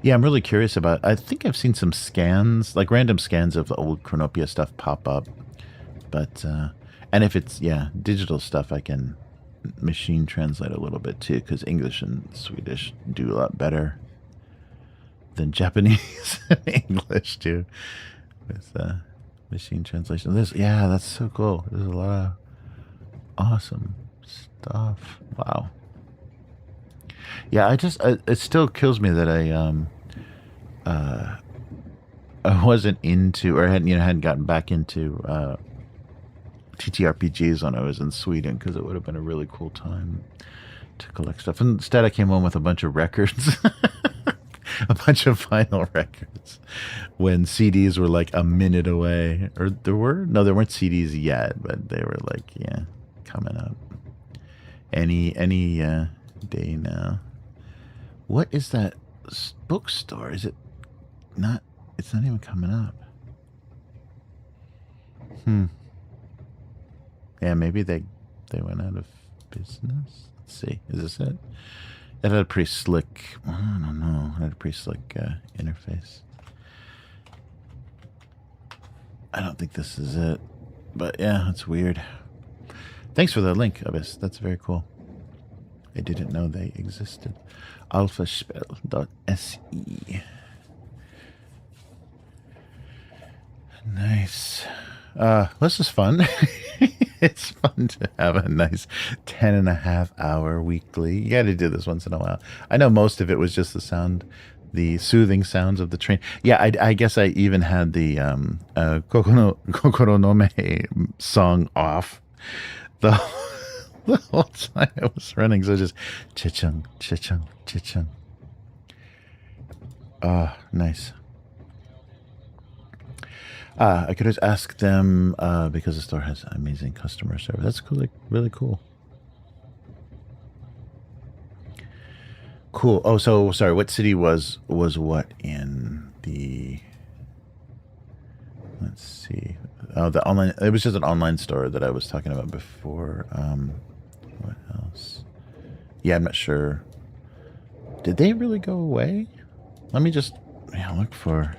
Yeah, I'm really curious about. I think I've seen some scans, like random scans of the old Chronopia stuff pop up, but and if it's digital stuff, I can machine translate a little bit too, because English and Swedish do a lot better than Japanese and English too with machine translation. That's so cool. There's a lot of awesome stuff. Wow. Yeah, it still kills me that I wasn't into, or hadn't gotten back into TTRPGs when I was in Sweden, because it would have been a really cool time to collect stuff. And instead, I came home with a bunch of records, a bunch of vinyl records, when CDs were like a minute away, or there weren't CDs yet, but they were like coming up any day now. What is that bookstore? Is it not? It's not even coming up. Yeah, maybe they went out of business. Let's see. Is this it? It had a pretty slick. I don't know. It had a pretty slick interface. I don't think this is it. But yeah, it's weird. Thanks for the link, Abyss. That's very cool. I didn't know they existed. alphaspell.se. Nice. This is fun. It's fun to have a nice 10.5 hour weekly. You got to do this once in a while. I know most of it was just the soothing sounds of the train. Yeah, I guess I even had the Kokoro no Me song off the whole time it was running. So just cha-chung, cha-chung, cha-chung. Nice. I could always ask them because the store has amazing customer service. That's cool, like, really cool. Cool. Oh, so sorry. What city was what in the? Let's see. Oh, the online. It was just an online store that I was talking about before. What else? Yeah, I'm not sure. Did they really go away? Let me just look for.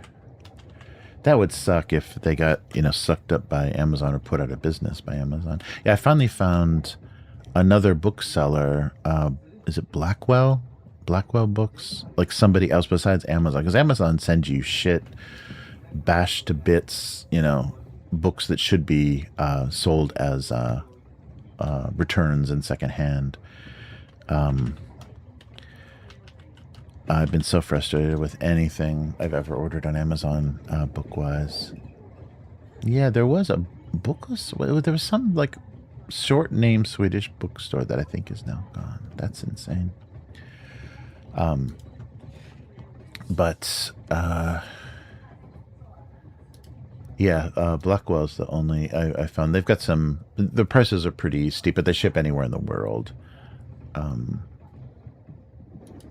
That would suck if they got, sucked up by Amazon or put out of business by Amazon. Yeah, I finally found another bookseller. Is it Blackwell? Blackwell Books? Like somebody else besides Amazon. Because Amazon sends you shit, bashed to bits, books that should be sold as returns and secondhand. I've been so frustrated with anything I've ever ordered on Amazon, book-wise. Yeah, there was a book. There was some like short name Swedish bookstore that I think is now gone. That's insane. Blackwell's the only I found. They've got some. The prices are pretty steep, but they ship anywhere in the world.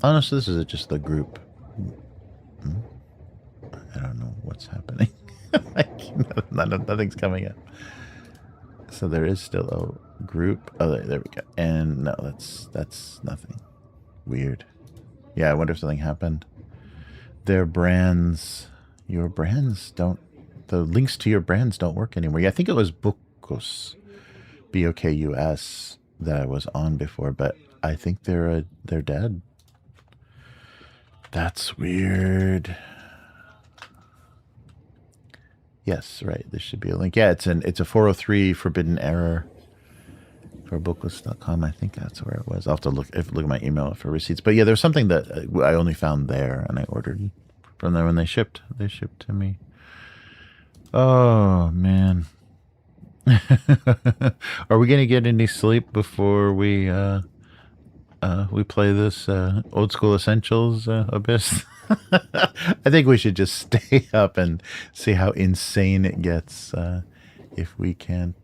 Honestly, this is just the group. I don't know what's happening. Nothing's coming up. So there is still a group. Oh, there we go. And no, that's nothing. Weird. Yeah, I wonder if something happened. Their brands, your brands don't the links to your brands don't work anymore. Yeah, I think it was Bokus, BOKUS, that I was on before, but I think they're dead. That's weird. Yes, right. There should be a link. Yeah, it's a 403 forbidden error for booklist.com. I think that's where it was. I'll have to look at my email for receipts. But yeah, there's something that I only found there, and I ordered from there when they shipped. They shipped to me. Oh man. Are we gonna get any sleep before we play this old school essentials Abyss? I think we should just stay up and see how insane it gets if we can't.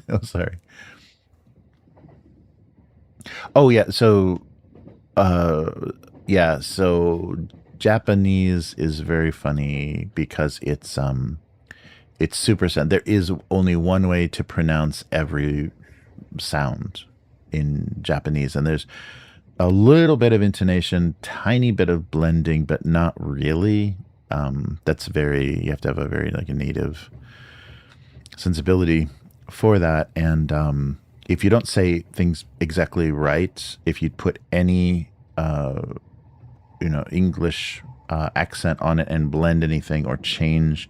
Oh, sorry. Oh yeah, so yeah, so Japanese is very funny because it's super sound. There is only one way to pronounce every sound in Japanese, and there's a little bit of intonation, tiny bit of blending, but not really. That's you have to have a very like a native sensibility for that. And if you don't say things exactly right, if you put any English accent on it and blend anything or change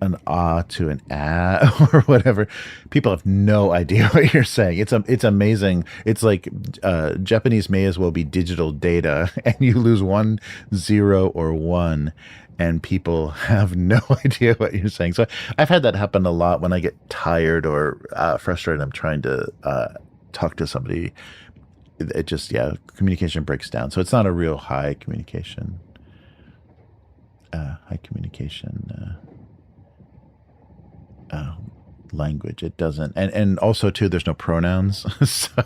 an ah to an ah or whatever, people have no idea what you're saying. It's amazing. It's like Japanese may as well be digital data, and you lose 1 0 or 1 and people have no idea what you're saying. So I've had that happen a lot when I get tired or frustrated. I'm trying to talk to somebody. It just, communication breaks down. So it's not a real high communication language. It doesn't, and also too, there's no pronouns. So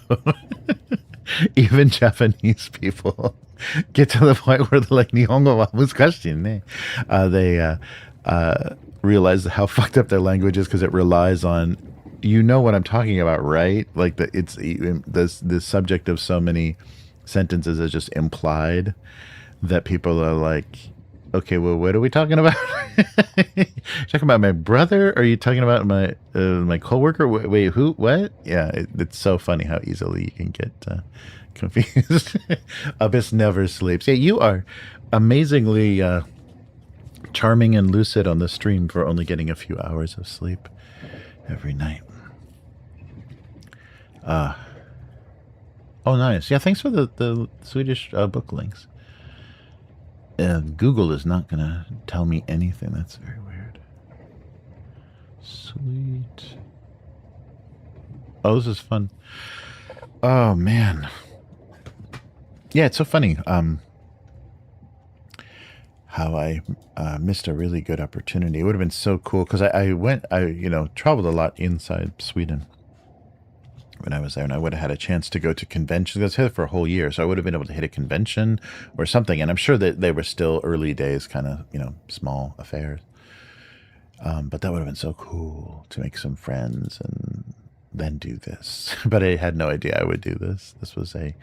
even Japanese people get to the point where they're like, Nihongo wa muzukashii ne. They realize how fucked up their language is because it relies on, what I'm talking about, right? Like it's the subject of so many sentences is just implied that people are like, okay, well, what are we talking about? Talking about my brother? Or are you talking about my coworker? Wait, who? What? Yeah, it's so funny how easily you can get confused. Abyss never sleeps. Yeah, you are amazingly charming and lucid on the stream for only getting a few hours of sleep every night. Oh, nice. Yeah, thanks for the Swedish book links. Google is not going to tell me anything. That's very weird. Sweet. Oh, this is fun. Oh, man. Yeah, it's so funny how I missed a really good opportunity. It would have been so cool because I traveled a lot inside Sweden when I was there, and I would have had a chance to go to conventions. I was here for a whole year, so I would have been able to hit a convention or something. And I'm sure that they were still early days, kind of, small affairs. But that would have been so cool to make some friends and then do this. But I had no idea I would do this. This was a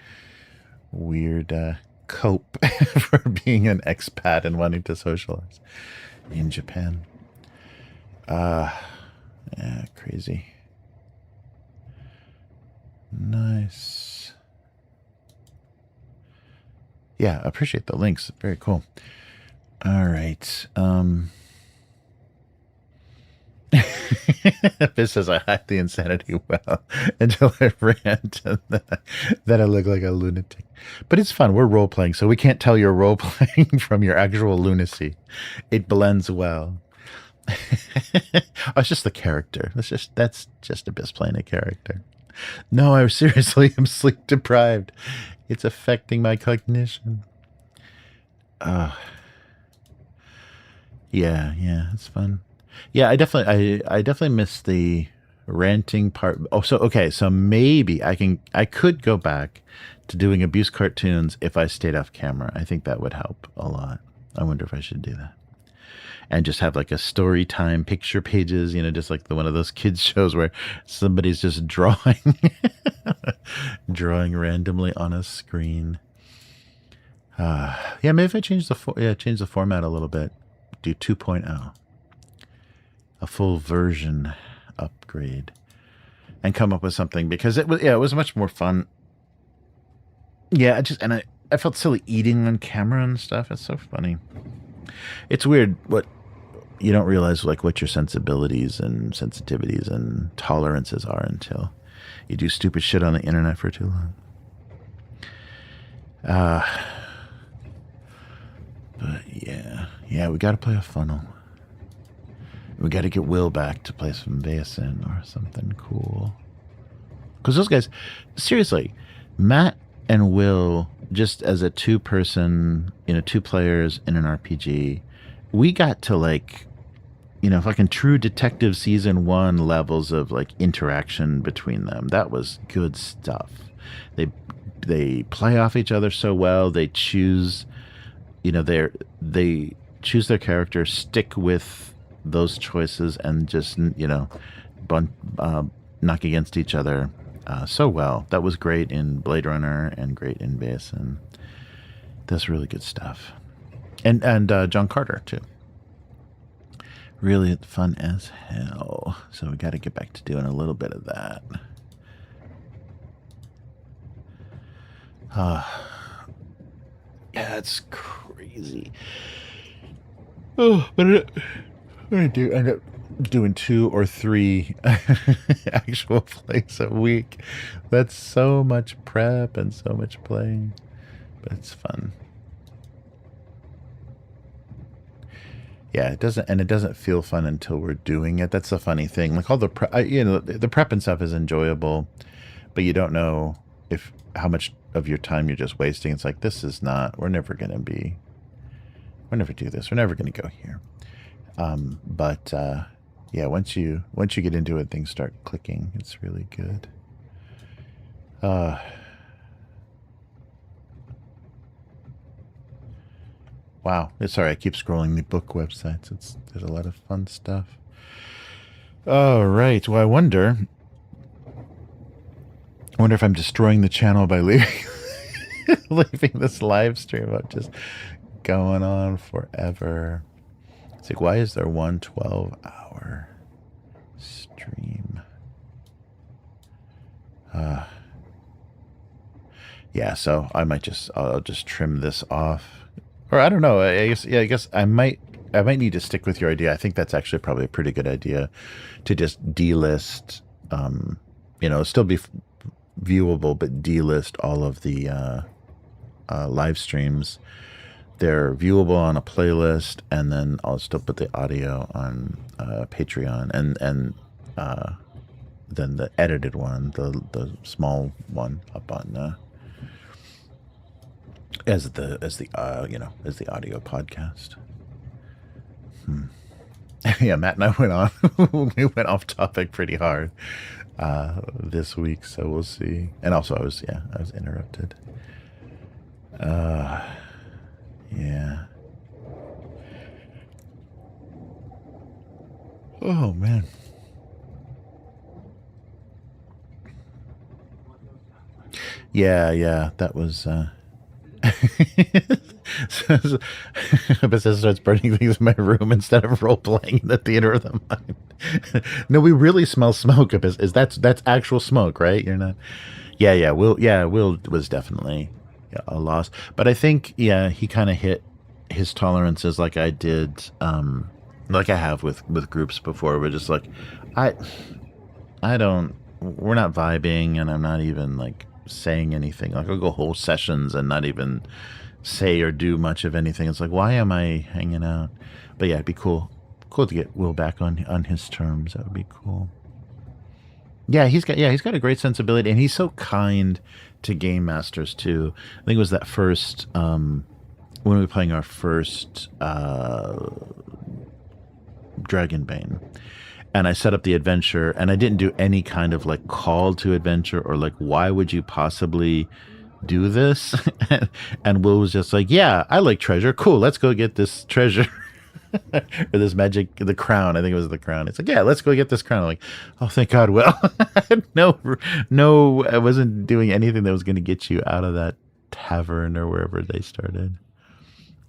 weird cope for being an expat and wanting to socialize in Japan. Yeah, crazy. Nice. Yeah, appreciate the links. Very cool. All right. This says I hacked the insanity well until I rant and then I look like a lunatic. But it's fun. We're role playing, so we can't tell you're role playing from your actual lunacy. It blends well. Oh, it's just the character. That's just Abyss playing a character. No, I seriously am sleep deprived. It's affecting my cognition. Yeah, it's fun. Yeah, I definitely missed the ranting part. Oh, so maybe I could go back to doing abuse cartoons if I stayed off camera. I think that would help a lot. I wonder if I should do that. And just have like a story time picture pages, just like one of those kids shows where somebody's just drawing randomly on a screen. Yeah, maybe if I change the format a little bit, do 2.0. a full version upgrade and come up with something, because it was much more fun. Yeah, I felt silly eating on camera and stuff. It's so funny. It's weird what you don't realize, like, what your sensibilities and sensitivities and tolerances are until you do stupid shit on the internet for too long. But yeah, we got to play a funnel. We got to get Will back to play some Basin or something cool. Because those guys, seriously, Matt and Will, just as a two-person, two players in an RPG, we got to, like, fucking True Detective Season 1 levels of, like, interaction between them. That was good stuff. They play off each other so well. They choose, they choose their characters, stick with those choices, and just, knock against each other so well. That was great in Blade Runner and great in Basin. That's really good stuff. And John Carter, too. Really fun as hell. So we got to get back to doing a little bit of that. Yeah, it's crazy. Oh, but I do end up doing 2 or 3 actual plays a week. That's so much prep and so much playing, but it's fun. Yeah, it doesn't feel fun until we're doing it. That's the funny thing. Like, all the prep, the prep and stuff is enjoyable, but you don't know how much of your time you're just wasting. It's like, we're never do this. We're never gonna go here. But yeah, once you get into it, things start clicking. It's really good. Wow. Sorry, I keep scrolling the book websites. There's a lot of fun stuff. All right. Well, I wonder if I'm destroying the channel by leaving this live stream up just going on forever. It's like, why is there one 12-hour stream? Yeah, so I'll just trim this off. Or I don't know. I guess I might need to stick with your idea. I think that's actually probably a pretty good idea, to just delist, still be viewable, but delist all of the live streams. They're viewable on a playlist, and then I'll still put the audio on Patreon, and then the edited one, the small one, up on as the audio podcast. Yeah, Matt and I we went off topic pretty hard this week, so we'll see. And also I was interrupted. Yeah. Oh man. Yeah, that was Bethesda starts burning things in my room instead of role playing in the theater of the mind. No, we really smell smoke. That's actual smoke, right? You're not. Yeah. Will was definitely a loss, but I think he kind of hit his tolerances like I did, like I have with groups before. We're just like, we're not vibing, and I'm not even like saying anything. Like, I'll go whole sessions and not even say or do much of anything. It's like, why am I hanging out? But yeah, it'd be cool to get Will back on his terms. That would be cool. Yeah, he's got a great sensibility, and he's so kind to game masters too. I think it was that first when we were playing our first Dragonbane, and I set up the adventure, and I didn't do any kind of like call to adventure or like, why would you possibly do this? And Will was just like, yeah, I like treasure. Cool, let's go get this treasure. Or this magic, the crown. I think it was the crown. It's like, yeah, let's go get this crown. I'm like, oh, thank God, Will. No, I wasn't doing anything that was going to get you out of that tavern or wherever they started.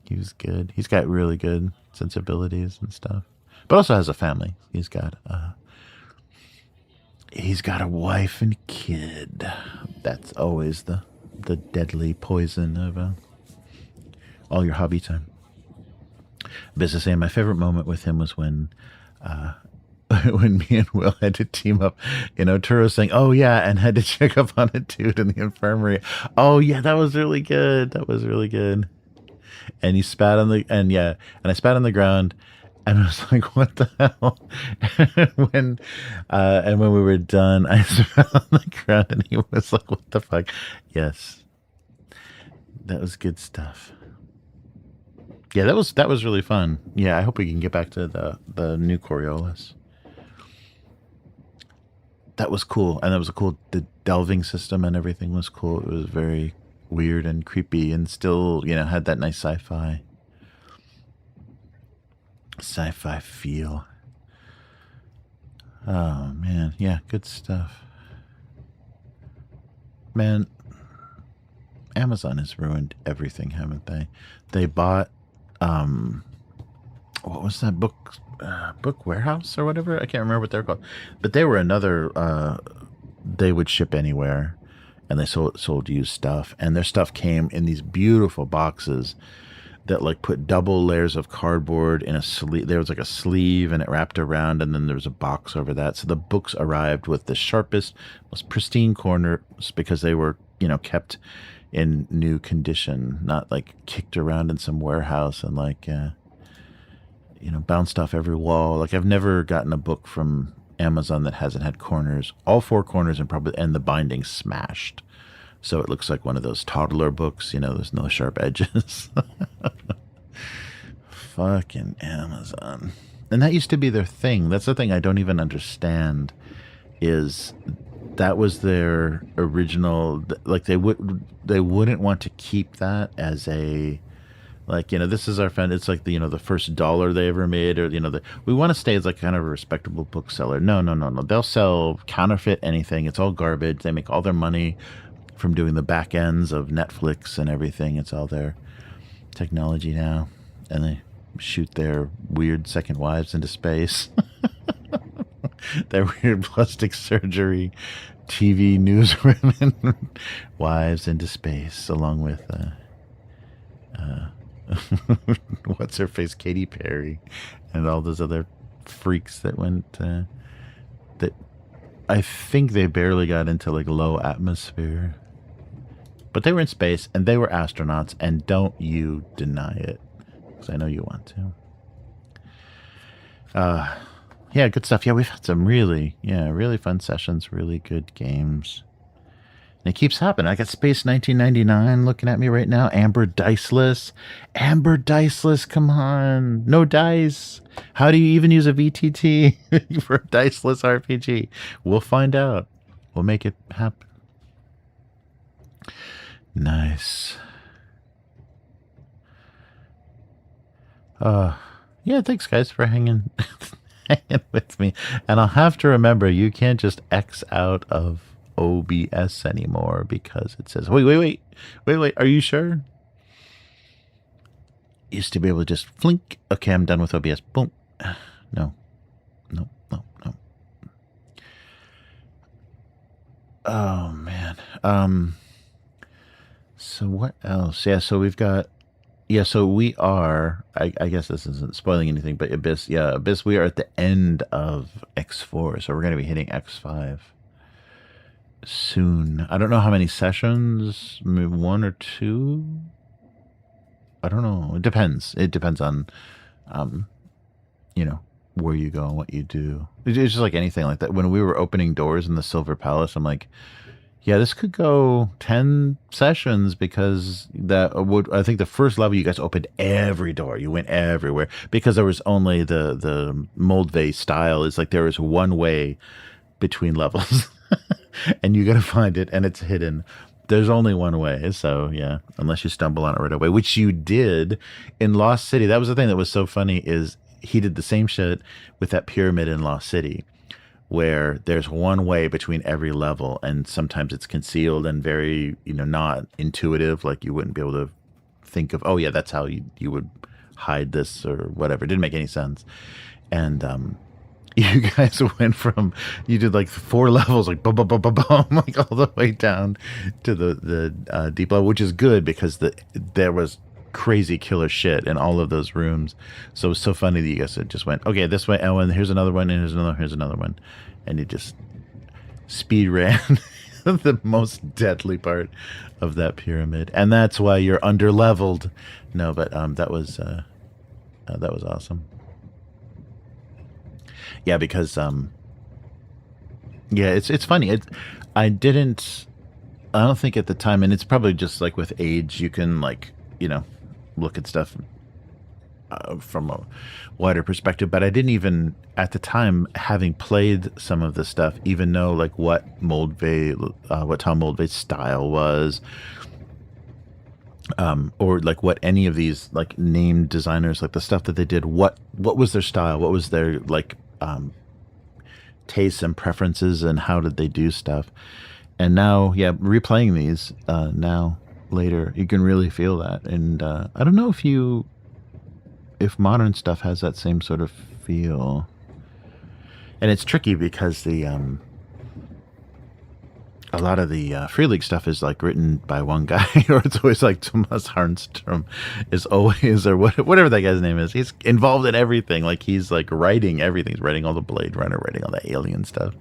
He was good. He's got really good sensibilities and stuff. but also has a family. He's got a wife and kid. That's always the deadly poison of all your hobby time. But as I say, my favorite moment with him was when when me and Will had to team up, Turo saying, "Oh yeah," and had to check up on a dude in the infirmary. Oh yeah, that was really good. That was really good. And he spat on the and I spat on the ground, and I was like, "What the hell?" when we were done, I spat on the ground, and he was like, "What the fuck?" Yes, that was good stuff. Yeah, that was really fun. Yeah, I hope we can get back to the new Coriolis. That was cool, and that was a cool. The delving system and everything was cool. It was very weird and creepy, and still, had that nice sci-fi feel. Oh man, yeah, good stuff. Man, Amazon has ruined everything, haven't they? They bought what was that book warehouse or whatever? I can't remember what they're called, but they were another. They would ship anywhere, and they sold used stuff, and their stuff came in these beautiful boxes that like put double layers of cardboard in a sleeve. There was like a sleeve, and it wrapped around, and then there was a box over that. So the books arrived with the sharpest, most pristine corners because they were, kept in new condition, not like kicked around in some warehouse and like, bounced off every wall. Like I've never gotten a book from Amazon that hasn't had corners, all four corners, and the binding smashed. So it looks like one of those toddler books, there's no sharp edges. Fucking Amazon. And that used to be their thing. That's the thing I don't even understand, is that was their original, like they wouldn't want to keep that as a, like, this is our friend. It's like the first dollar they ever made, or we want to stay as like kind of a respectable bookseller. No. They'll sell counterfeit anything. It's all garbage. They make all their money from doing the back ends of Netflix and everything. It's all their technology now, and they shoot their weird second wives into space. Their weird plastic surgery TV newswomen wives into space, along with what's her face, Katy Perry, and all those other freaks that went that I think they barely got into like low atmosphere, but they were in space and they were astronauts, and don't you deny it, because I know you want to. Yeah, good stuff. Yeah, we've had some really fun sessions, really good games. And it keeps happening. I got Space 1999 looking at me right now. Amber Diceless, come on. No dice. How do you even use a VTT for a diceless RPG? We'll find out. We'll make it happen. Nice. Yeah, thanks guys for hanging with me. And I'll have to remember, you can't just X out of OBS anymore because it says, wait, are you sure? Used to be able to just flink. Okay, I'm done with OBS. Boom. No. Oh man. So what else? Yeah, so we've got, so we are, I guess this isn't spoiling anything, but Abyss, we are at the end of X4, so we're going to be hitting X5 soon. I don't know how many sessions, maybe 1 or 2. I don't know. It depends. It depends on, where you go and what you do. It's just like anything like that. When we were opening doors in the Silver Palace, I'm like, yeah, this could go 10 sessions, because I think the first level you guys opened every door. You went everywhere because there was only the Moldvay style is like there is one way between levels and you got to find it, and it's hidden. There's only one way. So yeah, unless you stumble on it right away, which you did in Lost City. That was the thing that was so funny, is he did the same shit with that pyramid in Lost City, where there's one way between every level, and sometimes it's concealed and very, not intuitive. Like you wouldn't be able to think of, oh yeah, that's how you would hide this or whatever. It didn't make any sense. And you guys went from, you did like 4 levels, like boom, boom, boom, boom, boom, like all the way down to the deep level, which is good because there was crazy killer shit in all of those rooms. So it was so funny that you guys just went, okay, this way, and here's another one, and here's another one, and you just speed ran the most deadly part of that pyramid, and that's why you're under leveled. No, but that was awesome. Yeah, because yeah, it's funny. I don't think at the time, and it's probably just like with age, you can like, you know, look at stuff from a wider perspective. But I didn't even at the time, having played some of the stuff, even know like what Tom Moldvay's style was, or like what any of these like named designers, like the stuff that they did, what was their style, what was their like tastes and preferences, and how did they do stuff. And now, yeah, replaying these now later, you can really feel that. And I don't know if modern stuff has that same sort of feel. And it's tricky because a lot of the Free League stuff is like written by one guy, or it's always like Thomas Harnstrom is always, or whatever that guy's name is. He's involved in everything. Like he's like writing everything. He's writing all the Blade Runner, writing all the Alien stuff.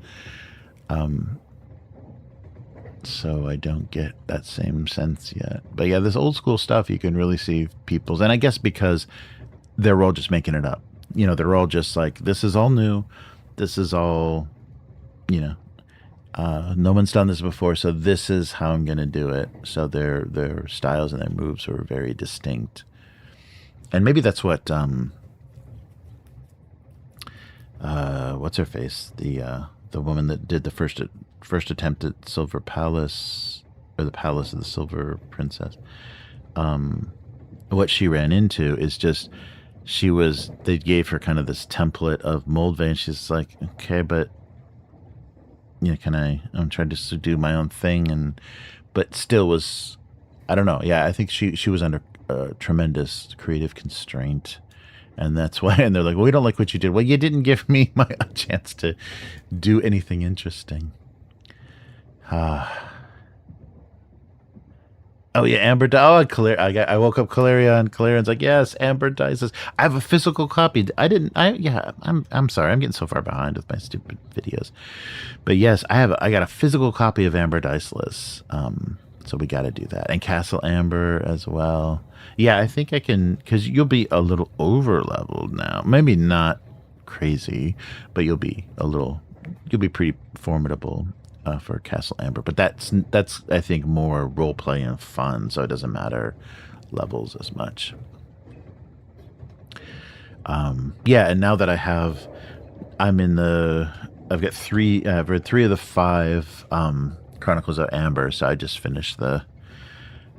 So I don't get that same sense yet. But yeah, this old school stuff, you can really see people's, and I guess because they're all just making it up. You know, they're all just like, this is all new. This is all, you know, no one's done this before, so this is how I'm going to do it. So their styles and their moves are very distinct. And maybe that's what, what's her face? The woman that did the first attempt at Silver Palace, or the Palace of the Silver Princess. What she ran into is just, they gave her kind of this template of Moldvay, and she's like, okay, but you know, I'm trying to do my own thing, but still was, I don't know. Yeah, I think she was under tremendous creative constraint, and that's why. And they're like, well, we don't like what you did. Well, you didn't give me a chance to do anything interesting. Oh yeah, Amber. Oh, I woke up Caleria, and Calerion's like, yes, Amber Dice. I have a physical copy. I'm sorry, I'm getting so far behind with my stupid videos. But yes, I got a physical copy of Amber Diceless. So we got to do that, and Castle Amber as well. Yeah, I think I can, because you'll be a little over leveled now. Maybe not crazy, but you'll be pretty formidable. For Castle Amber, but that's I think more role play and fun, so it doesn't matter levels as much. Yeah, and now that I've read 3 of the 5 Chronicles of Amber, so I just finished the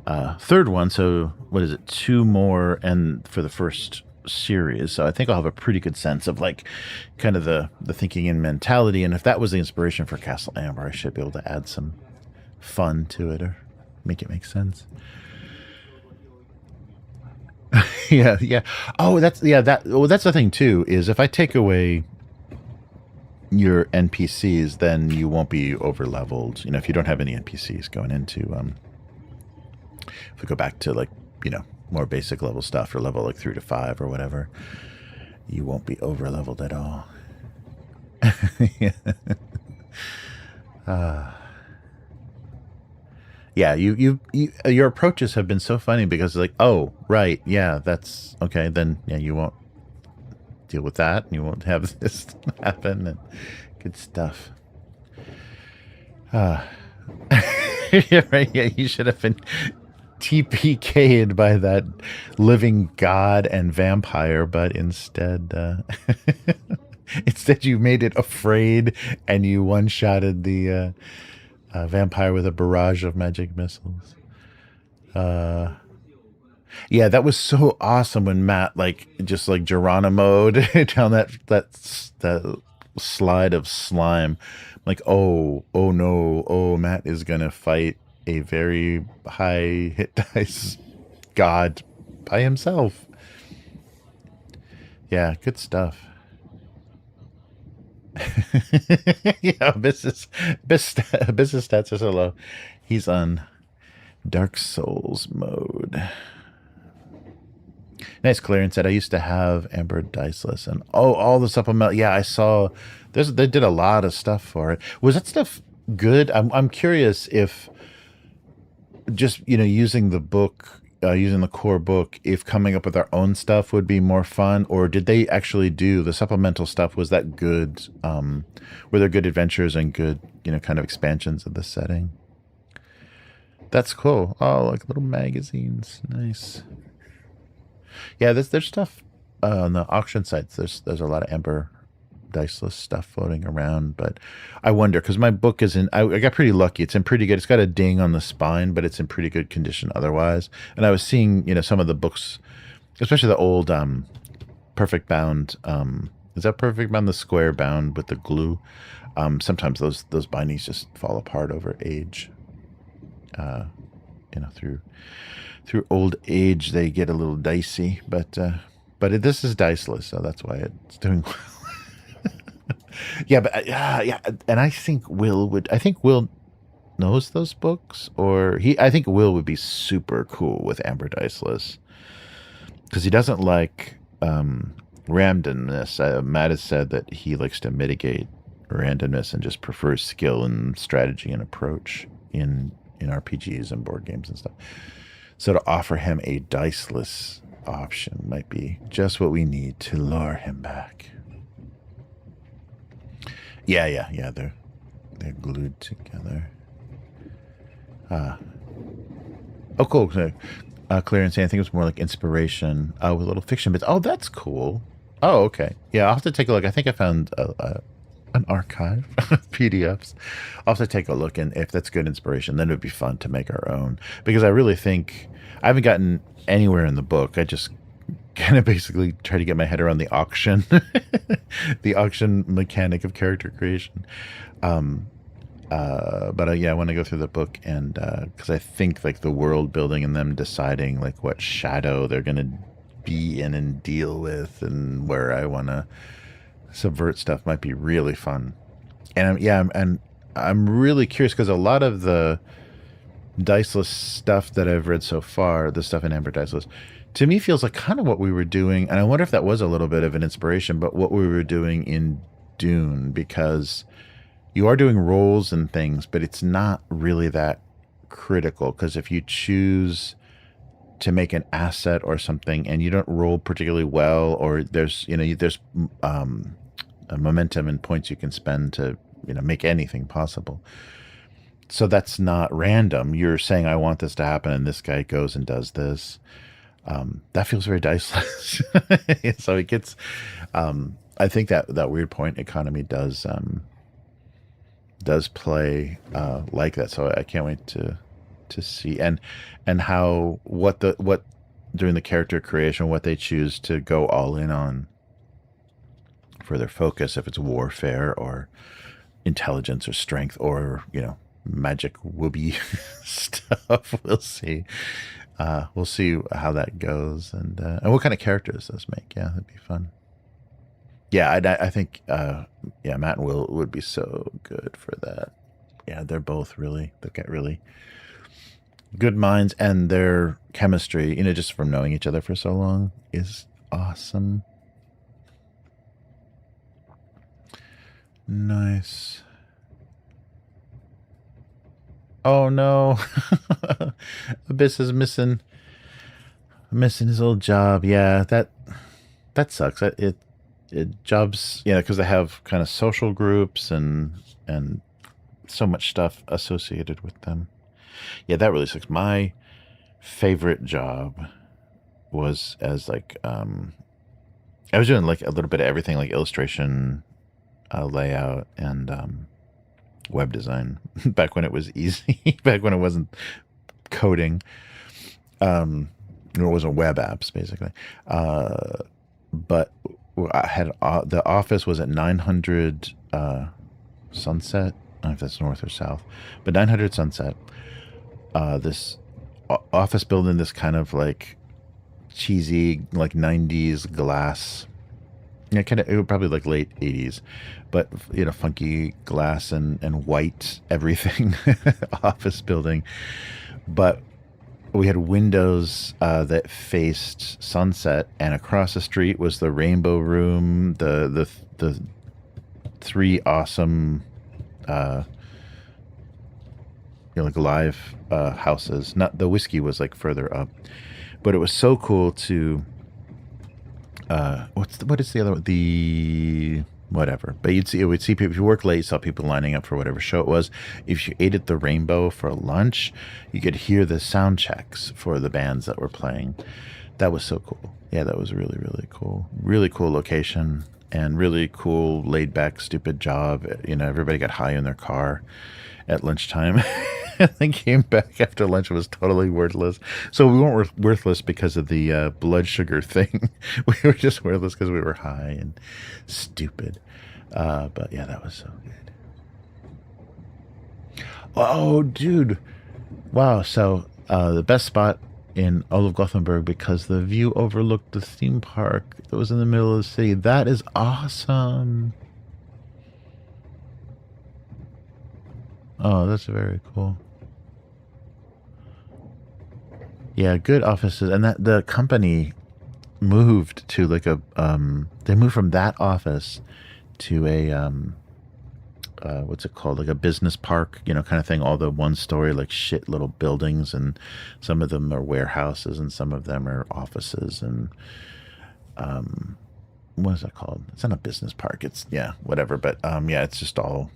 3rd one. So what is it? 2 more, and for the first series, so I think I'll have a pretty good sense of like kind of the thinking and mentality, and if that was the inspiration for Castle Amber, I should be able to add some fun to it or make it make sense. yeah. Oh, that's the thing too, is if I take away your NPCs, then you won't be over leveled. You know, if you don't have any NPCs going into if we go back to like, you know, more basic level stuff, or level like 3 to 5 or whatever, you won't be over leveled at all. Yeah, your approaches have been so funny, because like, oh right, yeah, that's okay, then yeah, you won't deal with that, and you won't have this happen, and good stuff. Yeah, right. Yeah, you should have been TPK'd by that living god and vampire, but instead you made it afraid, and you one-shotted the vampire with a barrage of magic missiles. Yeah, that was so awesome when Matt like just like Geronimo'd down that slide of slime. Like, oh no, Matt is gonna fight a very high hit dice god by himself. Yeah, good stuff. Yeah, business stats are so low. He's on Dark Souls mode. Nice clearance set. I used to have Amber Diceless and all the supplemental. Yeah, I saw they did a lot of stuff for it. Was that stuff good? I'm curious if just using the book, using the core book, if coming up with our own stuff would be more fun, or did they actually do the supplemental stuff? Was that good? Were there good adventures and good kind of expansions of the setting? That's cool. Oh, like little magazines. Nice. Yeah, there's stuff on the auction sites. There's a lot of Ember Diceless stuff floating around, but I wonder because my book is in. I got pretty lucky. It's in pretty good. It's got a ding on the spine, but it's in pretty good condition otherwise. And I was seeing some of the books, especially the old Perfect Bound. Is that Perfect Bound, the square bound with the glue? Sometimes those bindings just fall apart over age. Through old age, they get a little dicey, but this is diceless, so that's why it's doing well. Yeah, but yeah, and I think Will knows those books, or I think Will would be super cool with Amber Diceless because he doesn't like randomness. Matt has said that he likes to mitigate randomness and just prefers skill and strategy and approach in RPGs and board games and stuff. So to offer him a diceless option might be just what we need to lure him back. Yeah. They're glued together. Oh, cool. Clearance. I think it was more like inspiration with little fiction bits. Oh, that's cool. Oh, okay. Yeah, I'll have to take a look. I think I found an archive of PDFs. I'll have to take a look, and if that's good inspiration, then it would be fun to make our own. Because I really think I haven't gotten anywhere in the book. I just kind of basically try to get my head around the auction, the auction mechanic of character creation. But yeah, I want to go through the book, and because I think like the world building and them deciding like what shadow they're going to be in and deal with, and where I want to subvert stuff might be really fun. And I'm really curious because a lot of the diceless stuff that I've read so far, the stuff in Amber Diceless, to me feels like kind of what we were doing, and I wonder if that was a little bit of an inspiration, but what we were doing in Dune, because you are doing rolls and things, but it's not really that critical, because if you choose to make an asset or something and you don't roll particularly well, or there's a momentum and points you can spend to make anything possible. So that's not random. You're saying I want this to happen, and this guy goes and does this. That feels very diceless. So it gets. I think that weird point economy does play like that. So I can't wait to see and how what during the character creation, what they choose to go all in on for their focus, if it's warfare or intelligence or strength or magic whoopee stuff. We'll see. We'll see how that goes, and what kind of characters those make. Yeah, that'd be fun. Yeah, I think Matt and Will would be so good for that. Yeah, they've got really good minds, and their chemistry, just from knowing each other for so long, is awesome. Nice. Oh no. Abyss is missing his old job. Yeah, that sucks. It jobs, because they have kind of social groups and so much stuff associated with them. Yeah, that really sucks. My favorite job was as like I was doing like a little bit of everything, like illustration, layout, and web design back when it was easy, back when it wasn't coding, it wasn't web apps basically. But I had the office was at 900 Sunset. I don't know if that's north or south, but 900 Sunset. This office building, this kind of like cheesy like 90s glass Yeah, kind of. It was probably like late '80s, but you know, funky glass and white everything office building. But we had windows that faced sunset, and across the street was the Rainbow Room, the three awesome, uh, you know, like live houses. Not the whiskey was like further up, but it was so cool to what is the other one? The whatever. But we'd see people if you work late, you saw people lining up for whatever show it was. If you ate at the Rainbow for lunch, you could hear the sound checks for the bands that were playing. That was so cool. Yeah, that was really, really cool. Really cool location and really cool laid back stupid job. You know, everybody got high in their car at lunchtime. And then came back after lunch. It was totally worthless. So we weren't worthless because of the blood sugar thing. We were just worthless because we were high and stupid. But yeah, that was so good. Oh, dude. Wow. So the best spot in all of Gothenburg because the view overlooked the theme park that was in the middle of the city. That is awesome. Oh, that's very cool. Yeah, good offices, and that the company moved to like a they moved from that office to a what's it called, like a business park, you know, kind of thing. All the one story like shit little buildings, and some of them are warehouses and some of them are offices, and what is that called? It's not a business park. It's yeah, whatever. But yeah, it's just all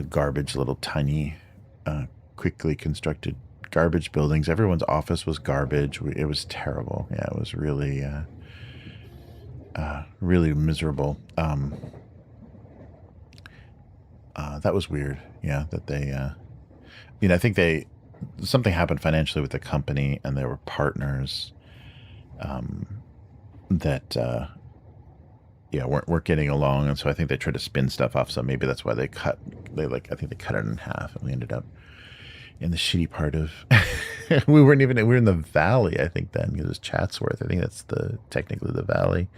garbage, little tiny, quickly constructed garbage buildings. Everyone's office was garbage. It was terrible. Yeah, it was really, really miserable. That was weird. Yeah, that they, you know, I think something happened financially with the company, and there were partners that, yeah, weren't getting along, and so I think they tried to spin stuff off. So maybe that's why I think they cut it in half, and we ended up in the shitty part of we were in the valley, I think, then, because it was Chatsworth. I think that's technically the valley.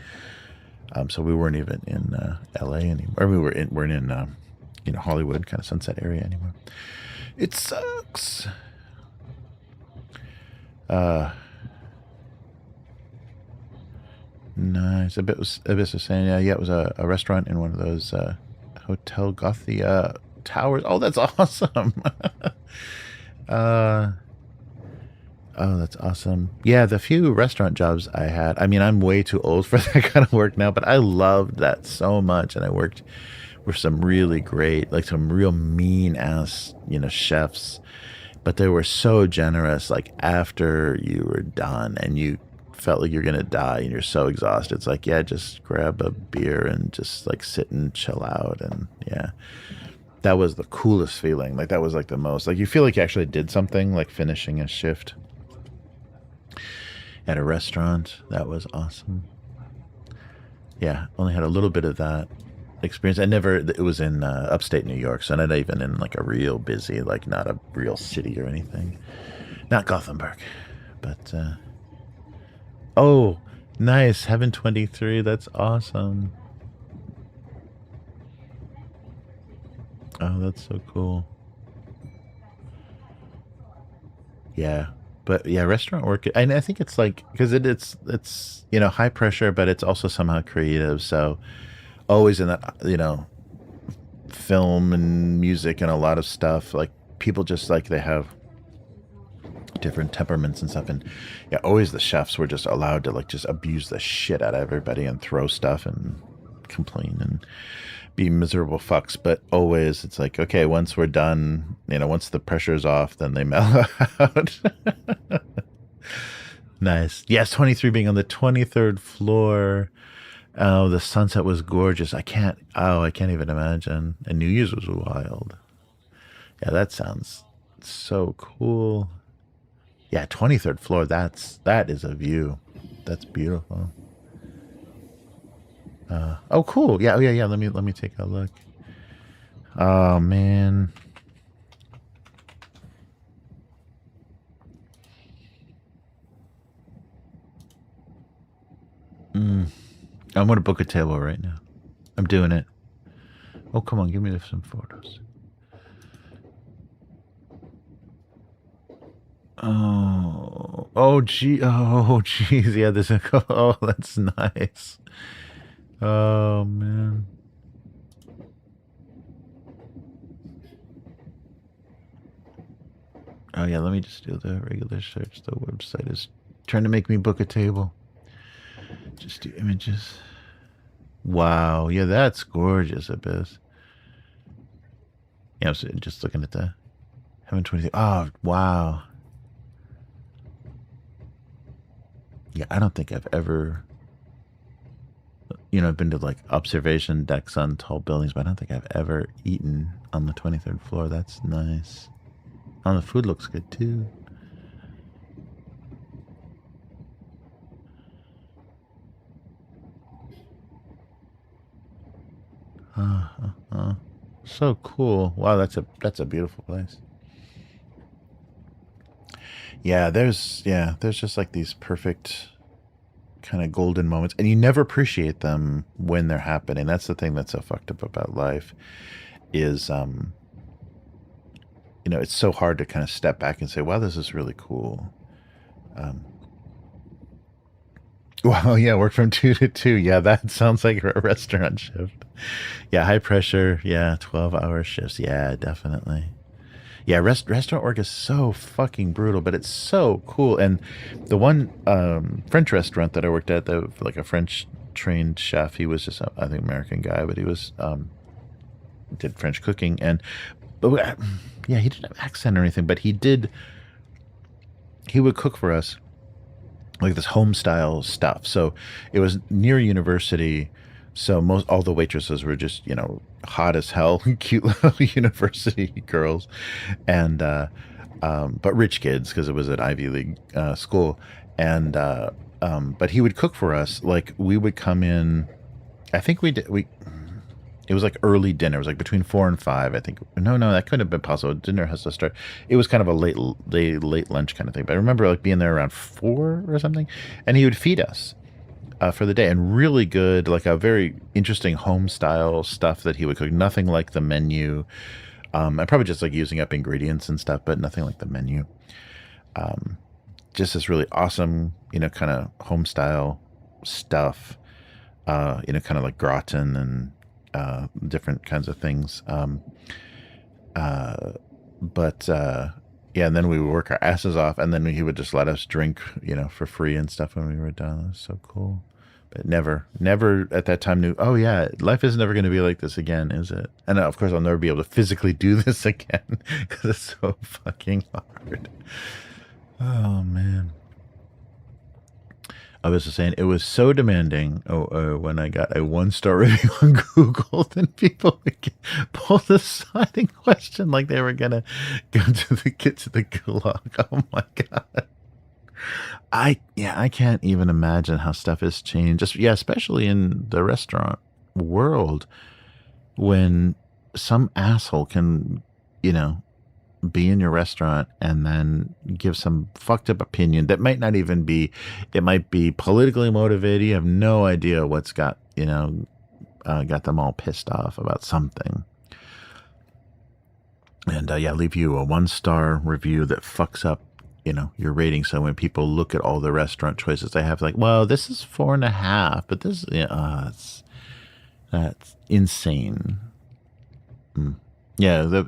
So we weren't even in LA anymore. Or weren't in you know, Hollywood kind of Sunset area anymore. It sucks. Nice. Abyss was saying, yeah, it was a restaurant in one of those Hotel Gothia towers. Oh, that's awesome. Oh, that's awesome. Yeah, the few restaurant jobs I had, I mean, I'm way too old for that kind of work now, but I loved that so much. And I worked with some really great, like some real mean ass, you know, chefs, but they were so generous. Like after you were done and you felt like you're going to die and you're so exhausted, it's like, yeah, just grab a beer and just like sit and chill out. And yeah, that was the coolest feeling. Like that was like the most, like you feel like you actually did something, like finishing a shift at a restaurant. That was awesome. Yeah, only had a little bit of that experience. It was in upstate New York, so not even in like a real busy, like not a real city or anything. Not Gothenburg, but oh, nice. Heaven 23, that's awesome. Oh, that's so cool. Yeah. But yeah, restaurant work, and I think it's like because it's you know, high pressure, but it's also somehow creative. So always in that, you know, film and music and a lot of stuff, like people just like they have different temperaments and stuff, and yeah, always the chefs were just allowed to like just abuse the shit out of everybody and throw stuff and complain and be miserable fucks. But always it's like, okay, once we're done, you know, once the pressure's off, then they mellow out. Nice. Yes, 23 being on the 23rd floor. Oh, the sunset was gorgeous. I can't even imagine. And New Year's was wild. Yeah, that sounds so cool. Yeah, 23rd floor. That is a view. That's beautiful. Oh, cool. Yeah, oh yeah, yeah. Let me take a look. Oh man. I'm going to book a table right now. I'm doing it. Oh, come on. Give me some photos. Oh, gee. Oh, geez. Yeah, this. Oh, that's nice. Oh, man. Oh, yeah. Let me just do the regular search. The website is trying to make me book a table. Just do images. Wow. Yeah, that's gorgeous, Abyss. Yeah, I was just looking at the Heaven 23. Oh, wow. Yeah, I don't think I've ever, I've been to like observation decks on tall buildings, but I don't think I've ever eaten on the 23rd floor. That's nice. Oh, the food looks good too. So cool. Wow, that's a beautiful place. Yeah, there's just like these perfect kind of golden moments, and you never appreciate them when they're happening. That's the thing that's so fucked up about life is it's so hard to kind of step back and say, wow, this is really cool. Wow, yeah, work from 2 to 2. Yeah, that sounds like a restaurant shift. Yeah, high pressure. Yeah, 12-hour shifts. Yeah, definitely. Yeah, restaurant work is so fucking brutal, but it's so cool. And the one French restaurant that I worked at, like a French trained chef, he was just, I think, American guy, but he was did French cooking, but yeah, he didn't have accent or anything, but he would cook for us like this home style stuff. So it was near university. So all the waitresses were just, hot as hell, cute little university girls, and but rich kids because it was an Ivy League school. And but he would cook for us. Like we would come in. I think it was like early dinner. It was like between 4 and 5, I think. No, that couldn't have been possible. Dinner has to start. It was kind of a late lunch kind of thing. But I remember like being there around 4 or something, and he would feed us for the day, and really good, like a very interesting home style stuff that he would cook. Nothing like the menu. And probably just like using up ingredients and stuff, but nothing like the menu. Just this really awesome, kind of home style stuff. Kind of like gratin and different kinds of things. But yeah, and then we would work our asses off, and then he would just let us drink, for free and stuff when we were done. It was so cool. But never at that time knew, oh yeah, life is never going to be like this again, is it? And of course, I'll never be able to physically do this again because it's so fucking hard. Oh man. I was just saying, it was so demanding when I got a 1-star review on Google, then people would pull the siding question like they were going to get to the gulag. Oh my God. I can't even imagine how stuff has changed. Especially in the restaurant world, when some asshole can, be in your restaurant and then give some fucked up opinion that might not even be, it might be politically motivated. You have no idea what's got them all pissed off about something. And leave you a 1-star review that fucks up, your rating. So when people look at all the restaurant choices they have, like, well, this is 4.5, but this, that's insane. Yeah,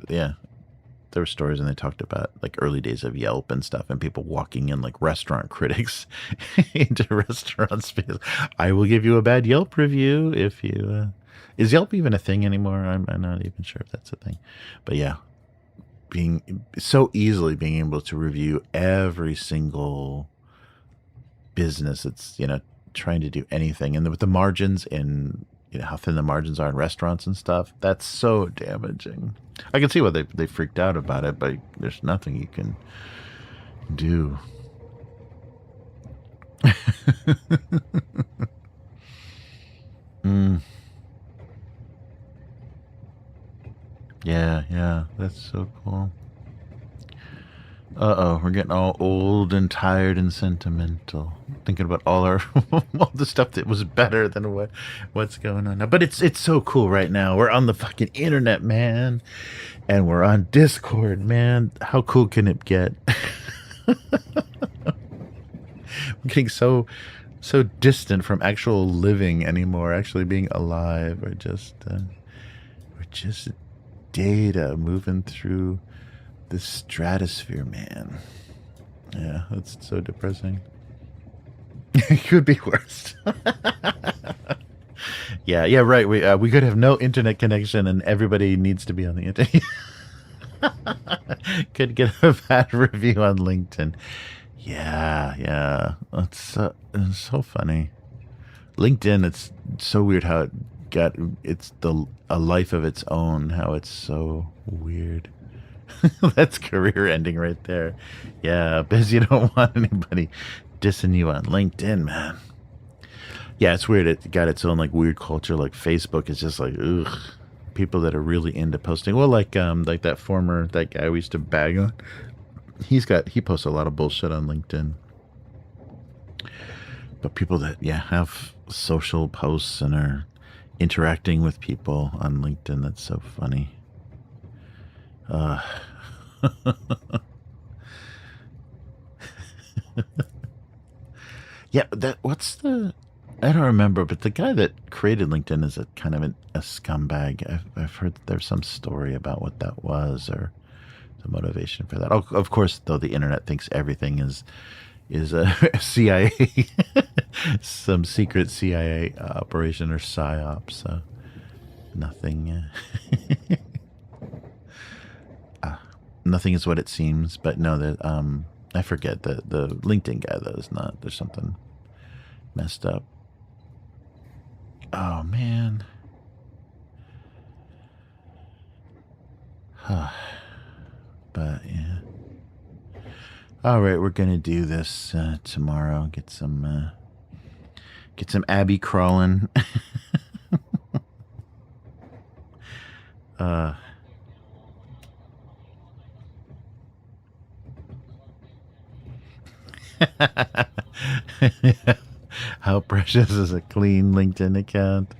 there were stories, and they talked about like early days of Yelp and stuff, and people walking in like restaurant critics into restaurants because I will give you a bad Yelp review if you. Is Yelp even a thing anymore? I'm not even sure if that's a thing, but yeah. Being able to review every single business that's trying to do anything, and with the margins and how thin the margins are in restaurants and stuff, that's so damaging. I can see why they freaked out about it, but there's nothing you can do. Yeah, that's so cool. Uh-oh, we're getting all old and tired and sentimental. Thinking about all the stuff that was better than what's going on now. But it's so cool right now. We're on the fucking internet, man. And we're on Discord, man. How cool can it get? We're getting so distant from actual living anymore, actually being alive. We're just data moving through the stratosphere, man. Yeah, that's so depressing. It could be worse. yeah, right. We could have no internet connection, and everybody needs to be on the internet. Could get a bad review on LinkedIn. Yeah. It's so funny. LinkedIn, it's so weird how it's a life of its own. How it's so weird. That's career ending right there. Yeah, because you don't want anybody dissing you on LinkedIn, man. Yeah, it's weird. It got its own like weird culture. Like Facebook is just like, ugh. People that are really into posting. Well, like that guy we used to bag on. He posts a lot of bullshit on LinkedIn. But people that have social posts and are interacting with people on LinkedIn, that's so funny. Yeah, I don't remember, but the guy that created LinkedIn is a kind of a scumbag. I've heard that there's some story about what that was or the motivation for that. Oh, of course, though, the internet thinks everything is a CIA, some secret CIA operation or psyop. So nothing. Nothing is what it seems, but no, that I forget the LinkedIn guy though is not. There's something messed up. Oh man. But yeah. All right, we're gonna do this tomorrow. Get some Abby crawling. How precious is a clean LinkedIn account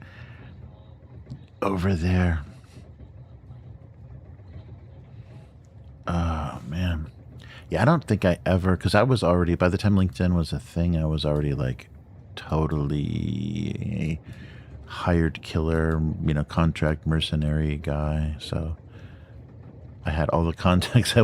over there? Oh man. Yeah, I don't think I ever, because I was already, by the time LinkedIn was a thing, I was already like totally a hired killer, contract mercenary guy. So I had all the contacts I